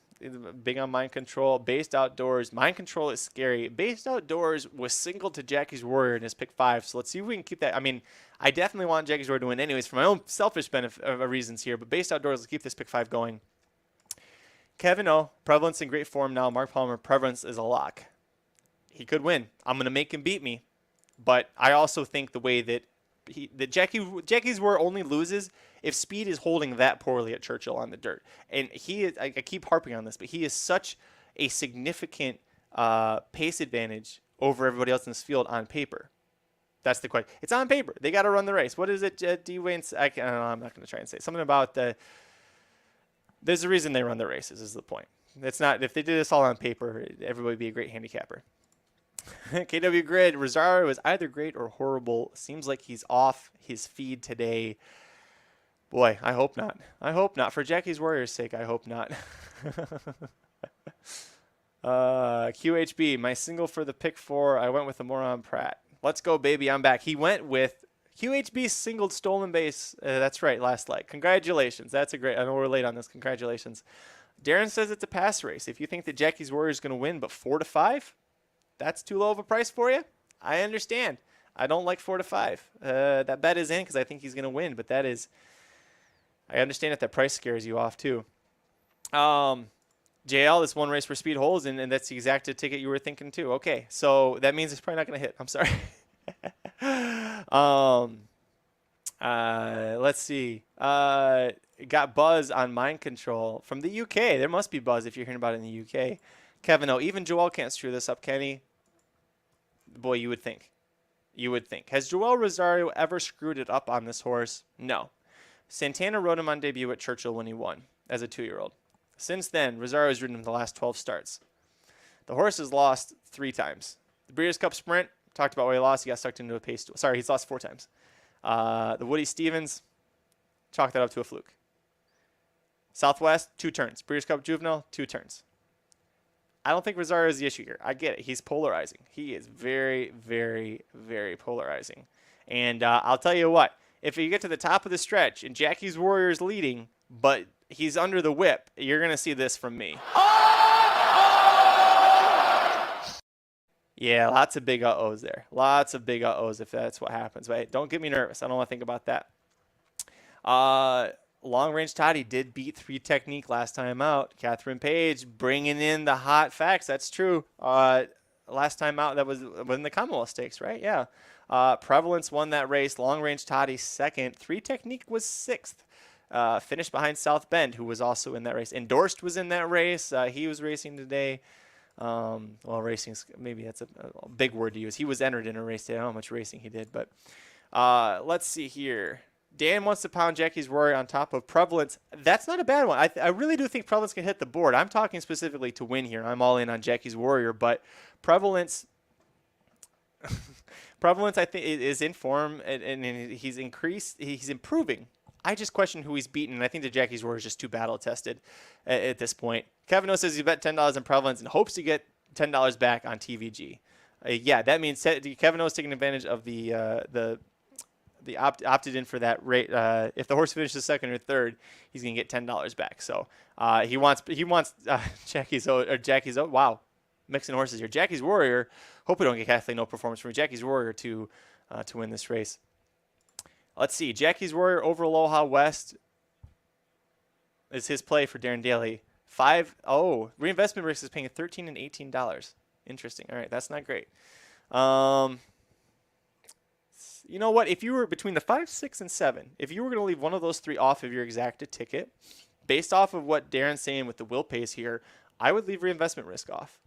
big on Mind Control. Based Outdoors, Mind Control is scary. Based Outdoors was single to Jackie's Warrior in his pick 5, so let's see if we can keep that. I mean, I definitely want Jackie's Warrior to win anyways for my own selfish benefit reasons here, but Based Outdoors, let's keep this pick 5 going. Kevin O, Prevalence in great form now. Mark Palmer, Prevalence is a lock. He could win. I'm going to make him beat me, but I also think the way that Jackie's Warrior only loses if Speed is holding that poorly at Churchill on the dirt. And I keep harping on this, but he is such a significant pace advantage over everybody else in this field on paper. That's the question. It's on paper. They got to run the race. What is it, D. Wayne? I'm not going to try and say something about the. There's a reason they run the races. Is the point? It's not if they did this all on paper, everybody would be a great handicapper. KW Grid, Rosario is either great or horrible. Seems like he's off his feed today. Boy, I hope not. I hope not. For Jackie's Warriors' sake, I hope not. QHB, my single for the pick 4, I went with the Moron Pratt. Let's go, baby. I'm back. He went with QHB singled stolen base. That's right, last leg. Congratulations. That's a great. I know we're late on this. Congratulations. Darren says it's a pass race. If you think that Jackie's Warriors is going to win, but 4 to 5, that's too low of a price for you. I understand. I don't like 4 to 5. That bet is in because I think he's going to win, but that is. I understand if that price scares you off too. JL, this one race for speed holes, and that's the exact ticket you were thinking too. Okay, so that means it's probably not going to hit. I'm sorry. Let's see. Got buzz on mind control from the UK. There must be buzz if you're hearing about it in the UK. Kevin, oh, even Joel can't screw this up, Kenny. Boy, you would think. You would think. Has Joel Rosario ever screwed it up on this horse? No. Santana rode him on debut at Churchill when he won as a 2-year-old. Since then, Rosario has ridden him the last 12 starts. The horse has lost 3 times. The Breeders' Cup Sprint, talked about why he lost. He got sucked into a pace. Sorry, he's lost 4 times. The Woody Stevens, chalk that up to a fluke. Southwest, 2 turns. Breeders' Cup Juvenile, 2 turns. I don't think Rosario is the issue here. I get it. He's polarizing. He is very, very, very polarizing. And I'll tell you what. If you get to the top of the stretch and Jackie's Warriors leading, but he's under the whip, you're going to see this from me. Yeah, lots of big uh-ohs there. Lots of big uh-ohs if that's what happens. But hey, don't get me nervous. I don't want to think about that. Long Range Toddy did beat 3 Technique last time out. Catherine Page bringing in the hot facts. That's true. Last time out, that was in the Commonwealth Stakes, right? Yeah. Prevalence won that race. Long Range Toddy 2nd. 3 Technique was 6th. Finished behind South Bend, who was also in that race. Endorsed was in that race. He was racing today. Well, racing's maybe that's a big word to use. He was entered in a race today. I don't know how much racing he did, but let's see here. Dan wants to pound Jackie's Warrior on top of Prevalence. That's not a bad one. I really do think Prevalence can hit the board. I'm talking specifically to win here. I'm all in on Jackie's Warrior, but Prevalence, I think, is in form, and he's increased. He's improving. I just question who he's beaten, and I think the Jackie's Warrior is just too battle-tested at this point. Kevin O says he bet $10 on Prevalence and hopes to get $10 back on TVG. Yeah, that means Kevin O is taking advantage of the opted in for that rate. If the horse finishes 2nd or 3rd, he's gonna get $10 back. So he wants Jackie's. Wow, mixing horses here. Jackie's Warrior. Hope we don't get Kathleen no performance from Jackie's Warrior to win this race. Let's see. Jackie's Warrior over Aloha West is his play for Darren Daly. Reinvestment risk is paying $13 and $18. Interesting. All right, that's not great. You know what? If you were between the 5, 6, and 7, if you were going to leave one of those 3 off of your exacta ticket, based off of what Darren's saying with the will pace here, I would leave reinvestment risk off.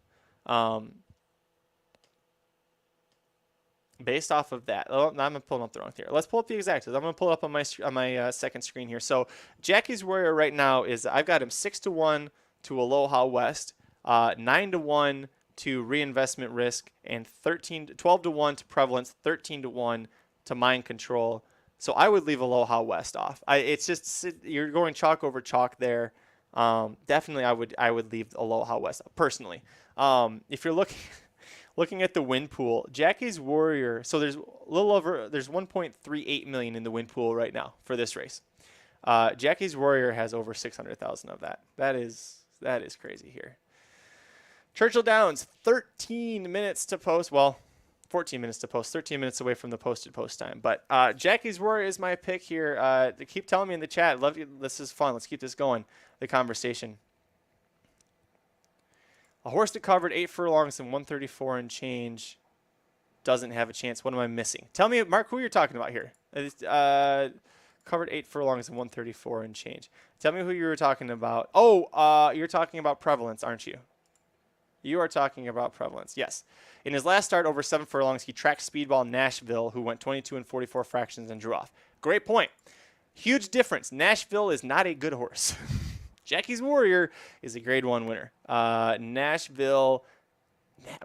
Based off of that, I'm pulling up the wrong here. Let's pull up the exactas. I'm going to pull it up on my second screen here. So Jackie's Warrior right now is I've got him 6-1 to Aloha West, 9-1 to reinvestment risk, and 12-1 to Prevalence, 13-1 to mind control. So I would leave Aloha West off. It's just you're going chalk over chalk there. Definitely, I would leave Aloha West personally. If you're looking at the win pool, Jackie's Warrior. So there's there's 1.38 million in the win pool right now for this race. Jackie's Warrior has over 600,000 of that. That is crazy here. Churchill Downs, 13 minutes to post. Well, 14 minutes to post. 13 minutes away from the posted post time. But Jackie's Warrior is my pick here. Keep telling me in the chat. Love you. This is fun. Let's keep this going. The conversation. A horse that covered 8 furlongs and 134 and change doesn't have a chance. What am I missing? Tell me, Mark, who you're talking about here. Covered 8 furlongs and 134 and change. Tell me who you were talking about. Oh, you're talking about Prevalence, aren't you? You are talking about Prevalence. Yes. In his last start over 7 furlongs, he tracked Speedball Nashville, who went 22 and 44 fractions and drew off. Great point. Huge difference. Nashville is not a good horse. Jackie's Warrior is a grade 1 winner. Nashville,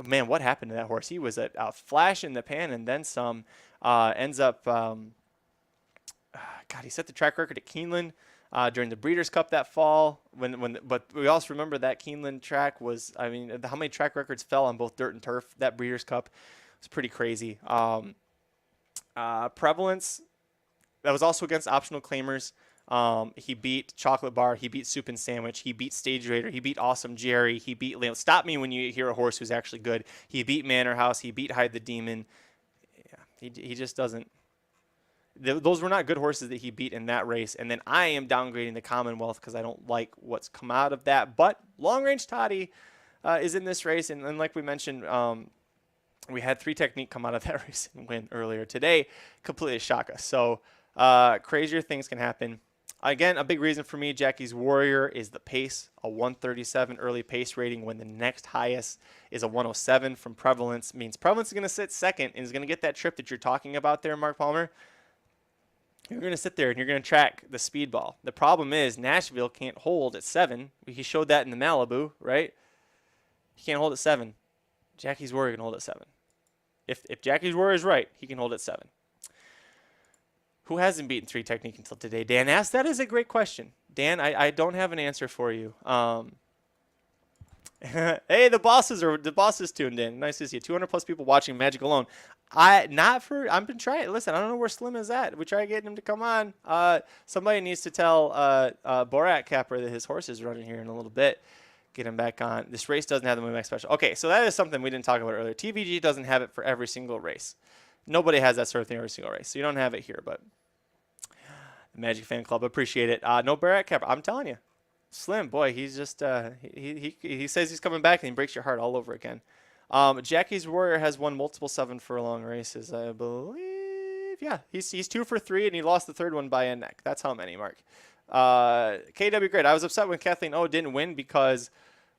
man, what happened to that horse? He was a flash in the pan and then some. Ends up, he set the track record at Keeneland during the Breeders' Cup that fall. But we also remember that Keeneland track was, how many track records fell on both dirt and turf? That Breeders' Cup was pretty crazy. Prevalence, that was also against optional claimers. He beat Chocolate Bar. He beat Soup and Sandwich. He beat Stage Raider. He beat Awesome Jerry. He beat Stop Me when you hear a horse who's actually good. He beat Manor House. He beat Hide the Demon. Yeah, he just doesn't. Those were not good horses that he beat in that race. And then I am downgrading the Commonwealth because I don't like what's come out of that. But Long Range Toddy is in this race. And like we mentioned, we had 3 Technique come out of that race and win earlier today. Completely shock us. So crazier things can happen. Again, a big reason for me, Jackie's Warrior, is the pace. A 137 early pace rating when the next highest is a 107 from Prevalence. Means Prevalence is going to sit second and is going to get that trip that you're talking about there, Mark Palmer. You're going to sit there and you're going to track the Speedball. The problem is Nashville can't hold at 7. He showed that in the Malibu, right? He can't hold at 7. Jackie's Warrior can hold at 7. If Jackie's Warrior is right, he can hold at 7. Who hasn't beaten 3 Technique until today? Dan asked. That is a great question. Dan, I don't have an answer for you. Hey, the boss is tuned in. Nice to see you. 200 plus people watching Magic Alone. I've been trying. Listen, I don't know where Slim is at. We try getting him to come on. Somebody needs to tell Borat Capper that his horse is running here in a little bit. Get him back on. This race doesn't have the Moonback Special. Okay, so that is something we didn't talk about earlier. TVG doesn't have it for every single race. Nobody has that sort of thing every single race. So you don't have it here, but the Magic Fan Club, appreciate it. No Borat Capper. I'm telling you. Slim, boy, he's just he says he's coming back and he breaks your heart all over again. Jackie's Warrior has won multiple 7 furlong races, I believe. Yeah, he's 2 for 3 and he lost the third one by a neck. That's how many, Mark. KW great. I was upset when Kathleen O didn't win because,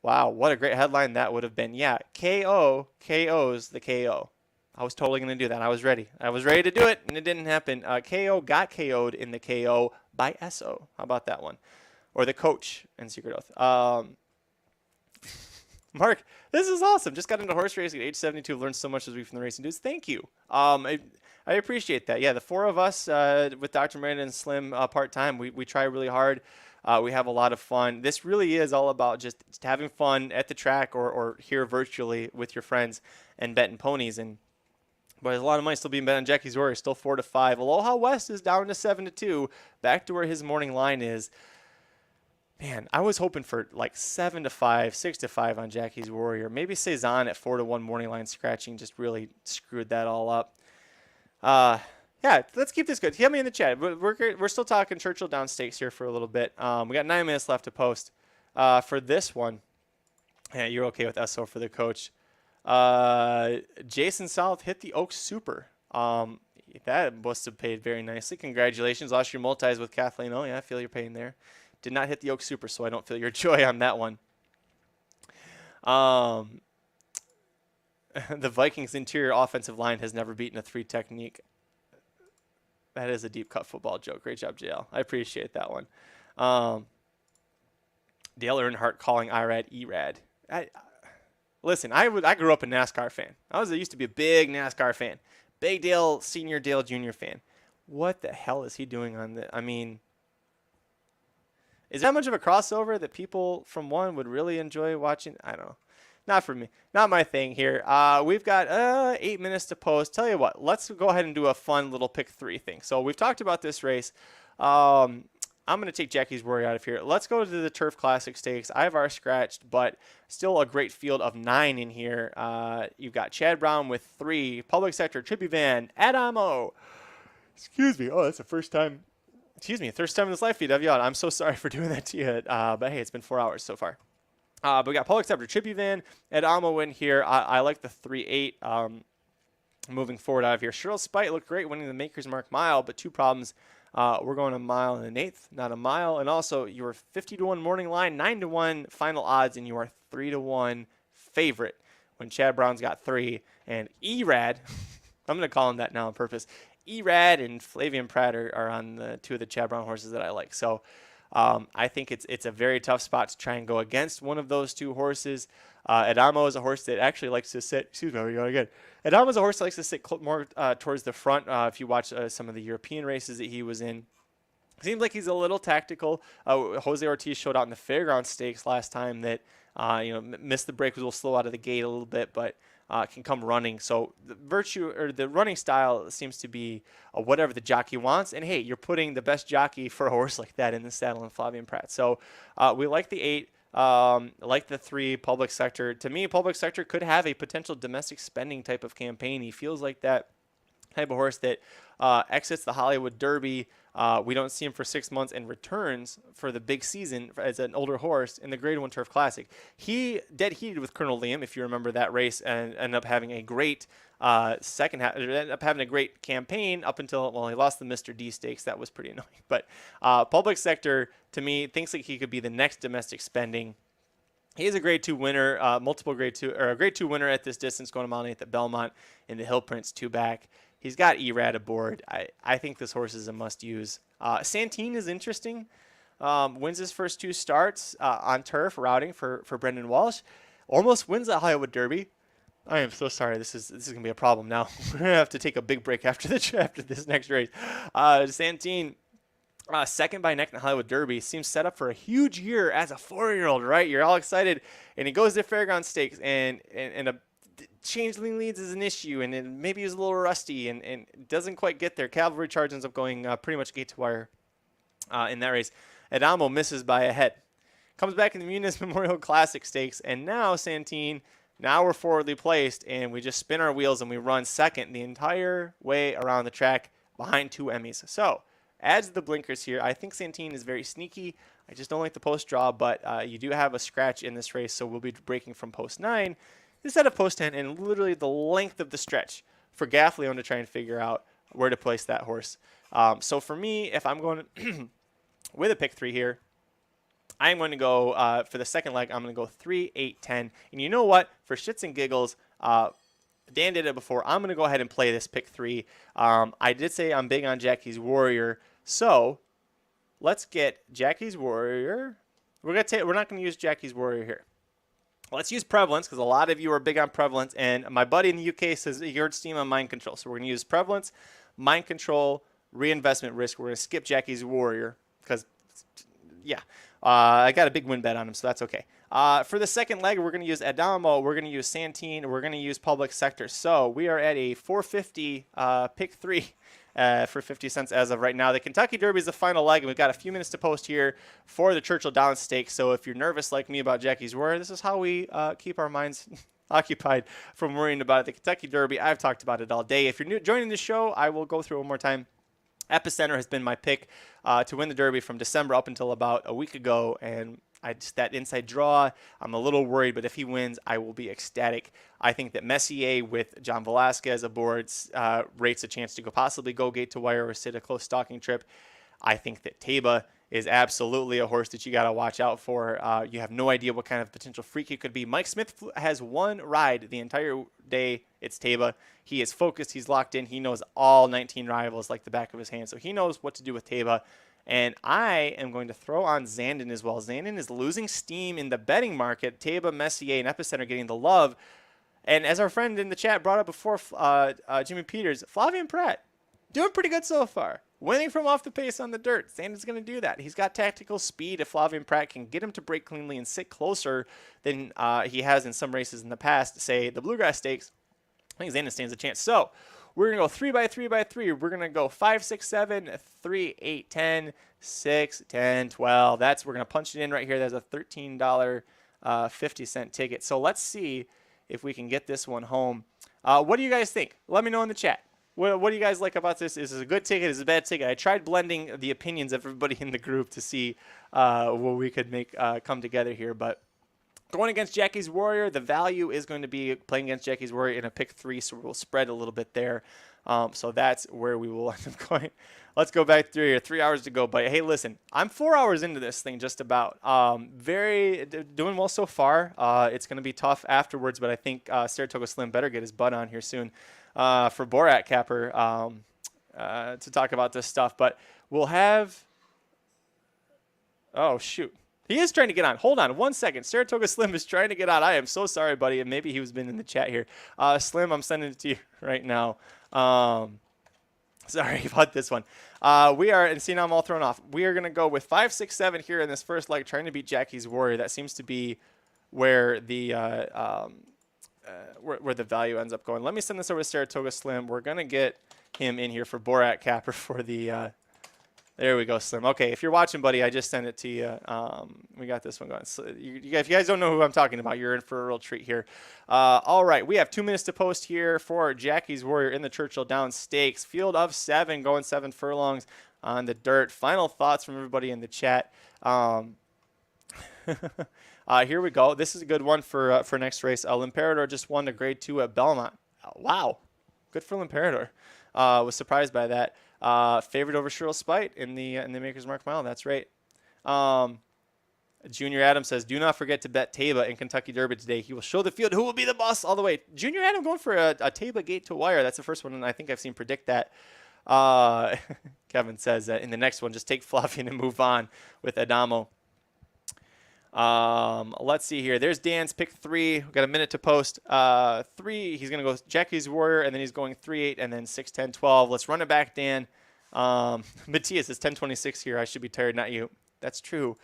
wow, what a great headline that would have been. Yeah, KO's the KO. I was totally going to do that. I was ready. I was ready to do it, and it didn't happen. KO got KO'd in the KO by SO. How about that one? Or the coach in Secret Oath. Mark, this is awesome. Just got into horse racing at age 72. Learned so much this week from the Racing Dudes. Thank you. I appreciate that. Yeah, the 4 of us with Dr. Miranda and Slim part-time, we try really hard. We have a lot of fun. This really is all about just having fun at the track or here virtually with your friends and betting ponies. But there's a lot of money still being bet on Jackie's Warrior, still 4-5. Aloha West is down to 7-2, back to where his morning line is. Man, I was hoping for like 7-5, 6-5 on Jackie's Warrior. Maybe Cezanne at 4-1 morning line scratching just really screwed that all up. Yeah, let's keep this good. Hit me in the chat. We're still talking Churchill down stakes here for a little bit. We got 9 minutes left to post for this one. Yeah, you're okay with SO for the coach. Jason South hit the Oaks Super. That must have paid very nicely. Congratulations. Lost your multis with Kathleen. Oh, yeah, I feel your pain there. Did not hit the Oaks Super, so I don't feel your joy on that one. The Vikings' interior offensive line has never beaten a 3 Technique. That is a deep cut football joke. Great job, JL. I appreciate that one. Dale Earnhardt calling IRAD ERAD. Listen, I grew up a NASCAR fan. I used to be a big NASCAR fan. Big Dale Senior, Dale Junior fan. What the hell is he doing on the? I mean, is that much of a crossover that people from one would really enjoy watching? I don't know. Not for me. Not my thing here. We've got 8 minutes to post. Tell you what, let's go ahead and do a fun little pick 3 thing. So we've talked about this race. I'm going to take Jackie's Warrior out of here. Let's go to the Turf Classic Stakes. I've already scratched, but still a great field of 9 in here. You've got Chad Brown with 3, Public Sector, Trippy Van, Adamo. Excuse me. Oh, that's the first time. Excuse me, first time in this live feed I've yelled. I'm so sorry for doing that to you. But hey, it's been 4 hours so far. But we got Public Sector, Trippy Van, Adamo in here. I like the 3-8 moving forward out of here. Cheryl Spite looked great winning the Maker's Mark mile, but 2 problems. We're going a mile and an eighth, not a mile. And also, you are 50-1 morning line, 9-1 final odds, and you are 3-1 favorite when Chad Brown's got 3, and Erad, I'm going to call him that now on purpose, Erad and Flavian Pratt are on the 2 of the Chad Brown horses that I like. So I think it's a very tough spot to try and go against one of those 2 horses. Adamo is a horse that actually likes to sit. Excuse me, we go again. Adamo is a horse that likes to sit more towards the front. If you watch some of the European races that he was in, seems like he's a little tactical. Jose Ortiz showed out in the Fairground Stakes last time that missed the break, was a little slow out of the gate a little bit, but can come running. So the running style seems to be whatever the jockey wants. And hey, you're putting the best jockey for a horse like that in the saddle in Flavian Pratt. So we like the 8, like the 3, Public Sector. To me, Public Sector could have a potential domestic spending type of campaign. He feels like that type of horse that exits the Hollywood Derby. We don't see him for 6 months and returns for the big season as an older horse in the Grade 1 Turf Classic. He dead heated with Colonel Liam, if you remember that race, and ended up having a great second half. Ended up having a great campaign up until, well, he lost the Mr. D Stakes. That was pretty annoying. But Public Sector, to me, thinks like he could be the next domestic spending. He is a Grade 2 winner, multiple Grade 2, or a Grade 2 winner at this distance, going to mile 8 at Belmont in the Hill Prince 2-back. He's got Erad aboard. I think this horse is a must-use. Santine is interesting. Wins his first 2 starts on turf, routing for Brendan Walsh. Almost wins the Hollywood Derby. I am so sorry. This is going to be a problem now. We're going to have to take a big break after this next race. Santine, second by neck in the Hollywood Derby, seems set up for a huge year as a 4-year-old, right? You're all excited. And he goes to Fairground Stakes, and a changeling leads is an issue, and then maybe he's a little rusty and doesn't quite get there. Cavalry Charge ends up going pretty much gate to wire in that race. Adamo misses by a head. Comes back in the Muniz Memorial Classic Stakes, and now Santine, now we're forwardly placed, and we just spin our wheels and we run second the entire way around the track behind 2 Emmys. So adds the blinkers here. I think Santine is very sneaky. I just don't like the post draw, but you do have a scratch in this race, so we'll be breaking from post 9 instead of post 10, and literally the length of the stretch for Gaffleon to try and figure out where to place that horse. So for me, if I'm going with a pick 3 here, I'm going to go for the second leg. I'm going to go 3, 8, 10. And you know what? For shits and giggles, Dan did it before. I'm going to go ahead and play this pick 3. I did say I'm big on Jackie's Warrior, so let's get Jackie's Warrior. We're not going to use Jackie's Warrior here. Let's use Prevalence, because a lot of you are big on Prevalence, and my buddy in the UK says he heard steam on Mind Control. So we're going to use Prevalence, Mind Control, Reinvestment Risk. We're going to skip Jackie's Warrior, because, yeah, I got a big win bet on him, so that's okay. For the second leg, we're going to use Adamo, we're going to use Santine, we're going to use Public Sector. So we are at a 450 pick 3 for 50 cents as of right now. The Kentucky Derby is the final leg, and we've got a few minutes to post here for the Churchill Downs Stakes. So if you're nervous like me about Jackie's Warrior, this is how we keep our minds occupied from worrying about it. The Kentucky Derby, I've talked about it all day. If you're joining the show, I will go through it one more time. Epicenter has been my pick to win the Derby from December up until about a week ago, and that inside draw, I'm a little worried, but if he wins, I will be ecstatic. I think that Messier with John Velasquez aboard rates a chance to possibly go gate to wire or sit a close stalking trip. I think that Taba is absolutely a horse that you got to watch out for. You have no idea what kind of potential freak he could be. Mike Smith has one ride the entire day. It's Taba. He is focused. He's locked in. He knows all 19 rivals like the back of his hand, so he knows what to do with Taba. And I am going to throw on Zandon as well. Zandon is losing steam in the betting market. Taba, Messier, and Epicenter getting the love. And as our friend in the chat brought up before, Jimmy Peters, Flavian Pratt, doing pretty good so far. Winning from off the pace on the dirt. Zandon's going to do that. He's got tactical speed. If Flavian Pratt can get him to break cleanly and sit closer than he has in some races in the past, say the Bluegrass Stakes, I think Zandon stands a chance. So we're going to go 3 by 3 by 3. We're going to go 5, 6, 7, 3, 8, 10, 6, 10, 12. We're going to punch it in right here. There's a $13.50 ticket. So let's see if we can get this one home. What do you guys think? Let me know in the chat. What do you guys like about this? Is this a good ticket? Is it a bad ticket? I tried blending the opinions of everybody in the group to see what we could make come together here. But Going against Jackie's Warrior, the value is going to be playing against Jackie's Warrior in a pick 3, so we'll spread a little bit there. So that's where we will end up going. Let's go back through here. 3 hours to go. But hey, listen, I'm 4 hours into this thing just about. Doing well so far. It's going to be tough afterwards, but I think Saratoga Slim better get his butt on here soon for Borat Capper to talk about this stuff. But we'll have... Oh, shoot. He is trying to get on. Hold on 1 second. Saratoga Slim is trying to get on. I am so sorry, buddy. And maybe he was been in the chat here. Slim, I'm sending it to you right now. Sorry about this one. We are, and see now I'm all thrown off. We are going to go with 5, 6, 7 here in this first leg, trying to beat Jackie's Warrior. That seems to be where the where the value ends up going. Let me send this over to Saratoga Slim. We're going to get him in here for Borat Capper for the... There we go, Slim. Okay, if you're watching, buddy, I just sent it to you. We got this one going. So if you guys don't know who I'm talking about, you're in for a real treat here. All right, we have 2 minutes to post here for Jackie's Warrior in the Churchill Downs Stakes. Field of 7, going 7 furlongs on the dirt. Final thoughts from everybody in the chat. Here we go. This is a good one for next race. L'Imperador just won the Grade 2 at Belmont. Wow, good for L'Imperador. Was surprised by that. Favorite over Cheryl Spite in the Maker's Mark Mile. That's right. Junior Adam says, do not forget to bet Taba in Kentucky Derby today. He will show the field who will be the boss all the way. Junior Adam going for a Taba gate to wire. That's the first one, and I think I've seen predict that. Kevin says that in the next one, just take Fluffy and move on with Adamo. Let's see here. There's Dan's pick 3. We've got a minute to post. 3, he's going to go Jackie's Warrior, and then he's going 3, 8, and then 6, 10, 12. Let's run it back, Dan. Matthias is 10:26 here. I should be tired, not you. That's true.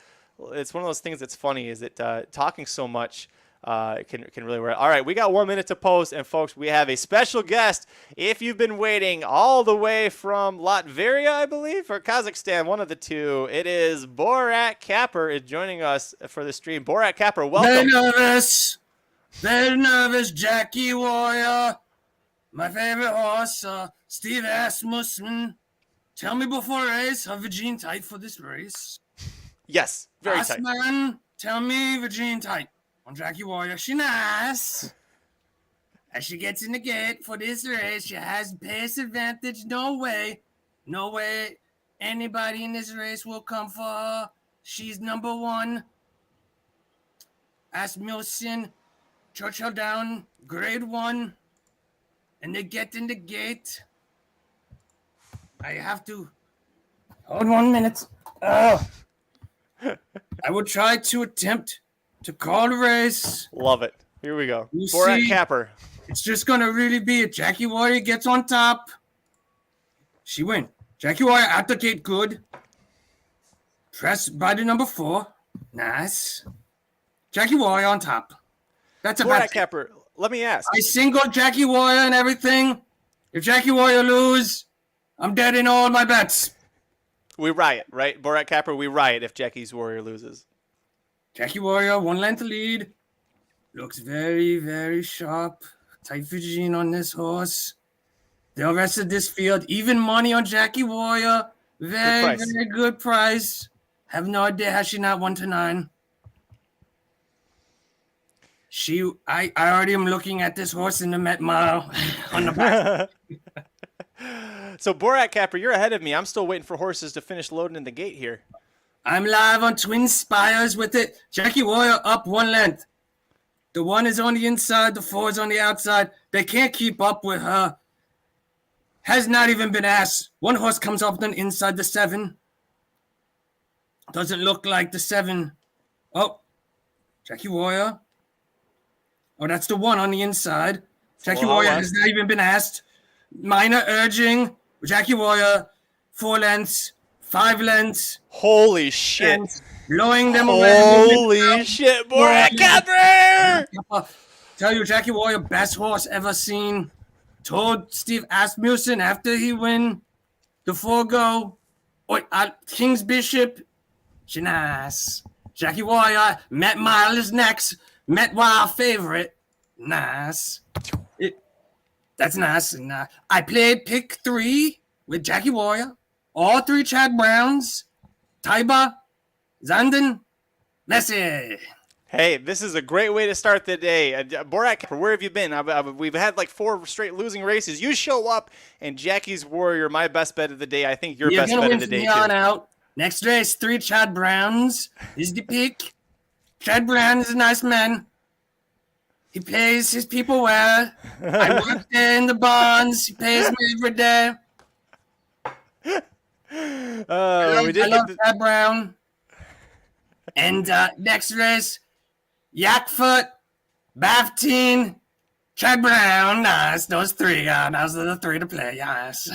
It's one of those things that's funny is that talking so much can really work. All right, we got 1 minute to post, and folks, we have a special guest. If you've been waiting all the way from Latvia, I believe, or Kazakhstan, one of the two, it is Borat Capper is joining us for the stream. Borat Capper, welcome. Very nervous, Jackie Warrior. My favorite horse, Steve Asmussen. Tell me before race, are Virgin tight for this race? Yes, very tight. Man, tell me Virgin tight. On Jackie Warrior, she nice. As she gets in the gate for this race, she has pace advantage. No way anybody in this race will come for her. She's number 1. Asmussen, Churchill down, Grade 1. And they get in the gate. I have to... Hold 1 minute. I will try to attempt to call the race. Love it. Here we go. You Borat see, Capper. It's just going to really be a Jackie Warrior gets on top. She win. Jackie Warrior at the gate, good. Press by the number 4. Nice. Jackie Warrior on top. That's a Borat Capper, let me ask. I single Jackie Warrior and everything. If Jackie Warrior lose, I'm dead in all my bets. We riot, right? Borat Capper, we riot if Jackie's Warrior loses. Jackie Warrior, 1 length lead. Looks very, very sharp. Tight Virgin on this horse. The rest of this field, even money on Jackie Warrior. Very, very good price. Have no idea how she not 1 to 9. I already am looking at this horse in the Met Mile on the back. So Borat Capper, you're ahead of me. I'm still waiting for horses to finish loading in the gate here. I'm live on Twin Spires with it. Jackie Warrior up 1 length. The 1 is on the inside. The 4 is on the outside. They can't keep up with her. Has not even been asked. 1 horse comes up on inside the 7. Doesn't look like the 7. Oh, Jackie Warrior. Oh, that's the 1 on the inside. Jackie Warrior has not even been asked. Minor urging. Jackie Warrior, 4 lengths. 5 lengths. Holy shit. Blowing them away. Holy shit, Borat Capper! Tell you, Jackie Warrior, best horse ever seen. Told Steve Asmussen after he win the 4 go. King's Bishop. She nice. Jackie Warrior, Met Mile is next. Met Wild favorite. Nice. That's nice. And I played pick 3 with Jackie Warrior. All 3 Chad Browns, Taiba, Zanden, Messi. Hey, this is a great way to start the day. Borak, where have you been? We've had like 4 straight losing races. You show up, and Jackie's Warrior, my best bet of the day. I think your best bet of the day, too. On out. Next race, 3 Chad Browns is the pick. Chad Brown is a nice man. He pays his people well. I work there in the bonds. He pays me every day. I love Chad Brown. And next race, Yakfoot, Bafteen, Chad Brown. Nice. Those 3. Those are the 3 to play. Yes.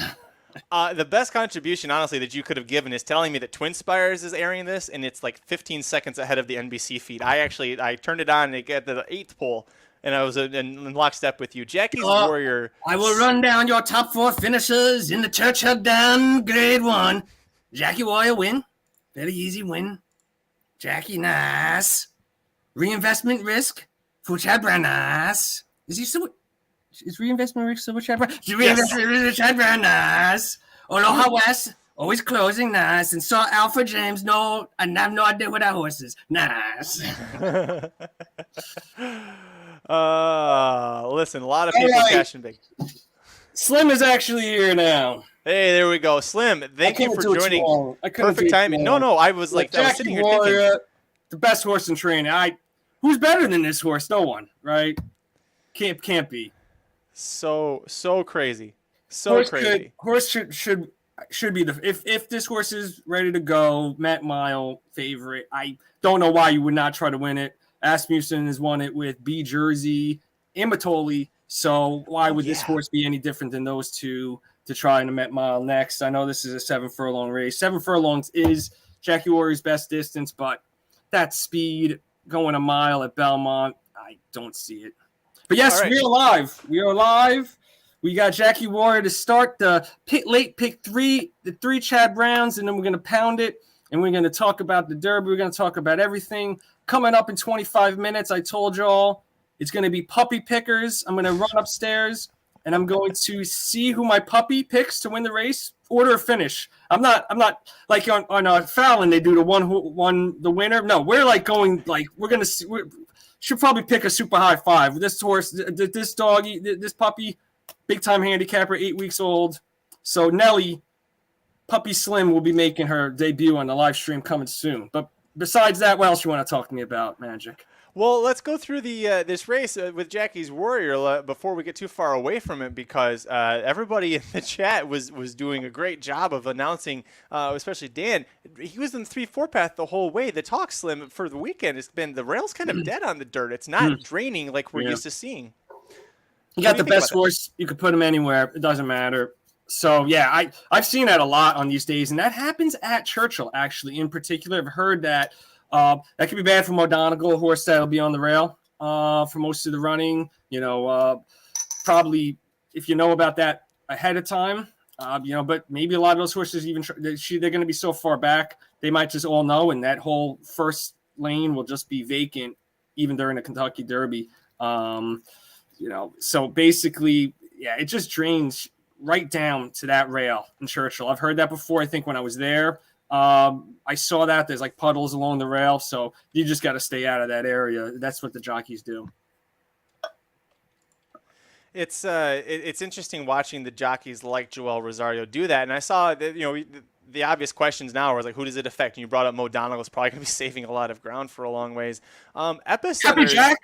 The best contribution, honestly, that you could have given is telling me that Twin Spires is airing this, and it's like 15 seconds ahead of the NBC feed. I turned it on and it got the 8th poll, and I was in lockstep with you. Jackie's Warrior. I will run down your top 4 finishers in the Churchill down Grade 1. Jackie Warrior win. Very easy win. Jackie, nice. Reinvestment risk for Chad Brown, nice. Is reinvestment risk for Chad Brown? Reinvestment risk for Chad Brown, nice. Aloha West, always closing, nice. And saw Alpha James, no, I have no idea what that horse is. Nice. Listen, a lot of people cashing big. Slim is actually here now. Hey, there we go. Slim, thank you for joining. Perfect timing. No, I was like, I was sitting here thinking. The best horse in training. Who's better than this horse? No one, right? Can't be. So crazy. Crazy. Horse should be if this horse is ready to go, Matt Mile favorite. I don't know why you would not try to win it. Asmussen has won it with B Jersey and Matoli. So why would this horse be any different than those two to try in the Met Mile next? I know this is a 7 furlong race. 7 furlongs is Jackie Warrior's best distance, but that speed going a mile at Belmont, I don't see it. But yes, right. We are live. We got Jackie Warrior to start the late pick 3, the 3 Chad Browns, and then we're going to pound it, and we're going to talk about the Derby. We're going to talk about everything. Coming up in 25 minutes, I told y'all, it's going to be puppy pickers. I'm going to run upstairs, and I'm going to see who my puppy picks to win the race. Order of finish. I'm not like on Fallon, they do the one who won the winner. No, we're like going like we're going to see. Should probably pick a super high 5. This horse, this doggy, this puppy, big time handicapper, 8 weeks old. So Nelly, Puppy Slim will be making her debut on the live stream coming soon. But besides that, what else you want to talk to me about, Magic? Well, let's go through the this race with Jackie's Warrior before we get too far away from it, because everybody in the chat was doing a great job of announcing, especially Dan. He was in the 3-4 path the whole way. The talk, Slim, for the weekend has been the rail's kind of dead on the dirt. It's not draining like we're used to seeing. You got the best horse. You could put him anywhere. It doesn't matter. So, yeah, I've seen that a lot on these days, and that happens at Churchill, actually, in particular. I've heard that. That could be bad for Modonigal, a horse that'll be on the rail for most of the running. Probably if you know about that ahead of time, but maybe a lot of those horses they're going to be so far back, they might just all know, and that whole first lane will just be vacant even during the Kentucky Derby. So basically, it just drains right down to that rail in Churchill. I've heard that before. I think when I was there. I saw that there's like puddles along the rail, so you just got to stay out of that area. That's what the jockeys do. It's interesting watching the jockeys like Joel Rosario do that, and I saw that the obvious questions now are like, who does it affect? And you brought up Mo Donegal is probably going to be saving a lot of ground for a long ways. Happy Jack.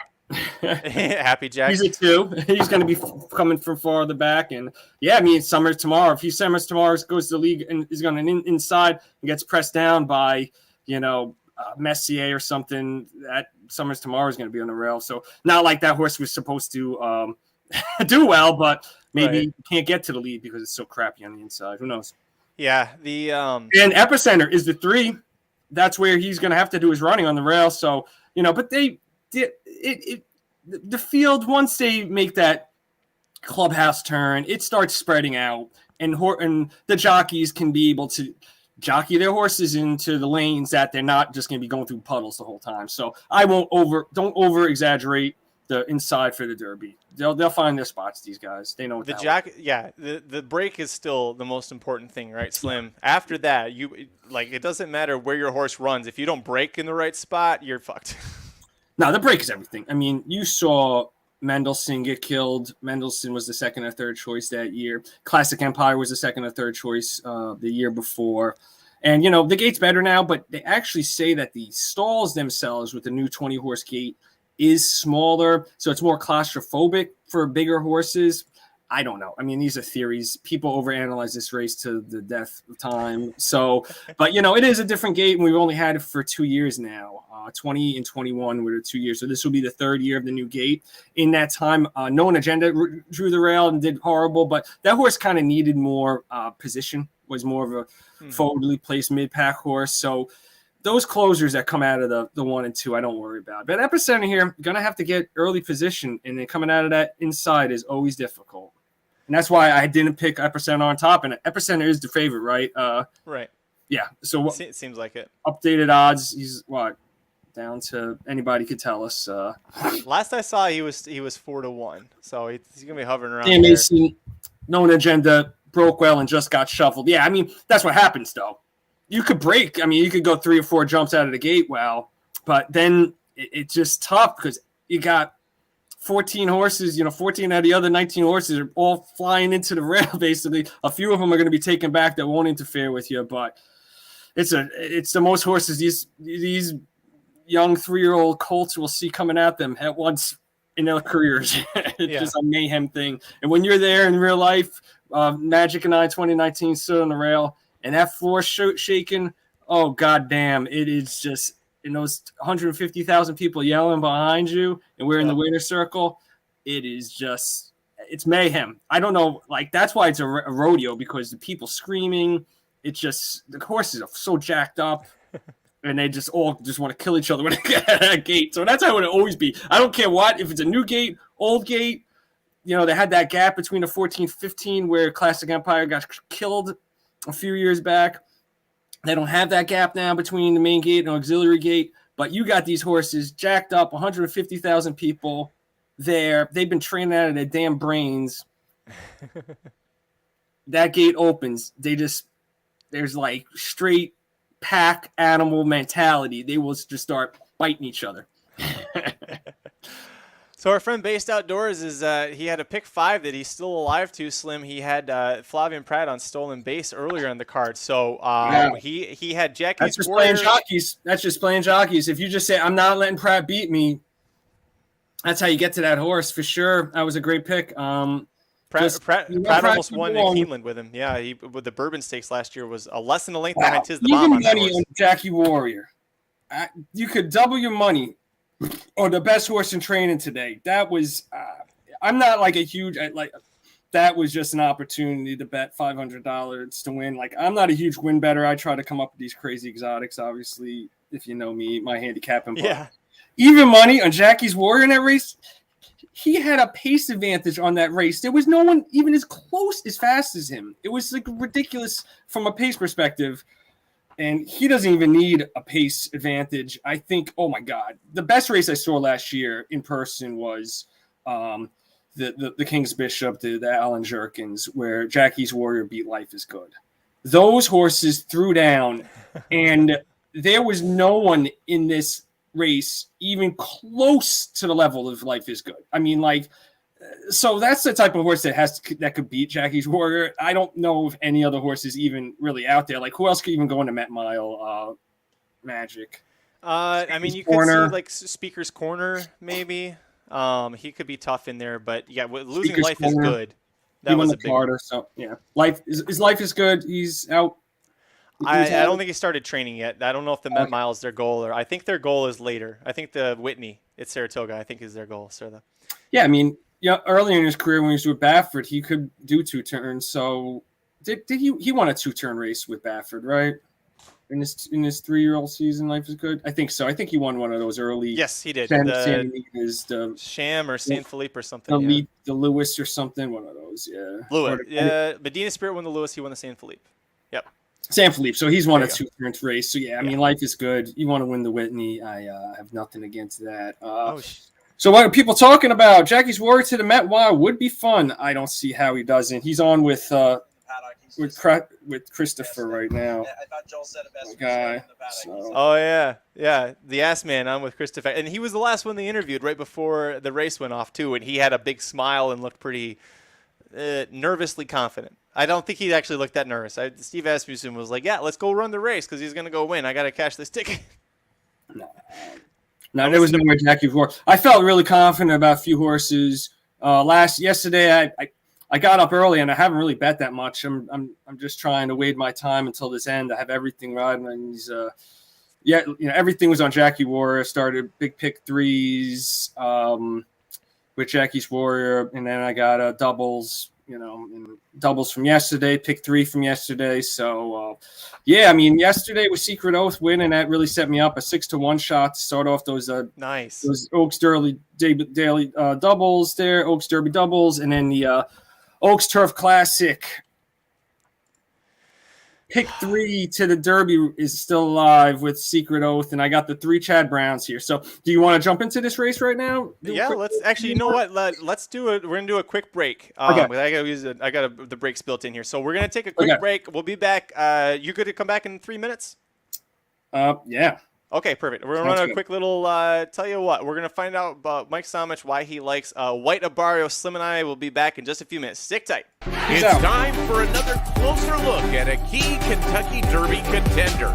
Happy Jack. He's a 2. He's going to be coming from farther back, and Summers tomorrow. If Summers tomorrow goes to the league and is going inside and gets pressed down by Messier or something, that Summers tomorrow is going to be on the rail. So not like that horse was supposed to do well, but maybe he can't get to the lead because it's so crappy on the inside. Who knows? Yeah, and Epicenter is the 3. That's where he's going to have to do his running on the rail. So but the field, once they make that clubhouse turn, it starts spreading out, and the jockeys can be able to jockey their horses into the lanes that they're not just going to be going through puddles the whole time. So I don't over exaggerate the inside for the Derby. They'll find their spots. These guys, they know what the break is still the most important thing, right, Slim? After that, it doesn't matter where your horse runs. If you don't break in the right spot, you're fucked. No, the break is everything. I mean, you saw Mendelssohn get killed. Mendelssohn was the second or third choice that year. Classic Empire was the second or third choice the year before. And, you know, the gate's better now, but they actually say that the stalls themselves with the new 20-horse gate is smaller, so it's more claustrophobic for bigger horses. I don't know. I mean, these are theories. People overanalyze this race to the death of time. So, but, you know, it is a different gate, and we've only had it for 2 years now. 20 and 21 were the 2 years. So this will be the third year of the new gate. In that time, No One Agenda drew the rail and did horrible, but that horse kind of needed more position, was more of a forwardly placed mid-pack horse. So those closers that come out of the 1 and 2, I don't worry about. But Epicenter here, going to have to get early position, and then coming out of that inside is always difficult. And that's why I didn't pick Epicenter on top. And Epicenter is the favorite, right? Right. Yeah. So it seems like it. Updated odds. He's what? Down to anybody could tell us. Last I saw, he was 4-1. So he's gonna be hovering around. AMAC, known agenda, broke well and just got shuffled. Yeah, I mean that's what happens though. You could break. I mean, you could go 3 or 4 jumps out of the gate well, but then it's just tough because you got 14 horses, 14 out of the other 19 horses are all flying into the rail, basically. A few of them are going to be taken back that won't interfere with you, but it's the most horses these young 3-year-old colts will see coming at them at once in their careers. It's just a mayhem thing. And when you're there in real life, Magic and I 2019 stood on the rail, and that floor shaking, oh, goddamn, it is just – and those 150,000 people yelling behind you, and we're in the winner's circle, it is just – it's mayhem. I don't know. Like, that's why it's a rodeo, because the people screaming, it's just – the horses are so jacked up, and they just all just want to kill each other when they get out of that gate. So that's how it would always be. I don't care what. If it's a new gate, old gate, they had that gap between the 14-15 where Classic Empire got killed a few years back. They don't have that gap now between the main gate and auxiliary gate, but you got these horses jacked up, 150,000 people there. They've been training out of their damn brains. That gate opens. There's like straight pack animal mentality. They will just start biting each other. So our friend Based Outdoors he had a pick 5 that he's still alive to, Slim. He had Flavian Pratt on Stolen Base earlier in the card. So he had Jackie's That's just playing jockeys. That's just playing jockeys. If you just say, I'm not letting Pratt beat me, that's how you get to that horse for sure. That was a great pick. Pratt almost won in Keeneland with him. Yeah, with the Bourbon Stakes last year was a less than a length behind Tiz the Bomb on that horse. On Jackie Warrior. You could double your money on the best horse in training today. That was I'm not like a huge that was just an opportunity to bet $500 to win. Like, I'm not a huge win better. I try to come up with these crazy exotics, obviously, if you know me, my handicapping. Yeah. Even money on Jackie's Warrior in that race. He had a pace advantage on that race. There was no one even as close as fast as him. It was like ridiculous from a pace perspective. And he doesn't even need a pace advantage. I think, oh my God, the best race I saw last year in person was the King's Bishop, the Alan Jerkins, where Jackie's Warrior beat Life is Good. Those horses threw down, and there was no one in this race even close to the level of Life is Good. I mean, so that's the type of horse that could beat Jackie's Warrior. I don't know if any other horse is even really out there. Like, who else could even go into Met Mile? Magic. I mean, you could see like Speaker's Corner maybe. He could be tough in there, but yeah, losing Speaker's Life Corner. is Good. That He won was the a big Carter, so yeah. Life is Good. He's out. I don't think he started training yet. I don't know if the Met Mile is their goal, or I think their goal is later. I think the Whitney at Saratoga, I think, is their goal. Yeah, I mean, earlier in his career when he was with Baffert, he could do 2 turns. So did he won a 2-turn race with Baffert, right? In his 3-year-old season, Life is Good. I think so. I think he won one of those early. Yes, he did. The Sham or San Felipe or something. The Lewis or something. One of those. Yeah. Lewis. Yeah. Medina Spirit won the Lewis. He won the San Felipe. Yep. San Felipe. So he's won a 2-turn race. So yeah, I mean, Life is Good. You want to win the Whitney? I have nothing against that. So what are people talking about? Jackie's Warrior to the Met Wild would be fun. I don't see how he doesn't. He's on with with Christopher right now. Guy. So. Oh yeah, the ass man. I'm with Christopher, and he was the last one they interviewed right before the race went off too, and he had a big smile and looked pretty nervously confident. I don't think he actually looked that nervous. Steve Asmussen was like, "Yeah, let's go run the race because he's gonna go win. I gotta cash this ticket." No, there was no way Jackie before. I felt really confident about a few horses. Yesterday, I got up early and I haven't really bet that much. I'm just trying to wait my time until this end. I have everything right, and everything was on Jackie Warrior. Started big pick threes with Jackie's Warrior, and then I got doubles. Doubles from yesterday, pick three from yesterday. So, yesterday was Secret Oath win, and that really set me up a 6-1 shot to start off those nice those Oaks Daily doubles there, Oaks Derby doubles, and then the Oaks Turf Classic pick three to the Derby is still alive with Secret Oath, and I got the 3 Chad Browns here. So, do you want to jump into this race right now? Yeah, let's actually. You know what? Let's do it. We're gonna do a quick break. Okay. I got the breaks built in here, so we're gonna take a quick break. We'll be back. You good to come back in 3 minutes? Yeah. Okay, perfect. We're going to run a quick little, tell you what, we're going to find out about Mike Somich, why he likes White Abarrio. Slim and I will be back in just a few minutes. Stick tight. It's time for another closer look at a key Kentucky Derby contender.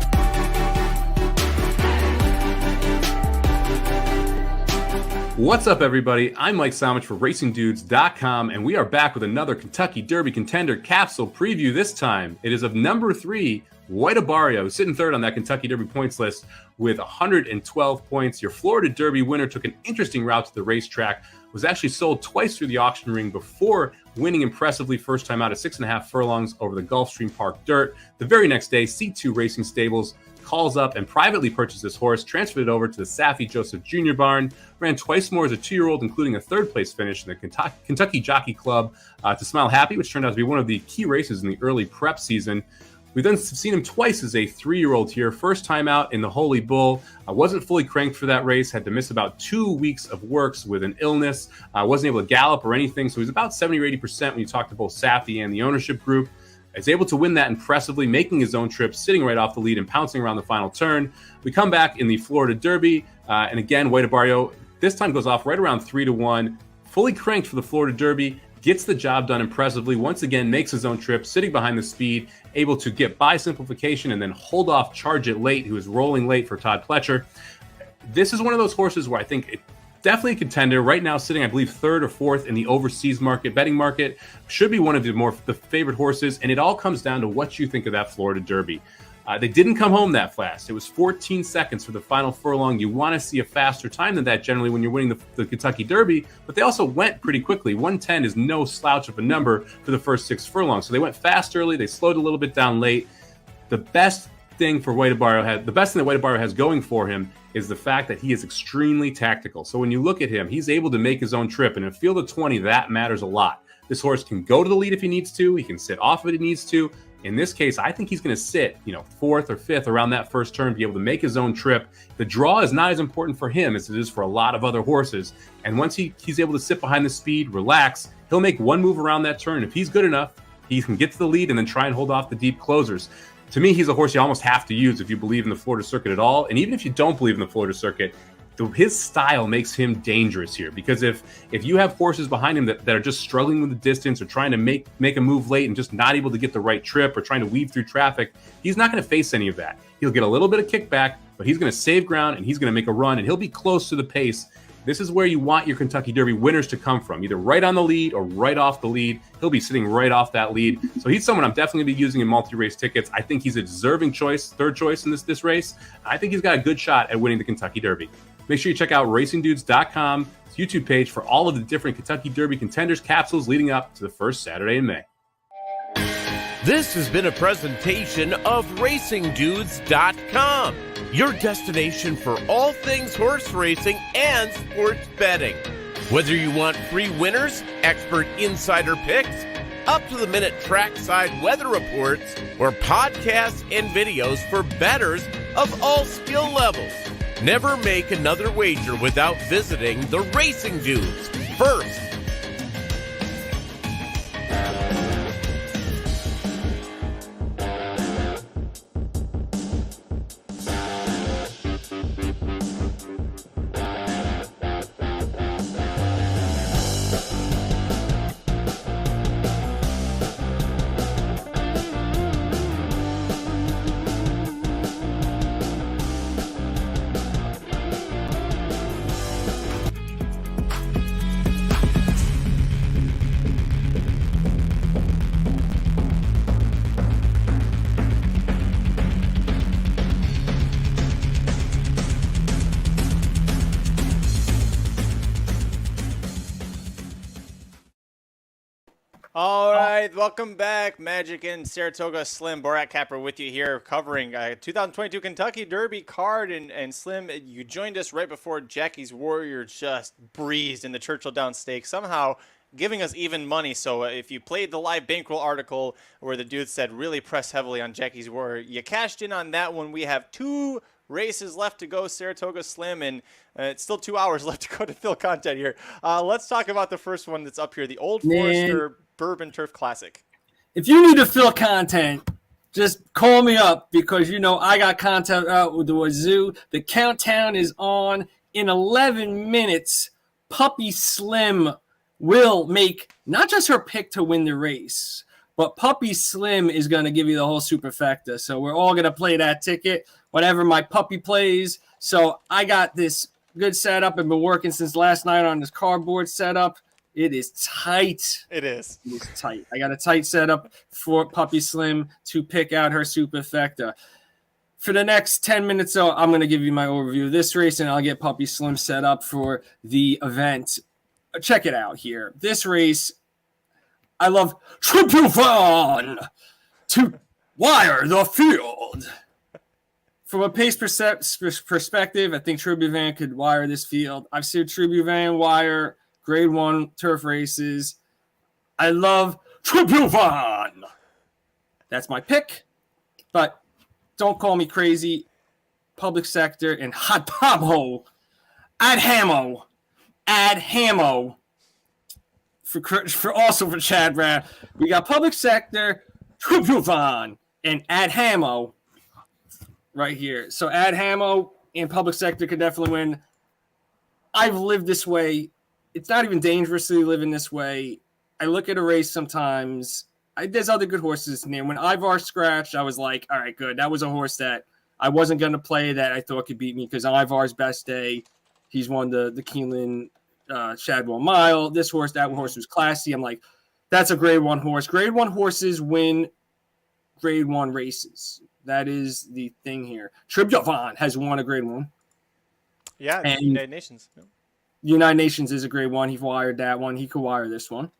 What's up, everybody? I'm Mike Somich for RacingDudes.com, and we are back with another Kentucky Derby contender capsule preview. This time, it is of number 3, White Abarrio, sitting third on that Kentucky Derby points list with 112 points. Your Florida Derby winner took an interesting route to the racetrack, was actually sold twice through the auction ring before winning impressively first time out at 6.5 furlongs over the Gulfstream Park Dirt. The very next day, C2 Racing Stables calls up and privately purchased this horse, transferred it over to the Safi Joseph Jr. barn, ran twice more as a 2-year-old, including a 3rd place finish in the Kentucky Jockey Club to Smile Happy, which turned out to be one of the key races in the early prep season. We've then seen him twice as a 3-year-old here. First time out in the Holy Bull. Wasn't fully cranked for that race. Had to miss about 2 weeks of works with an illness. Wasn't able to gallop or anything. So he's about 70 or 80% when you talk to both Safi and the ownership group. Is able to win that impressively, making his own trip, sitting right off the lead and pouncing around the final turn. We come back in the Florida Derby. And again, White Abarrio this time goes off right around 3-1. Fully cranked for the Florida Derby. Gets the job done impressively. Once again, makes his own trip, sitting behind the speed, able to get by Simplification and then hold off Charge It Late, who is rolling late for Todd Pletcher. This is one of those horses where I think it definitely a contender. Right now, sitting, I believe, 3rd or 4th in the overseas market, betting market. Should be one of the favorite horses, and it all comes down to what you think of that Florida Derby. They didn't come home that fast. It was 14 seconds for the final furlong. You want to see a faster time than that generally when you're winning the Kentucky Derby, but they also went pretty quickly. 110 is no slouch of a number for the first 6 furlongs. So they went fast early. They slowed a little bit down late. The best thing that White Abarrio has going for him is the fact that he is extremely tactical. So when you look at him, he's able to make his own trip. And in a field of 20, that matters a lot. This horse can go to the lead if he needs to. He can sit off if he needs to. In this case, I think he's going to sit, 4th or 5th around that first turn, be able to make his own trip. The draw is not as important for him as it is for a lot of other horses. And once he's able to sit behind the speed, relax, he'll make one move around that turn. If he's good enough, he can get to the lead and then try and hold off the deep closers. To me, he's a horse you almost have to use if you believe in the Florida circuit at all. And even if you don't believe in the Florida circuit, his style makes him dangerous here, because if you have horses behind him that are just struggling with the distance or trying to make a move late and just not able to get the right trip or trying to weave through traffic, he's not going to face any of that. He'll get a little bit of kickback, but he's going to save ground and he's going to make a run and he'll be close to the pace. This is where you want your Kentucky Derby winners to come from, either right on the lead or right off the lead. He'll be sitting right off that lead. So he's someone I'm definitely going to be using in multi-race tickets. I think he's a deserving choice, 3rd choice in this race. I think he's got a good shot at winning the Kentucky Derby. Make sure you check out RacingDudes.com's YouTube page for all of the different Kentucky Derby contenders capsules leading up to the first Saturday in May. This has been a presentation of RacingDudes.com, your destination for all things horse racing and sports betting. Whether you want free winners, expert insider picks, up-to-the-minute trackside weather reports, or podcasts and videos for bettors of all skill levels. Never make another wager without visiting the Racing Dudes first. All right, welcome back. Magic in Saratoga. Slim Borat Capper with you here covering 2022 Kentucky Derby card. And Slim, you joined us right before Jackie's Warrior just breezed in the Churchill Down Stakes, somehow giving us even money. So if you played the live bankroll article where the dude said really press heavily on Jackie's Warrior, you cashed in on that one. We have 2 races left to go, Saratoga Slim, and it's still 2 hours left to go to fill content here. Let's talk about the first one that's up here, the Old Forester Bourbon Turf Classic. If you need to fill content, just call me up because I got content out with the wazoo. The countdown is on. In 11 minutes, Puppy Slim will make not just her pick to win the race, but Puppy Slim is going to give you the whole superfecta. So we're all going to play that ticket, whatever my puppy plays. So I got this good setup. I've been working since last night on this cardboard setup. It is tight. It is. It is tight. I got a tight setup for Puppy Slim to pick out her superfecta. For the next 10 minutes, so I'm going to give you my overview of this race, and I'll get Puppy Slim set up for the event. Check it out here. This race, I love Tribune to wire the field. From a pace perspective, I think Tribune could wire this field. I've seen Tribune wire Grade 1 turf races. I love Tribune. That's my pick, but don't call me crazy. Public sector and hot pommo. Add Hamo. For also for Chad Brown. We got public sector, Tribune, and Add Hamo right here. So Add Hamo and public sector could definitely win. I've lived this way. It's not even dangerously living this way. I look at a race sometimes. There's other good horses in there. When Ivar scratched, I was like, all right, good. That was a horse that I wasn't going to play that I thought could beat me because Ivar's best day, he's won the Keeneland Shadwell Mile. That horse was classy. I'm like, that's a grade 1 horse. Grade 1 horses win grade 1 races. That is the thing here. Tribune has won a grade 1. Yeah, and United Nations. Yeah. United Nations is a grade 1. He wired that one. He could wire this one.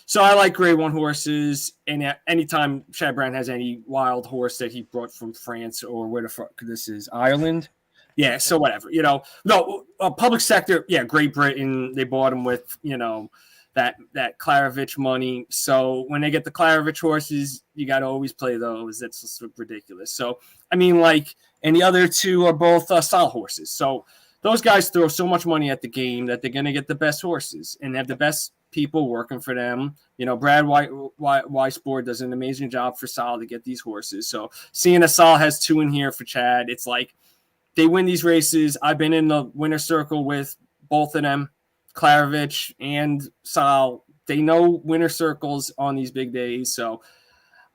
So I like grade 1 horses. And anytime Chad Brown has any wild horse that he brought from France or where the fuck this is, Ireland. Yeah, so whatever. Public sector, yeah, Great Britain, they bought him with, that Klarovich money. So when they get the Klarovich horses, you got to always play those. That's just ridiculous. So, and the other 2 are both style horses. So those guys throw so much money at the game that they're going to get the best horses and have the best people working for them. Brad Weisbord does an amazing job for Sal to get these horses. So seeing that Sal has 2 in here for Chad, it's like they win these races. I've been in the winner's circle with both of them, Klarovich and Sal. They know winner circles on these big days. So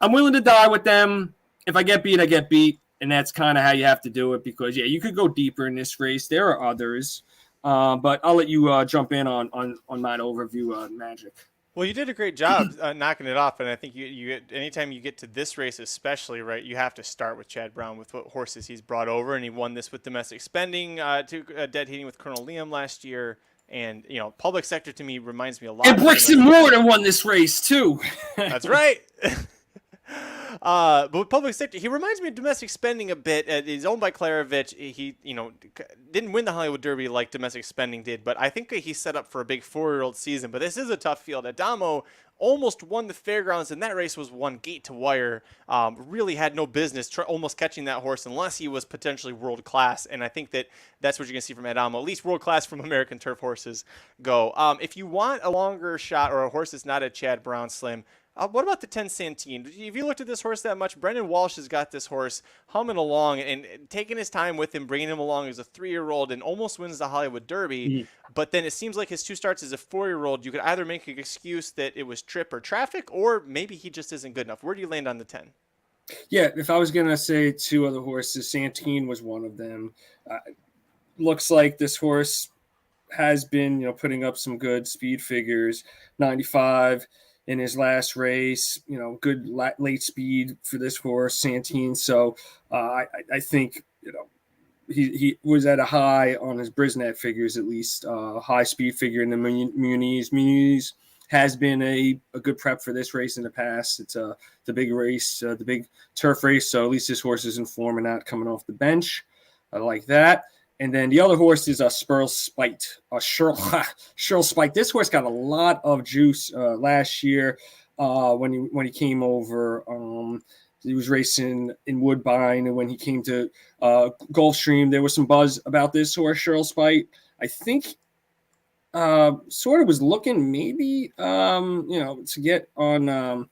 I'm willing to die with them. If I get beat, I get beat. And that's kind of how you have to do it because, yeah, you could go deeper in this race. There are others. But I'll let you jump in on my overview, Magic. Well, you did a great job knocking it off, and I think you anytime you get to this race especially, right, you have to start with Chad Brown with what horses he's brought over, and he won this with domestic spending, dead heating with Colonel Liam last year, and, public sector to me reminds me a lot. And Bricks and Mortar won this race, too. That's right. But with public sector, he reminds me of domestic spending a bit. He's owned by Klarovich. He, didn't win the Hollywood Derby like domestic spending did, but I think he's set up for a big 4-year-old season. But this is a tough field. Adamo almost won the fairgrounds, and that race was won gate to wire. Really had no business almost catching that horse unless he was potentially world class. And I think that's what you're going to see from Adamo. At least world class from American turf horses go. If you want a longer shot or a horse that's not a Chad Brown Slim, what about the 10 Santine? Have you looked at this horse that much? Brendan Walsh has got this horse humming along and taking his time with him, bringing him along as a 3-year-old and almost wins the Hollywood Derby. Mm-hmm. But then it seems like his 2 starts as a 4-year-old. You could either make an excuse that it was trip or traffic, or maybe he just isn't good enough. Where do you land on the 10? Yeah, if I was going to say 2 other horses, Santine was one of them. Looks like this horse has been, putting up some good speed figures, 95 in his last race, good late speed for this horse, Santine. So I think, he was at a high on his Brisnet figures, at least high speed figure in the Muniz. Muniz has been a good prep for this race in the past. It's the big race, the big turf race. So at least this horse is in form and not coming off the bench. I like that. And then the other horse is a Spurl Spite, Shirl Spite. This horse got a lot of juice last year when he came over. He was racing in Woodbine, and when he came to Gulfstream, there was some buzz about this horse, Shirl Spite. I think sort of was looking maybe to get on. God,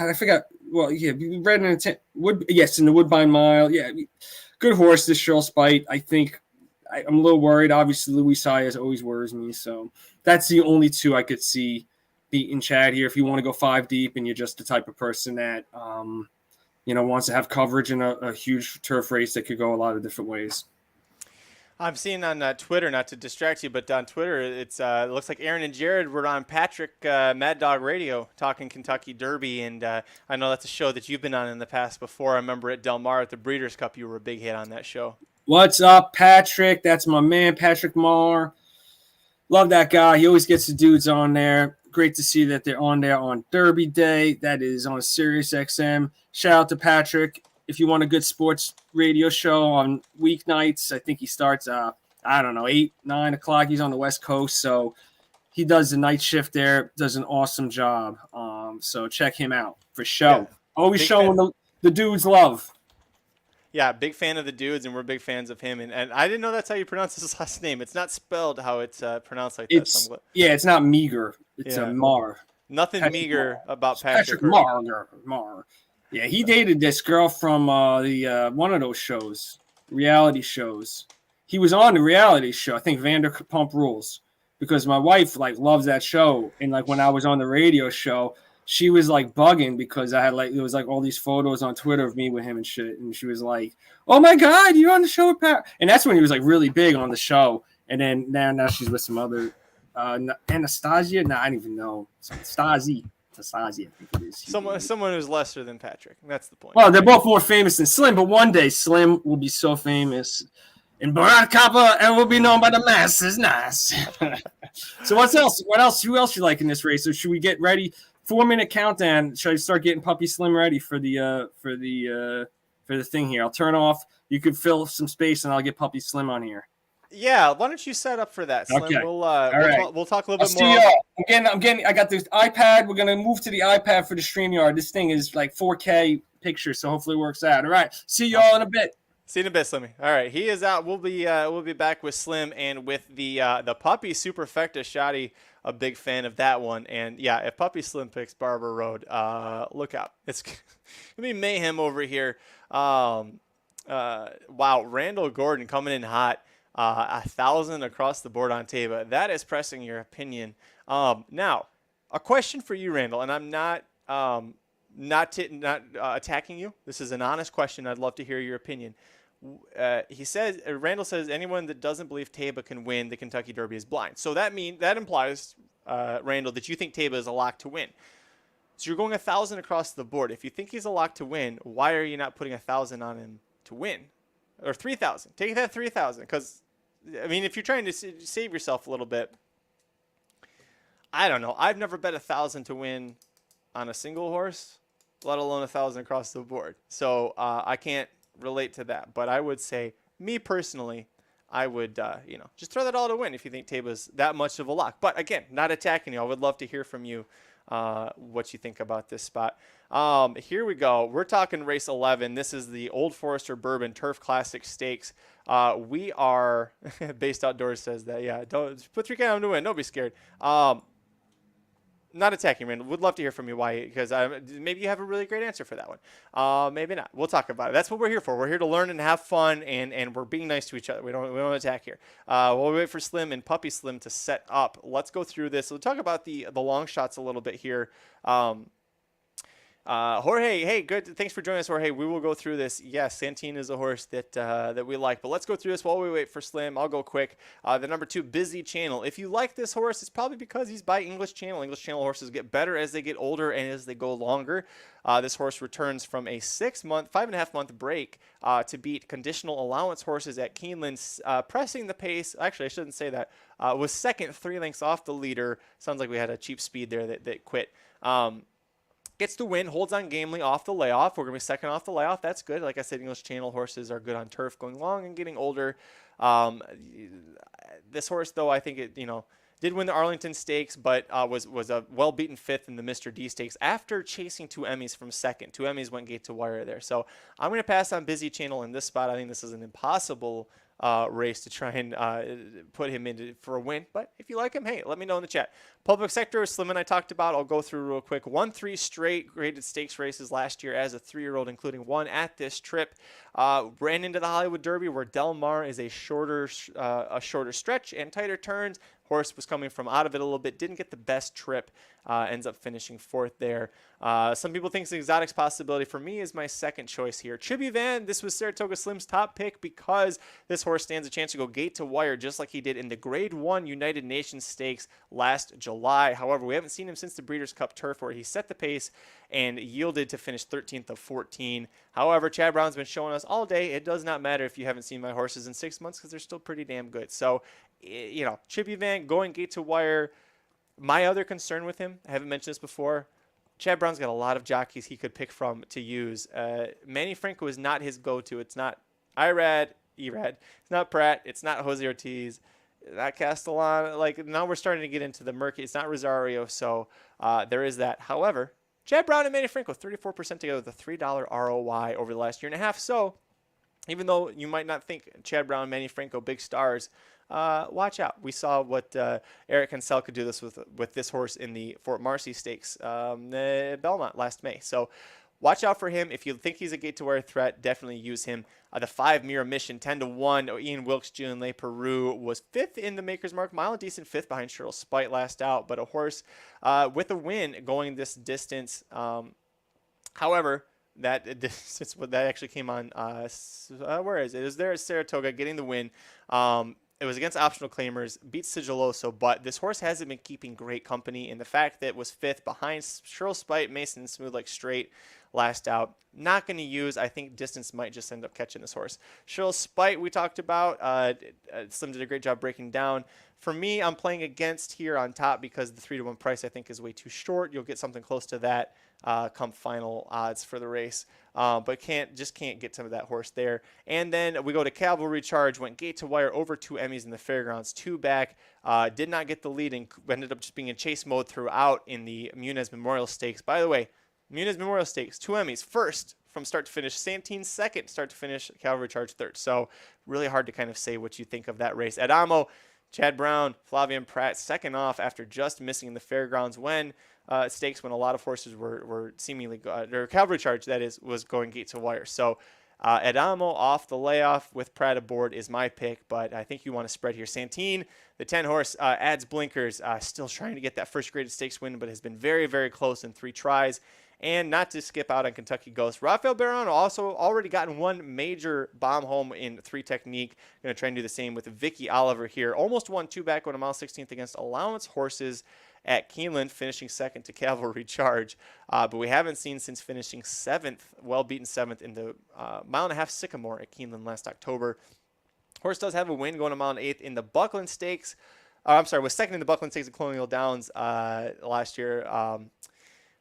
I forgot. Well, yeah, we read in the Woodbine Mile. Yeah. Good horse, this Shirl Spite. I think I'm a little worried. Obviously, Luis Saez always worries me. So that's the only two I could see beating Chad here. If you want to go 5 deep and you're just the type of person that, wants to have coverage in a huge turf race that could go a lot of different ways. I'm seeing on Twitter, not to distract you, but on Twitter, it looks like Aaron and Jared were on Patrick Mad Dog Radio talking Kentucky Derby, and I know that's a show that you've been on in the past before. I remember at Del Mar at the Breeders' Cup, you were a big hit on that show. What's up, Patrick? That's my man, Patrick Marr. Love that guy. He always gets the dudes on there. Great to see that they're on there on Derby Day. That is on Sirius XM. Shout out to Patrick. If you want a good sports radio show on weeknights, I think he starts, 8, 9 o'clock. He's on the West Coast, so he does the night shift there, does an awesome job. So check him out for sure. Yeah. Always showing the dudes love. Yeah, big fan of the dudes, and we're big fans of him. And I didn't know that's how you pronounce his last name. It's not spelled how it's pronounced like that. It's not meager. It's a Mar. Nothing Patrick meager Marr. about Patrick Marr. Yeah, he dated this girl from the one of those shows, reality shows. He was on the reality show, I think Vanderpump Rules, because my wife loves that show. And when I was on the radio show, she was bugging because I had there was all these photos on Twitter of me with him and shit. And she was like, "Oh my God, you're on the show with Pat." And that's when he was really big on the show. And then now she's with some other Anastasia. No, I don't even know. Stasi, I think it is. Someone who's lesser than Patrick. That's the point. Well, they're both more famous than Slim, but one day Slim will be so famous in Barack Kappa and will be known by the masses. Nice. So what else? Who else you like in this race? So should we get ready? 4-minute countdown. Should I start getting Puppy Slim ready for the thing here? I'll turn off. You could fill some space, and I'll get Puppy Slim on here. Yeah, why don't you set up for that, Slim? Okay. We'll talk a little bit See more. y'all. I got this iPad. We're gonna move to the iPad for the StreamYard. This thing is 4K picture, so hopefully it works out. All right. See y'all in a bit. See you in a bit, Slimmy. All right, he is out. We'll be back with Slim and with the Puppy Superfecta Shoddy. A big fan of that one. And yeah, if Puppy Slim picks Barber Road, look out. It's gonna be mayhem over here. Wow, Randall Gordon coming in hot. 1,000 across the board on Taba. That is pressing your opinion. Now, a question for you, Randall, and I'm not attacking you. This is an honest question. I'd love to hear your opinion. Randall says anyone that doesn't believe Taba can win the Kentucky Derby is blind. So that implies, Randall, that you think Taba is a lock to win. So you're going 1,000 across the board. If you think he's a lock to win, why are you not putting 1,000 on him to win? Or 3,000. Take that 3,000. Because, if you're trying to save yourself a little bit, I don't know. I've never bet 1,000 to win on a single horse, let alone 1,000 across the board. So I can't relate to that. But I would say, me personally, I would, just throw that all to win if you think Taba's that much of a lock. But again, not attacking you. I would love to hear from you what you think about this spot. Here we go. We're talking race 11. This is the Old Forester Bourbon Turf Classic Stakes. We are Based Outdoors says that. Yeah, don't put 3K on him to win. Don't be scared. Not attacking, Randall. Would love to hear from you why, because maybe you have a really great answer for that one. Maybe not. We'll talk about it. That's what we're here for. We're here to learn and have fun, and we're being nice to each other. We don't attack here. We'll wait for Slim and Puppy Slim to set up. Let's go through this. We'll talk about the long shots a little bit here. Jorge, hey, good. Thanks for joining us, Jorge. We will go through this. Yes, Santine is a horse that we like, but let's go through this while we wait for Slim. I'll go quick. The number 2, Busy Channel. If you like this horse, it's probably because he's by English Channel. English Channel horses get better as they get older and as they go longer. This horse returns from a 5.5 month break to beat conditional allowance horses at Keeneland, pressing the pace. Actually, I shouldn't say that. Was second, 3 lengths off the leader. Sounds like we had a cheap speed there that quit. Gets the win, holds on gamely off the layoff. We're going to be second off the layoff. That's good. Like I said, English Channel horses are good on turf going long and getting older. This horse, though, I think it, did win the Arlington Stakes, but was a well-beaten 5th in the Mr. D Stakes after chasing 2 Emmys from second. 2 Emmys went gate to wire there. So I'm going to pass on Busy Channel in this spot. I think this is an impossible race to try and put him into for a win. But if you like him, hey, let me know in the chat. Public sector, Slim and I talked about. I'll go through real quick. Won 3 straight graded stakes races last year as a 3-year-old, including 1 at this trip. Ran into the Hollywood Derby, where Del Mar is a shorter stretch and tighter turns. Horse was coming from out of it a little bit, didn't get the best trip, ends up finishing 4th there. Some people think it's an exotics possibility. For me, is my second choice here. Chibi Van, this was Saratoga Slim's top pick because this horse stands a chance to go gate to wire just like he did in the Grade 1 United Nations Stakes last July. However, we haven't seen him since the Breeders' Cup Turf, where he set the pace and yielded to finish 13th of 14. However, Chad Brown's been showing us all day it does not matter if you haven't seen my horses in 6 months because they're still pretty damn good. So, Chippy Van going gate to wire. My other concern with him, I haven't mentioned this before, Chad Brown's got a lot of jockeys he could pick from to use. Manny Franco is not his go-to. It's not Erad. It's not Pratt. It's not Jose Ortiz. Not Castellan. Like, now we're starting to get into the murky. It's not Rosario, so there is that. However, Chad Brown and Manny Franco, 34% together with a $3 ROI over the last year and a half. So, even though you might not think Chad Brown, Manny Franco, big stars, watch out. We saw what Eric Hansel could do this with this horse in the Fort Marcy Stakes, Belmont last May. So watch out for him. If you think he's a gate-to-wire threat, definitely use him. The 5 Mirror Mission, 10-1. Ian Wilkes, June Le Peru was 5th in the Maker's Mark Mile, a decent 5th behind Cheryl Spite last out, but a horse with a win going this distance. However, that actually came on, where is it? It was there at Saratoga getting the win. It was against optional claimers, beat Sigiloso, but this horse hasn't been keeping great company. And the fact that it was 5th behind Cheryl Spite, Mason, and Smooth Like Straight last out, not going to use. I think distance might just end up catching this horse. Cheryl Spite, we talked about. Slim did a great job breaking down. For me, I'm playing against here on top because the 3-to-1 price I think is way too short. You'll get something close to that come final odds for the race, but can't get some of that horse there. And then we go to Cavalry Charge, went gate to wire over 2 Emmys in the fairgrounds, 2 back, did not get the lead and ended up just being in chase mode throughout in the Muniz Memorial Stakes. By the way, Muniz Memorial Stakes, 2 Emmys, first from start to finish, Santine second, start to finish, Cavalry Charge third. So really hard to kind of say what you think of that race. Adamo, Chad Brown, Flavian Pratt, second off after just missing in the fairgrounds when stakes, when a lot of horses were seemingly, or Cavalry Charge, that is, was going gate to wire. So Adamo off the layoff with Pratt aboard is my pick, but I think you want to spread here. Santine, the 10 horse, adds blinkers, still trying to get that first graded stakes win, but has been very, very close in 3 tries. And not to skip out on Kentucky Ghost, Rafael Barano also already gotten 1 major bomb home in 3 technique. Going to try and do the same with Vicky Oliver here. Almost won 2 back on a mile 16th against allowance horses at Keeneland, finishing second to Cavalry Charge. But we haven't seen since finishing 7th, well-beaten 7th in the mile-and-a-half Sycamore at Keeneland last October. Horse does have a win going a mile and 8th in the Buckland Stakes. Was second in the Buckland Stakes at Colonial Downs last year.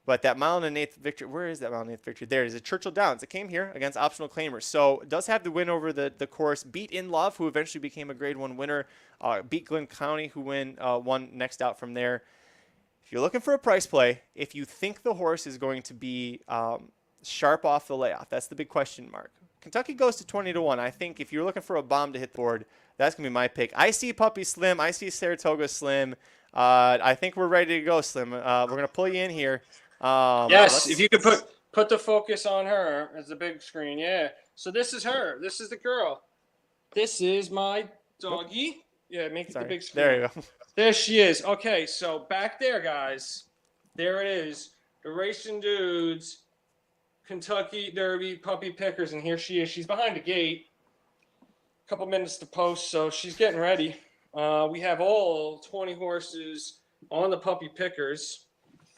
But that mile and an 8th victory, where is that mile and 8th victory? There it is at Churchill Downs. It came here against optional claimers. So does have the win over the course. Beat In Love, who eventually became a Grade 1 winner. Beat Glen County, who won next out from there. If you're looking for a price play, if you think the horse is going to be sharp off the layoff, that's the big question mark. Kentucky goes to 20-1. I think if you're looking for a bomb to hit the board, that's going to be my pick. I see Puppy Slim. I see Saratoga Slim. I think we're ready to go, Slim. We're going to pull you in here. Yes, if you could put the focus on her as the big screen. Yeah. So this is her. This is the girl. This is my doggy. Yeah, make it the big screen. There you go. There she is. Okay, so back there, guys. There it is. The Racing Dudes Kentucky Derby puppy pickers, and here she is. She's behind the gate. A couple minutes to post, so she's getting ready. We have all 20 horses on the puppy pickers.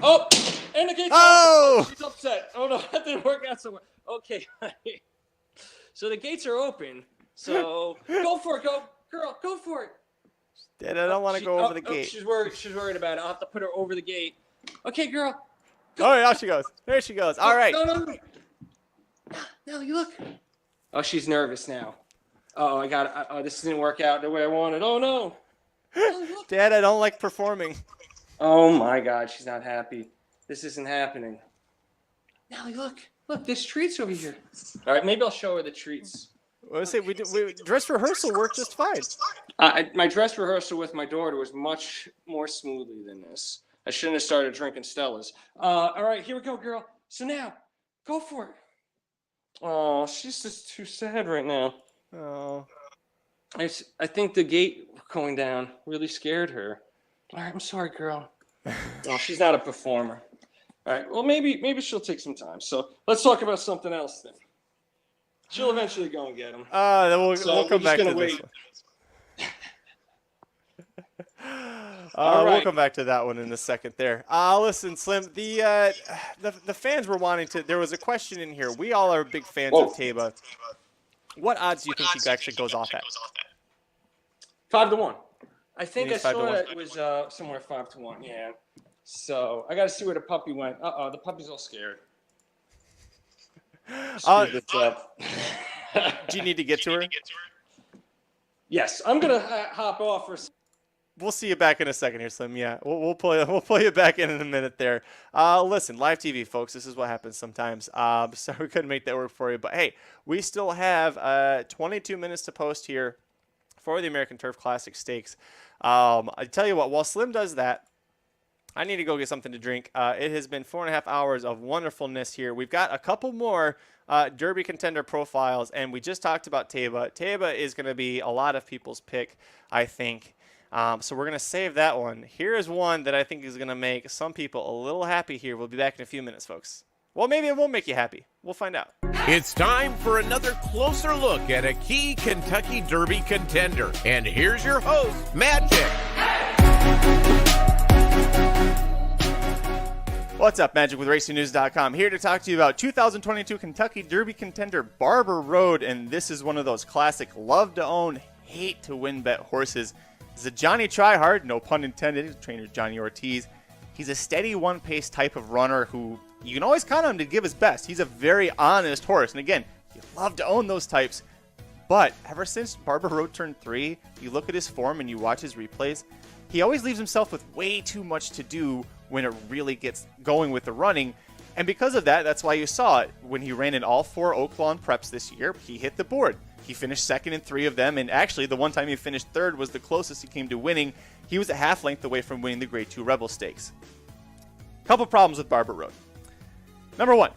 Oh, and the gate's open. She's upset. Oh no, that didn't work out so well. Okay, so the gates are open. So go for it, girl, go for it. Dad, I don't want to go over the gate. She's worried about it. I'll have to put her over the gate. Okay, girl. Oh, yeah, she goes. There she goes. All right. No. No, you look. Oh, she's nervous now. Oh, I got it. Oh, this didn't work out the way I wanted. Oh, no. Dad, I don't like performing. Oh, my God. She's not happy. This isn't happening. Nelly, look. Look, there's treats over here. All right, maybe I'll show her the treats. Let's say we dress rehearsal worked just fine. My dress rehearsal with my daughter was much more smoothly than this. I shouldn't have started drinking Stellas. All right, here we go, girl. So now, go for it. Oh, she's just too sad right now. Oh. I think the gate going down really scared her. All right, I'm sorry, girl. Oh, she's not a performer. All right, well, maybe she'll take some time. So let's talk about something else then. She'll eventually go and get him. Then we'll come back to this one. We'll come back to that one in a second there. Listen, Slim, the fans were wanting to. There was a question in here. We all are big fans of Taba. What odds do you think he actually goes off at? 5-1. I think I saw 5-1. that it was somewhere 5-1. Yeah. So I got to see where the puppy went. The puppy's all scared. Screwed this up. Do you need to get to her? Yes, I'm gonna hop off for a second. We'll see you back in a second here, Slim. Yeah, we'll pull you back in a minute there. Listen, live TV, folks. This is what happens sometimes. Sorry we couldn't make that work for you, but hey, we still have 22 minutes to post here for the American Turf Classic Stakes. I tell you what, while Slim does that, I need to go get something to drink. It has been 4.5 hours of wonderfulness here. We've got a couple more Derby contender profiles, and we just talked about Taba. Taba is going to be a lot of people's pick, I think. So we're going to save that one. Here is one that I think is going to make some people a little happy here. We'll be back in a few minutes, folks. Well, maybe it won't make you happy. We'll find out. It's time for another closer look at a key Kentucky Derby contender. And here's your host, Magic. What's up, Magic with RacingNews.com, here to talk to you about 2022 Kentucky Derby contender Barber Road, and this is one of those classic love-to-own, hate-to-win bet horses. He's a Johnny Tryhard, no pun intended, his trainer Johnny Ortiz. He's a steady one-pace type of runner who you can always count on him to give his best. He's a very honest horse, and again, you love to own those types, but ever since Barber Road turned 3, you look at his form and you watch his replays, he always leaves himself with way too much to do when it really gets going with the running. And because of that, that's why you saw it. When he ran in all 4 Oaklawn preps this year, he hit the board. He finished second in 3 of them, and actually the one time he finished third was the closest he came to winning. He was a half length away from winning the Grade 2 Rebel Stakes. Couple problems with Barber Road. Number 1,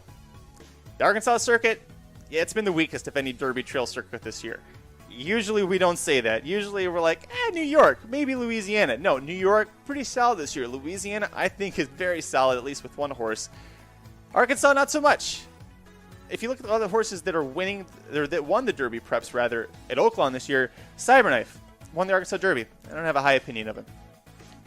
the Arkansas circuit, yeah, it's been the weakest of any Derby trail circuit this year. Usually we don't say that. Usually we're like, New York, maybe Louisiana. No, New York, pretty solid this year. Louisiana, I think, is very solid, at least with one horse. Arkansas, not so much. If you look at the other horses that are winning, or that won the Derby preps, rather, at Oaklawn this year, Cyberknife won the Arkansas Derby. I don't have a high opinion of him.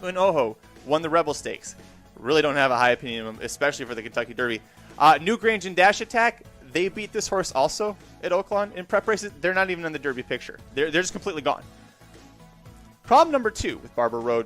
Unoho won the Rebel Stakes. Really don't have a high opinion of him, especially for the Kentucky Derby. Newgrange and Dash Attack, they beat this horse also at Oaklawn in prep races. They're not even in the Derby picture. They're just completely gone. Problem number 2 with Barber Road,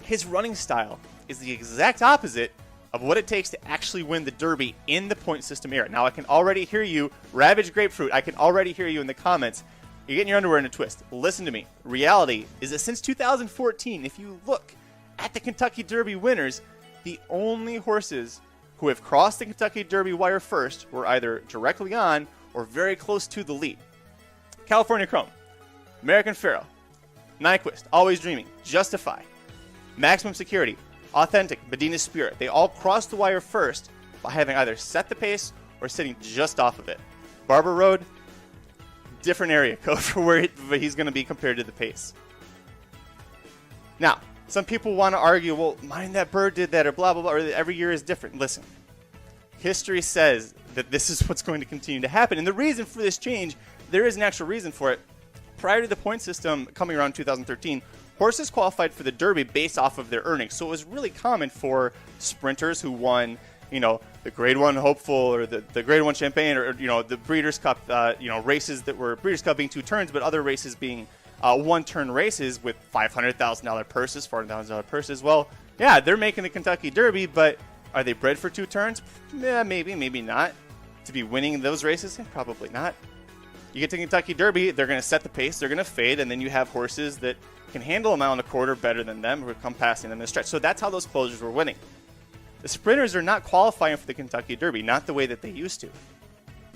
his running style is the exact opposite of what it takes to actually win the Derby in the point system era. Now, I can already hear you, Ravage Grapefruit, I can already hear you in the comments. You're getting your underwear in a twist. Listen to me. Reality is that since 2014, if you look at the Kentucky Derby winners, the only horses who have crossed the Kentucky Derby wire first were either directly on or very close to the lead. California Chrome, American Pharoah, Nyquist, Always Dreaming, Justify, Maximum Security, Authentic, Medina Spirit. They all crossed the wire first by having either set the pace or sitting just off of it. Barber Road, different area code for where he's going to be compared to the pace. Now, some people want to argue, well, Mind That Bird did that, or blah, blah, blah, or every year is different. Listen, history says that this is what's going to continue to happen. And the reason for this change, there is an actual reason for it. Prior to the point system coming around 2013, horses qualified for the Derby based off of their earnings. So it was really common for sprinters who won, the Grade 1 Hopeful or the Grade 1 Champagne or the Breeders' Cup, races that were Breeders' Cup being 2 turns, but other races being 1-turn races with $500,000 purses, $400,000 purses. Well, yeah, they're making the Kentucky Derby, but are they bred for 2 turns? Yeah, maybe not. To be winning those races? Probably not. You get to Kentucky Derby, they're going to set the pace, they're going to fade, and then you have horses that can handle a mile and a quarter better than them who come passing them in the stretch. So that's how those closures were winning. The sprinters are not qualifying for the Kentucky Derby, not the way that they used to.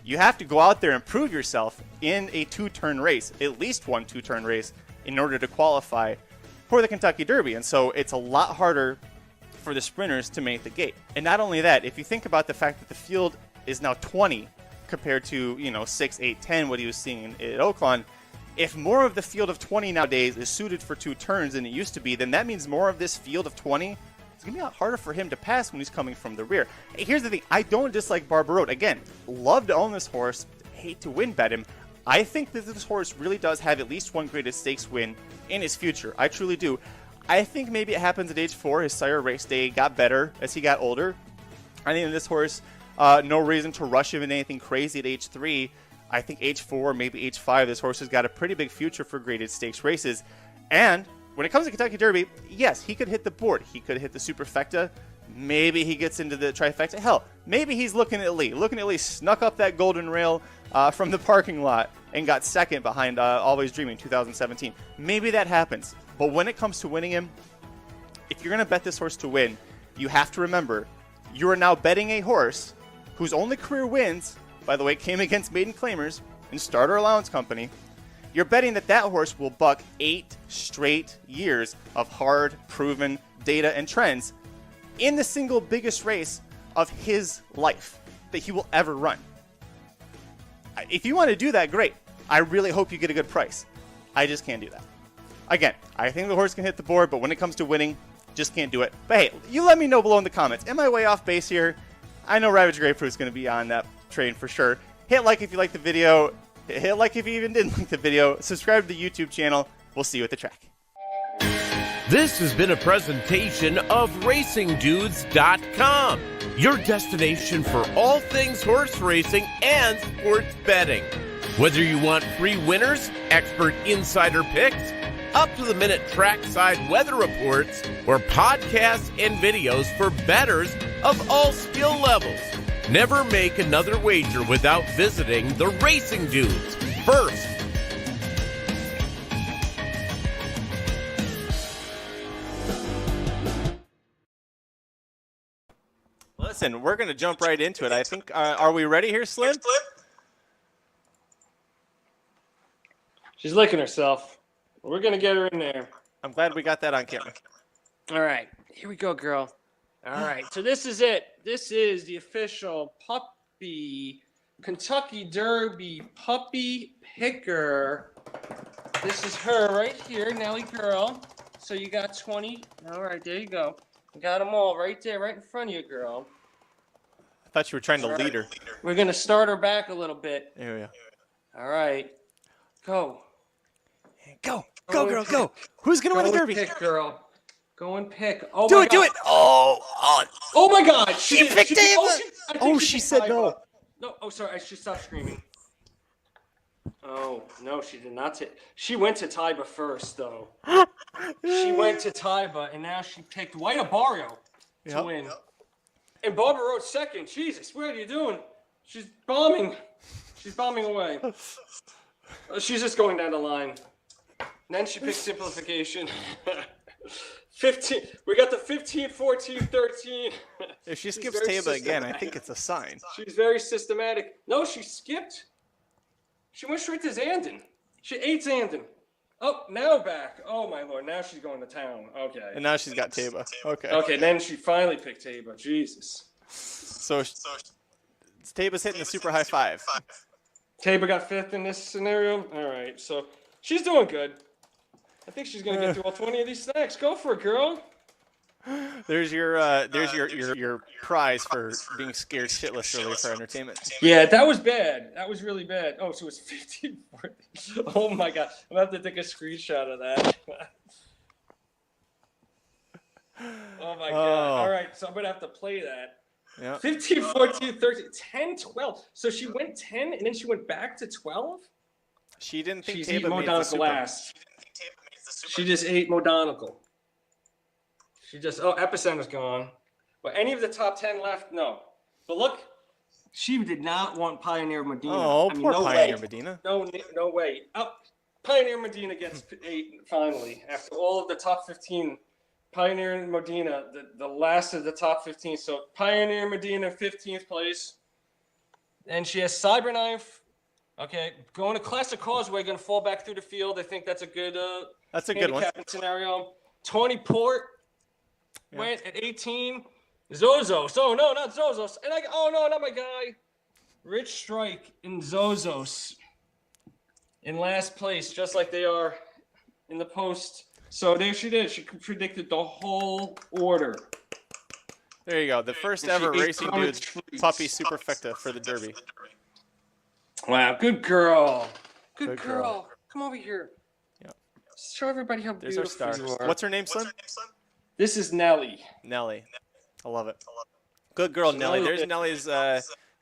You have to go out there and prove yourself in a 2-turn race, at least one 2-turn race, in order to qualify for the Kentucky Derby. And so it's a lot harder for the sprinters to make the gate. And not only that, if you think about the fact that the field is now 20 compared to 6, 8, 10, what he was seeing at Oaklawn, if more of the field of 20 nowadays is suited for 2 turns than it used to be, then that means more of this field of 20 is going to be a lot harder for him to pass when he's coming from the rear. Here's the thing, I don't dislike Barbarote. Again, love to own this horse, hate to win bet him. I think that this horse really does have at least one graded stakes win in his future. I truly do. I think maybe it happens at age 4. His sire race day got better as he got older. I think this horse, no reason to rush him into anything crazy at age 3. I think age 4, maybe age 5, this horse has got a pretty big future for graded stakes races. And when it comes to Kentucky Derby, yes, he could hit the board. He could hit the superfecta. Maybe he gets into the trifecta. Hell, maybe he's looking at Lee. Snuck up that golden rail from the parking lot and got second behind Always Dreaming 2017. Maybe that happens. But when it comes to winning him, if you're going to bet this horse to win, you have to remember you are now betting a horse whose only career wins, by the way, came against maiden claimers and Starter Allowance Company. You're betting that horse will buck 8 straight years of hard, proven data and trends in the single biggest race of his life that he will ever run. If you want to do that, great. I really hope you get a good price. I just can't do that. Again, I think the horse can hit the board, but when it comes to winning, just can't do it. But hey, you let me know below in the comments. Am I way off base here? I know Ravage Grapefruit's going to be on that train for sure. Hit like if you liked the video. Hit like if you even didn't like the video. Subscribe to the YouTube channel. We'll see you at the track. This has been a presentation of RacingDudes.com, your destination for all things horse racing and sports betting. Whether you want free winners, expert insider picks, up-to-the-minute trackside weather reports, or podcasts and videos for bettors of all skill levels, never make another wager without visiting the Racing Dudes first. Listen, we're going to jump right into it. I think, are we ready here, Slim? She's licking herself. We're going to get her in there. I'm glad we got that on camera. All right. Here we go, girl. All right. So this is it. This is the official puppy Kentucky Derby puppy picker. This is her right here, Nelly girl. So you got 20. All right. There you go. You got them all right there, right in front of you, girl. I thought you were trying to lead her. We're going to start her back a little bit. There we go. All right. Go. Go, girl, go. Who's going to win the Derby? Pick, girl. Go and pick. Oh, do my it, God. do it. Oh my God. She picked David. She said no. No, sorry. She stopped screaming. Oh, no, she did not. She went to Taiba first, though. She went to Taiba, and now she picked White Abario to win. And Barbarote's second. Jesus, what are you doing? She's bombing. She's bombing away. She's just going down the line. And then she picked Simplification. 15. We got the 15, 14, 13. If she skips Taiba again, I think it's a sign. She's very systematic. No, she skipped. She went straight to Zandon. She ate Zandon. Oh, now back. Oh, my Lord. Now she's going to town. Okay. And now she's got Taiba. Okay. Okay, then she finally picked Taiba. Jesus. So Taiba's hitting the super high 5. Taiba got 5th in this scenario. All right, so she's doing good. I think she's going to get through all 20 of these snacks. Go for it, girl. There's your your prize for being scared shitless early for entertainment. Yeah, that was bad. That was really bad. Oh, so it was 15-14. Oh my god, I'm gonna have to take a screenshot of that. Oh my god. All right, so I'm gonna have to play that. Yeah. 15, 14, 13, 10, 12. So she went 10 and then she went back to 12? She didn't think She's Taba eating made the Modonical super. last. She just ate Modonical. She just, Epicenter's gone. But any of the top 10 left? No. But look, she did not want Pioneer Medina. Oh, poor no Pioneer way. Medina. No way. Oh, Pioneer Medina gets 8 finally. After all of the top 15, Pioneer and Medina, the last of the top 15. So Pioneer Medina, 15th place. And she has Cyberknife. Okay, going to Classic Causeway, going to fall back through the field. I think that's a good That's a good one. handicapping scenario. Tony Port went at 18. Zozos. Oh, no, not Zozos. And not my guy. Rich Strike and Zozos in last place, just like they are in the post. So there she did. She predicted the whole order. There you go. The first ever Racing Dudes puppy superfecta for the Derby. Wow, good girl. Good girl. Come over here. Yeah. Show everybody how There's our beautiful star. you are. What's her name, Slim? This is Nelly. Nelly. I love it. Good girl, Nelly. There's Nelly's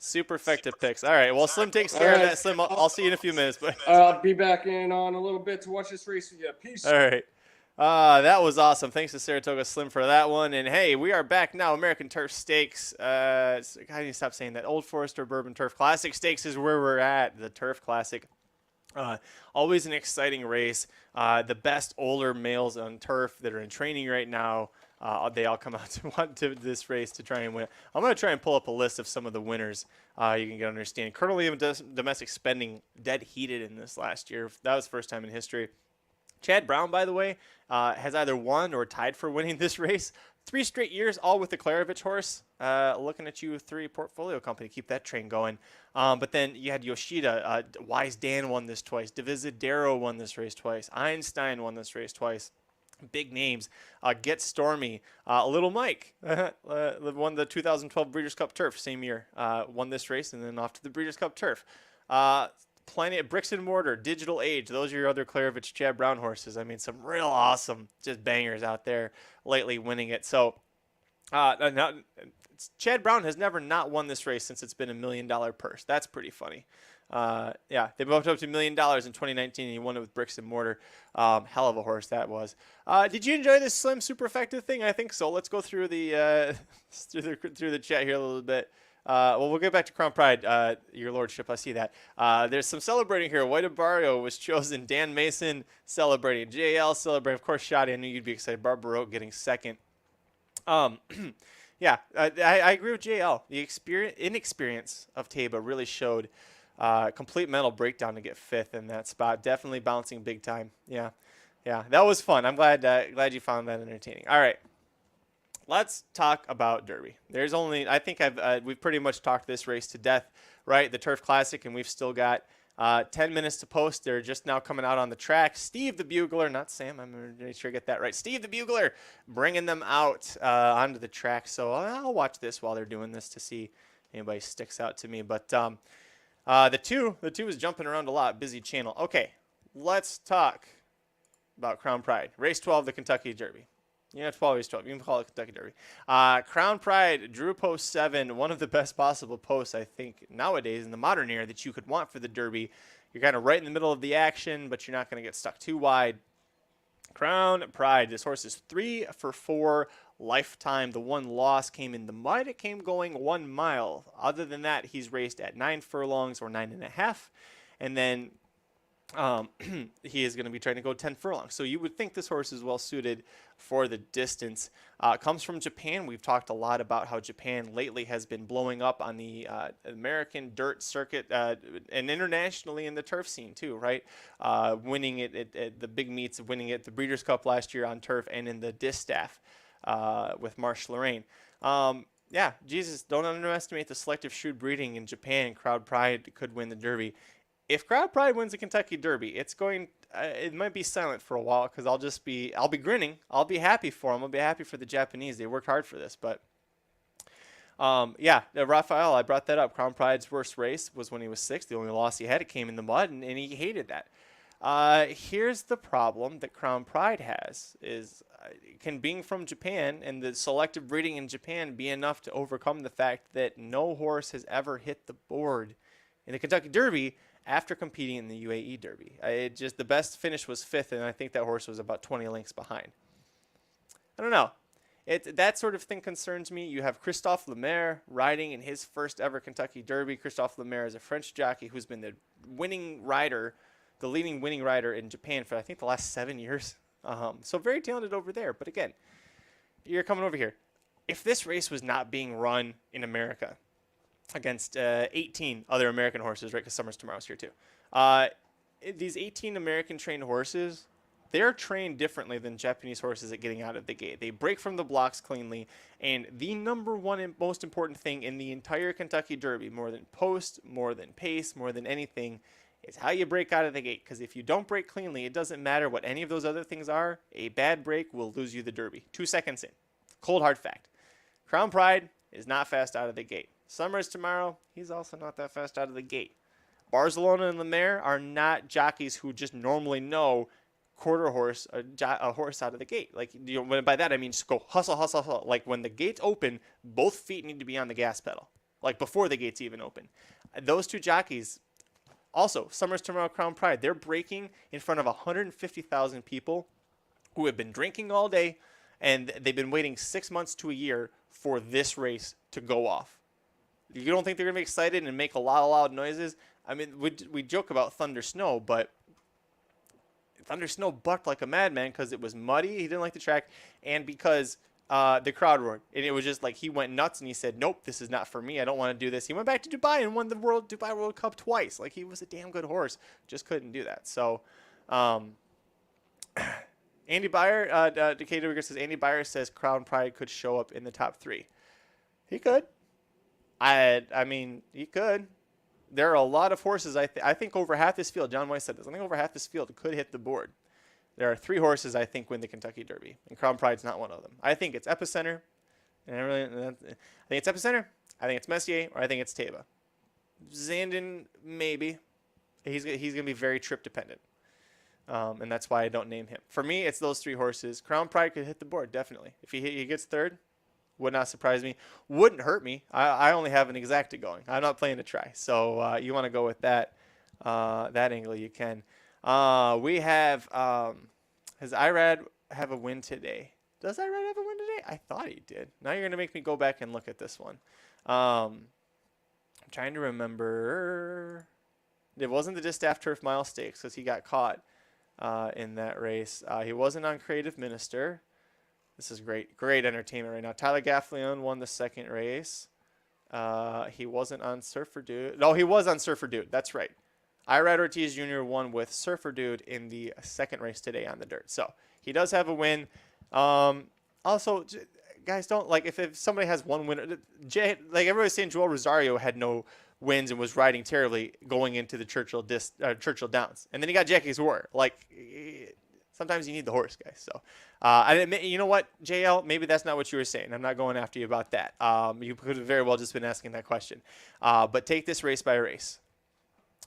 superfecta picks. All right. Well, Slim takes care of that. Slim, I'll see you in a few minutes. But I'll be back in on a little bit to watch this race with you. Peace. all right. That was awesome. Thanks to Saratoga Slim for that one. And hey, we are back now. American Turf Stakes. I need to stop saying that. Old Forester Bourbon Turf Classic Stakes is where we're at. The Turf Classic. Always an exciting race. The best older males on turf that are in training right now. They all come out to this race to try and win. I'm going to try and pull up a list of some of the winners. You can get an understanding. Currently, domestic spending dead heated in this last year. That was the first time in history. Chad Brown, by the way, has either won or tied for winning this race 3 straight years, all with the Kalleward horse. Looking at you, 3 portfolio company. Keep that train going. But then you had Yoshida. Wise Dan won this twice. Divisadero won this race twice. Einstein won this race twice. Big names. Get Stormy. Little Mike won the 2012 Breeders' Cup Turf same year. Won this race and then off to the Breeders' Cup Turf. Plenty of Bricks and Mortar, Digital Age. Those are your other Kalleward Chad Brown horses. I mean, some real awesome, just bangers out there lately winning it. So, Chad Brown has never not won this race since it's been $1 million purse. That's pretty funny. They bumped up to $1 million in 2019, and he won it with Bricks and Mortar. Hell of a horse that was. Did you enjoy this Slim Superfecta thing? I think so. Let's go through the through the chat here a little bit. We'll get back to Crown Pride, your lordship. I see that. There's some celebrating here. White Barrio was chosen. Dan Mason celebrating. JL celebrating. Of course, Shadi. I knew you'd be excited. Barbara getting second. Yeah, I agree with JL. The inexperience of Taba really showed complete mental breakdown to get 5th in that spot. Definitely bouncing big time. Yeah, that was fun. I'm glad you found that entertaining. All right. Let's talk about Derby. There's only, I think we've pretty much talked this race to death, right? The Turf Classic, and we've still got 10 minutes to post. They're just now coming out on the track. Steve the Bugler, not Sam, I'm going to make sure I get that right. Steve the Bugler bringing them out onto the track. So I'll watch this while they're doing this to see if anybody sticks out to me. But the two is jumping around a lot. Busy channel. Okay, let's talk about Crown Pride. Race 12, the Kentucky Derby. Yeah, 12 race 12. You can call it Kentucky Derby. Crown Pride drew post 7, one of the best possible posts, I think, nowadays in the modern era that you could want for the Derby. You're kind of right in the middle of the action, but you're not going to get stuck too wide. Crown Pride. This horse is 3 for 4 lifetime. The one loss came in the mud. It came going 1 mile. Other than that, he's raced at 9 furlongs or 9.5. And then he is going to be trying to go 10 furlongs. So you would think this horse is well suited for the distance. Comes from Japan. We've talked a lot about how Japan lately has been blowing up on the American dirt circuit and internationally in the turf scene too, right? Winning it at the big meets, winning it at the Breeders' Cup last year on turf and in the Distaff with Marsh Lorraine. Yeah, Jesus, don't underestimate the selective shrewd breeding in Japan. Crowd Pride could win the Derby. if Crowd Pride wins the Kentucky Derby, it might be silent for a while because I'll be grinning. I'll be happy for them. I'll be happy for the Japanese. They worked hard for this, but Raphael, I brought that up. Crown Pride's worst race was when he was 6. The only loss he had, it came in the mud, and he hated that. Here's the problem that Crown Pride has is can being from Japan and the selective breeding in Japan be enough to overcome the fact that no horse has ever hit the board in the Kentucky Derby after competing in the UAE Derby. The best finish was 5th, and I think that horse was about 20 lengths behind. I don't know. That sort of thing concerns me. You have Christophe Lemaire riding in his first ever Kentucky Derby. Christophe Lemaire is a French jockey who's been the leading winning rider in Japan for I think the last 7 years. So very talented over there. But again, you're coming over here. If this race was not being run in America against 18 other American horses, right? Because Summer's Tomorrow's here too. These 18 American trained horses, they're trained differently than Japanese horses at getting out of the gate. They break from the blocks cleanly, and the number one and most important thing in the entire Kentucky Derby, more than post, more than pace, more than anything, is how you break out of the gate. Because if you don't break cleanly, it doesn't matter what any of those other things are. A bad break will lose you the Derby. 2 seconds in. Cold hard fact. Crown Pride is not fast out of the gate. Summer's Tomorrow, he's also not that fast out of the gate. Barcelona and Lemaire are not jockeys who just normally know quarter horse, a horse out of the gate. Like, by that I mean just go hustle, hustle, hustle. Like when the gates open, both feet need to be on the gas pedal. Like before the gates even open. Those 2 jockeys, also Summer's Tomorrow, Crown Pride, they're breaking in front of 150,000 people who have been drinking all day, and they've been waiting 6 months to a year for this race to go off. You don't think they're gonna be excited and make a lot of loud noises? I mean, we joke about Thunder Snow, but Thunder Snow bucked like a madman because it was muddy. He didn't like the track, and because the crowd roared. And it was just like he went nuts and he said, "Nope, this is not for me. I don't want to do this." He went back to Dubai and won the Dubai World Cup twice. Like, he was a damn good horse, just couldn't do that. So, Andy Beyer, Decatur Rigger says Andy Beyer says Crown Pride could show up in the top 3. He could. I mean, he could. There are a lot of horses. I think over half this field, John Weiss said this, I think over half this field could hit the board. There are 3 horses I think win the Kentucky Derby, and Crown Pride's not one of them. I think it's Epicenter, and I think it's Epicenter, I think it's Messier, or I think it's Taba. Zandon, maybe. He's going to be very trip dependent, and that's why I don't name him. For me, it's those 3 horses. Crown Pride could hit the board, definitely. If he gets 3rd, would not surprise me. Wouldn't hurt me. I only have an exacta going. I'm not playing to try. So you want to go with that angle, you can. We have does Irad have a win today? Does Irad have a win today? I thought he did. Now you're going to make me go back and look at this one. I'm trying to remember. It wasn't the Distaff Turf Mile Stakes because he got caught in that race. He wasn't on Creative Minister. This is great entertainment right now. Tyler Gaffleon won the 2nd race. He wasn't on Surfer Dude. No, he was on Surfer Dude. That's right. Irad Ortiz Jr. won with Surfer Dude in the 2nd race today on the dirt. So he does have a win. Also, guys, don't if somebody has one winner. Like everybody's saying, Joel Rosario had no wins and was riding terribly going into the Churchill Downs, and then he got Jackie's War. Sometimes you need the horse, guys. So, you know what, JL? Maybe that's not what you were saying. I'm not going after you about that. You could have very well just been asking that question. But take this race by race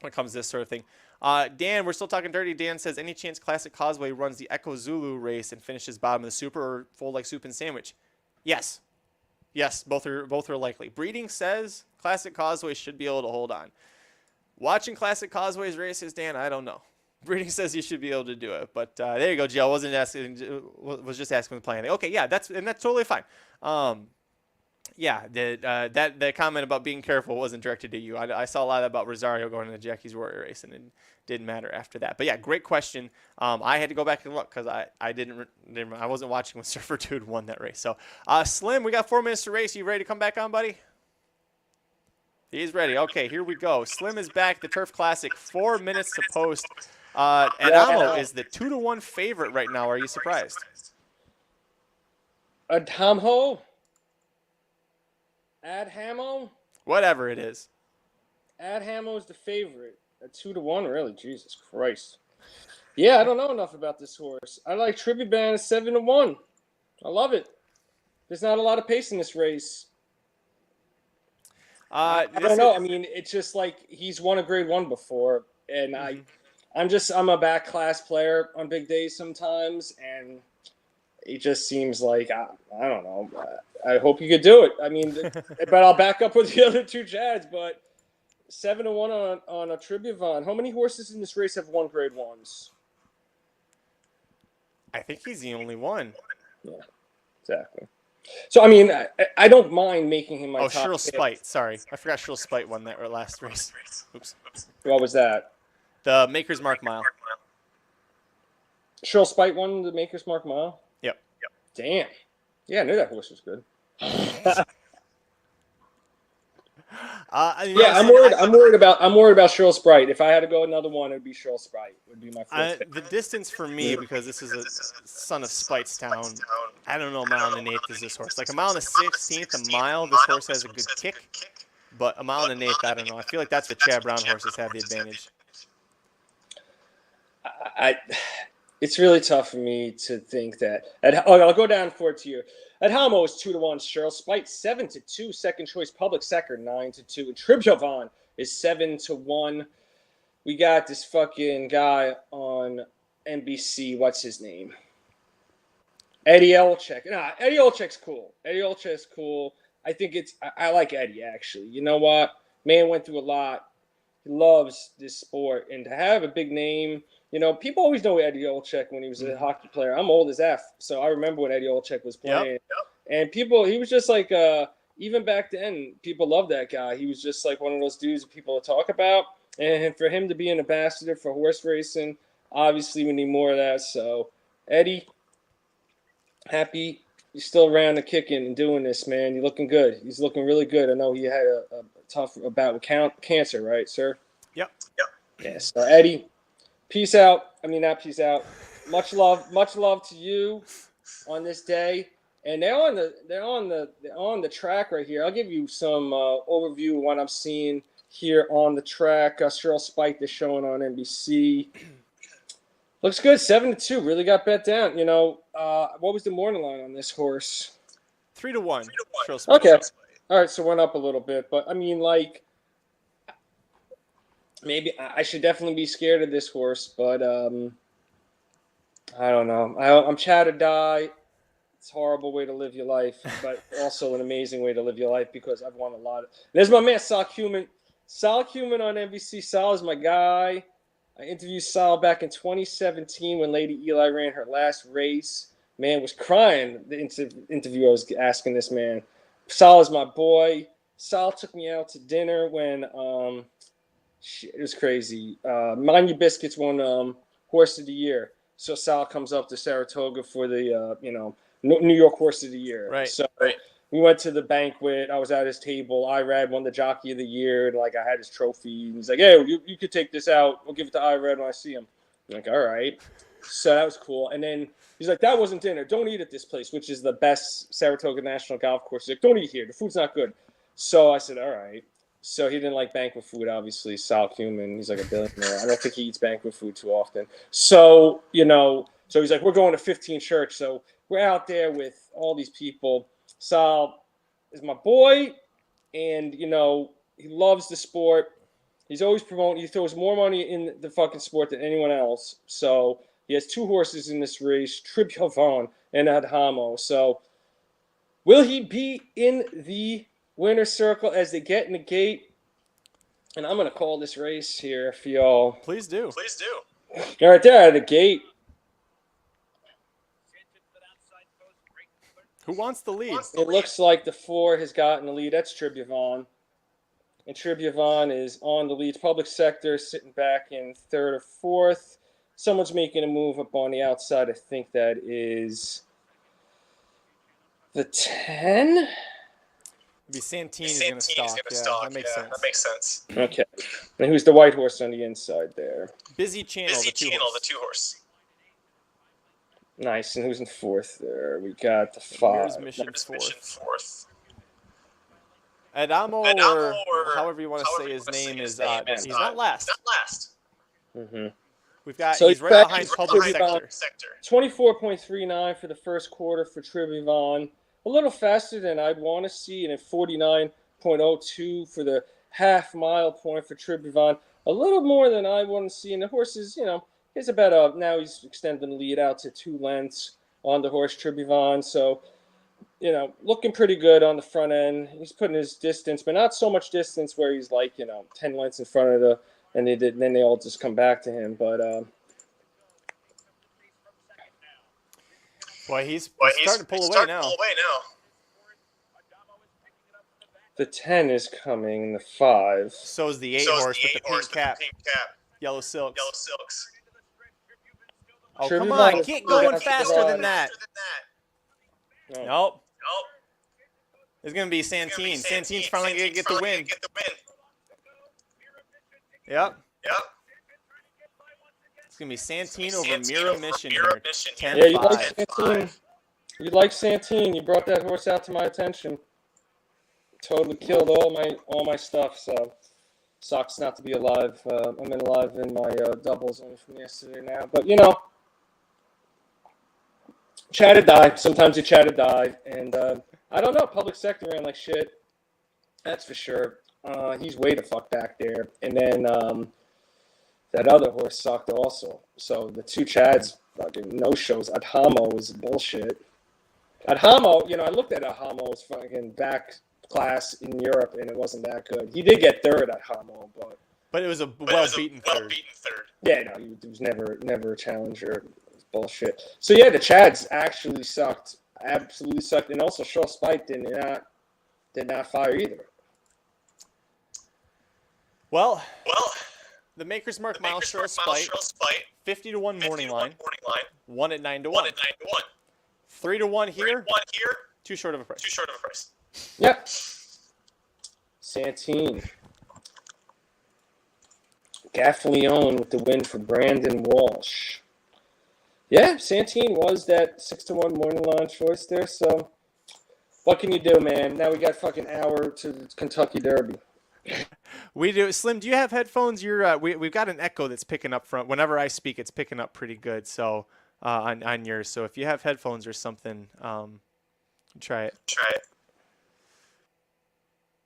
when it comes to this sort of thing. Dan, we're still talking dirty. Dan says, any chance Classic Causeway runs the Echo Zulu race and finishes bottom of the Super, or fold like Soup and Sandwich? Yes. Yes, both are likely. Breeding says Classic Causeway should be able to hold on. Watching Classic Causeway's races, Dan, I don't know. Breeding says you should be able to do it, but there you go, Jill. Was just asking the plan. Okay, yeah, that's totally fine. The comment about being careful wasn't directed to you. I saw a lot about Rosario going in the Jackie's Warrior race, and it didn't matter after that. But yeah, great question. I had to go back and look because I wasn't watching when Surfer Dude won that race. So Slim, we got 4 minutes to race. You ready to come back on, buddy? He's ready. Okay, here we go. Slim is back. The Turf Classic, 4 minutes to post. Adamo is the 2-1 favorite right now. Are you surprised? Adamo? Adamo? Whatever it is. Adamo is the favorite. At 2-1, really? Jesus Christ. Yeah, I don't know enough about this horse. I like Tribute Band 7-1. I love it. There's not a lot of pace in this race. I don't know. I mean, it's just like he's won a Grade 1 before, and I'm a back class player on big days sometimes, and it just seems like I don't know. I hope you could do it. I mean, but I'll back up with the other two Jads. But 7-1 on a Tribute Band. How many horses in this race have won Grade 1s? I think he's the only one. Yeah, exactly. So, I mean, I don't mind making him my top Shrill pick. Spite. Sorry. I forgot Shrill Spite won that last race. Oops. What was that? The Maker's Mark Mile. Shrill Spite won the Maker's Mark Mile? Yep. Damn. Yeah, I knew that horse was good. I'm worried about Shrill Sprite. If I had to go another one, it would be Shrill Sprite. Would be my first pick. The distance for me, because this is a son of Spitestown, I don't know a mile and an eighth is this horse. Like a mile and a 16th, a mile, this horse has a good kick. But a mile and an eighth, I don't know. I feel like that's the Chad Brown horses have the advantage. It's really tough for me to think that. I'll go down for it to you. At Hamo is 2-1. Shrill Spite 7-2. Second choice Public Sector 9-2. And Tribjovan is 7-1. We got this fucking guy on NBC. What's his name? Eddie Olczyk. Nah, Eddie Olczyk's cool. I like Eddie actually. You know what? Man went through a lot. He loves this sport, and to have a big name. You know, people always know Eddie Olczyk when he was a hockey player. I'm old as F, so I remember when Eddie Olczyk was playing. Yep. And he was just like, even back then, people loved that guy. He was just like one of those dudes that people talk about. And for him to be an ambassador for horse racing, obviously we need more of that. So, Eddie, happy you're still around and kicking and doing this, man. You're looking good. He's looking really good. I know he had a tough bout with cancer, right, sir? Yep. Yes. So, Eddie. Peace out. I mean, not peace out. Much love to you on this day. And they're on the track right here. I'll give you some overview of what I'm seeing here on the track. Shrill Spite is showing on NBC. Looks good. 7-2. Really got bet down. You know, what was the morning line on this horse? 3-1. Shrill Spite. Okay. All right. So went up a little bit, but I mean, like. Maybe I should definitely be scared of this horse, but I don't know. I'm Chad or die. It's a horrible way to live your life, but also an amazing way to live your life because I've won a lot. There's my man, Sal Cumin. Sal Cumin on NBC. Sal is my guy. I interviewed Sal back in 2017 when Lady Eli ran her last race. Man was crying. The interview I was asking this man. Sal is my boy. Sal took me out to dinner when it was crazy. Mind Your Biscuits won Horse of the Year. So Sal comes up to Saratoga for the New York Horse of the Year. Right. So we went to the banquet. I was at his table. Irad won the Jockey of the Year, and like I had his trophy. And he's like, "Hey, you could take this out. We'll give it to Irad when I see him." I'm like, "All right." So that was cool. And then he's like, "That wasn't dinner. Don't eat at this place, which is the best Saratoga National Golf Course." He's like, "Don't eat here. The food's not good." So I said, "All right." So he didn't like banquet food, obviously. Sal Cumin, he's like a billionaire. I don't think he eats banquet food too often. So, so he's like, we're going to 15 Church. So we're out there with all these people. Sal is my boy, and, he loves the sport. He's always promoting. He throws more money in the fucking sport than anyone else. So he has two horses in this race, Tribjovan and Adhamo. So will he be in the winner's circle as they get in the gate? And I'm going to call this race here for y'all. Please do. All right, there at the gate. Who wants the lead? It looks like the 4 has gotten the lead. That's Tribjovan. And Tribjovan is on the lead. Public Sector sitting back in 3rd or 4th. Someone's making a move up on the outside. I think that is the 10. Be Santini is going to stalk. Yeah, that makes sense. Okay. And who's the white horse on the inside there? Busy Channel, the two horse. Nice. And who's in 4th there? We got the 5. Mission 4th. Adamo, or however you want to say his name is he's not last. Mm-hmm. He's right behind Public Sector. 24.39 for the first quarter for Tribivon. A little faster than I'd want to see, and at 49.02 for the half-mile point for Tribivon. A little more than I want to see. And the horse is, he's about now he's extending the lead out to 2 lengths on the horse Tribivon. So, looking pretty good on the front end. He's putting his distance, but not so much distance where he's 10 lengths in front of and then they all just come back to him. But he's starting to pull away now. The 10 is coming, the 5. So is the 8 horse with the pink cap. Yellow Silks. Oh, come on. Get going faster than that. Nope. It's going to be Santine. Santine's finally going to get the win. Yep. It's going to be Santine over Mira Mission here. 10-5. Yeah, you like Santine. You brought that horse out to my attention. Totally killed all my stuff, so sucks not to be alive. I'm alive in my doubles only from yesterday now. But, chat or die. Sometimes you chat or die. And I don't know. Public Sector ran like shit. That's for sure. He's way the fuck back there. And then that other horse sucked also. So the 2 Chads fucking no-shows. Adhamo was bullshit. Adhamo, I looked at Adhamo's fucking back class in Europe, and it wasn't that good. He did get third at Adhamo, but it was a well-beaten third. Yeah, no, he was never a challenger. It was bullshit. So yeah, the Chads actually sucked, absolutely sucked, and also Show Spite did not fire either. Well, the Maker's Mark Mile Show Spite, 50-1 morning line, 1 at 9-1. 3-1 here, too short of a price. Yep. Santine. Gaffleone with the win for Brandon Walsh. Yeah, Santine was that 6-1 morning line choice there, so what can you do, man? Now we got fucking hour to the Kentucky Derby. We do. Slim, do you have headphones? We've got an echo that's picking up from whenever I speak, it's picking up pretty good. So on yours. So if you have headphones or something, try it.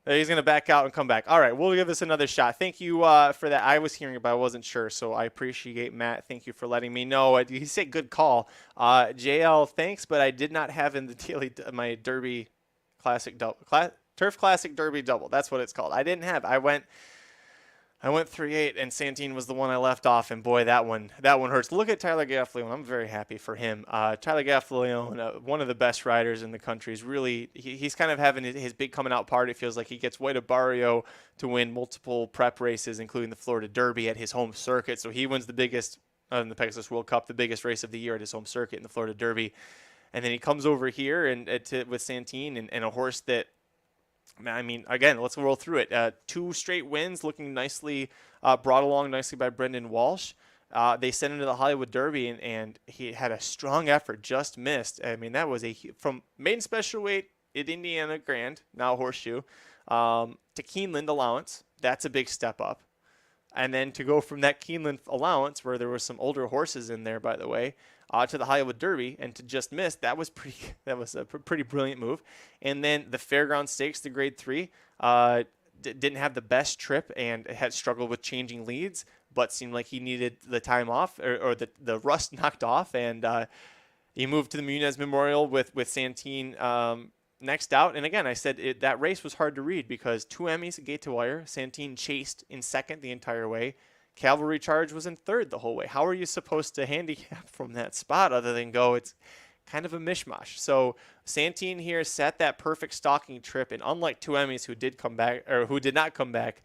He's going to back out and come back. All right, we'll give this another shot. Thank you for that. I was hearing it, but I wasn't sure, so I appreciate Matt. Thank you for letting me know. He said good call. JL, thanks, but I did not have in the daily my Derby Classic double. Turf Classic Derby double. That's what it's called. I didn't have. I went 3-8, and Santine was the one I left off, and boy, that one hurts. Look at Tyler Gaffleone. I'm very happy for him. Tyler Gaffleone, one of the best riders in the country, is really he's kind of having his big coming out party. It feels like he gets White Barrio to win multiple prep races, including the Florida Derby at his home circuit. So he wins the biggest in the Pegasus World Cup, the biggest race of the year at his home circuit in the Florida Derby, and then he comes over here and with Santine and a horse that. I mean, again, let's roll through it. 2 straight wins, looking nicely, brought along nicely by Brendan Walsh. They sent him to the Hollywood Derby, and he had a strong effort, just missed. I mean, that was from maiden special weight at Indiana Grand, now Horseshoe, to Keeneland allowance. That's a big step up. And then to go from that Keeneland allowance, where there were some older horses in there, by the way, to the Hollywood Derby, and to just miss, that was a pretty brilliant move. And then the Fairground Stakes, the Grade 3, didn't have the best trip and had struggled with changing leads, but seemed like he needed the time off or the rust knocked off, and he moved to the Munez Memorial with Santine next out. And again, I said that race was hard to read because 2 Emmys at Gate to Wire. Santine chased in second the entire way. Cavalry Charge was in third the whole way. How are you supposed to handicap from that spot other than go? It's kind of a mishmash. So Santine here set that perfect stalking trip, and unlike 2 Emmys who did not come back,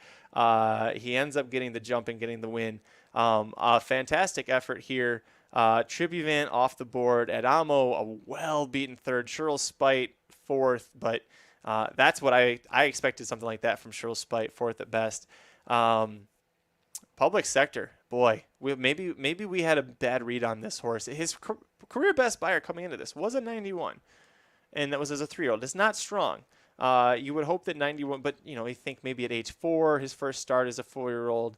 he ends up getting the jump and getting the win. A fantastic effort here. Tribuvant off the board. Adamo, a well-beaten third. Cheryl Spite, fourth. But that's what I expected, something like that from Cheryl Spite, fourth at best. Public Sector, boy, maybe we had a bad read on this horse. His career best buyer coming into this was a 91, and that was as a 3-year-old. It's not strong. You would hope that 91, but you think maybe at age 4, his first start as a 4-year-old,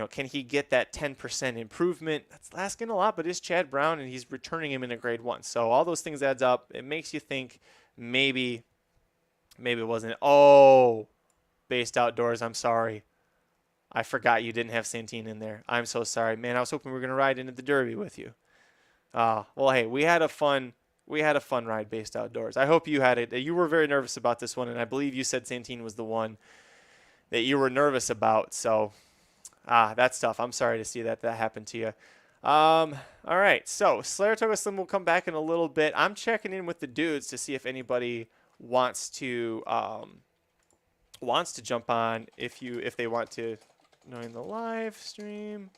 can he get that 10% improvement? That's asking a lot, but it's Chad Brown, and he's returning him in a grade 1. So all those things adds up. It makes you think maybe it wasn't. Oh, Based Outdoors, I'm sorry. I forgot you didn't have Santine in there. I'm so sorry. Man, I was hoping we were going to ride into the Derby with you. Well, hey, we had a fun ride Based Outdoors. I hope you had it. You were very nervous about this one, and I believe you said Santine was the one that you were nervous about. So, that's tough. I'm sorry to see that happened to you. All right. So, Saratoga Slim will come back in a little bit. I'm checking in with the dudes to see if anybody wants to jump on if they want to join the live stream.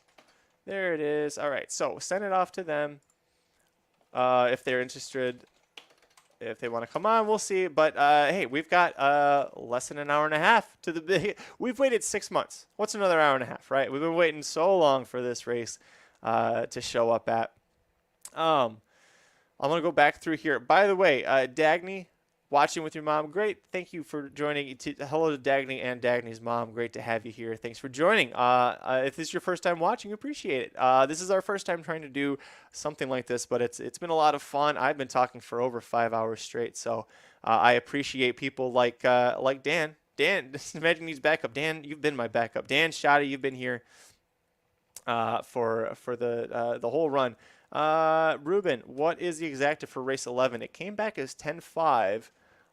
There it is. All right. So, send it off to them. If they're interested, if they want to come on, we'll see. But hey, we've got less than an hour and a half to the big. We've waited 6 months. What's another hour and a half, right? We've been waiting so long for this race to show up at. I'm gonna go back through here. By the way, Dagny, watching with your mom, great. Thank you for joining. Hello to Dagny and Dagny's mom. Great to have you here. Thanks for joining. If this is your first time watching, appreciate it. This is our first time trying to do something like this, but it's been a lot of fun. I've been talking for over 5 hours straight, so I appreciate people like Dan. Dan, imagine he's backup. Dan, you've been my backup. Dan Shoddy, you've been here for the whole run. Ruben, what is the exacta for race 11? It came back as 10.5.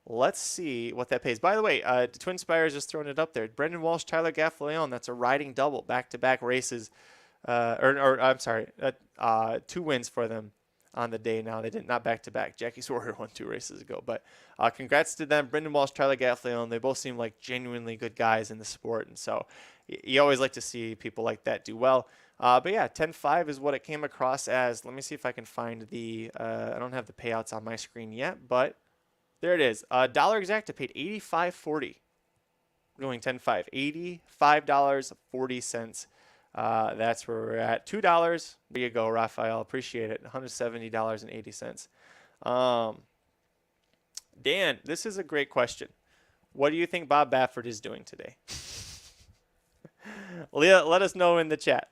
Let's see what that pays. By the way, Twin Spires just throwing it up there. Brendan Walsh, Tyler Gaffleon, that's a riding double, back-to-back races. I'm sorry, 2 wins for them on the day now. They did not back-to-back. Jackie Swarter won 2 races ago. But congrats to them. Brendan Walsh, Tyler Gaffleon, they both seem like genuinely good guys in the sport. And so you always like to see people like that do well. But yeah, 10.5 is what it came across as. Let me see if I can find the I don't have the payouts on my screen yet, but there it is. Dollar exacta paid $85.40. Going 10.5. $85.40. That's where we're at. $2. There you go, Raphael. Appreciate it. $170.80. Dan, this is a great question. What do you think Bob Baffert is doing today? Leah, let us know in the chat.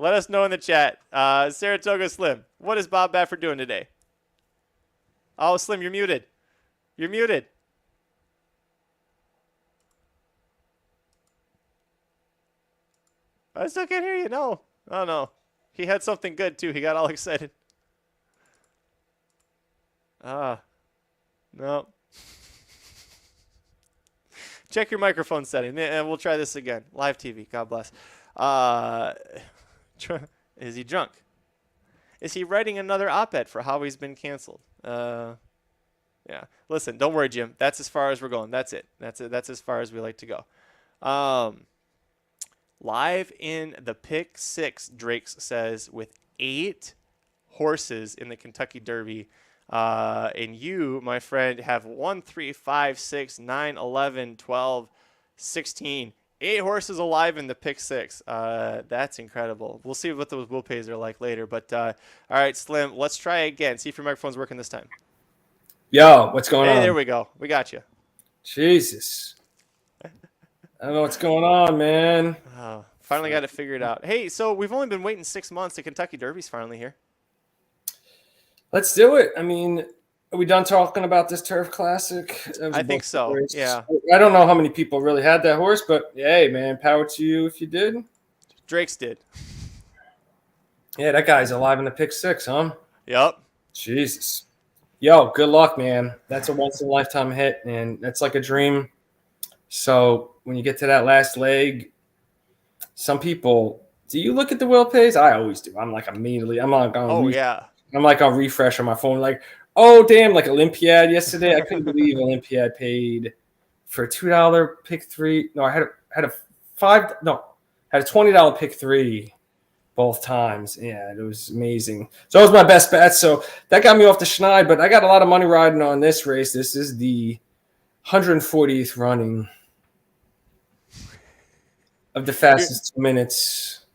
Saratoga Slim, what is Bob Baffert doing today? Oh, Slim, you're muted. I still can't hear you. No. Oh, no. He had something good, too. He got all excited. No. Check your microphone setting, and we'll try this again. Live TV. God bless. Is he drunk? Is he writing another op-ed for how he's been canceled? Yeah. Listen, don't worry, Jim. That's as far as we're going. That's it. That's as far as we like to go. Live in the pick 6, Drakes says, with 8 horses in the Kentucky Derby. And you, my friend, have 1, 3, 5, 6, 9, 11, 12, 16. 8 horses alive in the pick 6. That's incredible. We'll see what those will pays are like later. But all right, Slim, let's try again. See if your microphone's working this time. Yo, what's going on? Hey, there we go. We got you. Jesus. I don't know what's going on, man. Oh, finally got it figured out. Hey, so we've only been waiting 6 months. The Kentucky Derby's finally here. Let's do it. I mean, are we done talking about this Turf Classic? I think so, race. Yeah. I don't know how many people really had that horse, but hey, man, power to you if you did. Drake's did. Yeah, that guy's alive in the pick 6, huh? Yep. Jesus. Yo, good luck, man. That's a once-in-a-lifetime hit, and that's like a dream. So when you get to that last leg, some people – do you look at the wheel pays? I always do. I'm like immediately – I'm like on refresh on my phone like, oh, damn, like Olympiad yesterday. I couldn't believe Olympiad paid for a $2 pick 3. No, I had a $20 pick 3 both times. Yeah, it was amazing. So that was my best bet. So that got me off the schneid, but I got a lot of money riding on this race. This is the 140th running of the fastest 2 minutes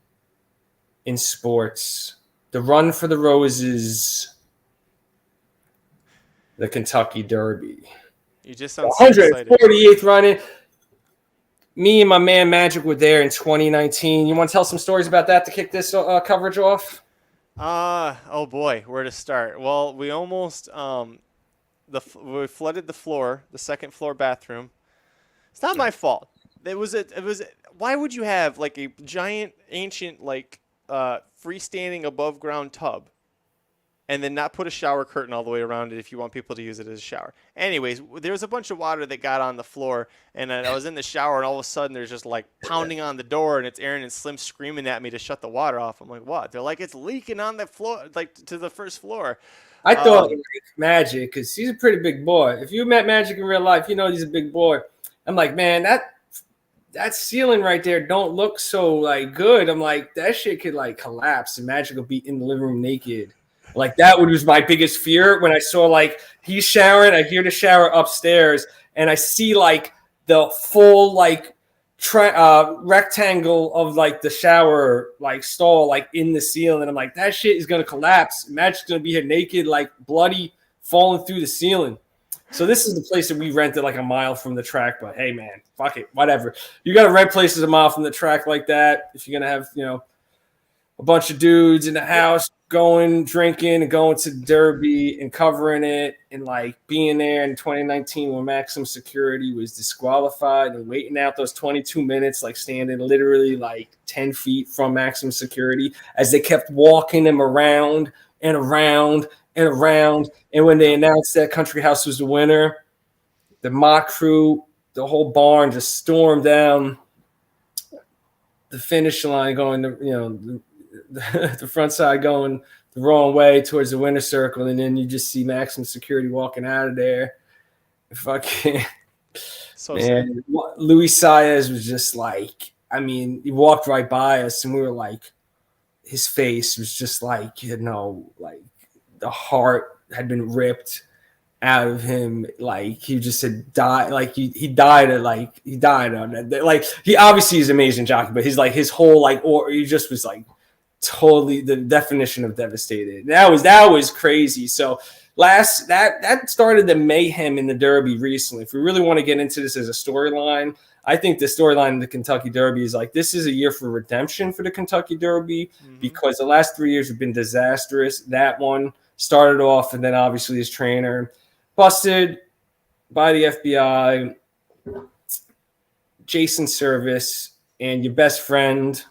in sports. The Run for the Roses, the Kentucky Derby. You just sound so excited. 148th running. Me and my man Magic were there in 2019. You want to tell some stories about that to kick this coverage off? Oh boy, where to start? Well, we almost we flooded the floor, the second floor bathroom. It's not my fault. It was why would you have like a giant ancient like freestanding above ground tub and then not put a shower curtain all the way around it if you want people to use it as a shower? Anyways, there was a bunch of water that got on the floor, and I was in the shower, and all of a sudden there's just like pounding on the door, and it's Aaron and Slim screaming at me to shut the water off. I'm like, what? They're like, it's leaking on the floor, like to the first floor. I thought like Magic, because he's a pretty big boy. If you met Magic in real life, you know he's a big boy. I'm like, man, that ceiling right there don't look so like good. I'm like, that shit could like collapse, and Magic will be in the living room naked. Like that was my biggest fear when I saw like he's showering. I hear the shower upstairs, and I see like the full like rectangle of like the shower like stall like in the ceiling. And I'm like, that shit is gonna collapse. Magic's gonna be here naked, like bloody, falling through the ceiling. So this is the place that we rented like a mile from the track. But hey, man, fuck it, whatever. You got to rent places a mile from the track like that if you're gonna have a bunch of dudes in the house going, drinking, and going to the Derby and covering it, and like being there in 2019 when maximum security was disqualified and waiting out those 22 minutes, like standing literally like 10 feet from maximum security as they kept walking them around and around and around. And when they announced that Country House was the winner, the mock crew, the whole barn just stormed down the finish line, going to, the front side going the wrong way towards the winner's circle, and then you just see maximum security walking out of there. Fucking so man, Luis Saez was just like, I mean, he walked right by us, and we were like, his face was just like, like the heart had been ripped out of him. Like he just had died. Like he died on that. Like he obviously is an amazing jockey, but his whole like, or he just was like totally the definition of devastated. That was crazy. So that started the mayhem in the Derby recently. If we really want to get into this as a storyline, I think the storyline in the Kentucky Derby is like, this is a year for redemption for the Kentucky Derby, because the last 3 years have been disastrous. That one started off, and then obviously his trainer busted by the FBI, Jason Service, and your best friend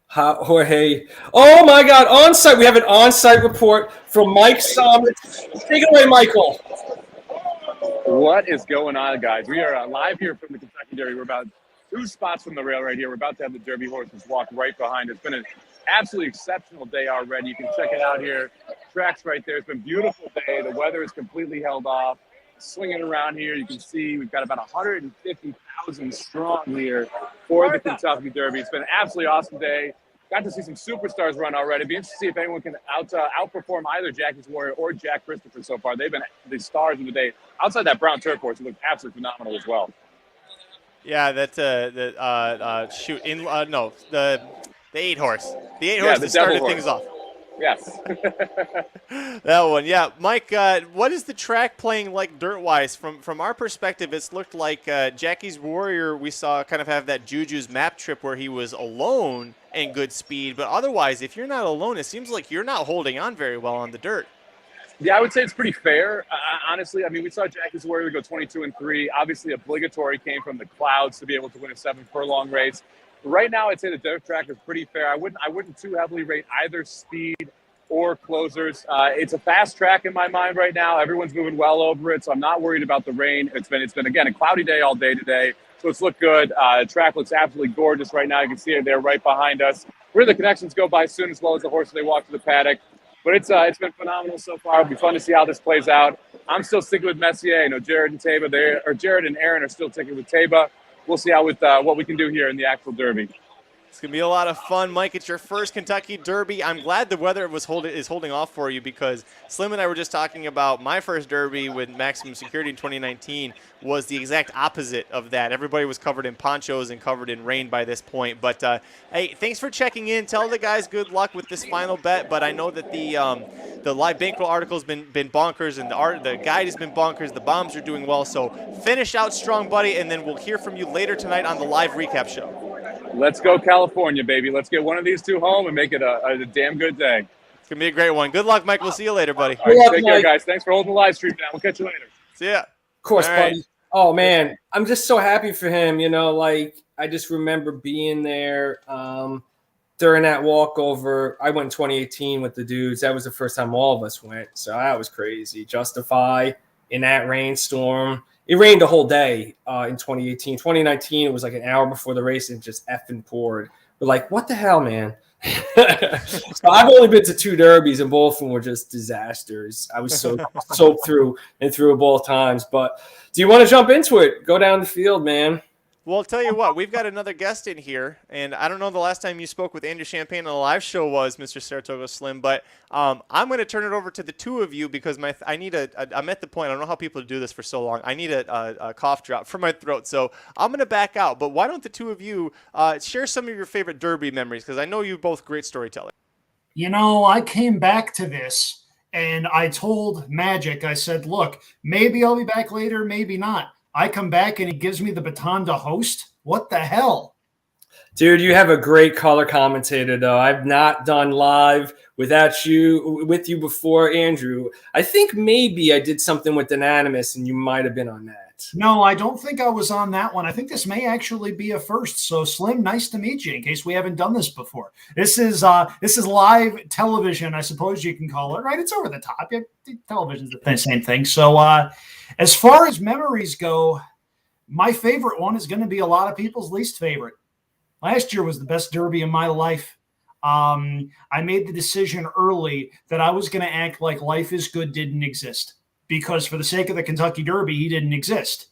Jorge. Oh my God! On site, we have an on-site report from Mike Somich. Take it away, Michael. What is going on, guys? We are live here from the Kentucky Derby. We're about 2 spots from the rail right here. We're about to have the Derby horses walk right behind us. It's been an absolutely exceptional day already. You can check it out here. Track's right there. It's been a beautiful day. The weather is completely held off. Swinging around here, you can see we've got about 150,000 strong here for the Kentucky Derby. It's been an absolutely awesome day. Got to see some superstars run already. Be interested to see if anyone can outperform either Jackie's Warrior or Jack Christopher so far. They've been the stars of the day. Outside that brown turquoise, it looked absolutely phenomenal as well. Yeah, that's the 8 horse. The 8 horse that started things off. Yes. That one, yeah. Mike, what is the track playing like dirt-wise? From our perspective, it's looked like Jackie's Warrior, we saw kind of have that Juju's map trip where he was alone and good speed. But otherwise, if you're not alone, it seems like you're not holding on very well on the dirt. Yeah, I would say it's pretty fair. Honestly, I mean, we saw Jackie's Warrior go 22-3. Obviously, obligatory came from the clouds to be able to win a 7-furlong race. Right now, I'd say the dirt track is pretty fair. I wouldn't too heavily rate either speed or closers. It's a fast track in my mind right now. Everyone's moving well over it, so I'm not worried about the rain. It's been again a cloudy day all day today, so it's looked good. The track looks absolutely gorgeous right now. You can see it there right behind us. Where the connections go by soon, as well as the horses they walk to the paddock. But it's been phenomenal so far. It'll be fun to see how this plays out. I'm still sticking with Messier. I know Jared and Aaron are still sticking with Taba. We'll see how what we can do here in the actual Derby. It's going to be a lot of fun. Mike, it's your first Kentucky Derby. I'm glad the weather is holding off for you, because Slim and I were just talking about my first Derby with Maximum Security in 2019 was the exact opposite of that. Everybody was covered in ponchos and covered in rain by this point. But, hey, thanks for checking in. Tell the guys good luck with this final bet. But I know that the live bankroll article has been bonkers, and the guide has been bonkers. The bombs are doing well. So finish out strong, buddy, and then we'll hear from you later tonight on the live recap show. Let's go California, baby. Let's get one of these two home and make it a damn good day. It's going to be a great one. Good luck, Mike. We'll see you later, buddy. All right, take care, guys. Thanks for holding the live stream down. We'll catch you later. See ya. Of course, All right. buddy. Oh, man. I'm just so happy for him. You know, like, I just remember being there during that walkover. I went in 2018 with the dudes. That was the first time all of us went. So that was crazy. Justify in that rainstorm. It rained the whole day in 2018. 2019, it was like an hour before the race and just effing poured. We're like, what the hell, man? So I've only been to 2 derbies, and both of them were just disasters. I was so soaked through both times. But do you want to jump into it? Go down the field, man. Well, I'll tell you what, we've got another guest in here, and I don't know the last time you spoke with Andrew Champagne on the live show was, Mr. Saratoga Slim, but I'm going to turn it over to the two of you because I'm at the point, I don't know how people do this for so long, I need a cough drop for my throat, so I'm going to back out, but why don't the two of you share some of your favorite Derby memories, because I know you both great storytellers. You know, I came back to this, and I told Magic, I said, look, maybe I'll be back later, maybe not. I come back and he gives me the baton to host. What the hell? Dude, you have a great color commentator, though. I've not done live with you before, Andrew. I think maybe I did something with Anonymous, and you might have been on that. No, I don't think I was on that one. I think this may actually be a first. So, Slim, nice to meet you. In case we haven't done this before, this is live television, I suppose you can call it. Right? It's over the top. Television's the same thing. So, as far as memories go, my favorite one is going to be a lot of people's least favorite. Last year was the best Derby of my life. I made the decision early that I was going to act like Life is Good didn't exist, because for the sake of the Kentucky Derby, he didn't exist.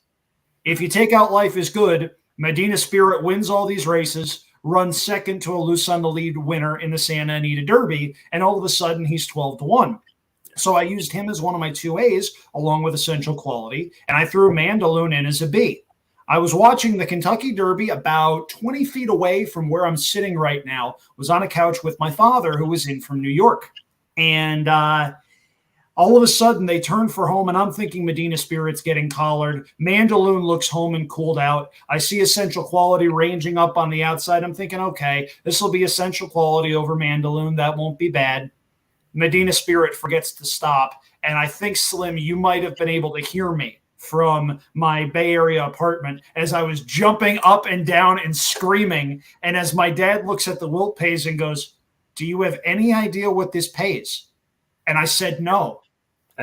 If you take out Life is Good, Medina Spirit wins all these races, runs second to a loose on the lead winner in the Santa Anita Derby, and all of a sudden he's 12-1. So I used him as one of my 2As along with Essential Quality, and I threw Mandaloon in as a B. I was watching the Kentucky Derby about 20 feet away from where I'm sitting right now, was on a couch with my father who was in from New York. And all of a sudden they turn for home, and I'm thinking Medina Spirit's getting collared. Mandaloon looks home and cooled out. I see Essential Quality ranging up on the outside. I'm thinking, okay, this will be Essential Quality over Mandaloon. That won't be bad. Medina Spirit forgets to stop. And I think, Slim, you might have been able to hear me from my Bay Area apartment as I was jumping up and down and screaming. And as my dad looks at the Wilt pays and goes, "Do you have any idea what this pays?" And I said, no.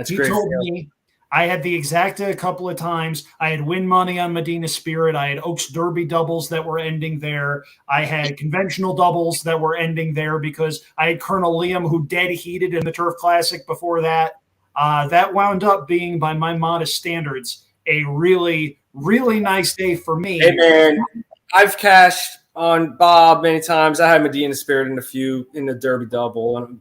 He told me I had the exacta a couple of times. I had win money on Medina Spirit. I had Oaks Derby doubles that were ending there. I had conventional doubles that were ending there because I had Colonel Liam, who dead heated in the Turf Classic before that. That wound up being, by my modest standards, a really, really nice day for me. Hey, man, I've cashed on Bob many times. I had Medina Spirit in a few in the Derby double and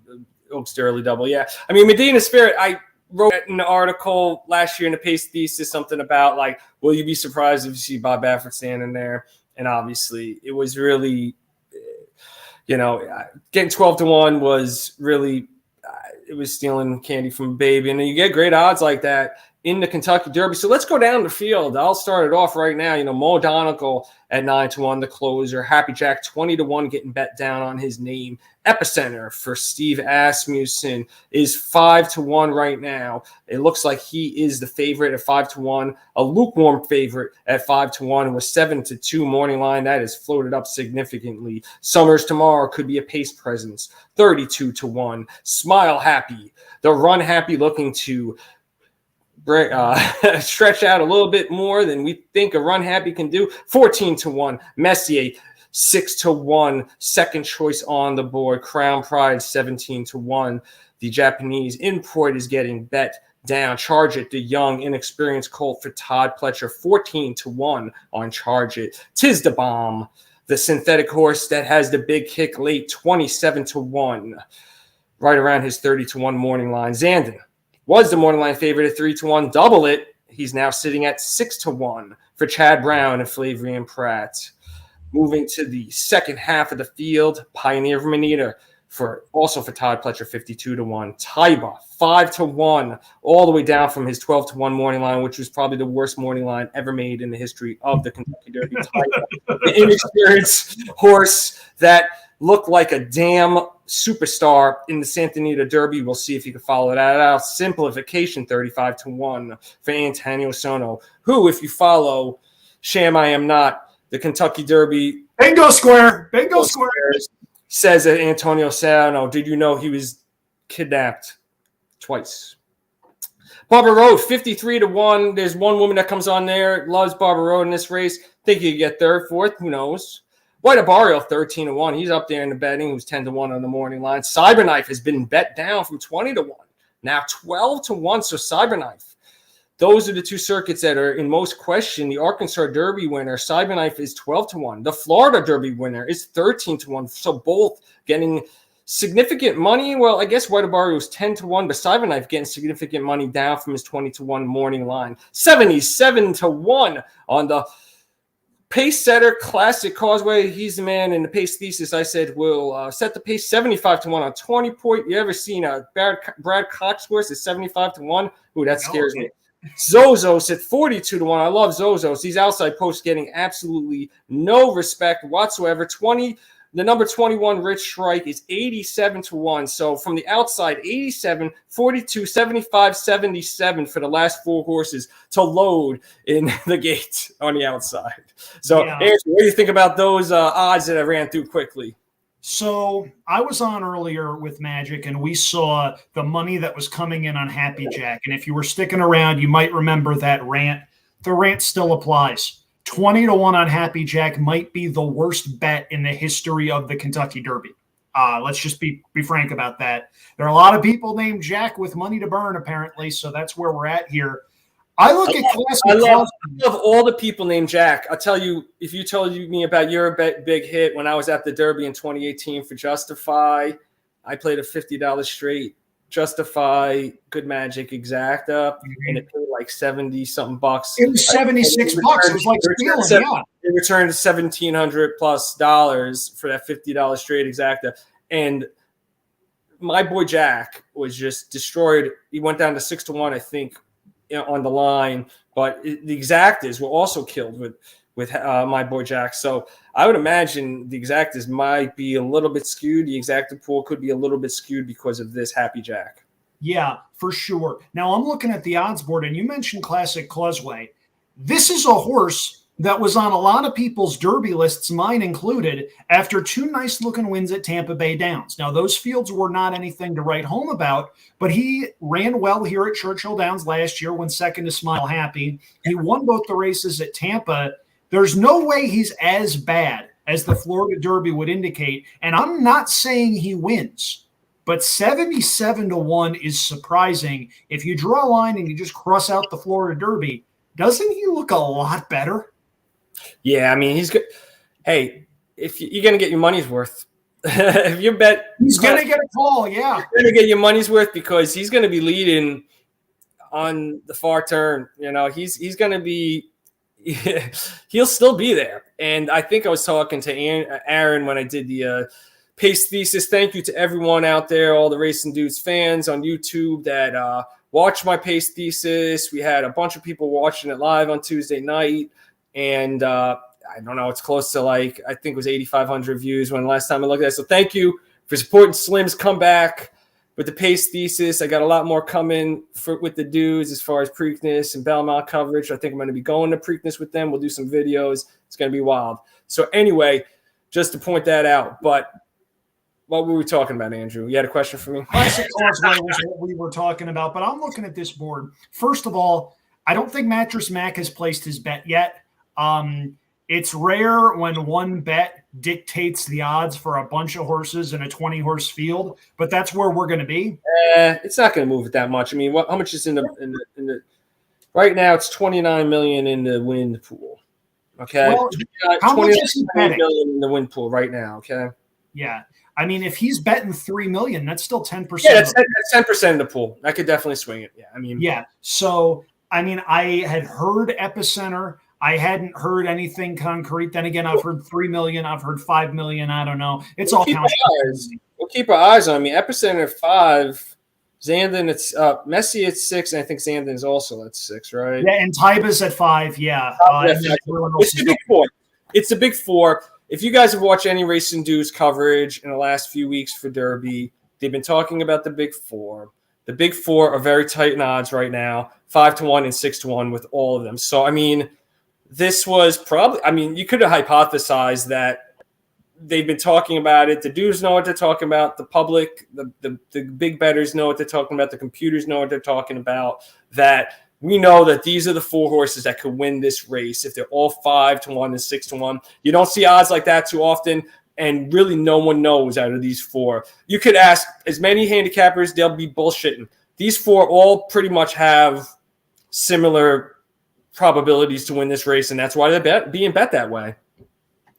Oaks Derby double. Yeah. I mean, Medina Spirit, I wrote an article last year in the Pace Thesis, something about, like, will you be surprised if you see Bob Baffert standing there? And obviously it was really, getting 12-1 was really, it was stealing candy from a baby. And you get great odds like that in the Kentucky Derby. So let's go down the field. I'll start it off right now. Mo Donegal at 9-1, the closer. Happy Jack 20-1, getting bet down on his name. Epicenter for Steve Asmussen is 5-1 right now. It looks like he is the favorite at 5-1, a lukewarm favorite at 5-1, and with 7-2 morning line that is floated up significantly. Summers Tomorrow could be a pace presence, 32-1. Smile Happy, the run happy, looking to stretch out a little bit more than we think a run happy can do, 14-1. Messier 6-1, second choice on the board. Crown Pride 17-1. The Japanese import is getting bet down. Charge It, the young, inexperienced colt for Todd Pletcher, 14-1 on Charge It. Tis the Bomb, the synthetic horse that has the big kick late, 27-1, right around his 30-1 morning line. Zandon was the morning line favorite at 3-1, double it. He's now sitting at 6-1 for Chad Brown and Flavrian Pratt. Moving to the second half of the field, Pioneer of Manita for Todd Pletcher, 52-1. Taiba, 5-1, all the way down from his 12-1 morning line, which was probably the worst morning line ever made in the history of the Kentucky Derby. Taiba, the inexperienced horse that looked like a damn superstar in the Santa Anita Derby. We'll see if you can follow that out. Simplification, 35-1 for Antonio Sono, who, if you follow Sham I Am Not, the Kentucky Derby. Bingo square. Bingo square. Says that Antonio Sono, did you know he was kidnapped twice? Barbara Road, 53-1. There's one woman that comes on there, loves Barbara Road in this race. Think he could get third, fourth, who knows? White Abario, 13-1. He's up there in the betting. He was 10-1 on the morning line. Cyberknife has been bet down from 20-1. Now 12-1, so Cyberknife. Those are the two circuits that are in most question. The Arkansas Derby winner, Cyberknife, is 12-1. The Florida Derby winner is 13-1. So both getting significant money. Well, I guess White Abario was 10-1, but Cyberknife getting significant money down from his 20-1 morning line. 77-1 on the Pace Setter Classic Causeway. He's the man in the pace thesis. I said will set the pace 75-1 on 20 point. You ever seen a Brad Cox horse at 75-1? Ooh, that scares me. Zozos at 42-1. I love Zozos. These outside posts getting absolutely no respect whatsoever. The number 21 Rich Shrike is 87-1. So from the outside, 87, 42, 75, 77 for the last four horses to load in the gate on the outside. So, yeah. Andrew, what do you think about those odds that I ran through quickly? So I was on earlier with Magic, and we saw the money that was coming in on Happy Jack. And if you were sticking around, you might remember that rant. The rant still applies. 20-1 on Happy Jack might be the worst bet in the history of the Kentucky Derby. Let's just be frank about that. There are a lot of people named Jack with money to burn, apparently, so that's where we're at here. I look at classic. I love all the people named Jack. I'll tell you, if you told me about your big hit when I was at the Derby in 2018 for Justify, I played a $50 straight Justify Good Magic Exacta, and it paid like 70-something bucks. It was $76. It was like stealing, yeah. It returned $1,700+ for that $50 straight Exacta, and my boy Jack was just destroyed. He went down to 6-1, I think, on the line, but the Exactas were also killed with my boy Jack. So I would imagine the Exactas might be a little bit skewed. The Exacta pool could be a little bit skewed because of this Happy Jack. Yeah, for sure. Now I'm looking at the odds board, and you mentioned Classic Causeway. This is a horse that was on a lot of people's Derby lists, mine included, after two nice-looking wins at Tampa Bay Downs. Now, those fields were not anything to write home about, but he ran well here at Churchill Downs last year, went second to Smile Happy. He won both the races at Tampa. There's no way he's as bad as the Florida Derby would indicate, and I'm not saying he wins, but 77-1 is surprising. If you draw a line and you just cross out the Florida Derby, doesn't he look a lot better? Yeah, I mean, he's good. Hey, if you're going to get your money's worth, if you bet, he's going to get a call. Yeah, you're going to get your money's worth because he's going to be leading on the far turn. You know, he's going to be, he'll still be there. And I think I was talking to Aaron when I did the pace thesis. Thank you to everyone out there, all the Racing Dudes fans on YouTube that watched my pace thesis. We had a bunch of people watching it live on Tuesday night. And I don't know, it's close to I think it was 8,500 views when last time I looked at it. So thank you for supporting Slim's comeback with the pace thesis. I got a lot more coming with the dudes as far as Preakness and Belmont coverage. I think I'm going to be going to Preakness with them. We'll do some videos. It's going to be wild. So anyway, just to point that out. But what were we talking about, Andrew? You had a question for me? Classic Causeway was what we were talking about. But I'm looking at this board. First of all, I don't think Mattress Mac has placed his bet yet. It's rare when one bet dictates the odds for a bunch of horses in a 20-horse field, but that's where we're going to be. It's not going to move it that much. I mean, how much is in the right now? It's $29 million in the wind pool. Okay, Well, how much is he betting? million in the win pool right now. Okay. Yeah, I mean, if he's betting $3 million, that's still 10%. Yeah, that's 10% of the pool. I could definitely swing it. Yeah, I mean, yeah. So, I mean, I had heard Epicenter. I hadn't heard anything concrete. Then again, I've heard 3 million. I've heard 5 million. I don't know. It's all kind of. We'll keep our eyes on. I mean, Epicenter at 5, Zandon it's Messi at 6, and I think Zandon is also at 6, right? Yeah, and Taiba's at 5. Yeah, it's the big 4. It's the big 4. If you guys have watched any Racing Dudes coverage in the last few weeks for Derby, they've been talking about the big 4. The big 4 are very tight in odds right now, 5-1 and 6-1 with all of them. So, I mean, this was probably, I mean, you could have hypothesized that they've been talking about it. The dudes know what they're talking about. The public, the big bettors know what they're talking about. The computers know what they're talking about. That we know that these are the 4 horses that could win this race if they're all 5-1 and 6-1. You don't see odds like that too often, and really no one knows out of these 4. You could ask as many handicappers, they'll be bullshitting. These 4 all pretty much have similar probabilities to win this race, and that's why they're being bet that way.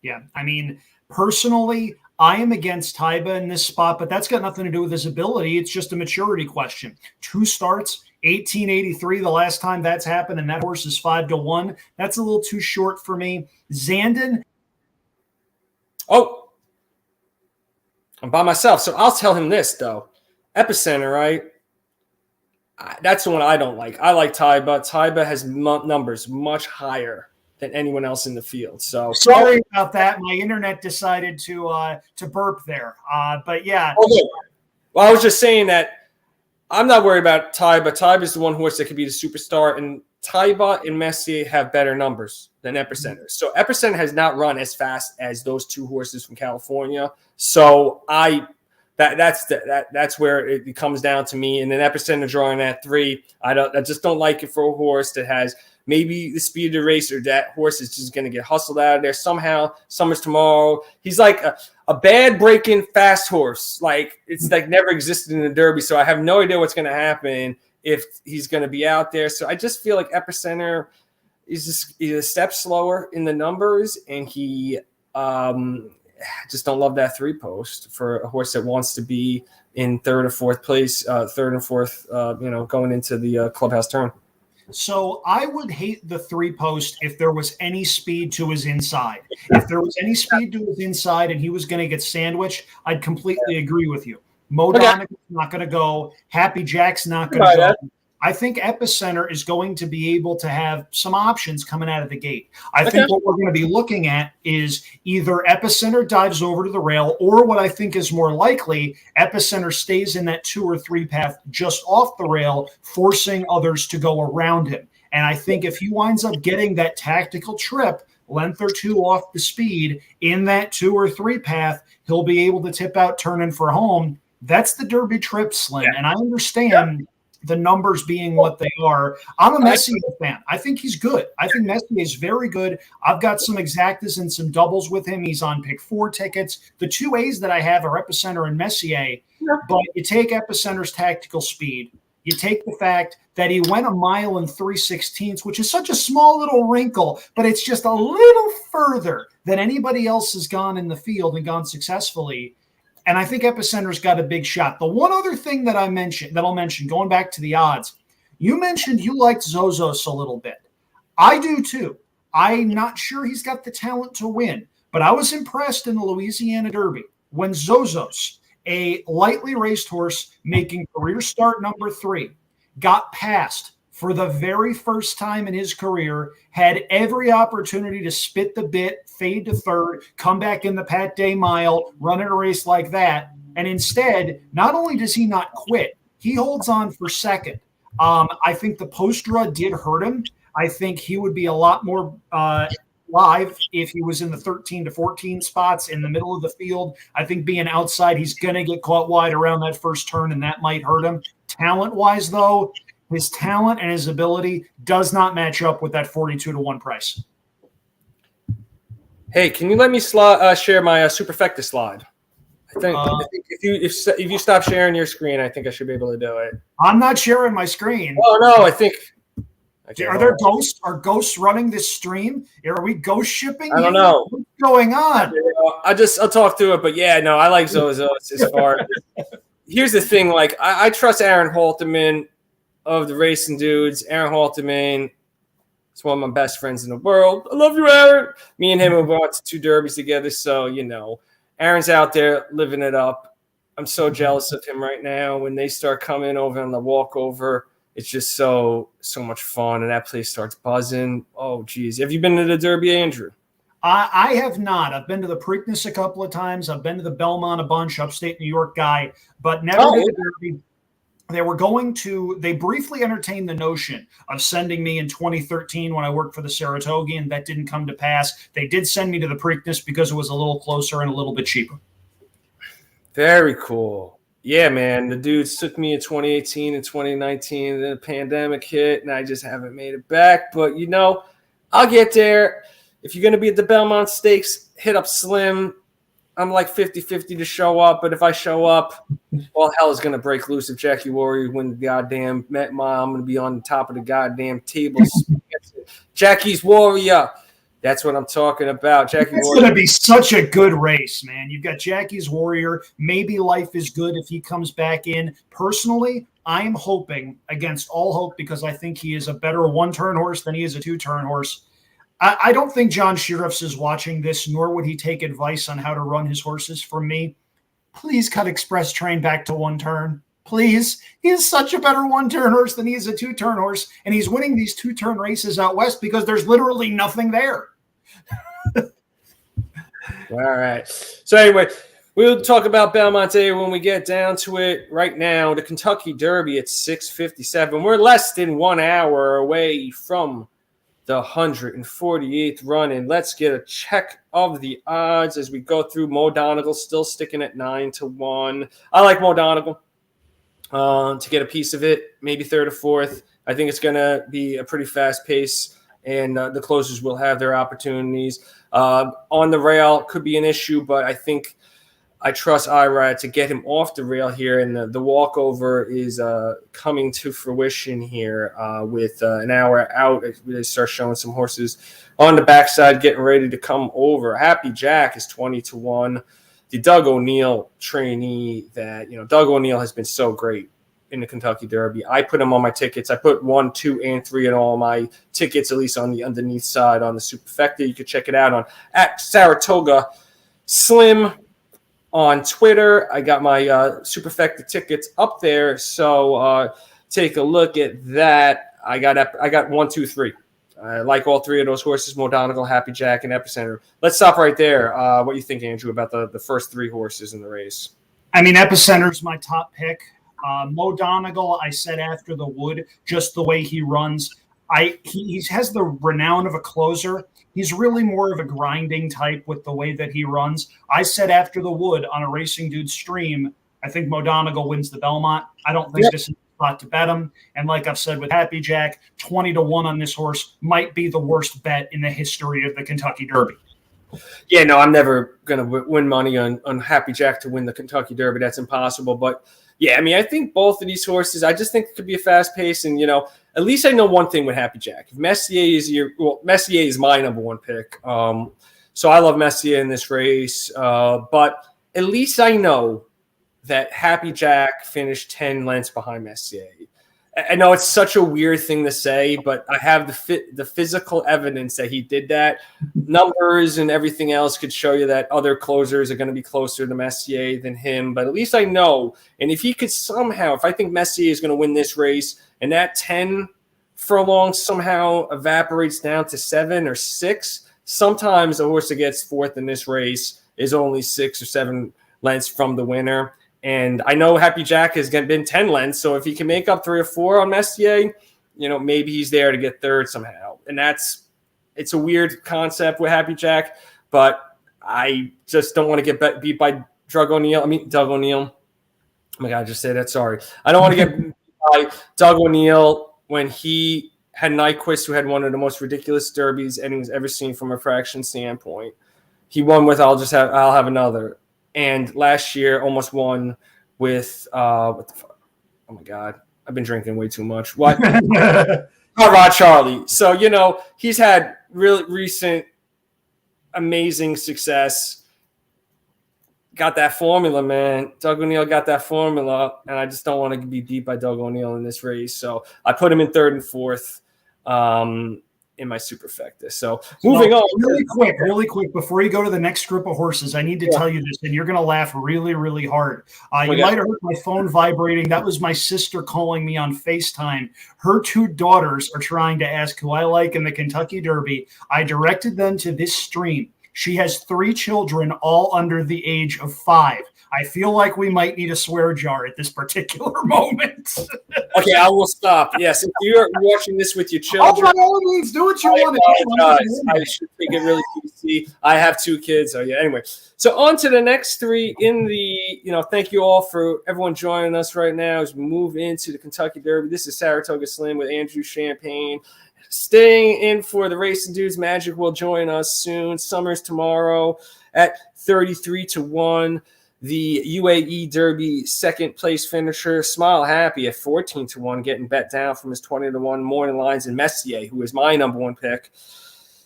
Yeah, I mean, personally, I am against Taiba in this spot, but that's got nothing to do with his ability. It's just a maturity question. 2 starts, 1883, the last time that's happened, and that horse is 5-1. That's a little too short for me. Zandon. Oh, I'm by myself, so I'll tell him this, though. Epicenter, right? That's the one I don't like. I like Taiba. Taiba has numbers much higher than anyone else in the field. So sorry about that. My internet decided to burp there. But yeah. Okay. Well, I was just saying that I'm not worried about Taiba. Taiba is the one horse that could be the superstar, and Taiba and Messier have better numbers than Epicenter. So Epicenter has not run as fast as those 2 horses from California. So that's where it comes down to me. And then Epicenter drawing at 3. I just don't like it for a horse that has maybe the speed of the race, or that horse is just going to get hustled out of there somehow. Summer's tomorrow. He's like a bad breaking fast horse. Like it's like never existed in the Derby. So I have no idea what's going to happen if he's going to be out there. So I just feel like Epicenter is a step slower in the numbers, and he just don't love that 3 post for a horse that wants to be in 3rd or 4th place, 3rd and 4th, going into the clubhouse turn. So I would hate the 3 post if there was any speed to his inside. If there was any speed to his inside and he was going to get sandwiched, I'd completely agree with you. Modonic's not going to go. Happy Jack's not going to go. I think Epicenter is going to be able to have some options coming out of the gate. I think what we're going to be looking at is either Epicenter dives over to the rail, or what I think is more likely, Epicenter stays in that 2 or 3 path just off the rail, forcing others to go around him. And I think if he winds up getting that tactical trip, length or 2 off the speed in that 2 or 3 path, he'll be able to tip out turning for home. That's the Derby trip, Slim. And I understand the numbers being what they are. I'm a Messier fan. I think he's good. I think Messier is very good. I've got some exactas and some doubles with him. He's on pick 4 tickets. The 2 A's that I have are Epicenter and Messier. But you take Epicenter's tactical speed. You take the fact that he went 1 mile and 3/16, which is such a small little wrinkle, but it's just a little further than anybody else has gone in the field and gone successfully. And I think Epicenter's got a big shot. The one other thing that I'll mention, going back to the odds, you mentioned you liked Zozos a little bit. I do too. I'm not sure he's got the talent to win, but I was impressed in the Louisiana Derby when Zozos, a lightly raced horse making career start number 3, got passed for the very first time in his career, had every opportunity to spit the bit, fade to 3rd, come back in the Pat Day Mile, run in a race like that. And instead, not only does he not quit, he holds on for 2nd. I think the post-draw did hurt him. I think he would be a lot more live if he was in the 13 to 14 spots in the middle of the field. I think being outside, he's going to get caught wide around that first turn, and that might hurt him. Talent-wise, though, his talent and his ability does not match up with that 42-1 price. Hey, can you let me share my Superfecta slide? I think if you stop sharing your screen, I think I should be able to do it. I'm not sharing my screen. Oh no, I think Are there ghosts? Are ghosts running this stream? Are we ghost shipping? I don't know. What's going on? I'll talk through it, but yeah, no, I like Zozo as far. Here's the thing, like I trust Aaron Halterman of the Racing Dudes. Aaron Halterman is one of my best friends in the world. I love you, Aaron. Me and him have watched 2 derbies together, so Aaron's out there living it up. I'm so jealous of him right now. When they start coming over on the walkover, it's just so much fun, and that place starts buzzing. Oh, geez. Have you been to the Derby, Andrew? I have not. I've been to the Preakness a couple of times. I've been to the Belmont a bunch, upstate New York guy, but never to the Derby. They briefly entertained the notion of sending me in 2013 when I worked for the Saratogian. That didn't come to pass. They did send me to the Preakness because it was a little closer and a little bit cheaper. Very cool. Yeah, man, the dudes took me in 2018 and 2019, and then the pandemic hit, and I just haven't made it back. But, I'll get there. If you're going to be at the Belmont Stakes, hit up Slim. I'm like 50-50 to show up, but if I show up, well, hell is going to break loose if Jackie Warrior wins the goddamn Met Mile. I'm going to be on the top of the goddamn table. Jackie's Warrior. That's what I'm talking about. Jackie It's Warrior. going to be such a good race, man. You've got Jackie's Warrior. Maybe Life is Good if he comes back in. Personally, I am hoping against all hope because I think he is a better one-turn horse than he is a two-turn horse. I don't think John Shirreffs is watching this, nor would he take advice on how to run his horses from me. Please cut Express Train back to one turn. Please. He is such a better one-turn horse than he is a two-turn horse, and he's winning these two-turn races out west because there's literally nothing there. All right. So anyway, we'll talk about Belmont Day when we get down to it. Right now, the Kentucky Derby at 6:57. We're less than 1 hour away from the 148th run, and let's get a check of the odds as we go through. Mo Donegal still sticking at 9-1. I like Mo Donegal to get a piece of it, maybe third or fourth. I think it's going to be a pretty fast pace, and the closers will have their opportunities. On the rail could be an issue, but I trust Irad to get him off the rail here, and the walkover is coming to fruition here with an hour out. They start showing some horses on the backside getting ready to come over. Happy Jack is 20-1. The Doug O'Neill trainee Doug O'Neill has been so great in the Kentucky Derby. I put him on my tickets. I put 1, 2, and 3 in all my tickets, at least on the underneath side on the Superfecta. You can check it out at Saratoga Slim on Twitter. I got my Superfecta tickets up there, so take a look at that. I got 1, 2, 3. I like all 3 of those horses: Mo Donegal, Happy Jack, and Epicenter. Let's stop right there. What do you think, Andrew, about the first 3 horses in the race? I mean, Epicenter's my top pick. Mo Donegal, I said after the Wood, just the way he runs. He has the renown of a closer. He's really more of a grinding type with the way that he runs. I said after the Wood on a Racing Dude stream, I think Mo Donegal wins the Belmont. I don't think this is a spot to bet him. And like I've said with Happy Jack, 20-1 on this horse might be the worst bet in the history of the Kentucky Derby. Yeah, no, I'm never going to win money on Happy Jack to win the Kentucky Derby. That's impossible. But, yeah, I mean, I think both of these horses, I just think it could be a fast pace. And, at least I know one thing with Happy Jack. If Messier is my number 1 pick. So I love Messier in this race. But at least I know that Happy Jack finished 10 lengths behind Messier. I know it's such a weird thing to say, but I have the physical evidence that he did that. Numbers and everything else could show you that other closers are going to be closer to Messier than him. But at least I know. And if he could somehow, if I think Messier is going to win this race, and that 10 furlong somehow evaporates down to 7 or 6, sometimes a horse that gets 4th in this race is only 6 or 7 lengths from the winner. And I know Happy Jack has been 10 lengths, so if he can make up 3 or 4 on Messier, maybe he's there to get 3rd somehow. And it's a weird concept with Happy Jack, but I just don't want to get beat by Doug O'Neill. Oh my God, I just said that. Sorry. I don't want to get beat by Doug O'Neill when he had Nyquist, who had one of the most ridiculous derbies anyone's ever seen from a fraction standpoint. He won with I'll have another. And last year almost won with what the fuck? Oh my God, I've been drinking way too much. What? Hot Rod Charlie. So, he's had really recent amazing success. Got that formula, man. Doug O'Neill got that formula, and I just don't want to be beat by Doug O'Neill in this race. So I put him in 3rd and 4th in my superfecta. So moving on. Really quick, before you go to the next group of horses, I need to tell you this, and you're going to laugh really, really hard. You might have heard my phone vibrating. That was my sister calling me on FaceTime. Her 2 daughters are trying to ask who I like in the Kentucky Derby. I directed them to this stream. She has 3 children, all under the age of 5. I feel like we might need a swear jar at this particular moment. Okay, I will stop. Yes, if you're watching this with your children, by all means, do what you want to do. I should take it really PC. I have 2 kids. So yeah. Anyway, so on to the next 3 in the. Thank you all for everyone joining us right now as we move into the Kentucky Derby. This is Saratoga Slim with Andrew Champagne. Staying in for the Racing Dudes. Magic will join us soon. Summers tomorrow at 33-1. The UAE Derby 2nd place finisher, Smile Happy at 14-1, getting bet down from his 20-1 morning lines in Messier, who is my number 1 pick.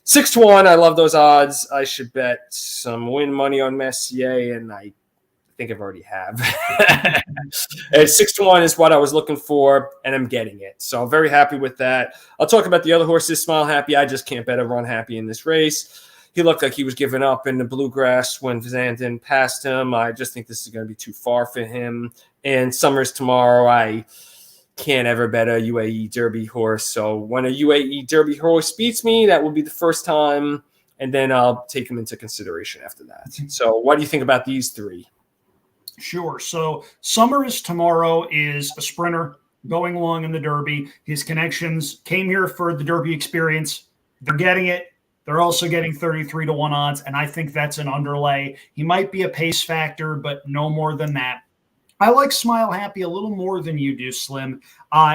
6-1. I love those odds. I should bet some win money on Messier, and I think I've already have. And 6-1 is what I was looking for, and I'm getting it. So I'm very happy with that. I'll talk about the other horses. Smile Happy, I just can't bet a Run Happy in this race. He looked like he was giving up in the bluegrass when Zandon passed him. I just think this is going to be too far for him. And Summers tomorrow, I can't ever bet a UAE Derby horse. So when a UAE Derby horse beats me, that will be the first time, and then I'll take him into consideration after that. So what do you think about these 3? Sure. So Summers tomorrow is a sprinter going along in the Derby. His connections came here for the Derby experience. They're getting it. They're also getting 33-1 odds, and I think that's an underlay. He might be a pace factor, but no more than that. I like Smile Happy a little more than you do, Slim.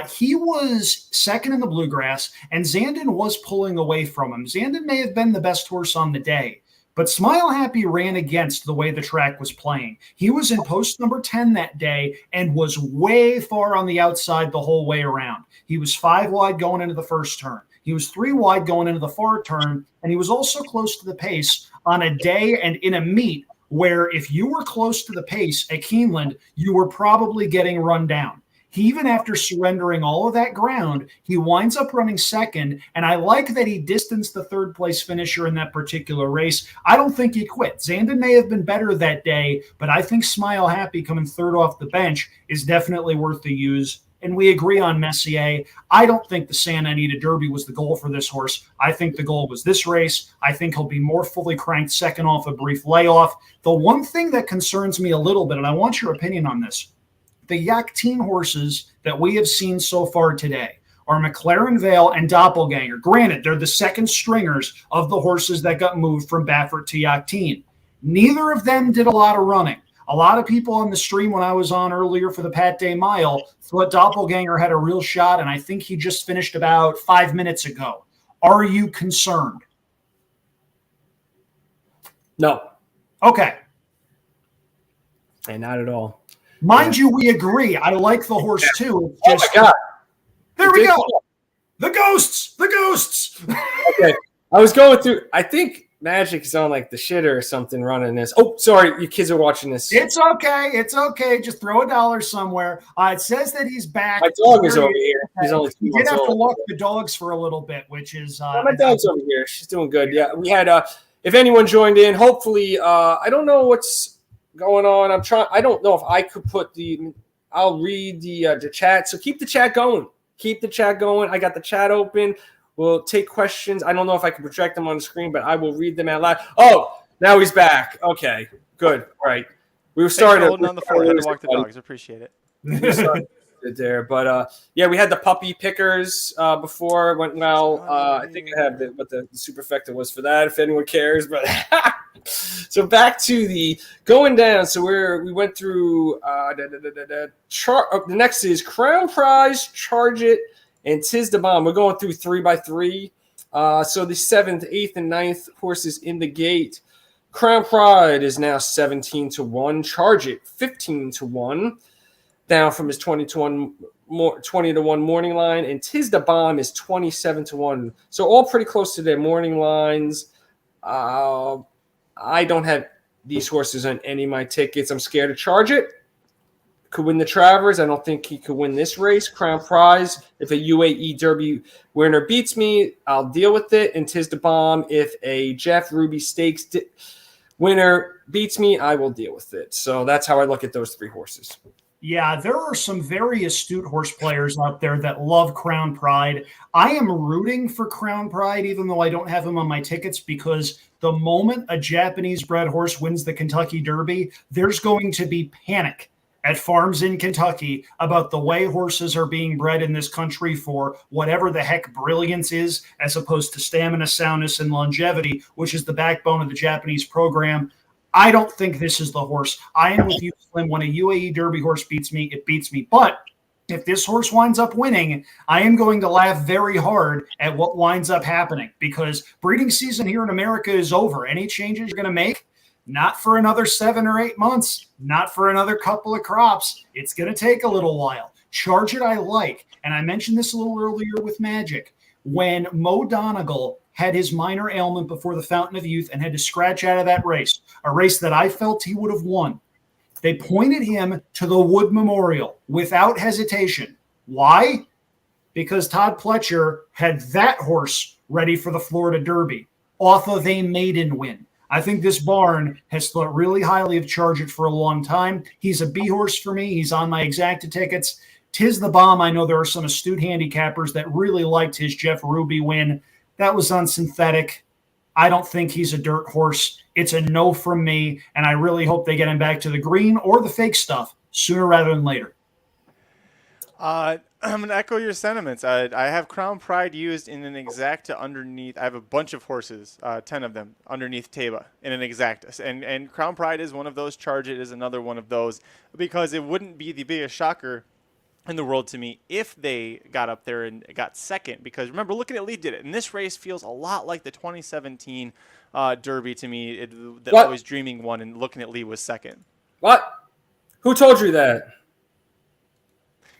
He was 2nd in the bluegrass, and Zandon was pulling away from him. Zandon may have been the best horse on the day, but Smile Happy ran against the way the track was playing. He was in post number 10 that day and was way far on the outside the whole way around. He was 5 wide going into the first turn. He was 3 wide going into the far turn, and he was also close to the pace on a day and in a meet where if you were close to the pace at Keeneland, you were probably getting run down. Even after surrendering all of that ground, he winds up running 2nd, and I like that he distanced the 3rd place finisher in that particular race. I don't think he quit. Zandon may have been better that day, but I think Smile Happy coming 3rd off the bench is definitely worth the use. And we agree on Messier. I don't think the Santa Anita Derby was the goal for this horse. I think the goal was this race. I think he'll be more fully cranked 2nd off a brief layoff. The one thing that concerns me a little bit, and I want your opinion on this, the Yakteen horses that we have seen so far today are McLaren Vale and Doppelganger. Granted, they're the 2nd stringers of the horses that got moved from Baffert to Yakteen. Neither of them did a lot of running. A lot of people on the stream when I was on earlier for the Pat Day Mile thought Doppelganger had a real shot, and I think he just finished about 5 minutes ago. Are you concerned? No. Okay. And not at all. Mind you, we agree. I like the horse too. It's just, oh my God. There we go. The ghosts. The ghosts. Okay. I was going through, I think Magic is on like the shitter or something running this. Oh, sorry. You kids are watching this. It's okay. It's okay. Just throw $1 somewhere. It says that he's back. My dog is over here. He's only 2 You did months have to old. walk the dogs for a little bit, which is My dog's over here. She's doing good. Yeah. We had, if anyone joined in, hopefully, I don't know what's going on. I don't know if I could put I'll read the chat. So keep the chat going. Keep the chat going. I got the chat open. We'll take questions. I don't know if I can project them on the screen, but I will read them out loud. Oh, now he's back. Okay, good. All right. We were starting holding on the fort. Had to walk the dogs. Appreciate it. We started there, but yeah, we had the puppy pickers before. It went well. I think I have what the superfecta was for that. If anyone cares, but so back to the going down. So we went through the next is Crown Prize, Charge It, and Tis the Bomb. We're going through 3 by 3. So the 7th, 8th, and 9th horses in the gate. Crown Pride is now 17-1. Charge It 15-1, down from his 20-1 20 to 1 morning line, and Tis the Bomb is 27 to 1. So all pretty close to their morning lines. I don't have these horses on any of my tickets. I'm scared to charge it. Could win the Travers. I don't think he could win this race. Crown Prize, if a UAE Derby winner beats me, I'll deal with it. And Tis the Bomb, if a Jeff Ruby Stakes winner beats me, I will deal with it. So that's how I look at those 3 horses. Yeah, there are some very astute horse players out there that love Crown Pride. I am rooting for Crown Pride, even though I don't have him on my tickets, because the moment a Japanese-bred horse wins the Kentucky Derby, there's going to be panic at farms in Kentucky about the way horses are being bred in this country for whatever the heck brilliance is, as opposed to stamina, soundness, and longevity, which is the backbone of the Japanese program. I don't think this is the horse. I am with you, Slim. When a UAE Derby horse beats me, it beats me. But if this horse winds up winning, I am going to laugh very hard at what winds up happening, because breeding season here in America is over. Any changes you're going to make, not for another 7 or 8 months, not for another couple of crops. It's going to take a little while. Charge it, I like. And I mentioned this a little earlier with Magic. When Mo Donegal had his minor ailment before the Fountain of Youth and had to scratch out of that race, a race that I felt he would have won, they pointed him to the Wood Memorial without hesitation. Why? Because Todd Pletcher had that horse ready for the Florida Derby off of a maiden win. I think this barn has thought really highly of Charge It for a long time. He's a B horse for me. He's on my exacta tickets. Tis the Bomb. I know there are some astute handicappers that really liked his Jeff Ruby win. That was on synthetic. I don't think he's a dirt horse. It's a no from me, and I really hope they get him back to the green or the fake stuff sooner rather than later. I'm going to echo your sentiments. I have Crown Pride used in an exacta underneath. I have a bunch of horses, 10 of them, underneath Taba in an exacta. And Crown Pride is one of those. Charge It is another one of those, because it wouldn't be the biggest shocker in the world to me if they got up there and got second. Because remember, Looking at Lee did it. And this race feels a lot like the 2017 Derby to me. The Always Dreaming one, and Looking at Lee was second. What? Who told you that?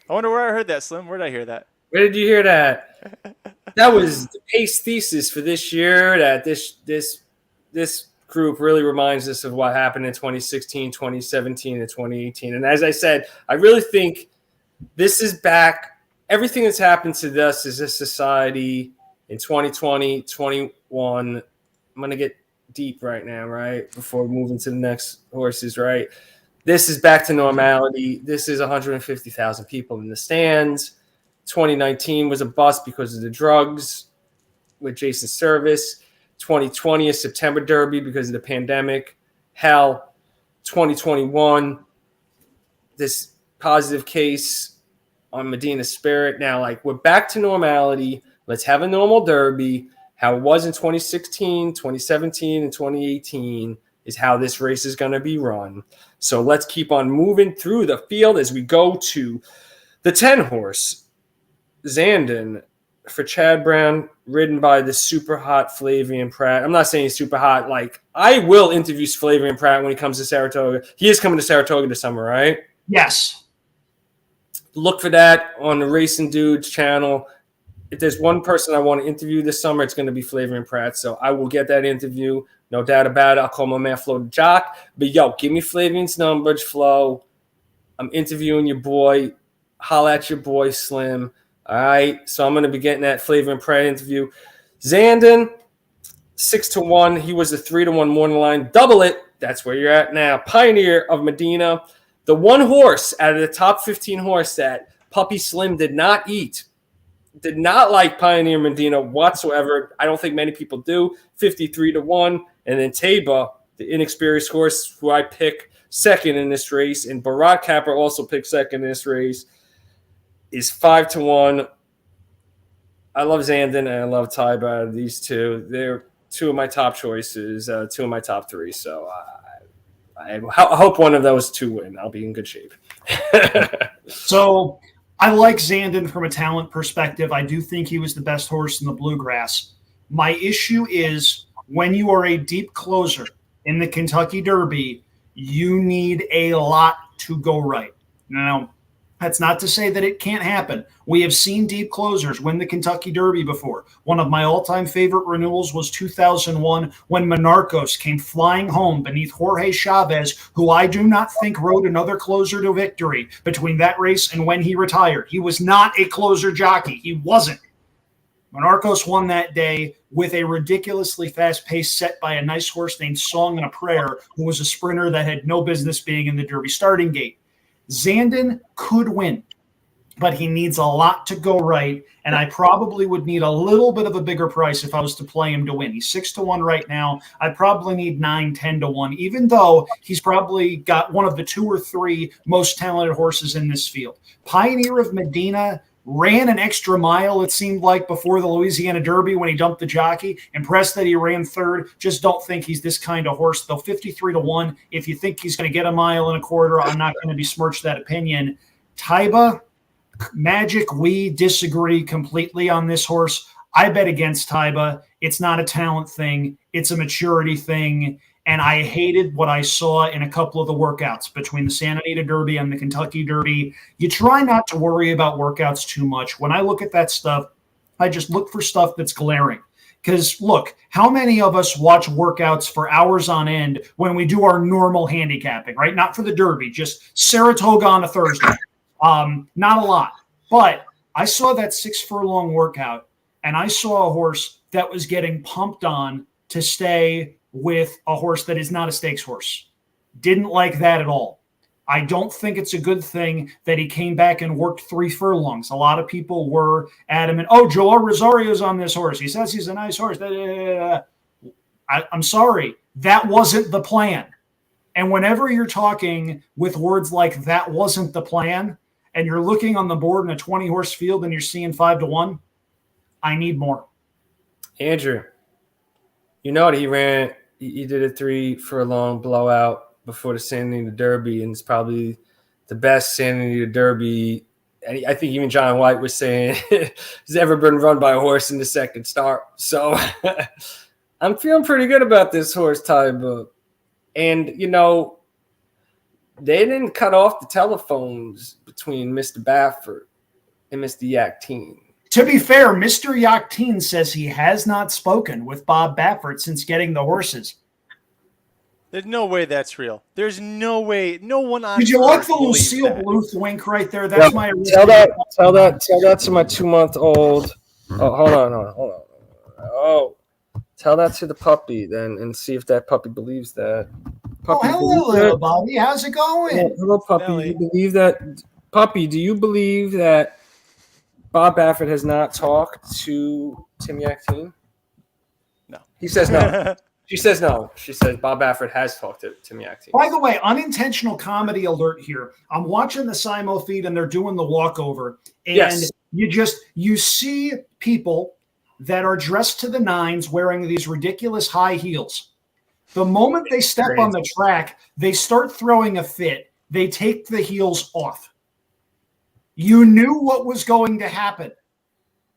I wonder where I heard that, Slim. Where did I hear that? Where did you hear that? That was the pace thesis for this year, that this group really reminds us of what happened in 2016, 2017, and 2018. And as I said, I really think this is back. Everything that's happened to us as a society in 2020, 21. I'm going to get deep right now, right? Before moving to the next horses, right? This is back to normality. This is 150,000 people in the stands. 2019 was a bust because of the drugs with Jason Service. 2020 is September Derby because of the pandemic. Hell, 2021, this positive case on Medina Spirit. Now, like, we're back to normality. Let's have a normal Derby. How it was in 2016, 2017, and 2018 is how this race is going to be run. So let's keep on moving through the field as we go to the 10 horse, Zandon, for Chad Brown, ridden by the super hot Flavian Pratt. I'm not saying he's super hot. Like, I will interview Flavian Pratt when he comes to Saratoga. He is coming to Saratoga this summer, right? Yes. Look for that on the Racing Dudes channel. If there's one person I want to interview this summer, it's going to be Flavian Pratt. So I will get that interview. No doubt about it. I'll call my man Flo the Jock. But, yo, give me Flavian's numbers, Flo. I'm interviewing your boy. Holla at your boy, Slim. All right? So I'm going to be getting that Flavian Pratt interview. Zandon, 6-1. He was a 3-1 morning line. Double it. That's where you're at now. Pioneer of Medina. The one horse out of the top 15 horse that Puppy Slim did not eat. Did not like Pioneer Medina whatsoever. I don't think many people do. 53-1. And then Taba, the inexperienced horse who I pick second in this race, and Barat Capper also picked second in this race, is 5-1. I love Zandon and I love Taba. These two, they're two of my top choices, two of my top three. So I hope one of those two win. I'll be in good shape. So I like Zandon from a talent perspective. I do think he was the best horse in the Bluegrass. My issue is when you are a deep closer in the Kentucky Derby, you need a lot to go right. Now, That's not to say that it can't happen. We have seen deep closers win the Kentucky Derby before. One of my all-time favorite renewals was 2001 when Monarcos came flying home beneath Jorge Chavez, who I do not think rode another closer to victory between that race and when he retired. He was not a closer jockey. He wasn't. Monarcos won that day with a ridiculously fast pace set by a nice horse named Song and a Prayer, who was a sprinter that had no business being in the Derby starting gate. Zandon could win, but he needs a lot to go right, and I probably would need a little bit of a bigger price if I was to play him to win. He's 6-1 right now. I'd probably need 9-10-1, even though he's probably got one of the 2 or 3 most talented horses in this field. Pioneer of Medina ran an extra mile, it seemed like, before the Louisiana Derby when he dumped the jockey. Impressed that he ran third. Just don't think he's this kind of horse, though. 53-1. If you think he's going to get a mile and a quarter, I'm not going to besmirch that opinion. Taiba, Magic, we disagree completely on this horse. I bet against Taiba. It's not a talent thing. It's a maturity thing. And I hated what I saw in a couple of the workouts between the Santa Anita Derby and the Kentucky Derby. You try not to worry about workouts too much. When I look at that stuff, I just look for stuff that's glaring. Because, look, how many of us watch workouts for hours on end when we do our normal handicapping, right? Not for the Derby, just Saratoga on a Thursday. Not a lot. But I saw that 6 furlong workout, and I saw a horse that was getting pumped on to stay with a horse that is not a stakes horse. Didn't like that at all. I don't think it's a good thing that he came back and worked 3 furlongs. A lot of people were adamant, oh, Joel Rosario's on this horse. He says he's a nice horse. I'm sorry. That wasn't the plan. And whenever you're talking with words like that wasn't the plan, and you're looking on the board in a 20-horse field and you're seeing 5-1, I need more. Andrew, you know that he ran – he did a 3 furlong blowout before the Santa Anita Derby, and it's probably the best Santa Anita Derby. And I think even John White was saying has ever been run by a horse in the second start. So I'm feeling pretty good about this horse, Taiba. And, you know, they didn't cut off the telephones between Mr. Baffert and Mr. Yaktine. To be fair, Mr. Yaktine says he has not spoken with Bob Baffert since getting the horses. There's no way that's real. There's no way. No one on. Did you like the Lucille Bluth wink right there? That's my tell that to my 2-month-old. Oh, hold on. Oh, tell that to the puppy then, and see if that puppy believes that. Puppy, hello, little Bobby. How's it going? Yeah, hello, puppy. Do you believe that? Puppy, do you believe that Bob Baffert has not talked to Tim Yaktine? No. He says no. She says no. She says Bob Baffert has talked to Tim Yaktine. By the way, unintentional comedy alert here. I'm watching the Simo feed and they're doing the walkover. And yes. you see people that are dressed to the nines wearing these ridiculous high heels. The moment they step on the track, they start throwing a fit. They take the heels off. You knew what was going to happen.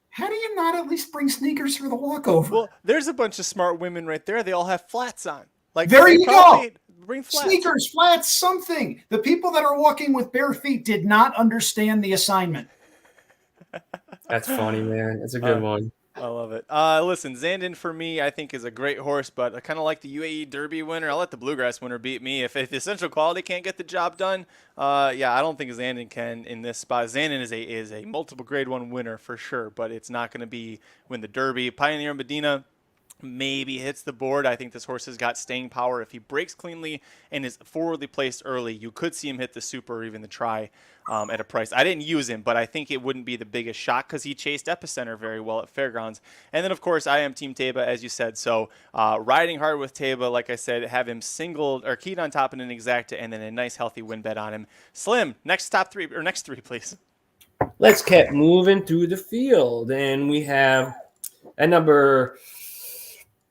How do you not at least bring sneakers for the walkover? Well, there's a bunch of smart women right there. They all have flats on. Like there you go. Bring flats. Sneakers, flats, something. The people that are walking with bare feet did not understand the assignment. That's funny, man. It's a good one. I love it. Listen, Zandon for me, I think is a great horse, but I kind of like the UAE Derby winner. I'll let the Bluegrass winner beat me. If Essential Quality can't get the job done, I don't think Zandon can in this spot. Zandon is a multiple grade 1 winner for sure, but it's not going to be win the Derby. Pioneer Medina maybe hits the board. I think this horse has got staying power. If he breaks cleanly and is forwardly placed early, you could see him hit the super or even the try at a price. I didn't use him, but I think it wouldn't be the biggest shock because he chased Epicenter very well at Fairgrounds. And then, of course, I am Team Taiba, as you said. So riding hard with Taiba, like I said, have him singled or keyed on top in an exacta and then a nice healthy win bet on him. Slim, next three, please. Let's keep moving through the field. And we have at number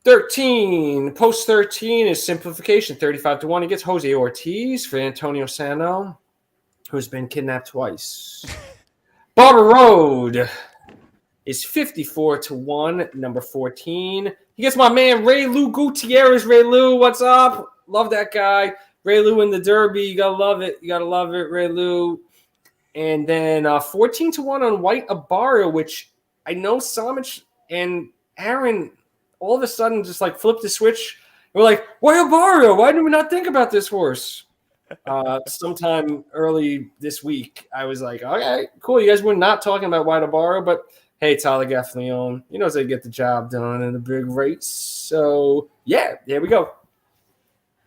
13, post 13 is Simplification, 35-1. He gets Jose Ortiz for Antonio Sano, who's been kidnapped twice. Barber Road is 54-1, number 14. He gets my man Ray Lou Gutierrez. Ray Lou, what's up? Love that guy. Ray Lou in the Derby. You gotta love it. Ray Lou. And then 14-1 on White Abario, which I know Somich and Aaron all of a sudden just like flipped the switch. We're like, White Abario, why did we not think about this horse? Sometime early this week, I was like, okay, cool. You guys were not talking about White Abario, but hey, Tyler Gaffleon, he knows how to get the job done in a big race. So, yeah, there we go.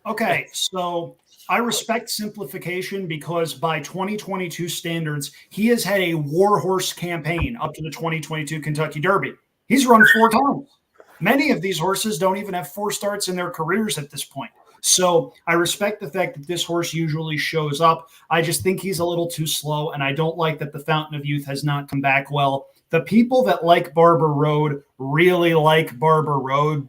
Okay, so I respect simplification because by 2022 standards, he has had a warhorse campaign up to the 2022 Kentucky Derby. He's run 4 times. Many of these horses don't even have 4 starts in their careers at this point. So I respect the fact that this horse usually shows up. I just think he's a little too slow, and I don't like that the Fountain of Youth has not come back well. The people that like Barber Road really like Barber Road.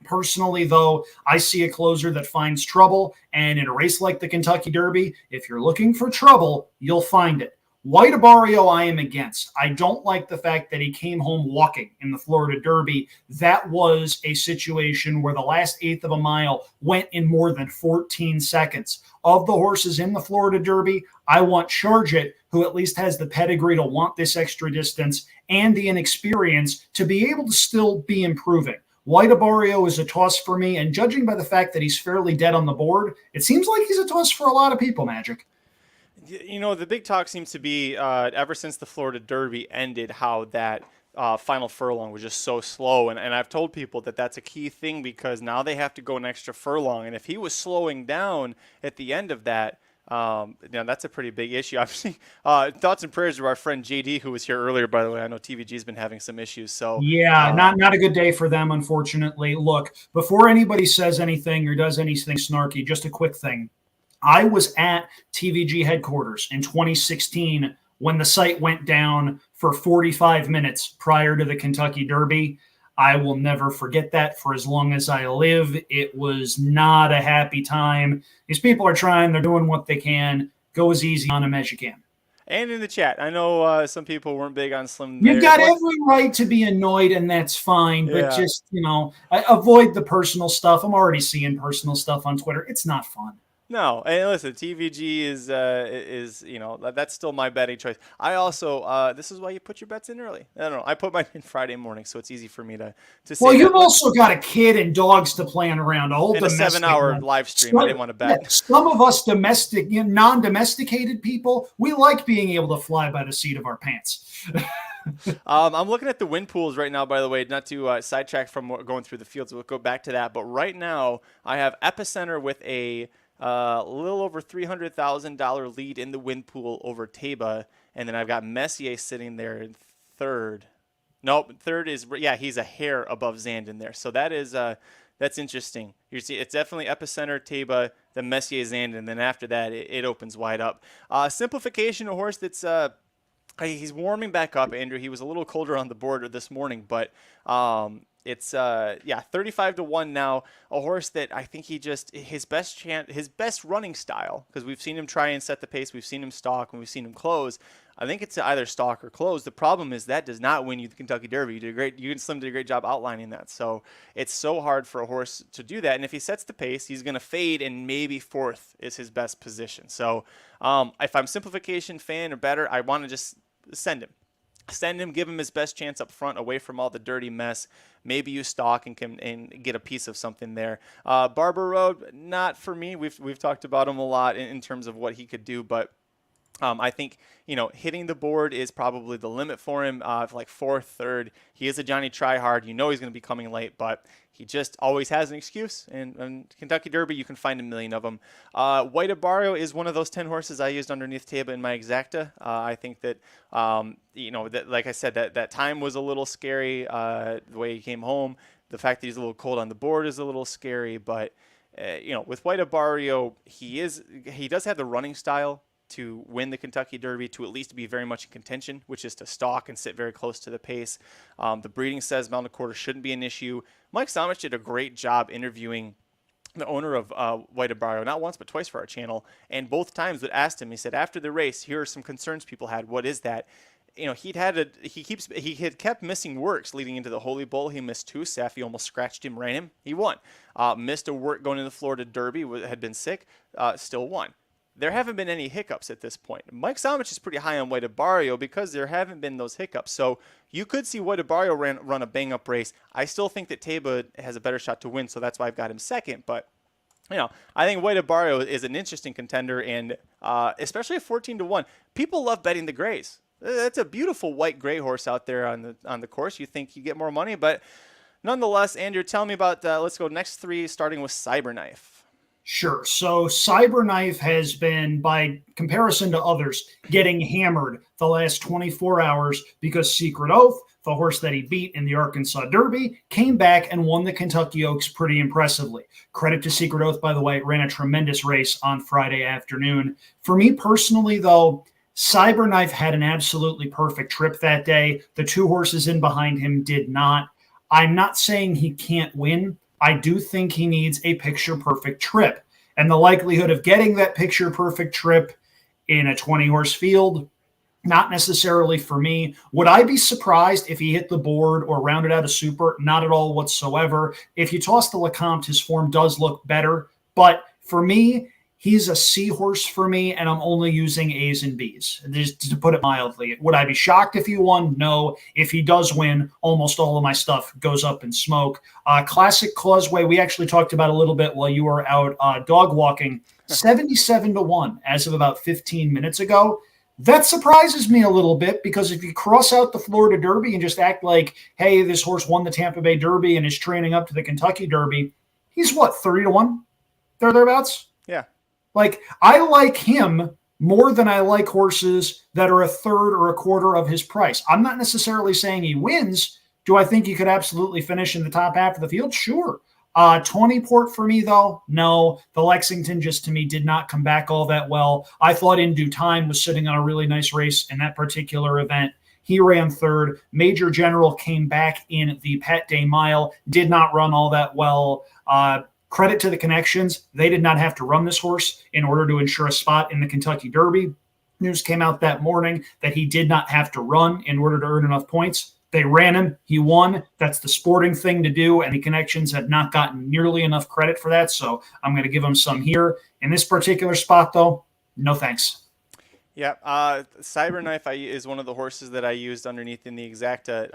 Personally, though, I see a closer that finds trouble, and in a race like the Kentucky Derby, if you're looking for trouble, you'll find it. White Abario, I am against. I don't like the fact that he came home walking in the Florida Derby. That was a situation where the last eighth of a mile went in more than 14 seconds. Of the horses in the Florida Derby, I want Charge It, who at least has the pedigree to want this extra distance and the inexperience to be able to still be improving. White Abario is a toss for me, and judging by the fact that he's fairly dead on the board, it seems like he's a toss for a lot of people, Magic. You know, the big talk seems to be ever since the Florida Derby ended, how that final furlong was just so slow. And I've told people that that's a key thing because now they have to go an extra furlong. And if he was slowing down at the end of that, that's a pretty big issue. Obviously, thoughts and prayers to our friend JD, who was here earlier, by the way. I know TVG's been having some issues. So yeah, not a good day for them, unfortunately. Look, before anybody says anything or does anything snarky, just a quick thing. I was at TVG headquarters in 2016 when the site went down for 45 minutes prior to the Kentucky Derby. I will never forget that for as long as I live. It was not a happy time. These people are trying. They're doing what they can. Go as easy on them as you can. And in the chat, I know some people weren't big on Slim. You've got every right to be annoyed, and that's fine. But just, avoid the personal stuff. I'm already seeing personal stuff on Twitter. It's not fun. No, and listen, TVG is that's still my betting choice. I also this is why you put your bets in early. I don't know. I put mine in Friday morning, so it's easy for me to say. Well, you've also got a kid and dogs to plan around. A whole and a 7-hour live stream. I didn't want to bet. Yeah, some of us non-domesticated people, we like being able to fly by the seat of our pants. I'm looking at the win pools right now, by the way, not to sidetrack from going through the fields. We'll go back to that. But right now, I have Epicenter with a little over $300,000 lead in the win pool over Taba, and then I've got Messier sitting there in third. Nope, third is he's a hair above Zandon there. So that is that's interesting. You see, it's definitely Epicenter, Taba, then Messier, Zandon, and then after that it opens wide up. Simplification, a horse that's he's warming back up, Andrew. He was a little colder on the board this morning, but it's 35-1 now. A horse that I think his best running style, because we've seen him try and set the pace, we've seen him stalk, and we've seen him close. I think it's either stalk or close. The problem is that does not win you the Kentucky Derby. You and Slim did a great job outlining that. So it's so hard for a horse to do that. And if he sets the pace, he's going to fade, and maybe fourth is his best position. So if I'm simplification fan or better, I want to just send him, give him his best chance up front, away from all the dirty mess. Maybe you stalk and get a piece of something there. Barber Road, not for me. We've talked about him a lot in terms of what he could do, but I think hitting the board is probably the limit for him. Like fourth, third, he is a Johnny Tryhard. He's going to be coming late, but he just always has an excuse. And Kentucky Derby, you can find a million of them. White Abario is one of those 10 horses I used underneath Taba in my exacta. I think that that, like I said, that time was a little scary. The way he came home, the fact that he's a little cold on the board is a little scary. But with White Abario, he does have the running style to win the Kentucky Derby, to at least be very much in contention, which is to stalk and sit very close to the pace. The breeding says Mountain Quarter shouldn't be an issue. Mike Somich did a great job interviewing the owner of White Abario, not once but twice for our channel, and both times would ask him, he said, after the race, here are some concerns people had. What is that? He had kept missing works leading into the Holy Bull. He missed 2. Safi almost scratched him, ran him. He won. Missed a work going into the Florida Derby, had been sick, still won. there haven't been any hiccups at this point. Mike Somich is pretty high on White Barrio because there haven't been those hiccups. So you could see White Barrio run a bang-up race. I still think that Taba has a better shot to win, so that's why I've got him second. But I think White Barrio is an interesting contender, and especially at 14-1, people love betting the grays. That's a beautiful white gray horse out there on the course. You think you get more money, but nonetheless, Andrew, tell me about. Let's go next three, starting with Cyberknife. Sure. So Cyberknife has been, by comparison to others, getting hammered the last 24 hours because Secret Oath, the horse that he beat in the Arkansas Derby, came back and won the Kentucky Oaks pretty impressively. Credit to Secret Oath, by the way, ran a tremendous race on Friday afternoon. For me personally, though, Cyberknife had an absolutely perfect trip that day. The two horses in behind him did not. I'm not saying he can't win. I do think he needs a picture-perfect trip. And the likelihood of getting that picture-perfect trip in a 20-horse field, not necessarily for me. Would I be surprised if he hit the board or rounded out a super? Not at all whatsoever. If you toss the LeCompte, his form does look better. But for me, he's a seahorse for me, and I'm only using A's and B's, just to put it mildly. Would I be shocked if he won? No. If he does win, almost all of my stuff goes up in smoke. Classic Causeway, we actually talked about a little bit while you were out dog walking, 77-1 as of about 15 minutes ago. That surprises me a little bit because if you cross out the Florida Derby and just act like, hey, this horse won the Tampa Bay Derby and is training up to the Kentucky Derby, he's what, 30-1? Thereabouts? Yeah. Like, I like him more than I like horses that are a third or a quarter of his price. I'm not necessarily saying he wins. Do I think he could absolutely finish in the top half of the field? Sure. 20 Port for me, though, no. The Lexington just, to me, did not come back all that well. I thought In Due Time was sitting on a really nice race in that particular event. He ran third. Major General came back in the Pat Day Mile, did not run all that well. Credit to the connections. They did not have to run this horse in order to ensure a spot in the Kentucky Derby. News came out that morning that he did not have to run in order to earn enough points. They ran him. He won. That's the sporting thing to do, and the connections have not gotten nearly enough credit for that, so I'm going to give him some here. In this particular spot, though, no thanks. Yeah, Cyberknife is one of the horses that I used underneath in the Exacta,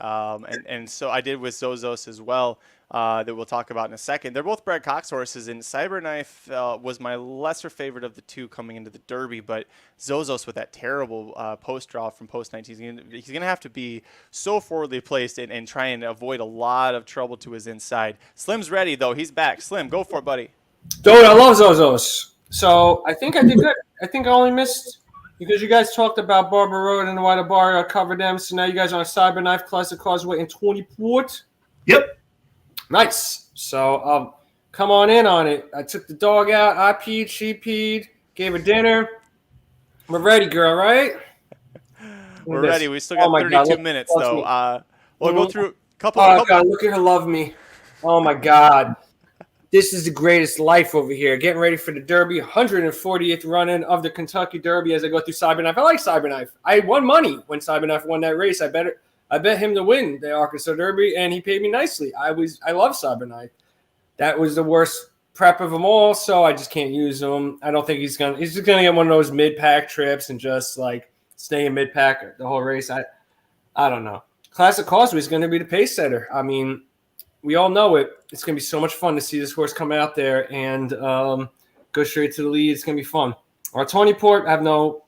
and so I did with Zozos as well, that we'll talk about in a second. They're both Brad Cox horses, and Cyberknife was my lesser favorite of the two coming into the Derby, but Zozos with that terrible post draw from post 19, he's going to have to be so forwardly placed and try and avoid a lot of trouble to his inside. Slim's ready, though. He's back. Slim, go for it, buddy. Dude, I love Zozos. So I think I did good. I think I only missed... because you guys talked about Barber Road and White Barrio, I covered them. So now you guys are on Cyberknife, Classic Causeway, and 20 Port. Yep. Nice. So come on in on it. I took the dog out. I peed, she peed, gave her dinner. We're ready, girl, right? We're ready. We still got 32 minutes, though. We'll go through a couple. God, look at her love me. Oh, my God. This is the greatest life over here. Getting ready for the Derby, 140th run-in of the Kentucky Derby as I go through Cyberknife. I like Cyberknife. I won money when Cyberknife won that race. I bet him to win the Arkansas Derby, and he paid me nicely. I love Cyberknife. That was the worst prep of them all, so I just can't use him. I don't think he's just gonna get one of those mid-pack trips and just like stay in mid-pack the whole race. I don't know. Classic Causeway is going to be the pace setter. I mean, we all know it. It's going to be so much fun to see this horse come out there and go straight to the lead. It's going to be fun. Or Tony Port, I have no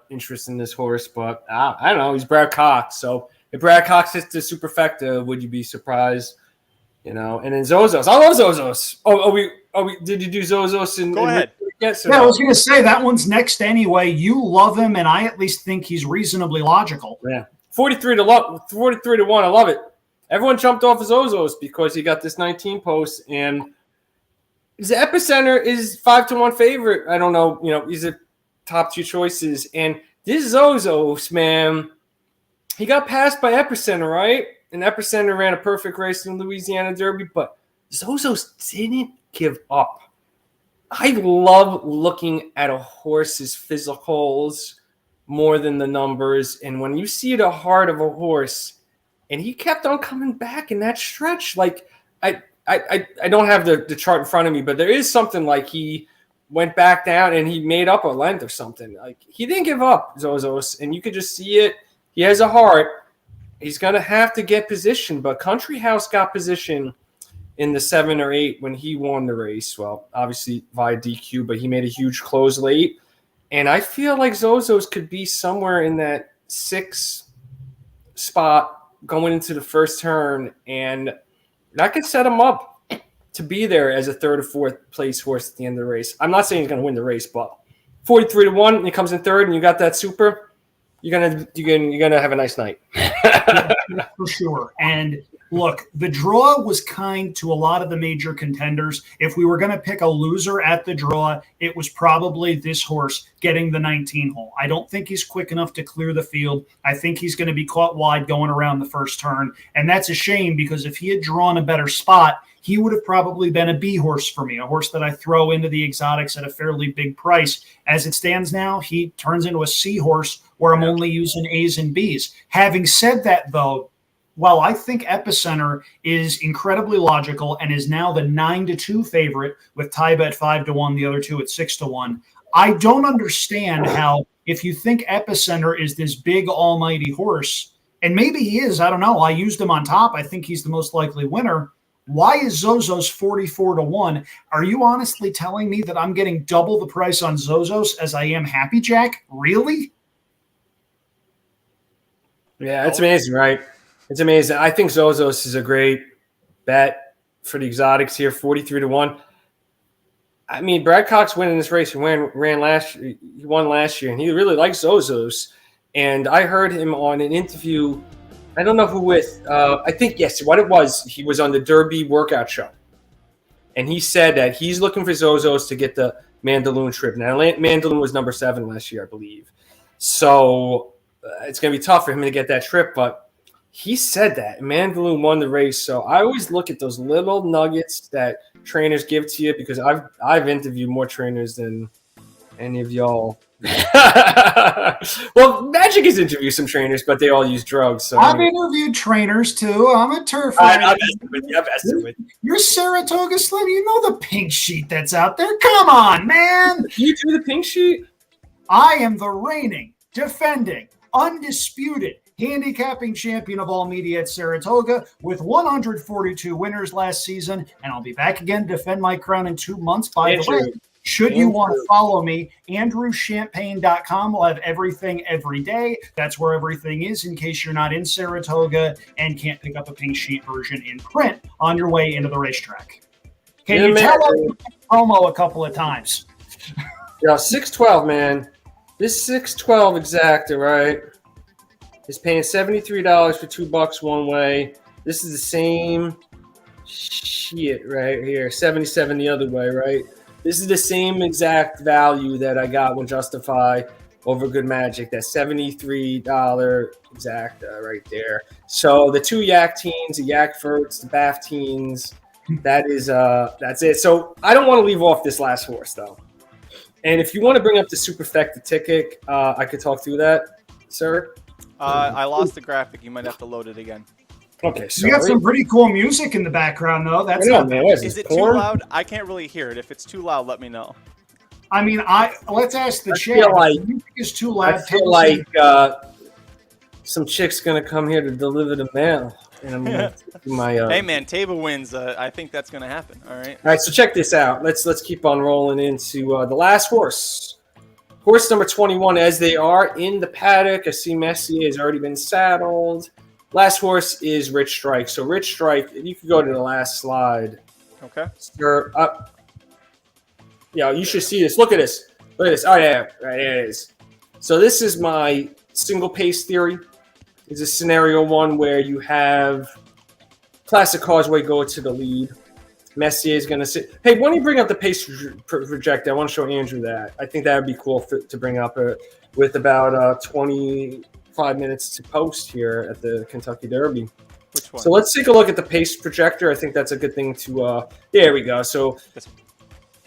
interest in this horse, but I don't know. He's Brad Cox. So if Brad Cox hits the superfecta, would you be surprised? You know, and then Zozos. I love Zozos. Did you do Zozos? Go ahead. Yes, I was going to say that one's next anyway. You love him, and I at least think he's reasonably logical. Yeah. 43 to 1. I love it. Everyone jumped off his Zozos because he got this 19 post, and his Epicenter is 5-1 favorite. I don't know, he's a top two choices. And this Zozos, man, he got passed by Epicenter, right? And Epicenter ran a perfect race in the Louisiana Derby, but Zozos didn't give up. I love looking at a horse's physicals more than the numbers. And when you see the heart of a horse, and he kept on coming back in that stretch. Like I don't have the chart in front of me, but there is something like he went back down and he made up a length or something. Like, he didn't give up, Zozos, and you could just see it. He has a heart. He's going to have to get position, but Country House got position in the 7 or 8 when he won the race. Well, obviously via DQ, but he made a huge close late. And I feel like Zozos could be somewhere in that 6 spot going into the first turn, and that could set him up to be there as a 3rd or 4th place horse at the end of the race. I'm not saying he's going to win the race, but 43-1, and he comes in 3rd, and you got that super. You're gonna have a nice night. For sure. And look, the draw was kind to a lot of the major contenders. If we were going to pick a loser at the draw, it was probably this horse getting the 19 hole. I don't think he's quick enough to clear the field. I think he's going to be caught wide going around the first turn. And that's a shame, because if he had drawn a better spot, he would have probably been a B horse for me, a horse that I throw into the exotics at a fairly big price. As it stands now, he turns into a C horse where I'm only using A's and B's. Having said that, though, while I think Epicenter is incredibly logical and is now the 9-2 favorite with Taiba at 5-1, the other two at 6-1, I don't understand how, if you think Epicenter is this big almighty horse, and maybe he is, I don't know, I used him on top, I think he's the most likely winner. Why is Zozos 44-1? Are you honestly telling me that I'm getting double the price on Zozos as I am Happy Jack? Really? Yeah, it's amazing, right? It's amazing. I think Zozos is a great bet for the exotics here, 43-1. I mean, Brad Cox winning this race. He won last year, and he really likes Zozos. And I heard him on an interview. I don't know who with. I think, yes, what it was, he was on the Derby workout show. And he said that he's looking for Zozos to get the Mandaloun trip. Now, Mandaloun was number 7 last year, I believe. So it's going to be tough for him to get that trip. But he said that. Mandaloun won the race. So I always look at those little nuggets that trainers give to you, because I've interviewed more trainers than any of y'all. Well, Magic has interviewed some trainers, but they all use drugs. So I've interviewed trainers too. I'm a turf. I'm messing with you. You're Saratoga Slim. You know the pink sheet that's out there. Come on, man. You do the pink sheet? I am the reigning, defending, undisputed handicapping champion of all media at Saratoga with 142 winners last season, and I'll be back again to defend my crown in 2 months. By the way, should you want to follow me, AndrewChampagne.com will have everything every day. That's where everything is in case you're not in Saratoga and can't pick up a pink sheet version in print on your way into the racetrack. Can you tell us promo a couple of times? Yeah, 612, man. This 612 exacta, right, is paying $73 for $2 one way. This is the same shit right here. 77 the other way, right? This is the same exact value that I got when Justify over Good Magic. That $73 exacta right there. So the 2 Yak teens, the Yak Verts, the Bath teens, that's it. So I don't want to leave off this last horse though. And if you want to bring up the Superfecta ticket, I could talk through that, sir. I lost the graphic. You might have to load it again. Okay, so you got some pretty cool music in the background, though. That's not bad. Is it too loud? I can't really hear it. If it's too loud, let me know. I mean, let's ask the chat. Like, if music is too loud. I feel like some chick's gonna come here to deliver the mail, and I'm gonna take my. Hey man, Taba wins. I think that's gonna happen. All right. All right, so check this out. Let's keep on rolling into the last horse. Horse number 21, as they are in the paddock. I see Messier has already been saddled. Last horse is Rich Strike. So Rich Strike, you can go to the last slide. Okay. Sir, yeah, you should see this. Look at this. Look at this. Oh yeah, right there it is. So this is my single pace theory. It's a scenario one where you have Classic Causeway go to the lead. Messier is going to sit. Hey, why don't you bring up the pace projector? I want to show Andrew that. I think that would be cool to bring up with about 25 minutes to post here at the Kentucky Derby. Which one? So let's take a look at the pace projector. I think that's a good thing to. There we go. So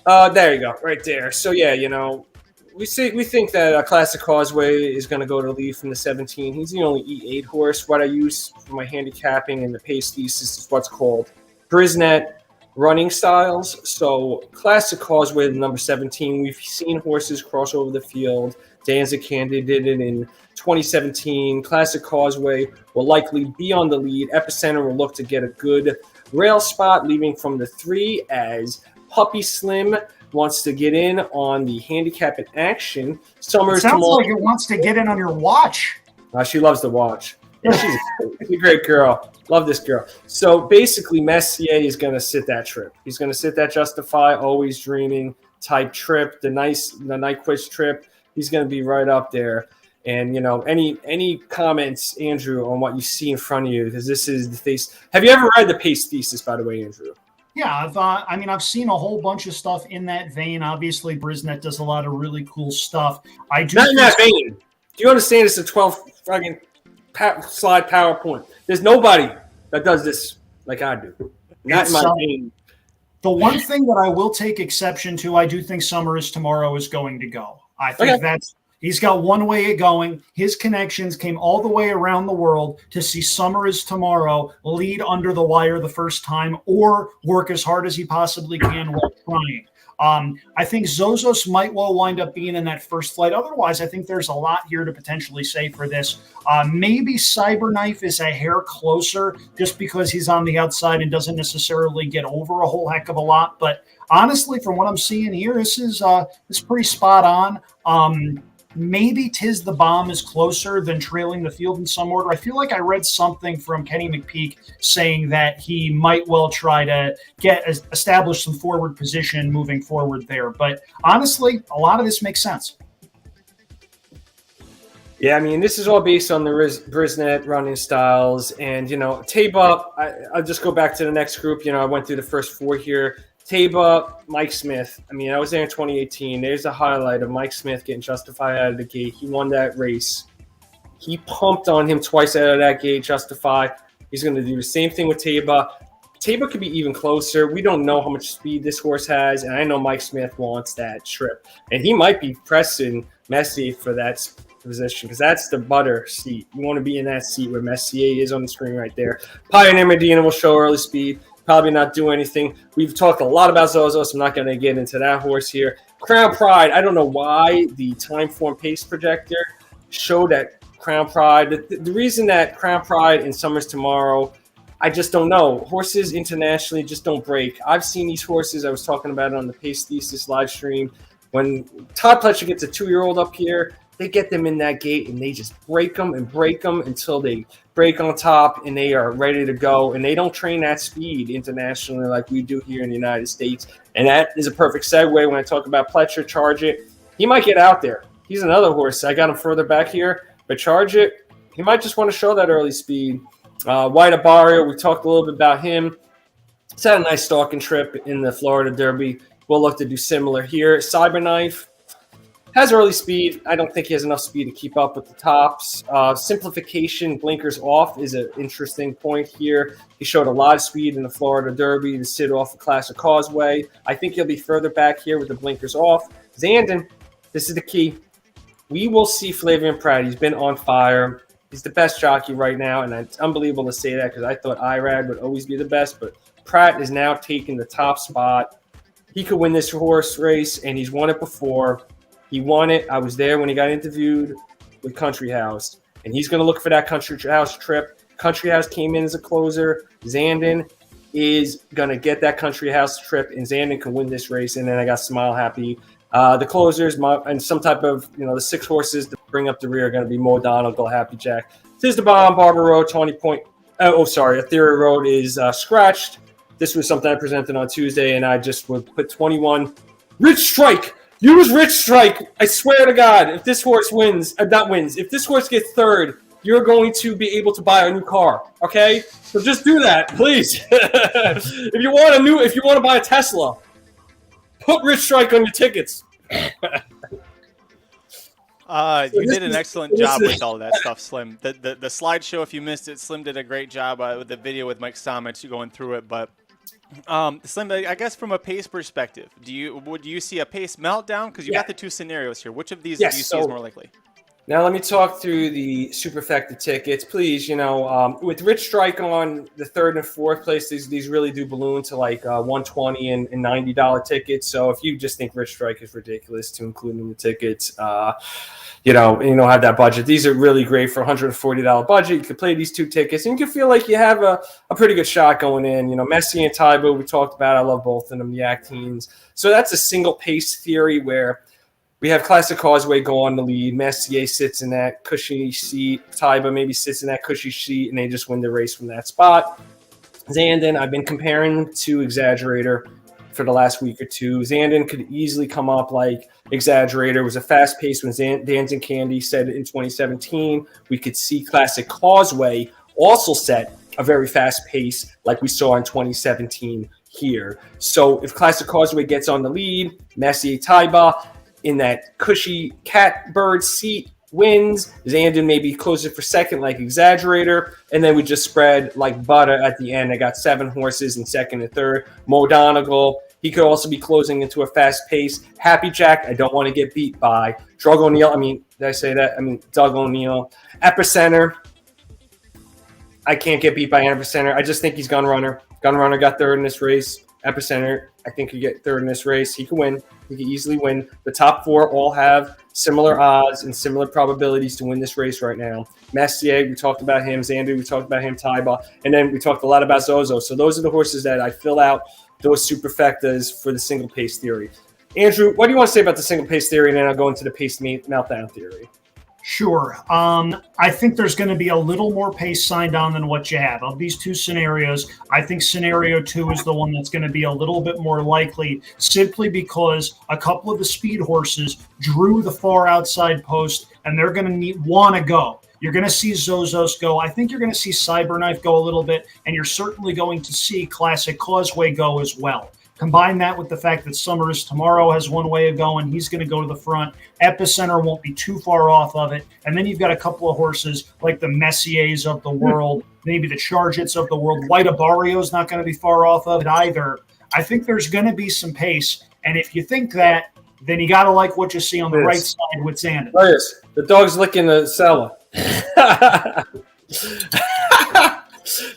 there you go, right there. So yeah, we think that Classic Causeway is going to go to the lead from the 17. He's the only E8 horse. What I use for my handicapping and the pace thesis is what's called Brisnet running styles. So Classic Causeway, the number 17, we've seen horses cross over the field. Danzig Candy did it in 2017. Classic Causeway will likely be on the lead. Epicenter will look to get a good rail spot, leaving from the 3 as Puppy Slim wants to get in on the handicap in action. Summers Sounds like it wants to get in on your watch. She loves to watch. She's a great girl. Love this girl. So basically, Messier is going to sit that trip. He's going to sit that Justify, Always Dreaming type trip, the Nyquist trip. He's going to be right up there. And, you know, any comments, Andrew, on what you see in front of you? Because this is the face. Have you ever read the Pace Thesis, by the way, Andrew? Yeah, I've seen a whole bunch of stuff in that vein. Obviously, Brisnet does a lot of really cool stuff. I do Not in that vein. Do you understand it's a 12 fucking slide PowerPoint? There's nobody that does this like I do. Not in my vein. The one thing that I will take exception to, I do think Summers Tomorrow is going to go. I think he's got one way of going. His connections came all the way around the world to see Summers Tomorrow lead under the wire the first time or work as hard as he possibly can while trying. I think Zozos might well wind up being in that first flight. Otherwise, I think there's a lot here to potentially say for this. Maybe Cyberknife is a hair closer just because he's on the outside and doesn't necessarily get over a whole heck of a lot. But honestly, from what I'm seeing here, this is pretty spot on. Maybe Tiz the Bomb is closer than trailing the field in some order. I feel like I read something from Kenny McPeak saying that he might well try to establish some forward position moving forward there. But honestly, a lot of this makes sense. Yeah, I mean, this is all based on the Brisnet running styles. And, you know, Taba, I'll just go back to the next group. You know, I went through the first 4 here. Taba, Mike Smith. I mean, I was there in 2018. There's a highlight of Mike Smith getting Justify out of the gate. He won that race. He pumped on him twice out of that gate, Justify. He's going to do the same thing with Taba. Taba could be even closer. We don't know how much speed this horse has, and I know Mike Smith wants that trip. And he might be pressing Messier for that position because that's the butter seat. You want to be in that seat where Messier is on the screen right there. Pioneer Medina will show early speed. Probably not do anything. We've talked a lot about Zozo, so I'm not going to get into that horse here. Crown Pride, I don't know why the time form pace projector showed that Crown Pride. The reason that Crown Pride and Summers Tomorrow, I just don't know. Horses internationally just don't break. I've seen these horses. I was talking about it on the Pace Thesis live stream. When Todd Pletcher gets a 2-year-old up here, they get them in that gate and they just break them until they break on top and they are ready to go. And they don't train that speed internationally like we do here in the United States. And that is a perfect segue when I talk about Pletcher, Charge It. He might get out there. He's another horse. I got him further back here, but Charge It, he might just want to show that early speed. White Abario, we talked a little bit about him. He's had a nice stalking trip in the Florida Derby. We'll look to do similar here. Cyberknife has early speed. I don't think he has enough speed to keep up with the tops. Simplification, blinkers off is an interesting point here. He showed a lot of speed in the Florida Derby to sit off the Classic Causeway. I think he'll be further back here with the blinkers off. Zandon, this is the key. We will see Flavian Pratt. He's been on fire. He's the best jockey right now, and it's unbelievable to say that because I thought Irad would always be the best, but Pratt is now taking the top spot. He could win this horse race, and he's won it before. He won it. I was there when he got interviewed with Country House, and he's going to look for that Country House trip. Country House came in as a closer. Zandon is going to get that Country House trip, and Zandon can win this race. And then I got Smile Happy. The closers and some type of, the 6 horses to bring up the rear are going to be Mo Donald, Go Happy Jack. Tiz the Bomb, Barber Road, 20 Point. Ethereal Road is scratched. This was something I presented on Tuesday, and I just would put 21. Rich Strike. Use Rich Strike. I swear to God, if this horse if this horse gets third, you're going to be able to buy a new car. Okay? So just do that, please. If you want to buy a Tesla, put Rich Strike on your tickets. You did an excellent job with all that stuff, Slim. The slideshow, if you missed it, Slim did a great job with the video with Mike Somich going through it, but Slim, I guess from a pace perspective, would you see a pace meltdown? Because you got the 2 scenarios here. Which of these do you see is more likely? Now let me talk through the superfecta tickets, please. With Rich Strike on the third and fourth place, these really do balloon to like $120 and $90 tickets. So if you just think Rich Strike is ridiculous to include in the tickets, you don't have that budget. These are really great for $140 budget. You could play these two tickets, and you can feel like you have a pretty good shot going in. Messi and Taibo, we talked about. I love both of them, the Actines. So that's a single pace theory where we have Classic Causeway go on the lead. Messier sits in that cushy seat. Taiba maybe sits in that cushy seat, and they just win the race from that spot. Zandon, I've been comparing to Exaggerator for the last week or two. Zandon could easily come up like Exaggerator. It was a fast pace when Danzig Candy said in 2017. We could see Classic Causeway also set a very fast pace like we saw in 2017 here. So if Classic Causeway gets on the lead, Messier Taiba in that cushy catbird seat wins. Zandon maybe closes for second like Exaggerator, and then we just spread like butter at the end. I got 7 horses in second and third. Mo Donegal, he could also be closing into a fast pace. Happy Jack, I don't want to get beat by. Doug O'Neill, did I say that? Doug O'Neill. Epicenter, I can't get beat by Epicenter. I just think he's Gun Runner. Gun Runner got third in this race. Epicenter, I think he get third in this race. He could win. He could easily win. The top 4 all have similar odds and similar probabilities to win this race right now. Messier, we talked about him. Xander, we talked about him. Taiba, and then we talked a lot about Zozo. So those are the horses that I fill out those superfectas for the single pace theory. Andrew, what do you want to say about the single pace theory? And then I'll go into the pace meltdown theory. Sure. I think there's going to be a little more pace signed on than what you have. Of these two scenarios, I think scenario 2 is the one that's going to be a little bit more likely, simply because a couple of the speed horses drew the far outside post, and they're going to want to go. You're going to see Zozos go. I think you're going to see Cyberknife go a little bit, and you're certainly going to see Classic Causeway go as well. Combine that with the fact that Summer is Tomorrow has one way of going. He's going to go to the front. Epicenter won't be too far off of it. And then you've got a couple of horses like the Messiers of the world, maybe the Chargets of the world. White Abarrio's not going to be far off of it either. I think there's going to be some pace. And if you think that, then you got to like what you see on the right side with Zandon. Oh, yes. The dog's licking the cellar.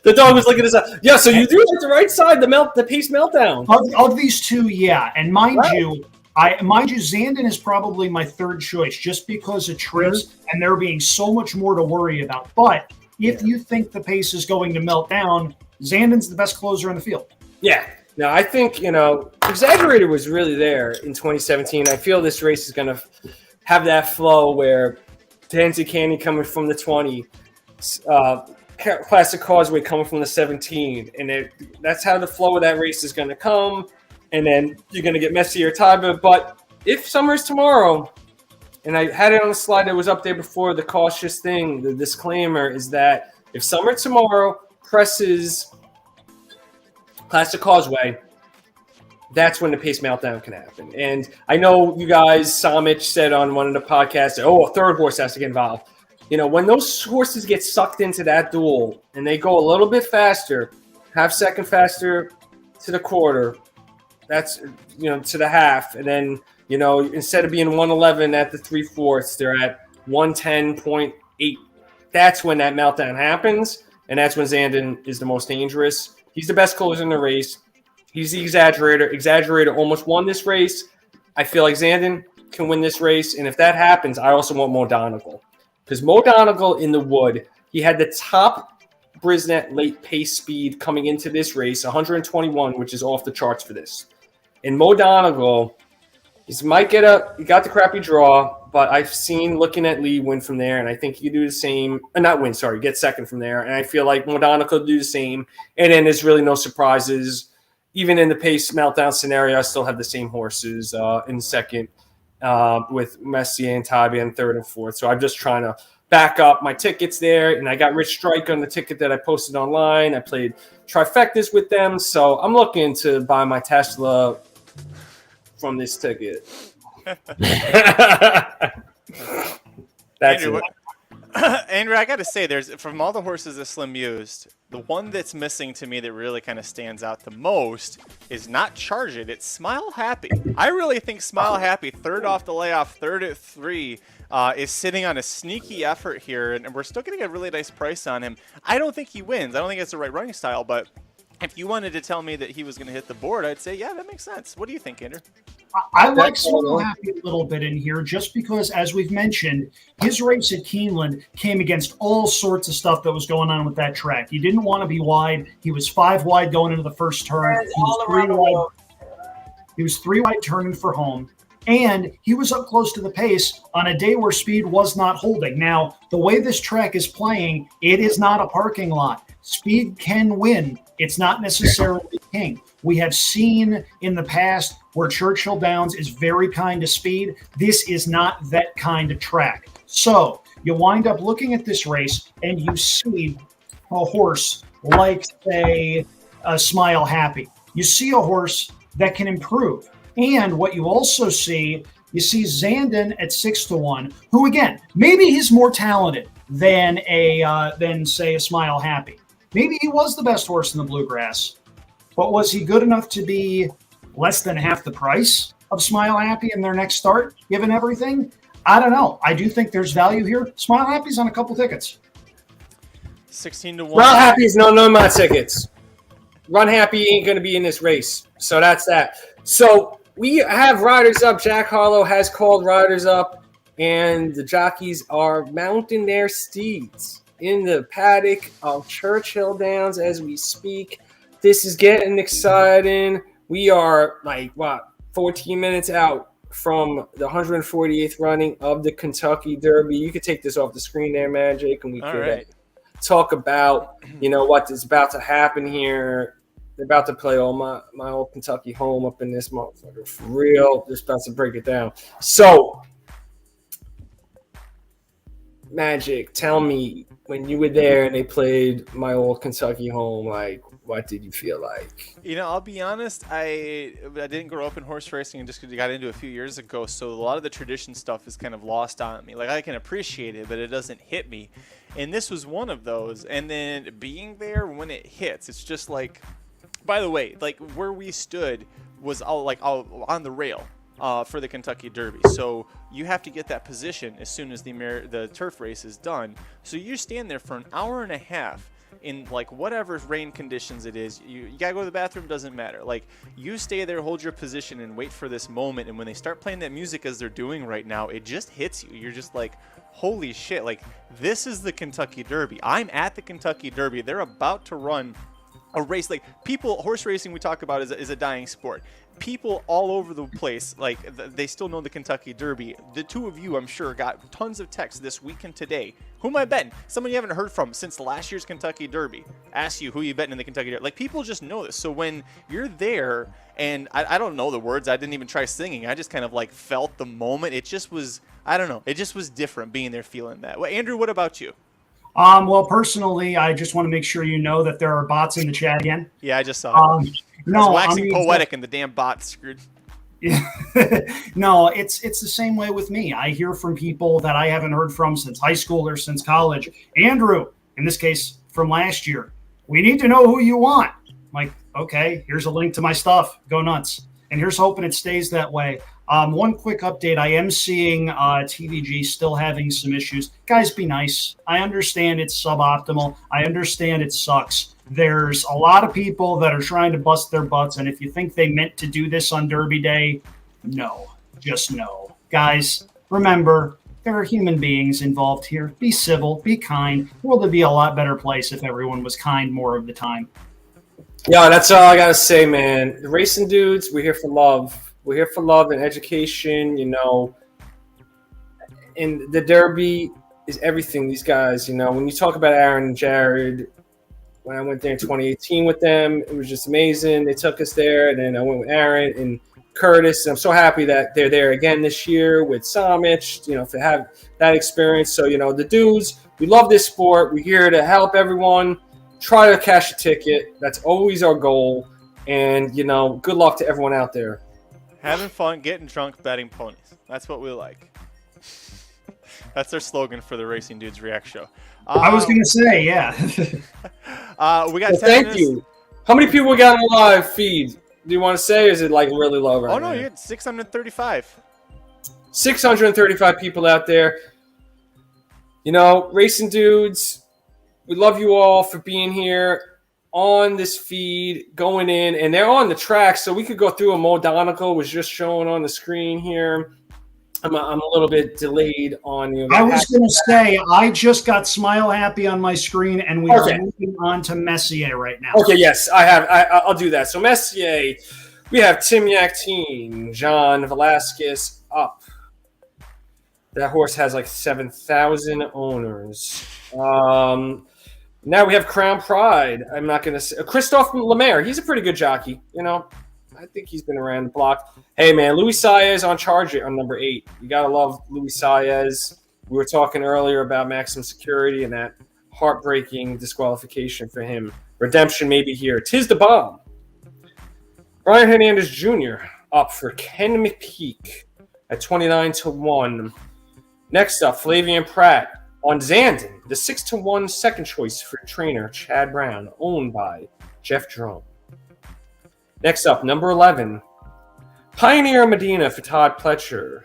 The dog was looking at us. Yeah, so you do like the right side, the pace meltdown. Of these two, yeah. And mind you, Zandon is probably my third choice just because of trips and there being so much more to worry about. But if you think the pace is going to melt down, Zandon's the best closer in the field. Yeah. Now, I think, Exaggerator was really there in 2017. I feel this race is going to have that flow where Danzig Candy coming from the 20, Classic Causeway coming from the 17, and that's how the flow of that race is going to come. And then you're going to get Messier Taiba. But if Summer's Tomorrow, and I had it on the slide that was up there before, the cautious thing, the disclaimer is that if Summer Tomorrow presses Classic Causeway, that's when the pace meltdown can happen. And I know you guys, Somich said on one of the podcasts, a third horse has to get involved. When those horses get sucked into that duel and they go a little bit faster, half second faster to the quarter, that's, to the half. And then, instead of being 111 at the 3/4, they're at 110.8. That's when that meltdown happens. And that's when Zandon is the most dangerous. He's the best closer in the race. He's the Exaggerator. Exaggerator almost won this race. I feel like Zandon can win this race. And if that happens, I also want Mo Donegal. Because Mo Donegal in the wood, he had the top Brisnet late pace speed coming into this race, 121, which is off the charts for this. And Mo Donegal, he got the crappy draw, but I've seen looking at Lee win from there, and I think he could do the same. Get second from there. And I feel like Mo Donegal could do the same. And then there's really no surprises. Even in the pace meltdown scenario, I still have the same horses in second. With Messier and Taiba in third and fourth. So I'm just trying to back up my tickets there. And I got Rich Strike on the ticket that I posted online. I played trifectas with them. So I'm looking to buy my Tesla from this ticket. That's Andrew, it. Andrew, I got to say, from all the horses that Slim used, the one that's missing to me that really kind of stands out the most is not Charge It, it's Smile Happy. I really think Smile Happy, third off the layoff, third at 3, is sitting on a sneaky effort here, and we're still getting a really nice price on him. I don't think he wins. I don't think it's the right running style, but if you wanted to tell me that he was going to hit the board, I'd say, yeah, that makes sense. What do you think, Andrew? I like Smile Happy a little bit in here just because, as we've mentioned, his race at Keeneland came against all sorts of stuff that was going on with that track. He didn't want to be wide. He was 5 wide going into the first turn. He was 3 wide turning for home. And he was up close to the pace on a day where speed was not holding. Now, the way this track is playing, it is not a parking lot. Speed can win. It's not necessarily king. We have seen in the past where Churchill Downs is very kind to speed. This is not that kind of track. So you wind up looking at this race and you see a horse like, say, a Smile Happy. You see a horse that can improve. And what you also see, you see Zandon at 6-1, who again, maybe he's more talented than say a Smile Happy. Maybe he was the best horse in the Bluegrass, but was he good enough to be less than half the price of Smile Happy in their next start, given everything? I don't know. I do think there's value here. Smile Happy's on a couple tickets. 16-1. Smile Happy is none of my tickets. Run Happy ain't going to be in this race. So that's that. So we have riders up. Jack Harlow has called riders up, and the jockeys are mounting their steeds in the paddock of Churchill Downs as we speak. This is getting exciting. We are 14 minutes out from the 148th running of the Kentucky Derby. You could take this off the screen there, Magic, and we could talk about, what is about to happen here. They're about to play all my old Kentucky home up in this motherfucker. For real. They're about to break it down. So, Magic, tell me, when you were there and they played my old Kentucky home, what did you feel like? I'll be honest, I didn't grow up in horse racing and just got into a few years ago, so a lot of the tradition stuff is kind of lost on me. I can appreciate it, but it doesn't hit me. And this was one of those. And then being there when it hits, it's just by the way, where we stood was all on the rail. For the Kentucky Derby. So you have to get that position as soon as the turf race is done. So you stand there for an hour and a half in whatever rain conditions it is. You gotta go to the bathroom, doesn't matter. You stay there, hold your position, and wait for this moment. And when they start playing that music as they're doing right now, it just hits you. You're just holy shit, this is the Kentucky Derby. I'm at the Kentucky Derby. They're about to run a race. Horse racing we talk about is a dying sport. People all over the place, they still know the Kentucky Derby. The two of you, I'm sure, got tons of texts this weekend today. Who am I betting? Someone you haven't heard from since last year's Kentucky Derby. Ask you who you betting in the Kentucky Derby. People just know this. So when you're there, and I don't know the words, I didn't even try singing. I just kind of felt the moment. It just was, I don't know. It just was different being there, feeling that. Well, Andrew, what about you? Well, personally, I just want to make sure you know that there are bots in the chat again. Yeah, I just saw it. No, waxing poetic and the damn bot screwed. No, it's the same way with me. I hear from people that I haven't heard from since high school or since college. Andrew, in this case, from last year, we need to know who you want. I'm okay, here's a link to my stuff. Go nuts. And here's hoping it stays that way. One quick update. I am seeing TVG still having some issues. Guys, be nice. I understand it's suboptimal. I understand it sucks. There's a lot of people that are trying to bust their butts, and if you think they meant to do this on Derby Day, no. Just no. Guys, remember, there are human beings involved here. Be civil. Be kind. The world would be a lot better place if everyone was kind more of the time. Yeah, that's all I got to say, man. The racing dudes, we're here for love. We're here for love and education, And the Derby is everything, these guys, When you talk about Aaron and Jared, when I went there in 2018 with them, it was just amazing. They took us there, and then I went with Aaron and Curtis. And I'm so happy that they're there again this year with Somich, to have that experience. So, the dudes, we love this sport. We're here to help everyone. Try to cash a ticket. That's always our goal. And, good luck to everyone out there. Having fun, getting drunk, betting ponies. That's what we like. That's their slogan for the Racing Dudes React Show. I was going to say, yeah. We got 10 thank minutes. you. How many people we got on the live feed? Do you want to say, or is it like really low right now? Oh, no, you had 635. 635 people out there. You know, Racing Dudes, we love you all for being here on this feed, going in, and they're on the track, so we could go through them. Mo Donegal was just showing on the screen here. I'm a little bit delayed on you. I was going to say, I just got Smile Happy on my screen, and we are moving on to Messier right now. Okay, yes, I'll do that. So Messier, we have Tim Yakteen, John Velasquez up. That horse has like 7,000 owners. Now we have Crown Pride. I'm not going to say Christophe Lemaire. He's a pretty good jockey. You know, I think he's been around the block. Hey, man, Luis Saez on charge on number 8. You got to love Luis Saez. We were talking earlier about Maximum Security and that heartbreaking disqualification for him. Redemption may be here. Tis the Bomb. Brian Hernandez Jr. up for Ken McPeak at 29-1. Next up, Flavian Pratt on Zandon, the 6-1 second choice for trainer Chad Brown, owned by Jeff Drone. Next up, number 11, Pioneer Medina for Todd Pletcher,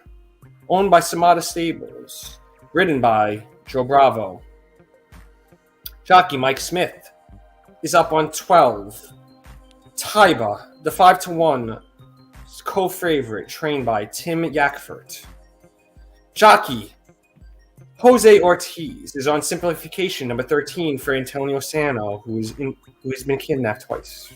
owned by Samada Stables, ridden by Joe Bravo. Jockey Mike Smith is up on 12. Taiba, the 5-1 co-favorite, trained by Tim Yakfert. Jockey Jose Ortiz is on simplification number 13 for Antonio Sano, who has been kidnapped twice.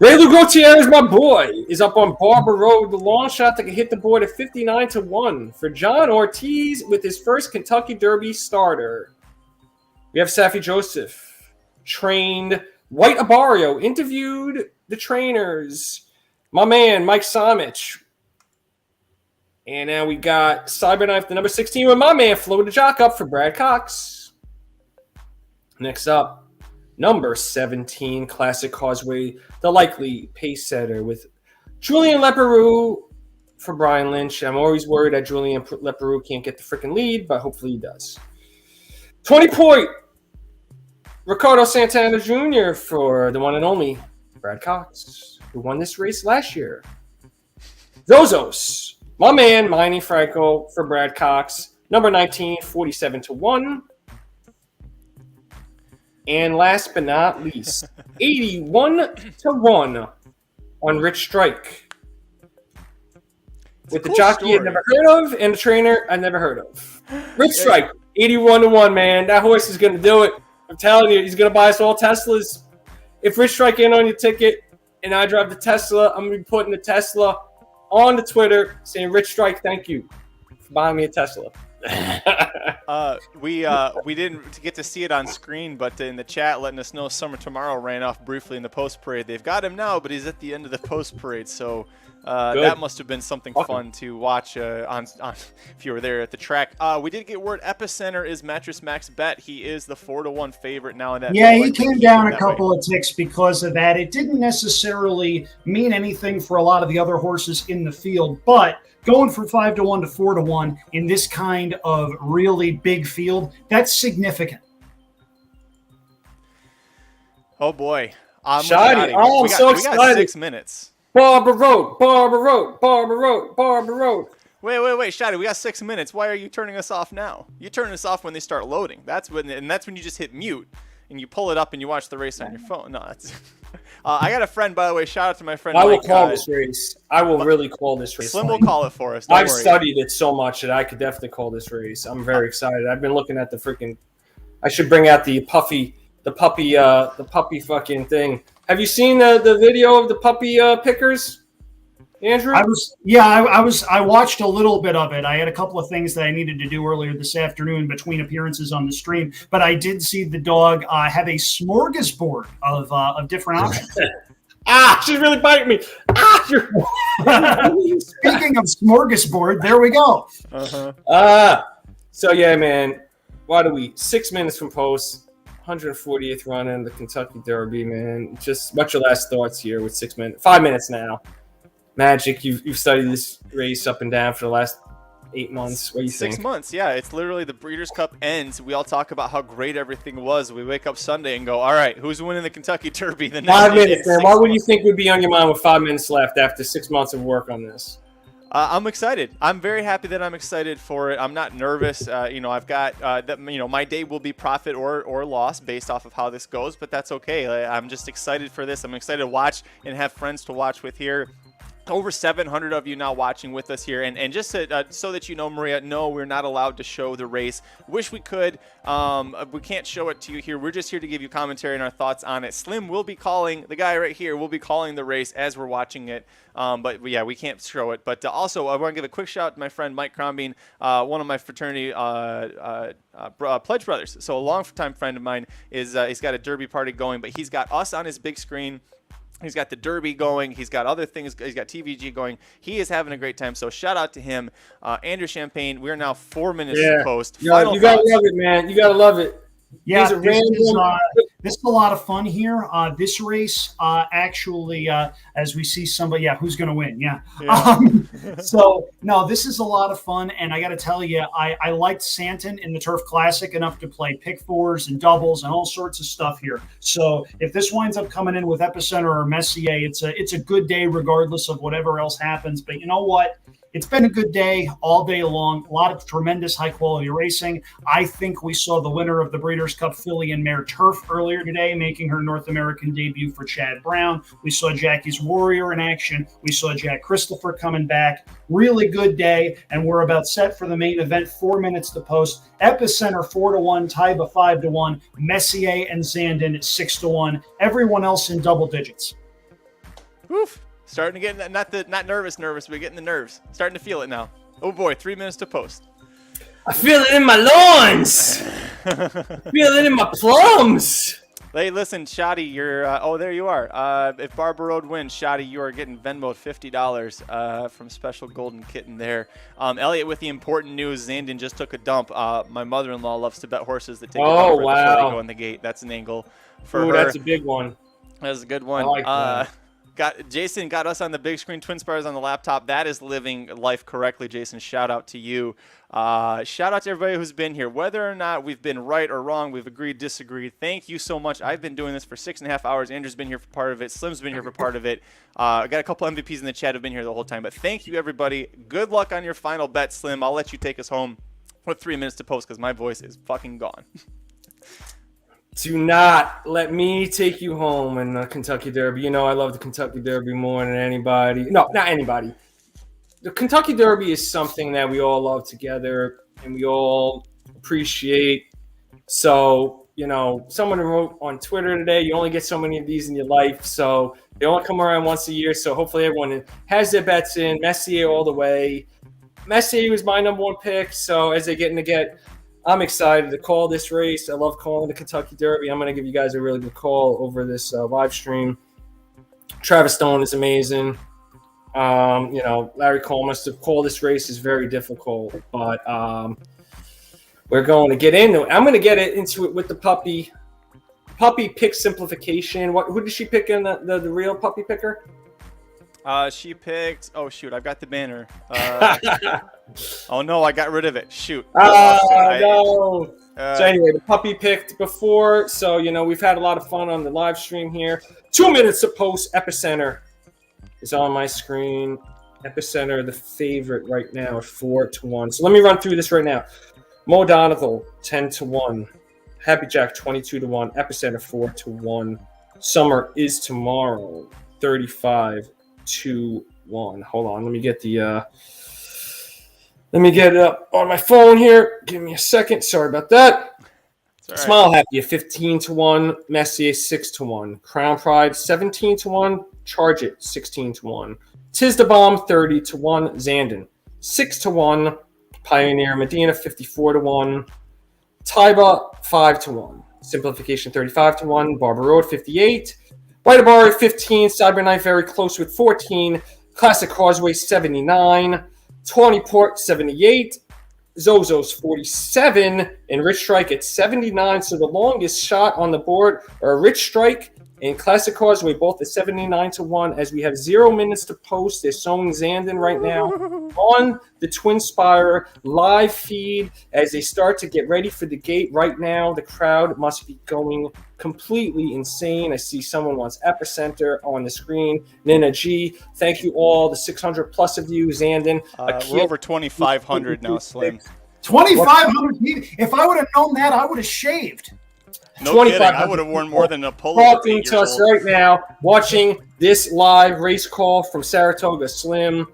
Ray Gutierrez, my boy, is up on Barber Road, the long shot that can hit the board at 59-1 for John Ortiz with his first Kentucky Derby starter. We have Safi Joseph, trained White Abario, interviewed the trainers. My man, Mike Somich. And now we got Cyberknife, the number 16, with my man, Flo the Jock, up for Brad Cox. Next up, number 17, Classic Causeway, the likely pace setter with Julian Leperoux for Brian Lynch. I'm always worried that Julian Leperoux can't get the freaking lead, but hopefully he does. 20-point, Ricardo Santana Jr. for the one and only Brad Cox, who won this race last year. Zozos, my man, Miney Franco for Brad Cox, number 19, 47-1. And last but not least, 81-1 on Rich Strike. With the jockey I've never heard of and the trainer I never heard of. Rich Strike, 81-1, man. That horse is going to do it. I'm telling you, he's going to buy us all Teslas. If Rich Strike ain't on your ticket and I drive the Tesla, I'm going to be putting the Tesla on the Twitter saying, Rich Strike, thank you for buying me a Tesla. We didn't get to see it on screen, but in the chat letting us know Summer Tomorrow ran off briefly in the post parade. They've got him now, but he's at the end of the post parade, so that must have been something fun to watch on if you were there at the track. We did get word Epicenter is Mattress Max bet. He is the 4-1 favorite now in that. Yeah, he came down a couple of ticks because of that. It didn't necessarily mean anything for a lot of the other horses in the field, but going from 5-1 to 4-1 in this kind of really big field, that's significant. Oh boy. I'm Shotty. Oh, I'm so excited. We got 6 minutes. Barbara Road, Barbara Road, Barbara Road, Barbara Road. Wait, Shotty, we got 6 minutes. Why are you turning us off now? You turn us off when they start loading. That's when you just hit mute and you pull it up and you watch the race on your phone. No, that's I got a friend, by the way. Shout out to my friend I will Mike, call this race. I will really call this race. Slim will call it for us. Don't I've worry. studied it so much that I could definitely call this race. I'm very excited. I've been looking at the freaking. I should bring out the puppy fucking thing. Have you seen the video of the puppy pickers, Andrew? I watched a little bit of it. I had a couple of things that I needed to do earlier this afternoon between appearances on the stream, but I did see the dog have a smorgasbord of different options. She's really biting me. Speaking of smorgasbord, there we go. So yeah, man. Why do we 6 minutes from post? 140th run in the Kentucky Derby, man. Just what's your last thoughts here with 6 minutes? 5 minutes now. Magic, you've studied this race up and down for the last 8 months? What do you think? 6 months, yeah. It's literally the Breeders' Cup ends. We all talk about how great everything was. We wake up Sunday and go, all right, who's winning the Kentucky Derby? The next 5 minutes, man. What would you think would be on your mind with 5 minutes left after 6 months of work on this? I'm excited. I'm very happy that I'm excited for it. I'm not nervous. I've got my day will be profit or loss based off of how this goes, but that's okay. I'm just excited for this. I'm excited to watch and have friends to watch with here. Over 700 of you now watching with us here, and just so that you know, Maria, no, we're not allowed to show the race. Wish we could. We can't show it to you here. We're just here to give you commentary and our thoughts on it. Slim will be calling, the guy right here will be calling the race as we're watching it. But yeah, we can't show it. But also, I want to give a quick shout out to my friend Mike Crombine, one of my fraternity pledge brothers. So a long-time friend of mine he's got a derby party going, but he's got us on his big screen. He's got the Derby going. He's got other things. He's got TVG going. He is having a great time. So shout out to him. Andrew Champagne, we're now 4 minutes to post. You got to love it, man. You got to love it. Yeah, this is a lot of fun here. This race, actually, as we see somebody, who's going to win? Yeah. So, no, this is a lot of fun. And I got to tell you, I liked Santon in the Turf Classic enough to play pick fours and doubles and all sorts of stuff here. So if this winds up coming in with Epicenter or Messier, it's a good day regardless of whatever else happens. But you know what? It's been a good day all day long. A lot of tremendous high-quality racing. I think we saw the winner of the Breeders' Cup Filly and Mare Turf earlier today, making her North American debut for Chad Brown. We saw Jackie's Warrior in action. We saw Jack Christopher coming back. Really good day, and we're about set for the main event. 4 minutes to post. Epicenter 4-1, Taiba 5-1, Messier and Zandon 6-1. Everyone else in double digits. Oof. Starting to get not nervous, but getting the nerves. Starting to feel it now. Oh boy, 3 minutes to post. I feel it in my loins. I feel it in my plums. Hey, listen, Shoddy, you're. There you are. If Barbara Road wins, Shoddy, you are getting Venmoed $50 from Special Golden Kitten there. Elliot, with the important news, Zandon just took a dump. My mother-in-law loves to bet horses that take a dump before they go in the gate. That's an angle for her. That's a big one. That's a good one. I like that. Jason got us on the big screen, Twin Spires on the laptop. That is living life correctly, Jason. Shout out to you. Shout out to everybody who's been here. Whether or not we've been right or wrong, we've agreed, disagreed. Thank you so much. I've been doing this for 6.5 hours. Andrew's been here for part of it. Slim's been here for part of it. I got a couple MVPs in the chat who've been here the whole time. But thank you, everybody. Good luck on your final bet, Slim. I'll let you take us home with 3 minutes to post because my voice is fucking gone. Do not let me take you home in the Kentucky Derby. You know I love the Kentucky Derby more than anybody. No, not anybody. The Kentucky Derby is something that we all love together and we all appreciate. So, someone wrote on Twitter today, you only get so many of these in your life. So they only come around once a year. So hopefully everyone has their bets in. Messier all the way. Messier was my number one pick. So as they're getting to get... I'm excited to call this race. I love calling the Kentucky Derby. I'm going to give you guys a really good call over this live stream. Travis Stone is amazing. Larry Coleman, to call this race is very difficult, but we're going to get into it. I'm going to get into it with the puppy pick simplification. Who did she pick in the real puppy picker? She picked. Oh shoot! I've got the banner. Oh no! I got rid of it. Shoot. No. So anyway, the puppy picked before. So we've had a lot of fun on the live stream here. 2 minutes to post. Epicenter is on my screen. Epicenter, the favorite right now, at 4-1. So let me run through this right now. Mo Donegal 10-1. Happy Jack 22-1. Epicenter 4-1. Summer is tomorrow 35-1. Hold on, let me get it up on my phone here. Give me a second. Sorry about that. Right. Smile Happy 15-1. Messier 6-1. Crown Pride 17-1. Charge It 16-1. Tis the Bomb 30-1. Zandon 6-1. Pioneer Medina 54-1. Taiba 5-1. Simplification 35-1. Barber Road 58. White Bar 15. Cyberknife very close with 14. Classic Causeway 79. 20 Port 78. Zozo's 47. And Rich Strike at 79. So the longest shot on the board are Rich Strike and Classic Causeway, both at 79-1. As we have 0 minutes to post, they're showing Zandon right now. on the Twin Spire live feed as they start to get ready for the gate. Right now, the crowd must be going completely insane. I see someone wants Epicenter on the screen. Nina G, thank you all, the 600 plus of you. Zandon. We're over 2,500 now, Slim. 2,500 people. If I would have known that, I would have shaved. No kidding. I would have worn more than a polo. Talking to us right now, watching this live race call from Saratoga. Slim,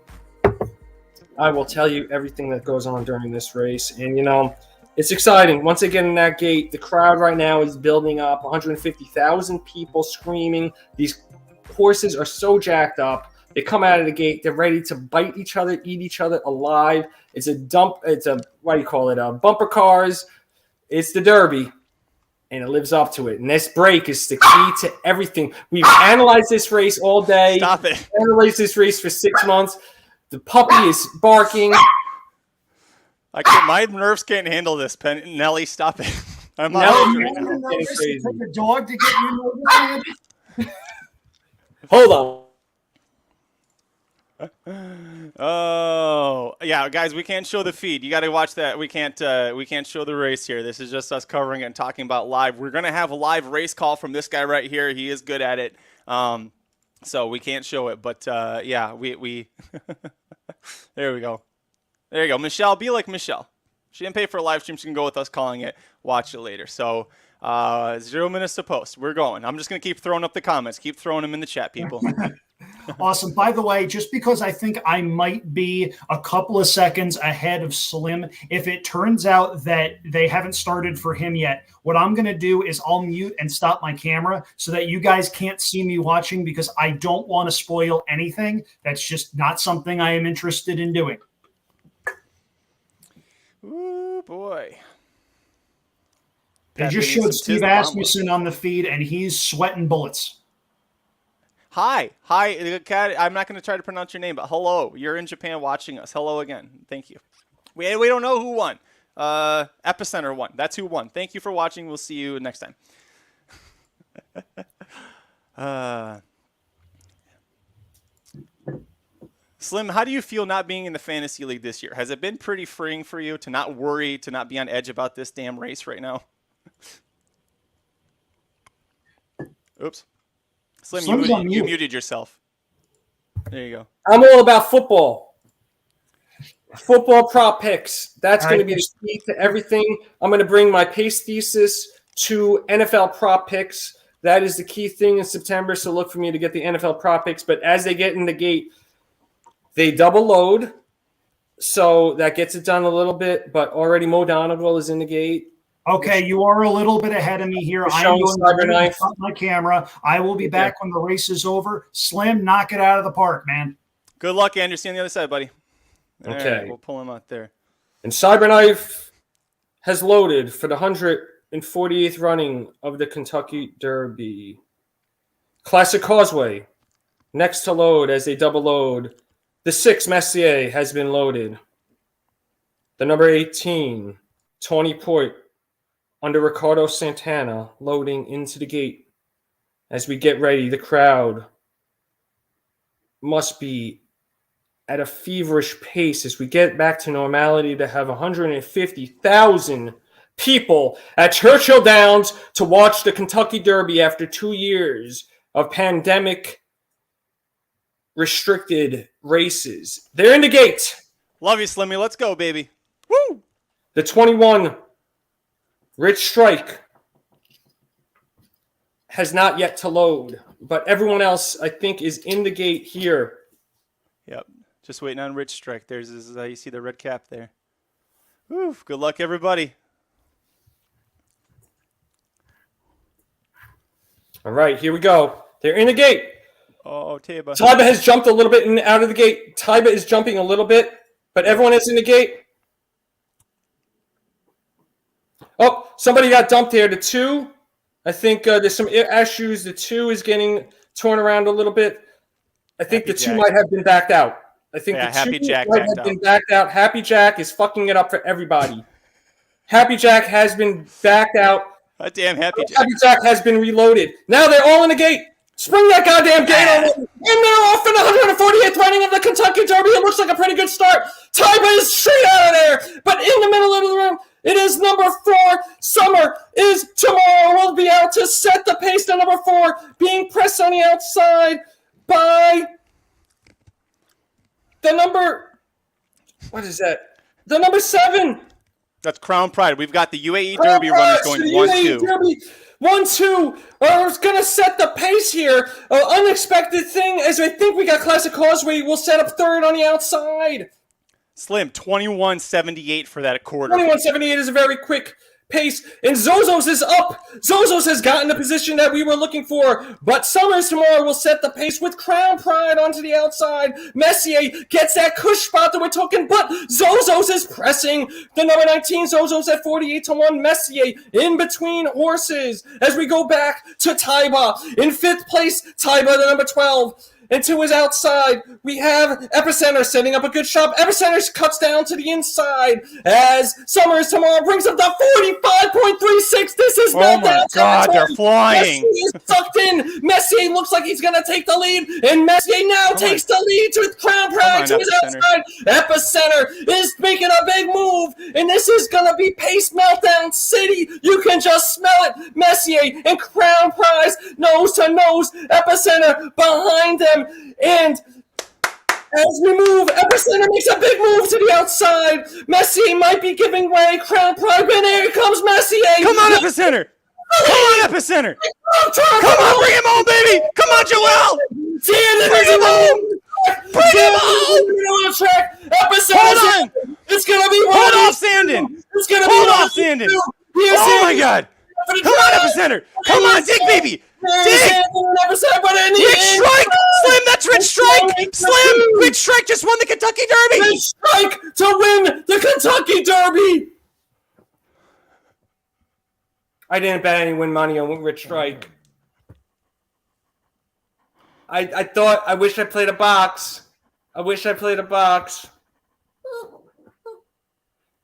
I will tell you everything that goes on during this race. And, you know, it's exciting. Once they get in that gate, the crowd right now is building up. 150,000 people screaming. These horses are so jacked up. They come out of the gate. They're ready to bite each other, eat each other alive. It's a what do you call it? Bumper cars. It's the Derby. And it lives up to it. And this break is the key to everything. We've analyzed this race all day. Stop it. Analyzed this race for 6 months. The puppy is barking. My nerves can't handle this, Nelly. Stop it. I'm Nelly, right now. take a dog to get you nervous. Hold on. Oh yeah, guys, we can't show the feed. You got to watch that. We can't show the race here. This is just us covering it and talking about live. We're gonna have a live race call from this guy right here. He is good at it. So we can't show it, but yeah, we there we go. There you go. Michelle, be like Michelle. She didn't pay for a live stream. She can go with us calling it. Watch it later. So 0 minutes to post. We're going. I'm just gonna keep throwing up the comments. Keep throwing them in the chat, people. Awesome. By the way, just because I think I might be a couple of seconds ahead of Slim, if it turns out that they haven't started for him yet, what I'm going to do is I'll mute and stop my camera so that you guys can't see me watching, because I don't want to spoil anything. That's just not something I am interested in doing. Ooh, boy. They just showed Steve Asmussen on the feed, and he's sweating bullets. Hi, I'm not going to try to pronounce your name, but hello. You're in Japan watching us. Hello again. Thank you. We don't know who won. Epicenter won. That's who won. Thank you for watching. We'll see you next time. Slim, how do you feel not being in the fantasy league this year? Has it been pretty freeing for you to not worry, to not be on edge about this damn race right now? Oops. Slim, you muted yourself. There you go. I'm all about football. Football prop picks. That's going to be the key to everything. I'm going to bring my pace thesis to NFL prop picks. That is the key thing in September, so look for me to get the NFL prop picks. But as they get in the gate, they double load, so that gets it done a little bit. But already Mo Donegal is in the gate. Okay, you are a little bit ahead of me here. I'm going to stop my camera. I will be back when the race is over. Slim, knock it out of the park, man. Good luck, Andrew. See you on the other side, buddy. Okay. Right, we'll pull him out there. And Cyberknife has loaded for the 148th running of the Kentucky Derby. Classic Causeway next to load as they double load. The 6 Messier has been loaded. The number 18, Tawny Point, under Ricardo Santana, loading into the gate. As we get ready, the crowd must be at a feverish pace as we get back to normality to have 150,000 people at Churchill Downs to watch the Kentucky Derby after 2 years of pandemic restricted races. They're in the gate. Love you, Slimmy. Let's go, baby. Woo! The 21 Rich Strike has not yet to load, but everyone else, I think, is in the gate here. Yep. Just waiting on Rich Strike. There's you see the red cap there. Woo! Good luck, everybody. All right, here we go. They're in the gate. Oh, Taiba. Taiba has jumped a little bit and out of the gate. Taiba is jumping a little bit, but everyone is in the gate. Oh, somebody got dumped here. The 2, I think there's some issues. The 2 is getting torn around a little bit. I think the 2 might have been backed out. I think the 2 Happy Jack might have been backed out. Happy Jack is fucking it up for everybody. Happy Jack has been backed out. God damn Happy Jack. Happy Jack has been reloaded. Now they're all in the gate. Spring that goddamn gate on. And they're off in the 148th running of the Kentucky Derby. It looks like a pretty good start. is straight out of there. But in the middle of the room, it is number 4. Summer is tomorrow. Will be out to set the pace to number 4, being pressed on the outside by the number. What is that? The number 7. That's Crown Pride. We've got the UAE Derby runners going 1-2. 1-2. We're going to set the pace here. Unexpected thing is I think we got Classic Causeway. We'll set up 3rd on the outside. Slim, 21.78 for that quarter. 21.78 is a very quick pace. And Zozos is up. Zozos has gotten the position that we were looking for. But Summers tomorrow will set the pace with Crown Pride onto the outside. Messier gets that cush spot that we're talking, but Zozos is pressing. The number 19, Zozos at 48-1. Messier in between horses. As we go back to Taiba. In 5th place, Taiba, the number 12. And to his outside, we have Epicenter setting up a good shot. Epicenter cuts down to the inside as Summers tomorrow brings up the 45.36. This is oh my God, they're flying. Messier is sucked in. Messier looks like he's going to take the lead. And Messier now takes the lead with Crown Pride to his outside. Epicenter is making a big move. And this is going to be Pace Meltdown City. You can just smell it. Messier and Crown Prize nose to nose. Epicenter behind them. And as we move, Epicenter makes a big move to the outside. Messier might be giving way. Crown Pride, and here comes Messier. Come on, Epicenter. Come on, Epicenter. Come on, bring him home, baby. Come on, Joel. Bring him home. Bring him home. Epicenter. Hold on. It's going to be Hold off, Sandin. It's going to be Hold off, Sandin. Oh, my God. Come on, Epicenter. Come on, dig, baby. Dig. Rich Strike. Slim, that's Rich Strike. Slim, Rich Strike just won the Kentucky Derby. Rich Strike to win the Kentucky Derby. I didn't bet any win money on Rich Strike. I thought, I wish I played a box.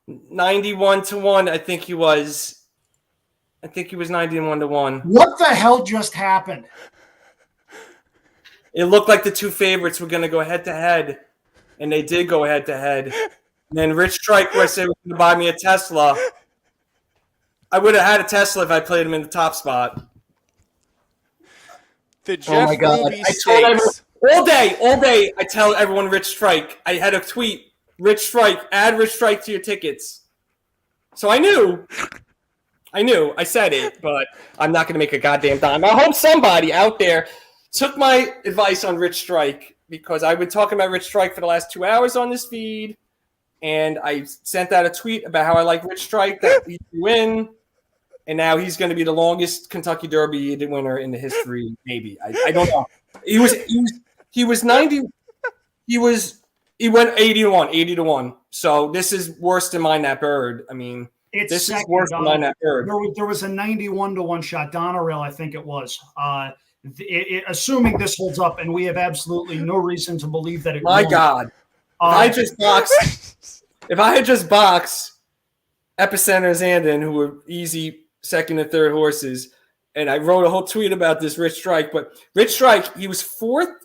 91-1, I think he was. I think he was 91-1. What the hell just happened? It looked like the two favorites were going to go head-to-head, and they did go head-to-head. And then Rich Strike, I said, was going to buy me a Tesla. I would have had a Tesla if I played him in the top spot. The Jeff Ruby Stakes. All day, I tell everyone Rich Strike. I had a tweet, Rich Strike, add Rich Strike to your tickets. So I knew. I said it, but I'm not going to make a goddamn dime. I hope somebody out there took my advice on Rich Strike, because I've been talking about Rich Strike for the last 2 hours on this feed, and I sent out a tweet about how I like Rich Strike, that he can win, and now he's going to be the longest Kentucky Derby winner in the history, maybe. I don't know. He was 90. He went 80-1. So this is worse than Mine That Bird. I mean, this is worse than Mine That Bird. There was a 91-1 shot. Donorail, I think it was. Assuming this holds up, and we have absolutely no reason to believe that it won't. God. If I had just boxed Epicenter and Zandon, who were easy second and third horses, and I wrote a whole tweet about this Rich Strike, but Rich Strike, he was 4th.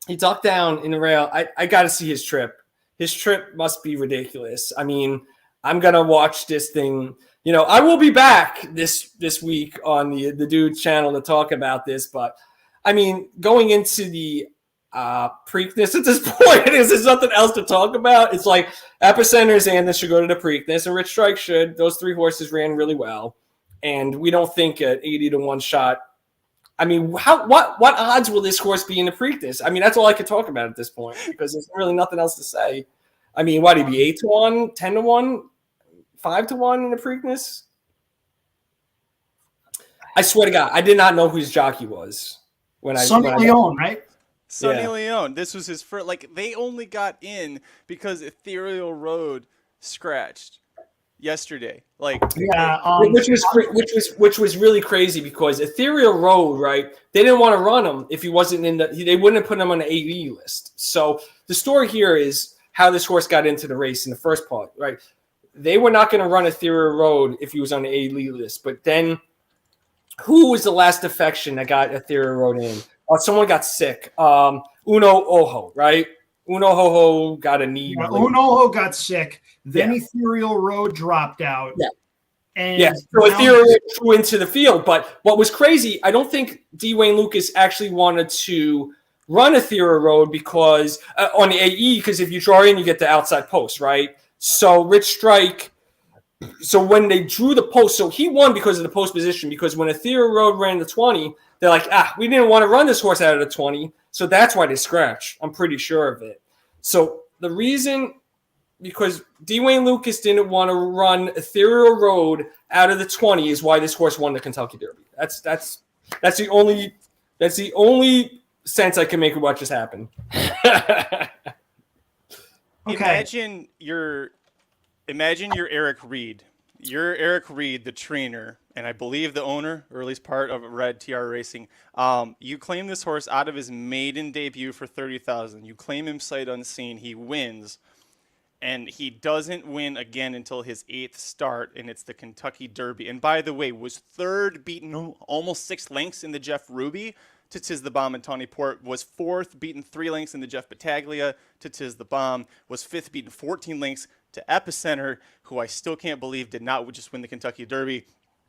He ducked down in the rail. I got to see his trip. His trip must be ridiculous. I mean, I'm going to watch this thing. You know, I will be back this week on the Dude's channel to talk about this, but I mean, going into the Preakness at this point, there's nothing else to talk about. It's like Epicenters and this should go to the Preakness, and Rich Strike should. Those 3 horses ran really well, and we don't think an 80-1 shot. I mean, what odds will this horse be in the Preakness? I mean, that's all I could talk about at this point, because there's really nothing else to say. I mean, what, he'd be 8-1, 10-1, 5-1 in the Preakness? I swear to God, I did not know who his jockey was Sonny Leone, right? Sonny Leone. This was his first. Like, they only got in because Ethereal Road scratched yesterday. Like, which was really crazy, because Ethereal Road, right? They didn't want to run him if he wasn't in the. They wouldn't have put him on the AE list. So the story here is how this horse got into the race in the first part, right? They were not going to run Ethereal Road if he was on the AE list, but then who was the last defection that got Ethereal Road in? Someone got sick. Uno Ojo, right? Unohoho got a knee. Yeah, Unoho got sick. Then Yeah. Ethereal Road dropped out. Yeah. And Yeah, so Ethereal threw into the field. But what was crazy, I don't think Dwayne Lucas actually wanted to run Ethereal Road because on the AE, because if you draw in, you get the outside post, right? So Rich Strike, so when they drew the post, so he won because of the post position, because when Ethereal Road ran the 20, they're like, we didn't want to run this horse out of the 20, so that's why they scratched. I'm pretty sure of it. So the reason, because Dwayne Lucas didn't want to run Ethereal Road out of the 20 is why this horse won the Kentucky Derby. That's the only sense I can make of what just happened. Imagine you're Eric Reed. You're Eric Reed, the trainer, and I believe the owner, or at least part of Red TR Racing. You claim this horse out of his maiden debut for $30,000. You claim him sight unseen. He wins, and he doesn't win again until his 8th start, and it's the Kentucky Derby. And by the way, was third, beaten almost 6 lengths in the Jeff Ruby to Tiz the Bomb and Tawny Port, was 4th, beaten 3 lengths in the Jeff Battaglia to Tiz the Bomb, was 5th, beaten 14 lengths to Epicenter, who I still can't believe did not just win the Kentucky Derby.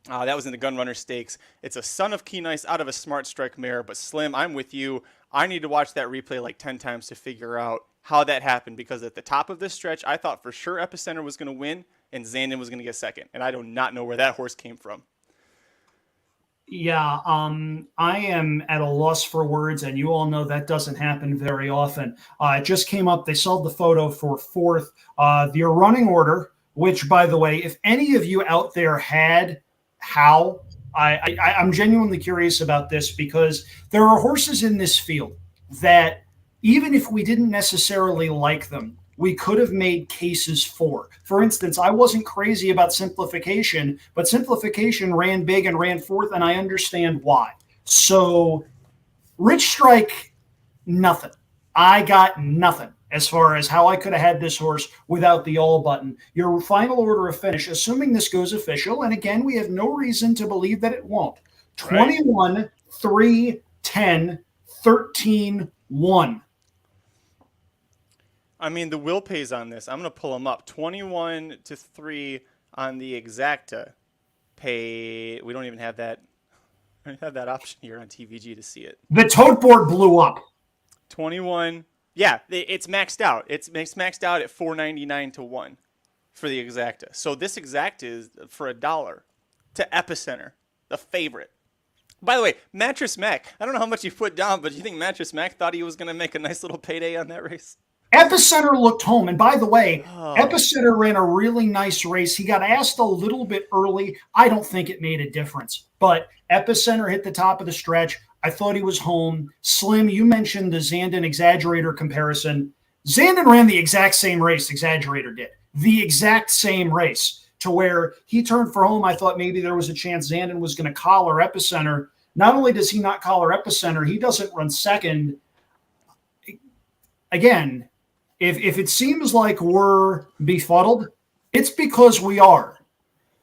That was in the Gunrunner Stakes. It's a son of Keen Ice out of a Smart Strike mare, but Slim, I'm with you. I need to watch that replay like 10 times to figure out how that happened, because at the top of this stretch, I thought for sure Epicenter was going to win and Zandon was going to get second, and I do not know where that horse came from. Yeah, I am at a loss for words, and you all know that doesn't happen very often. It just came up. They sold the photo for 4th. The running order, which, by the way, if any of you out there had how, I'm genuinely curious about this, because there are horses in this field that even if we didn't necessarily like them, we could have made cases for. For instance, I wasn't crazy about Simplification, but Simplification ran big and ran 4th, and I understand why. So Rich Strike, nothing. I got nothing as far as how I could have had this horse without the all button. Your final order of finish, assuming this goes official, and again, we have no reason to believe that it won't. 21, 3, 10, 13, 1. I mean, the will pays on this. I'm going to pull them up. 21 to 3 on the Exacta pay. We don't even have that. I don't have that option here on TVG to see it. The tote board blew up. 21. Yeah, it's maxed out. It's maxed out at $4.99 to 1 for the Exacta. So this Exacta is for $1 to Epicenter, the favorite. By the way, Mattress Mac, I don't know how much you put down, but do you think Mattress Mac thought he was going to make a nice little payday on that race? Epicenter looked home. And by the way, Epicenter ran a really nice race. He got asked a little bit early. I don't think it made a difference. But Epicenter hit the top of the stretch. I thought he was home. Slim, you mentioned the Zandon Exaggerator comparison. Zandon ran the exact same race Exaggerator did. The exact same race, to where he turned for home. I thought maybe there was a chance Zandon was going to collar Epicenter. Not only does he not collar Epicenter, he doesn't run second. Again, if it seems like we're befuddled, it's because we are.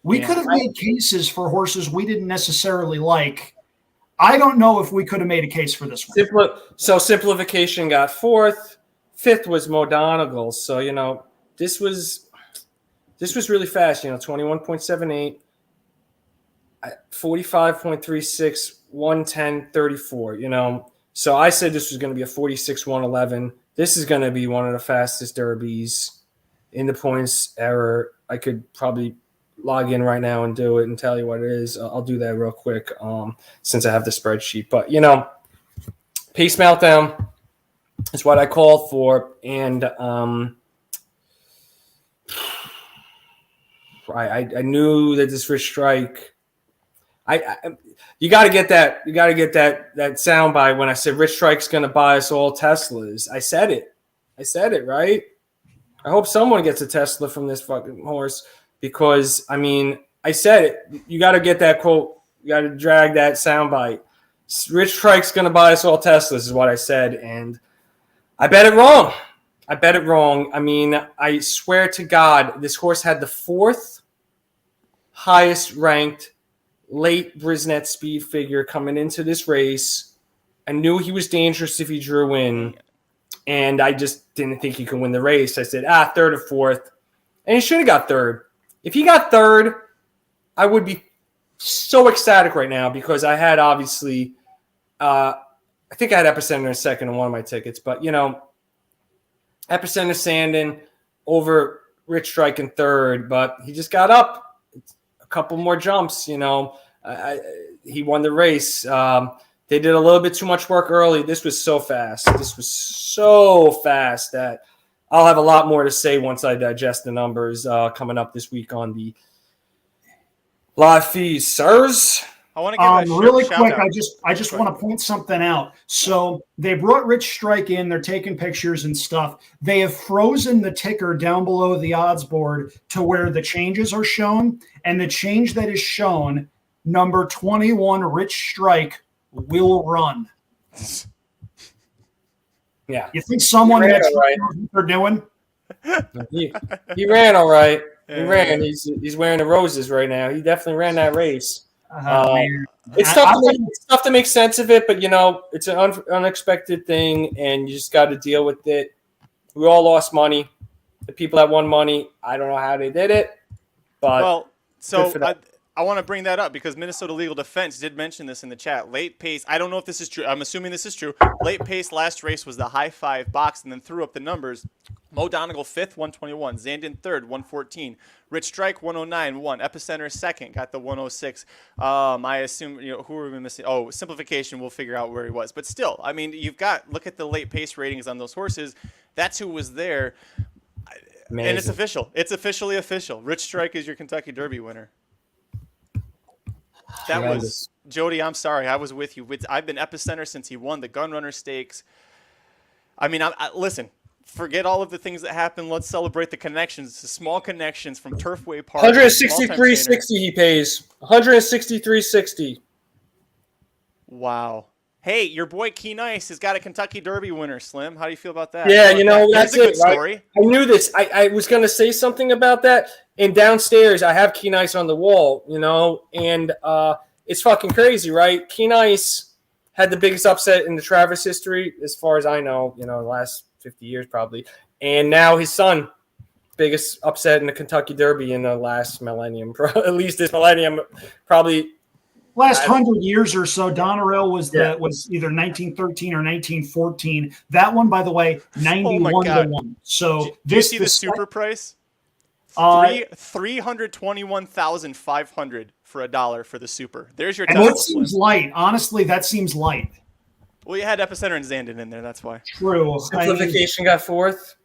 We could have made cases for horses we didn't necessarily like. I don't know if we could have made a case for this one. So Simplification got 4th. 5th was Modonegal. So, this was really fast. 21.78, 45.36, 110.34. So I said this was going to be a 46-111. This is going to be one of the fastest derbies in the points era. I could probably log in right now and do it and tell you what it is. I'll do that real quick since I have the spreadsheet. But, pace meltdown is what I called for. And I knew that this Rich Strike. You got to get that. You got to get that soundbite when I said Rich Strike's going to buy us all Teslas. I said it, right? I hope someone gets a Tesla from this fucking horse, because I said it. You got to get that quote. You got to drag that soundbite. Rich Strike's going to buy us all Teslas is what I said, and I bet it wrong. I swear to God, this horse had the 4th highest ranked late Brisnet speed figure coming into this race. I knew he was dangerous if he drew in. and I just didn't think he could win the race. I said, third or fourth, and he should have got third. If he got third, I would be so ecstatic right now because I had obviously, I think I had Epicenter in second on one of my tickets, but Epicenter Sandin over Rich Strike in third, but he just got up a couple more jumps. He won the race. They did a little bit too much work early. This was so fast. That I'll have a lot more to say once I digest the numbers coming up this week on the live feeds. Sirs? I want to give a really shout quick. out. I just want to point something out. So they brought Rich Strike in. They're taking pictures and stuff. They have frozen the ticker down below the odds board to where the changes are shown, and the change that is shown, number 21, Rich Strike, will run. Yeah. You think someone He ran knows all right. what they're doing? He ran all right. He ran. He's wearing the roses right now. He definitely ran that race. It's tough to make sense of it, but it's an unexpected thing, and you just got to deal with it. We all lost money. The people that won money, I don't know how they did it, but I want to bring that up because Minnesota Legal Defense did mention this in the chat. Late pace, I don't know if this is true. I'm assuming this is true. Late pace last race was the high five box and then threw up the numbers. Mo Donegal 5th, 121. Zandon 3rd, 114. Rich Strike 109, 1. Epicenter 2nd, got the 106. I assume, who are we missing? Oh, Simplification, we'll figure out where he was. But still, I mean, look at the late pace ratings on those horses. That's who was there. Amazing. And it's official. It's officially official. Rich Strike is your Kentucky Derby winner. That was Jody. I'm sorry, I was with you. I've been Epicenter since he won the Gunrunner Stakes. I mean, listen. Forget all of the things that happened. Let's celebrate the connections, the small connections from Turfway Park. 163.60 he pays. 163.60. Wow. Hey, your boy Key Nice has got a Kentucky Derby winner, Slim. How do you feel about that? Yeah, that's a good story. Right? I knew this. I was going to say something about that. And downstairs, I have Key Nice on the wall, and it's fucking crazy, right? Key Nice had the biggest upset in the Travis history, as far as I know, the last 50 years probably. And now his son, biggest upset in the Kentucky Derby in the last millennium, at least this millennium, probably. Last 100 years or so, Donerail was either 1913 or 1914. That one, by the way, 91-1. So do you see the super price? $321,500 for $1 for the super. There's your. And that seems light. Honestly, that seems light. Well, you had Epicenter and Zandon in there. That's why. True. Simplification got fourth.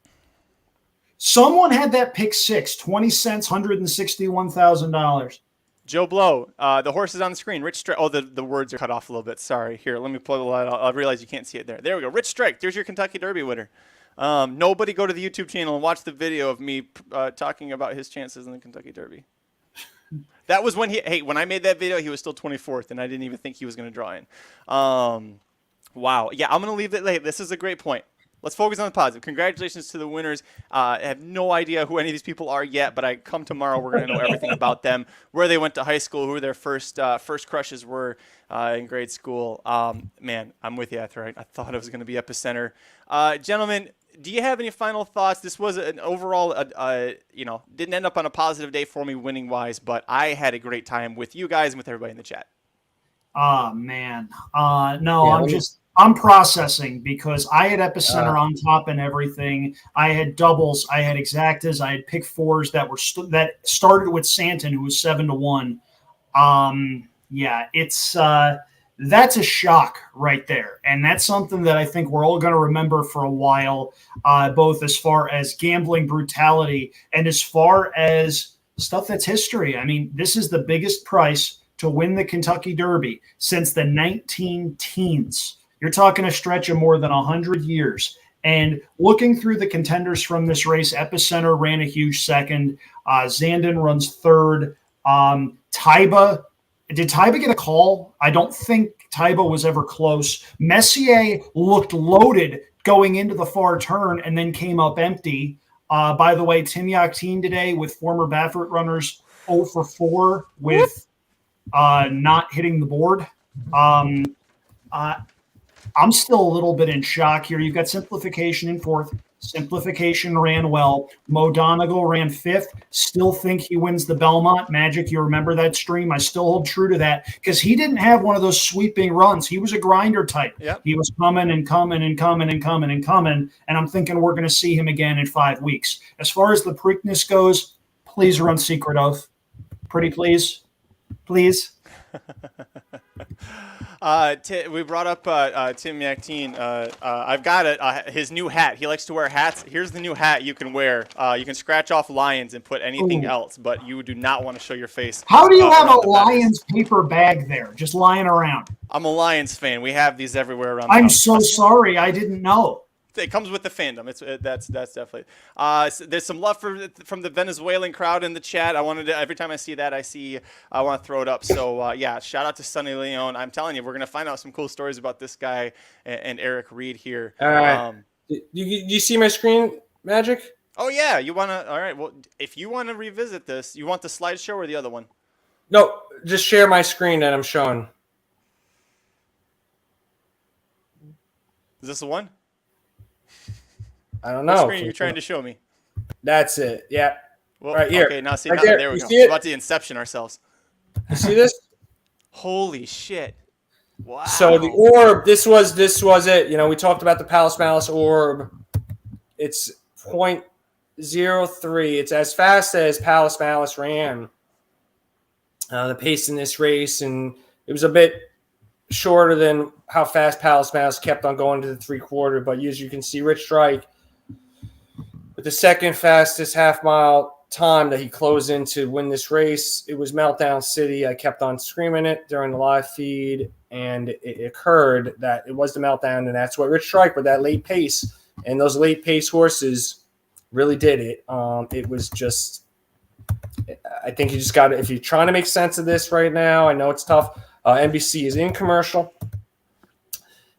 Someone had that pick six, 20 cents, $161,000. Joe Blow, the horse is on the screen. Rich Strike. Oh, the words are cut off a little bit. Sorry. Here, let me pull the light out. I realize you can't see it there. There we go. Rich Strike. There's your Kentucky Derby winner. Nobody go to the YouTube channel and watch the video of me talking about his chances in the Kentucky Derby. That was when when I made that video, he was still 24th, and I didn't even think he was going to draw in. Wow. Yeah, I'm going to leave it late. This is a great point. Let's focus on the positive. Congratulations to the winners. I have no idea who any of these people are yet, but come tomorrow, we're going to know everything about them, where they went to high school, who their first crushes were in grade school. Man, I'm with you, Atherite. I thought it was going to be Epicenter. Gentlemen, do you have any final thoughts? This was an overall, didn't end up on a positive day for me winning-wise, but I had a great time with you guys and with everybody in the chat. Oh, man. No, I'm processing because I had Epicenter on top and everything. I had doubles. I had exactas. I had pick fours that that started with Santon, who was 7-1. Yeah, that's a shock right there. And that's something that I think we're all going to remember for a while, both as far as gambling brutality and as far as stuff that's history. I mean, this is the biggest price to win the Kentucky Derby since the 19-teens. You're talking a stretch of more than 100 years. And looking through the contenders from this race, Epicenter ran a huge second. Zandon runs third. Taiba, did Taiba get a call? I don't think Taiba was ever close. Messier looked loaded going into the far turn and then came up empty. By the way, Tim Yakteen today with former Baffert runners 0 for 4 with not hitting the board. I'm still a little bit in shock here. You've got Simplification in fourth. Simplification ran well. Mo Donegal ran fifth. Still think he wins the Belmont. Magic, you remember that stream? I still hold true to that because he didn't have one of those sweeping runs. He was a grinder type. Yep. He was coming and coming and coming and coming and coming. And I'm thinking we're going to see him again in 5 weeks. As far as the Preakness goes, please run Secret Oath. Pretty please. Please. We brought up Tim Yaktine. I've got his new hat. He likes to wear hats. Here's the new hat you can wear. You can scratch off lions and put anything else, but you do not want to show your face. How do you have a Lions paper bag there just lying around? I'm a Lions fan. We have these everywhere around the I'm house. so sorry. I didn't know. It comes with the fandom. That's definitely. So there's some love from the Venezuelan crowd in the chat. I wanted to, every time I see that, I want to throw it up. So yeah, shout out to Sonny Leone. I'm telling you, we're gonna find out some cool stories about this guy and Eric Reed here. All right. You see my screen, Magic? Oh yeah, you wanna? All right. Well, if you want to revisit this, you want the slideshow or the other one? No, just share my screen that I'm showing. Is this the one? I don't know. What screen are you trying to show me? That's it. Yeah. Well, right here. Okay, now see, right now, there we go. We're about to Inception ourselves. You see this? Holy shit. Wow. So the orb, this was it. You know, we talked about the Palace Malice orb. It's 0.03. It's as fast as Palace Malice ran. The pace in this race, and it was a bit shorter than how fast Palace Malice kept on going to the 3/4. But as you can see, Rich Strike with the second fastest half-mile time that he closed in to win this race. It was Meltdown City. I kept on screaming it during the live feed, and it occurred that it was the Meltdown, and that's what Rich Strike with that late pace. And those late pace horses really did it. It was just, I think you just got to, if you're trying to make sense of this right now, I know it's tough. NBC is in commercial.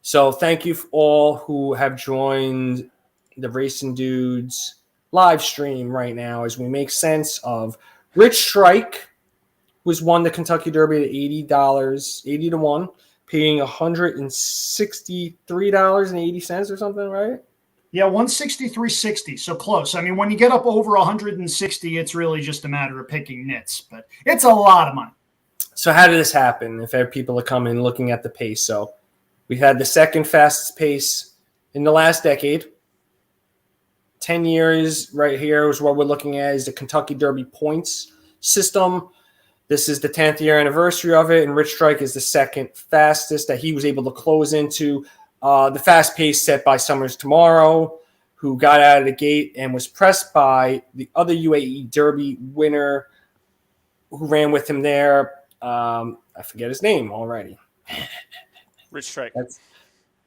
So thank you for all who have joined the Racing Dudes live stream right now as we make sense of Rich Strike, who's won the Kentucky Derby at $80, 80 to 1, paying $163.80 or something, right? Yeah, 163.60, so close. I mean, when you get up over 160, it's really just a matter of picking nits, but it's a lot of money. So how did this happen if people are coming looking at the pace? So we had the second fastest pace in the last decade. 10 years right here is what we're looking at is the Kentucky Derby points system. This is the 10th year anniversary of it, and Rich Strike is the second fastest that he was able to close into the fast pace set by Summers Tomorrow, who got out of the gate and was pressed by the other UAE Derby winner who ran with him there. I forget his name already. Rich Strike.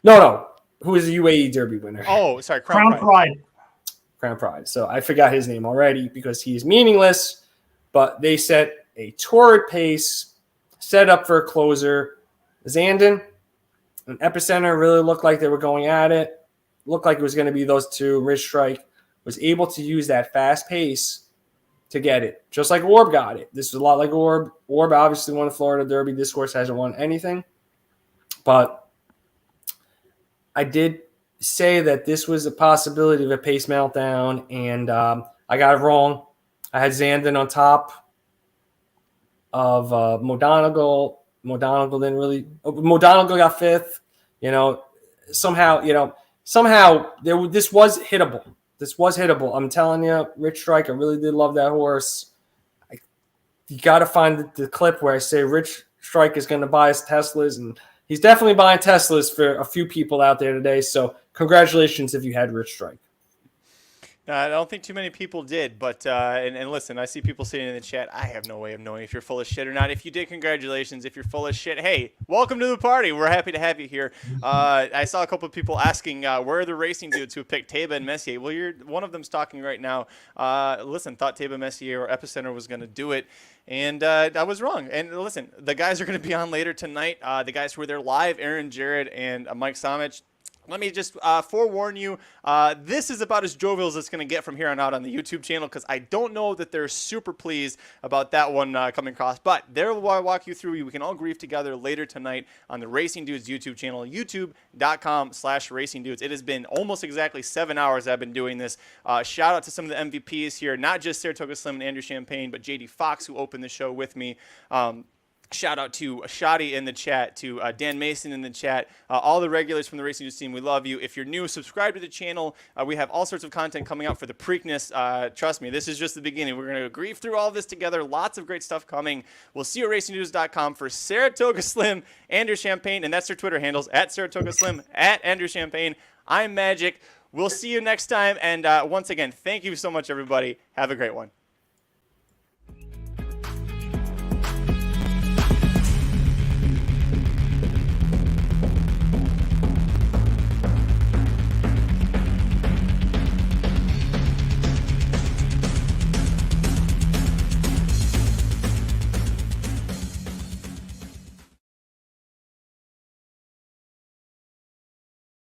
No. Who is the UAE Derby winner? Oh, sorry. Crown Pride. Crown Pride. So I forgot his name already because he's meaningless, but they set a torrid pace, set up for a closer. Zandon and Epicenter really looked like they were going at it. Looked like it was going to be those two. Rich Strike was able to use that fast pace to get it, just like Orb got it. This was a lot like Orb. Orb obviously won the Florida Derby. This horse hasn't won anything. But I did say that this was a possibility of a pace meltdown, and I got it wrong. I had Zandon on top of Mo Donegal. Mo Donegal didn't really. Mo Donegal got fifth. Somehow this was hittable. This was hittable. I'm telling you, Rich Strike, I really did love that horse. You got to find the clip where I say Rich Strike is going to buy his Teslas, and he's definitely buying Teslas for a few people out there today. So congratulations if you had Rich Strike. I don't think too many people did, but and listen, I see people sitting in the chat. I have no way of knowing if you're full of shit or not. If you did, congratulations. If you're full of shit, hey, welcome to the party. We're happy to have you here. I saw a couple of people asking, where are the racing dudes who picked Taiba and Messier? Well, one of them's talking right now. Listen, thought Taiba, Messier, or Epicenter was going to do it, and I was wrong. And listen, the guys are going to be on later tonight. The guys who were there live, Aaron Jarrett and Mike Somich. let me just forewarn you, this is about as jovial as it's going to get from here on out on the YouTube channel, because I don't know that they're super pleased about that one coming across. But there will walk you through. We can all grieve together later tonight on the Racing Dudes YouTube channel, youtube.com/racingdudes. It has been almost exactly 7 hours I've been doing this. Shout out to some of the MVPs here, not just Saratoga Slim and Andrew Champagne, but JD Fox, who opened the show with me. Shout out to Shadi in the chat, to Dan Mason in the chat, all the regulars from the Racing News team. We love you. If you're new, subscribe to the channel. We have all sorts of content coming out for the Preakness. Trust me, this is just the beginning. We're going to grieve through all of this together. Lots of great stuff coming. We'll see you at racingnews.com for Saratoga Slim, Andrew Champagne, and that's their Twitter handles, at Saratoga Slim, at Andrew Champagne. I'm Magic. We'll see you next time. And once again, thank you so much, everybody. Have a great one.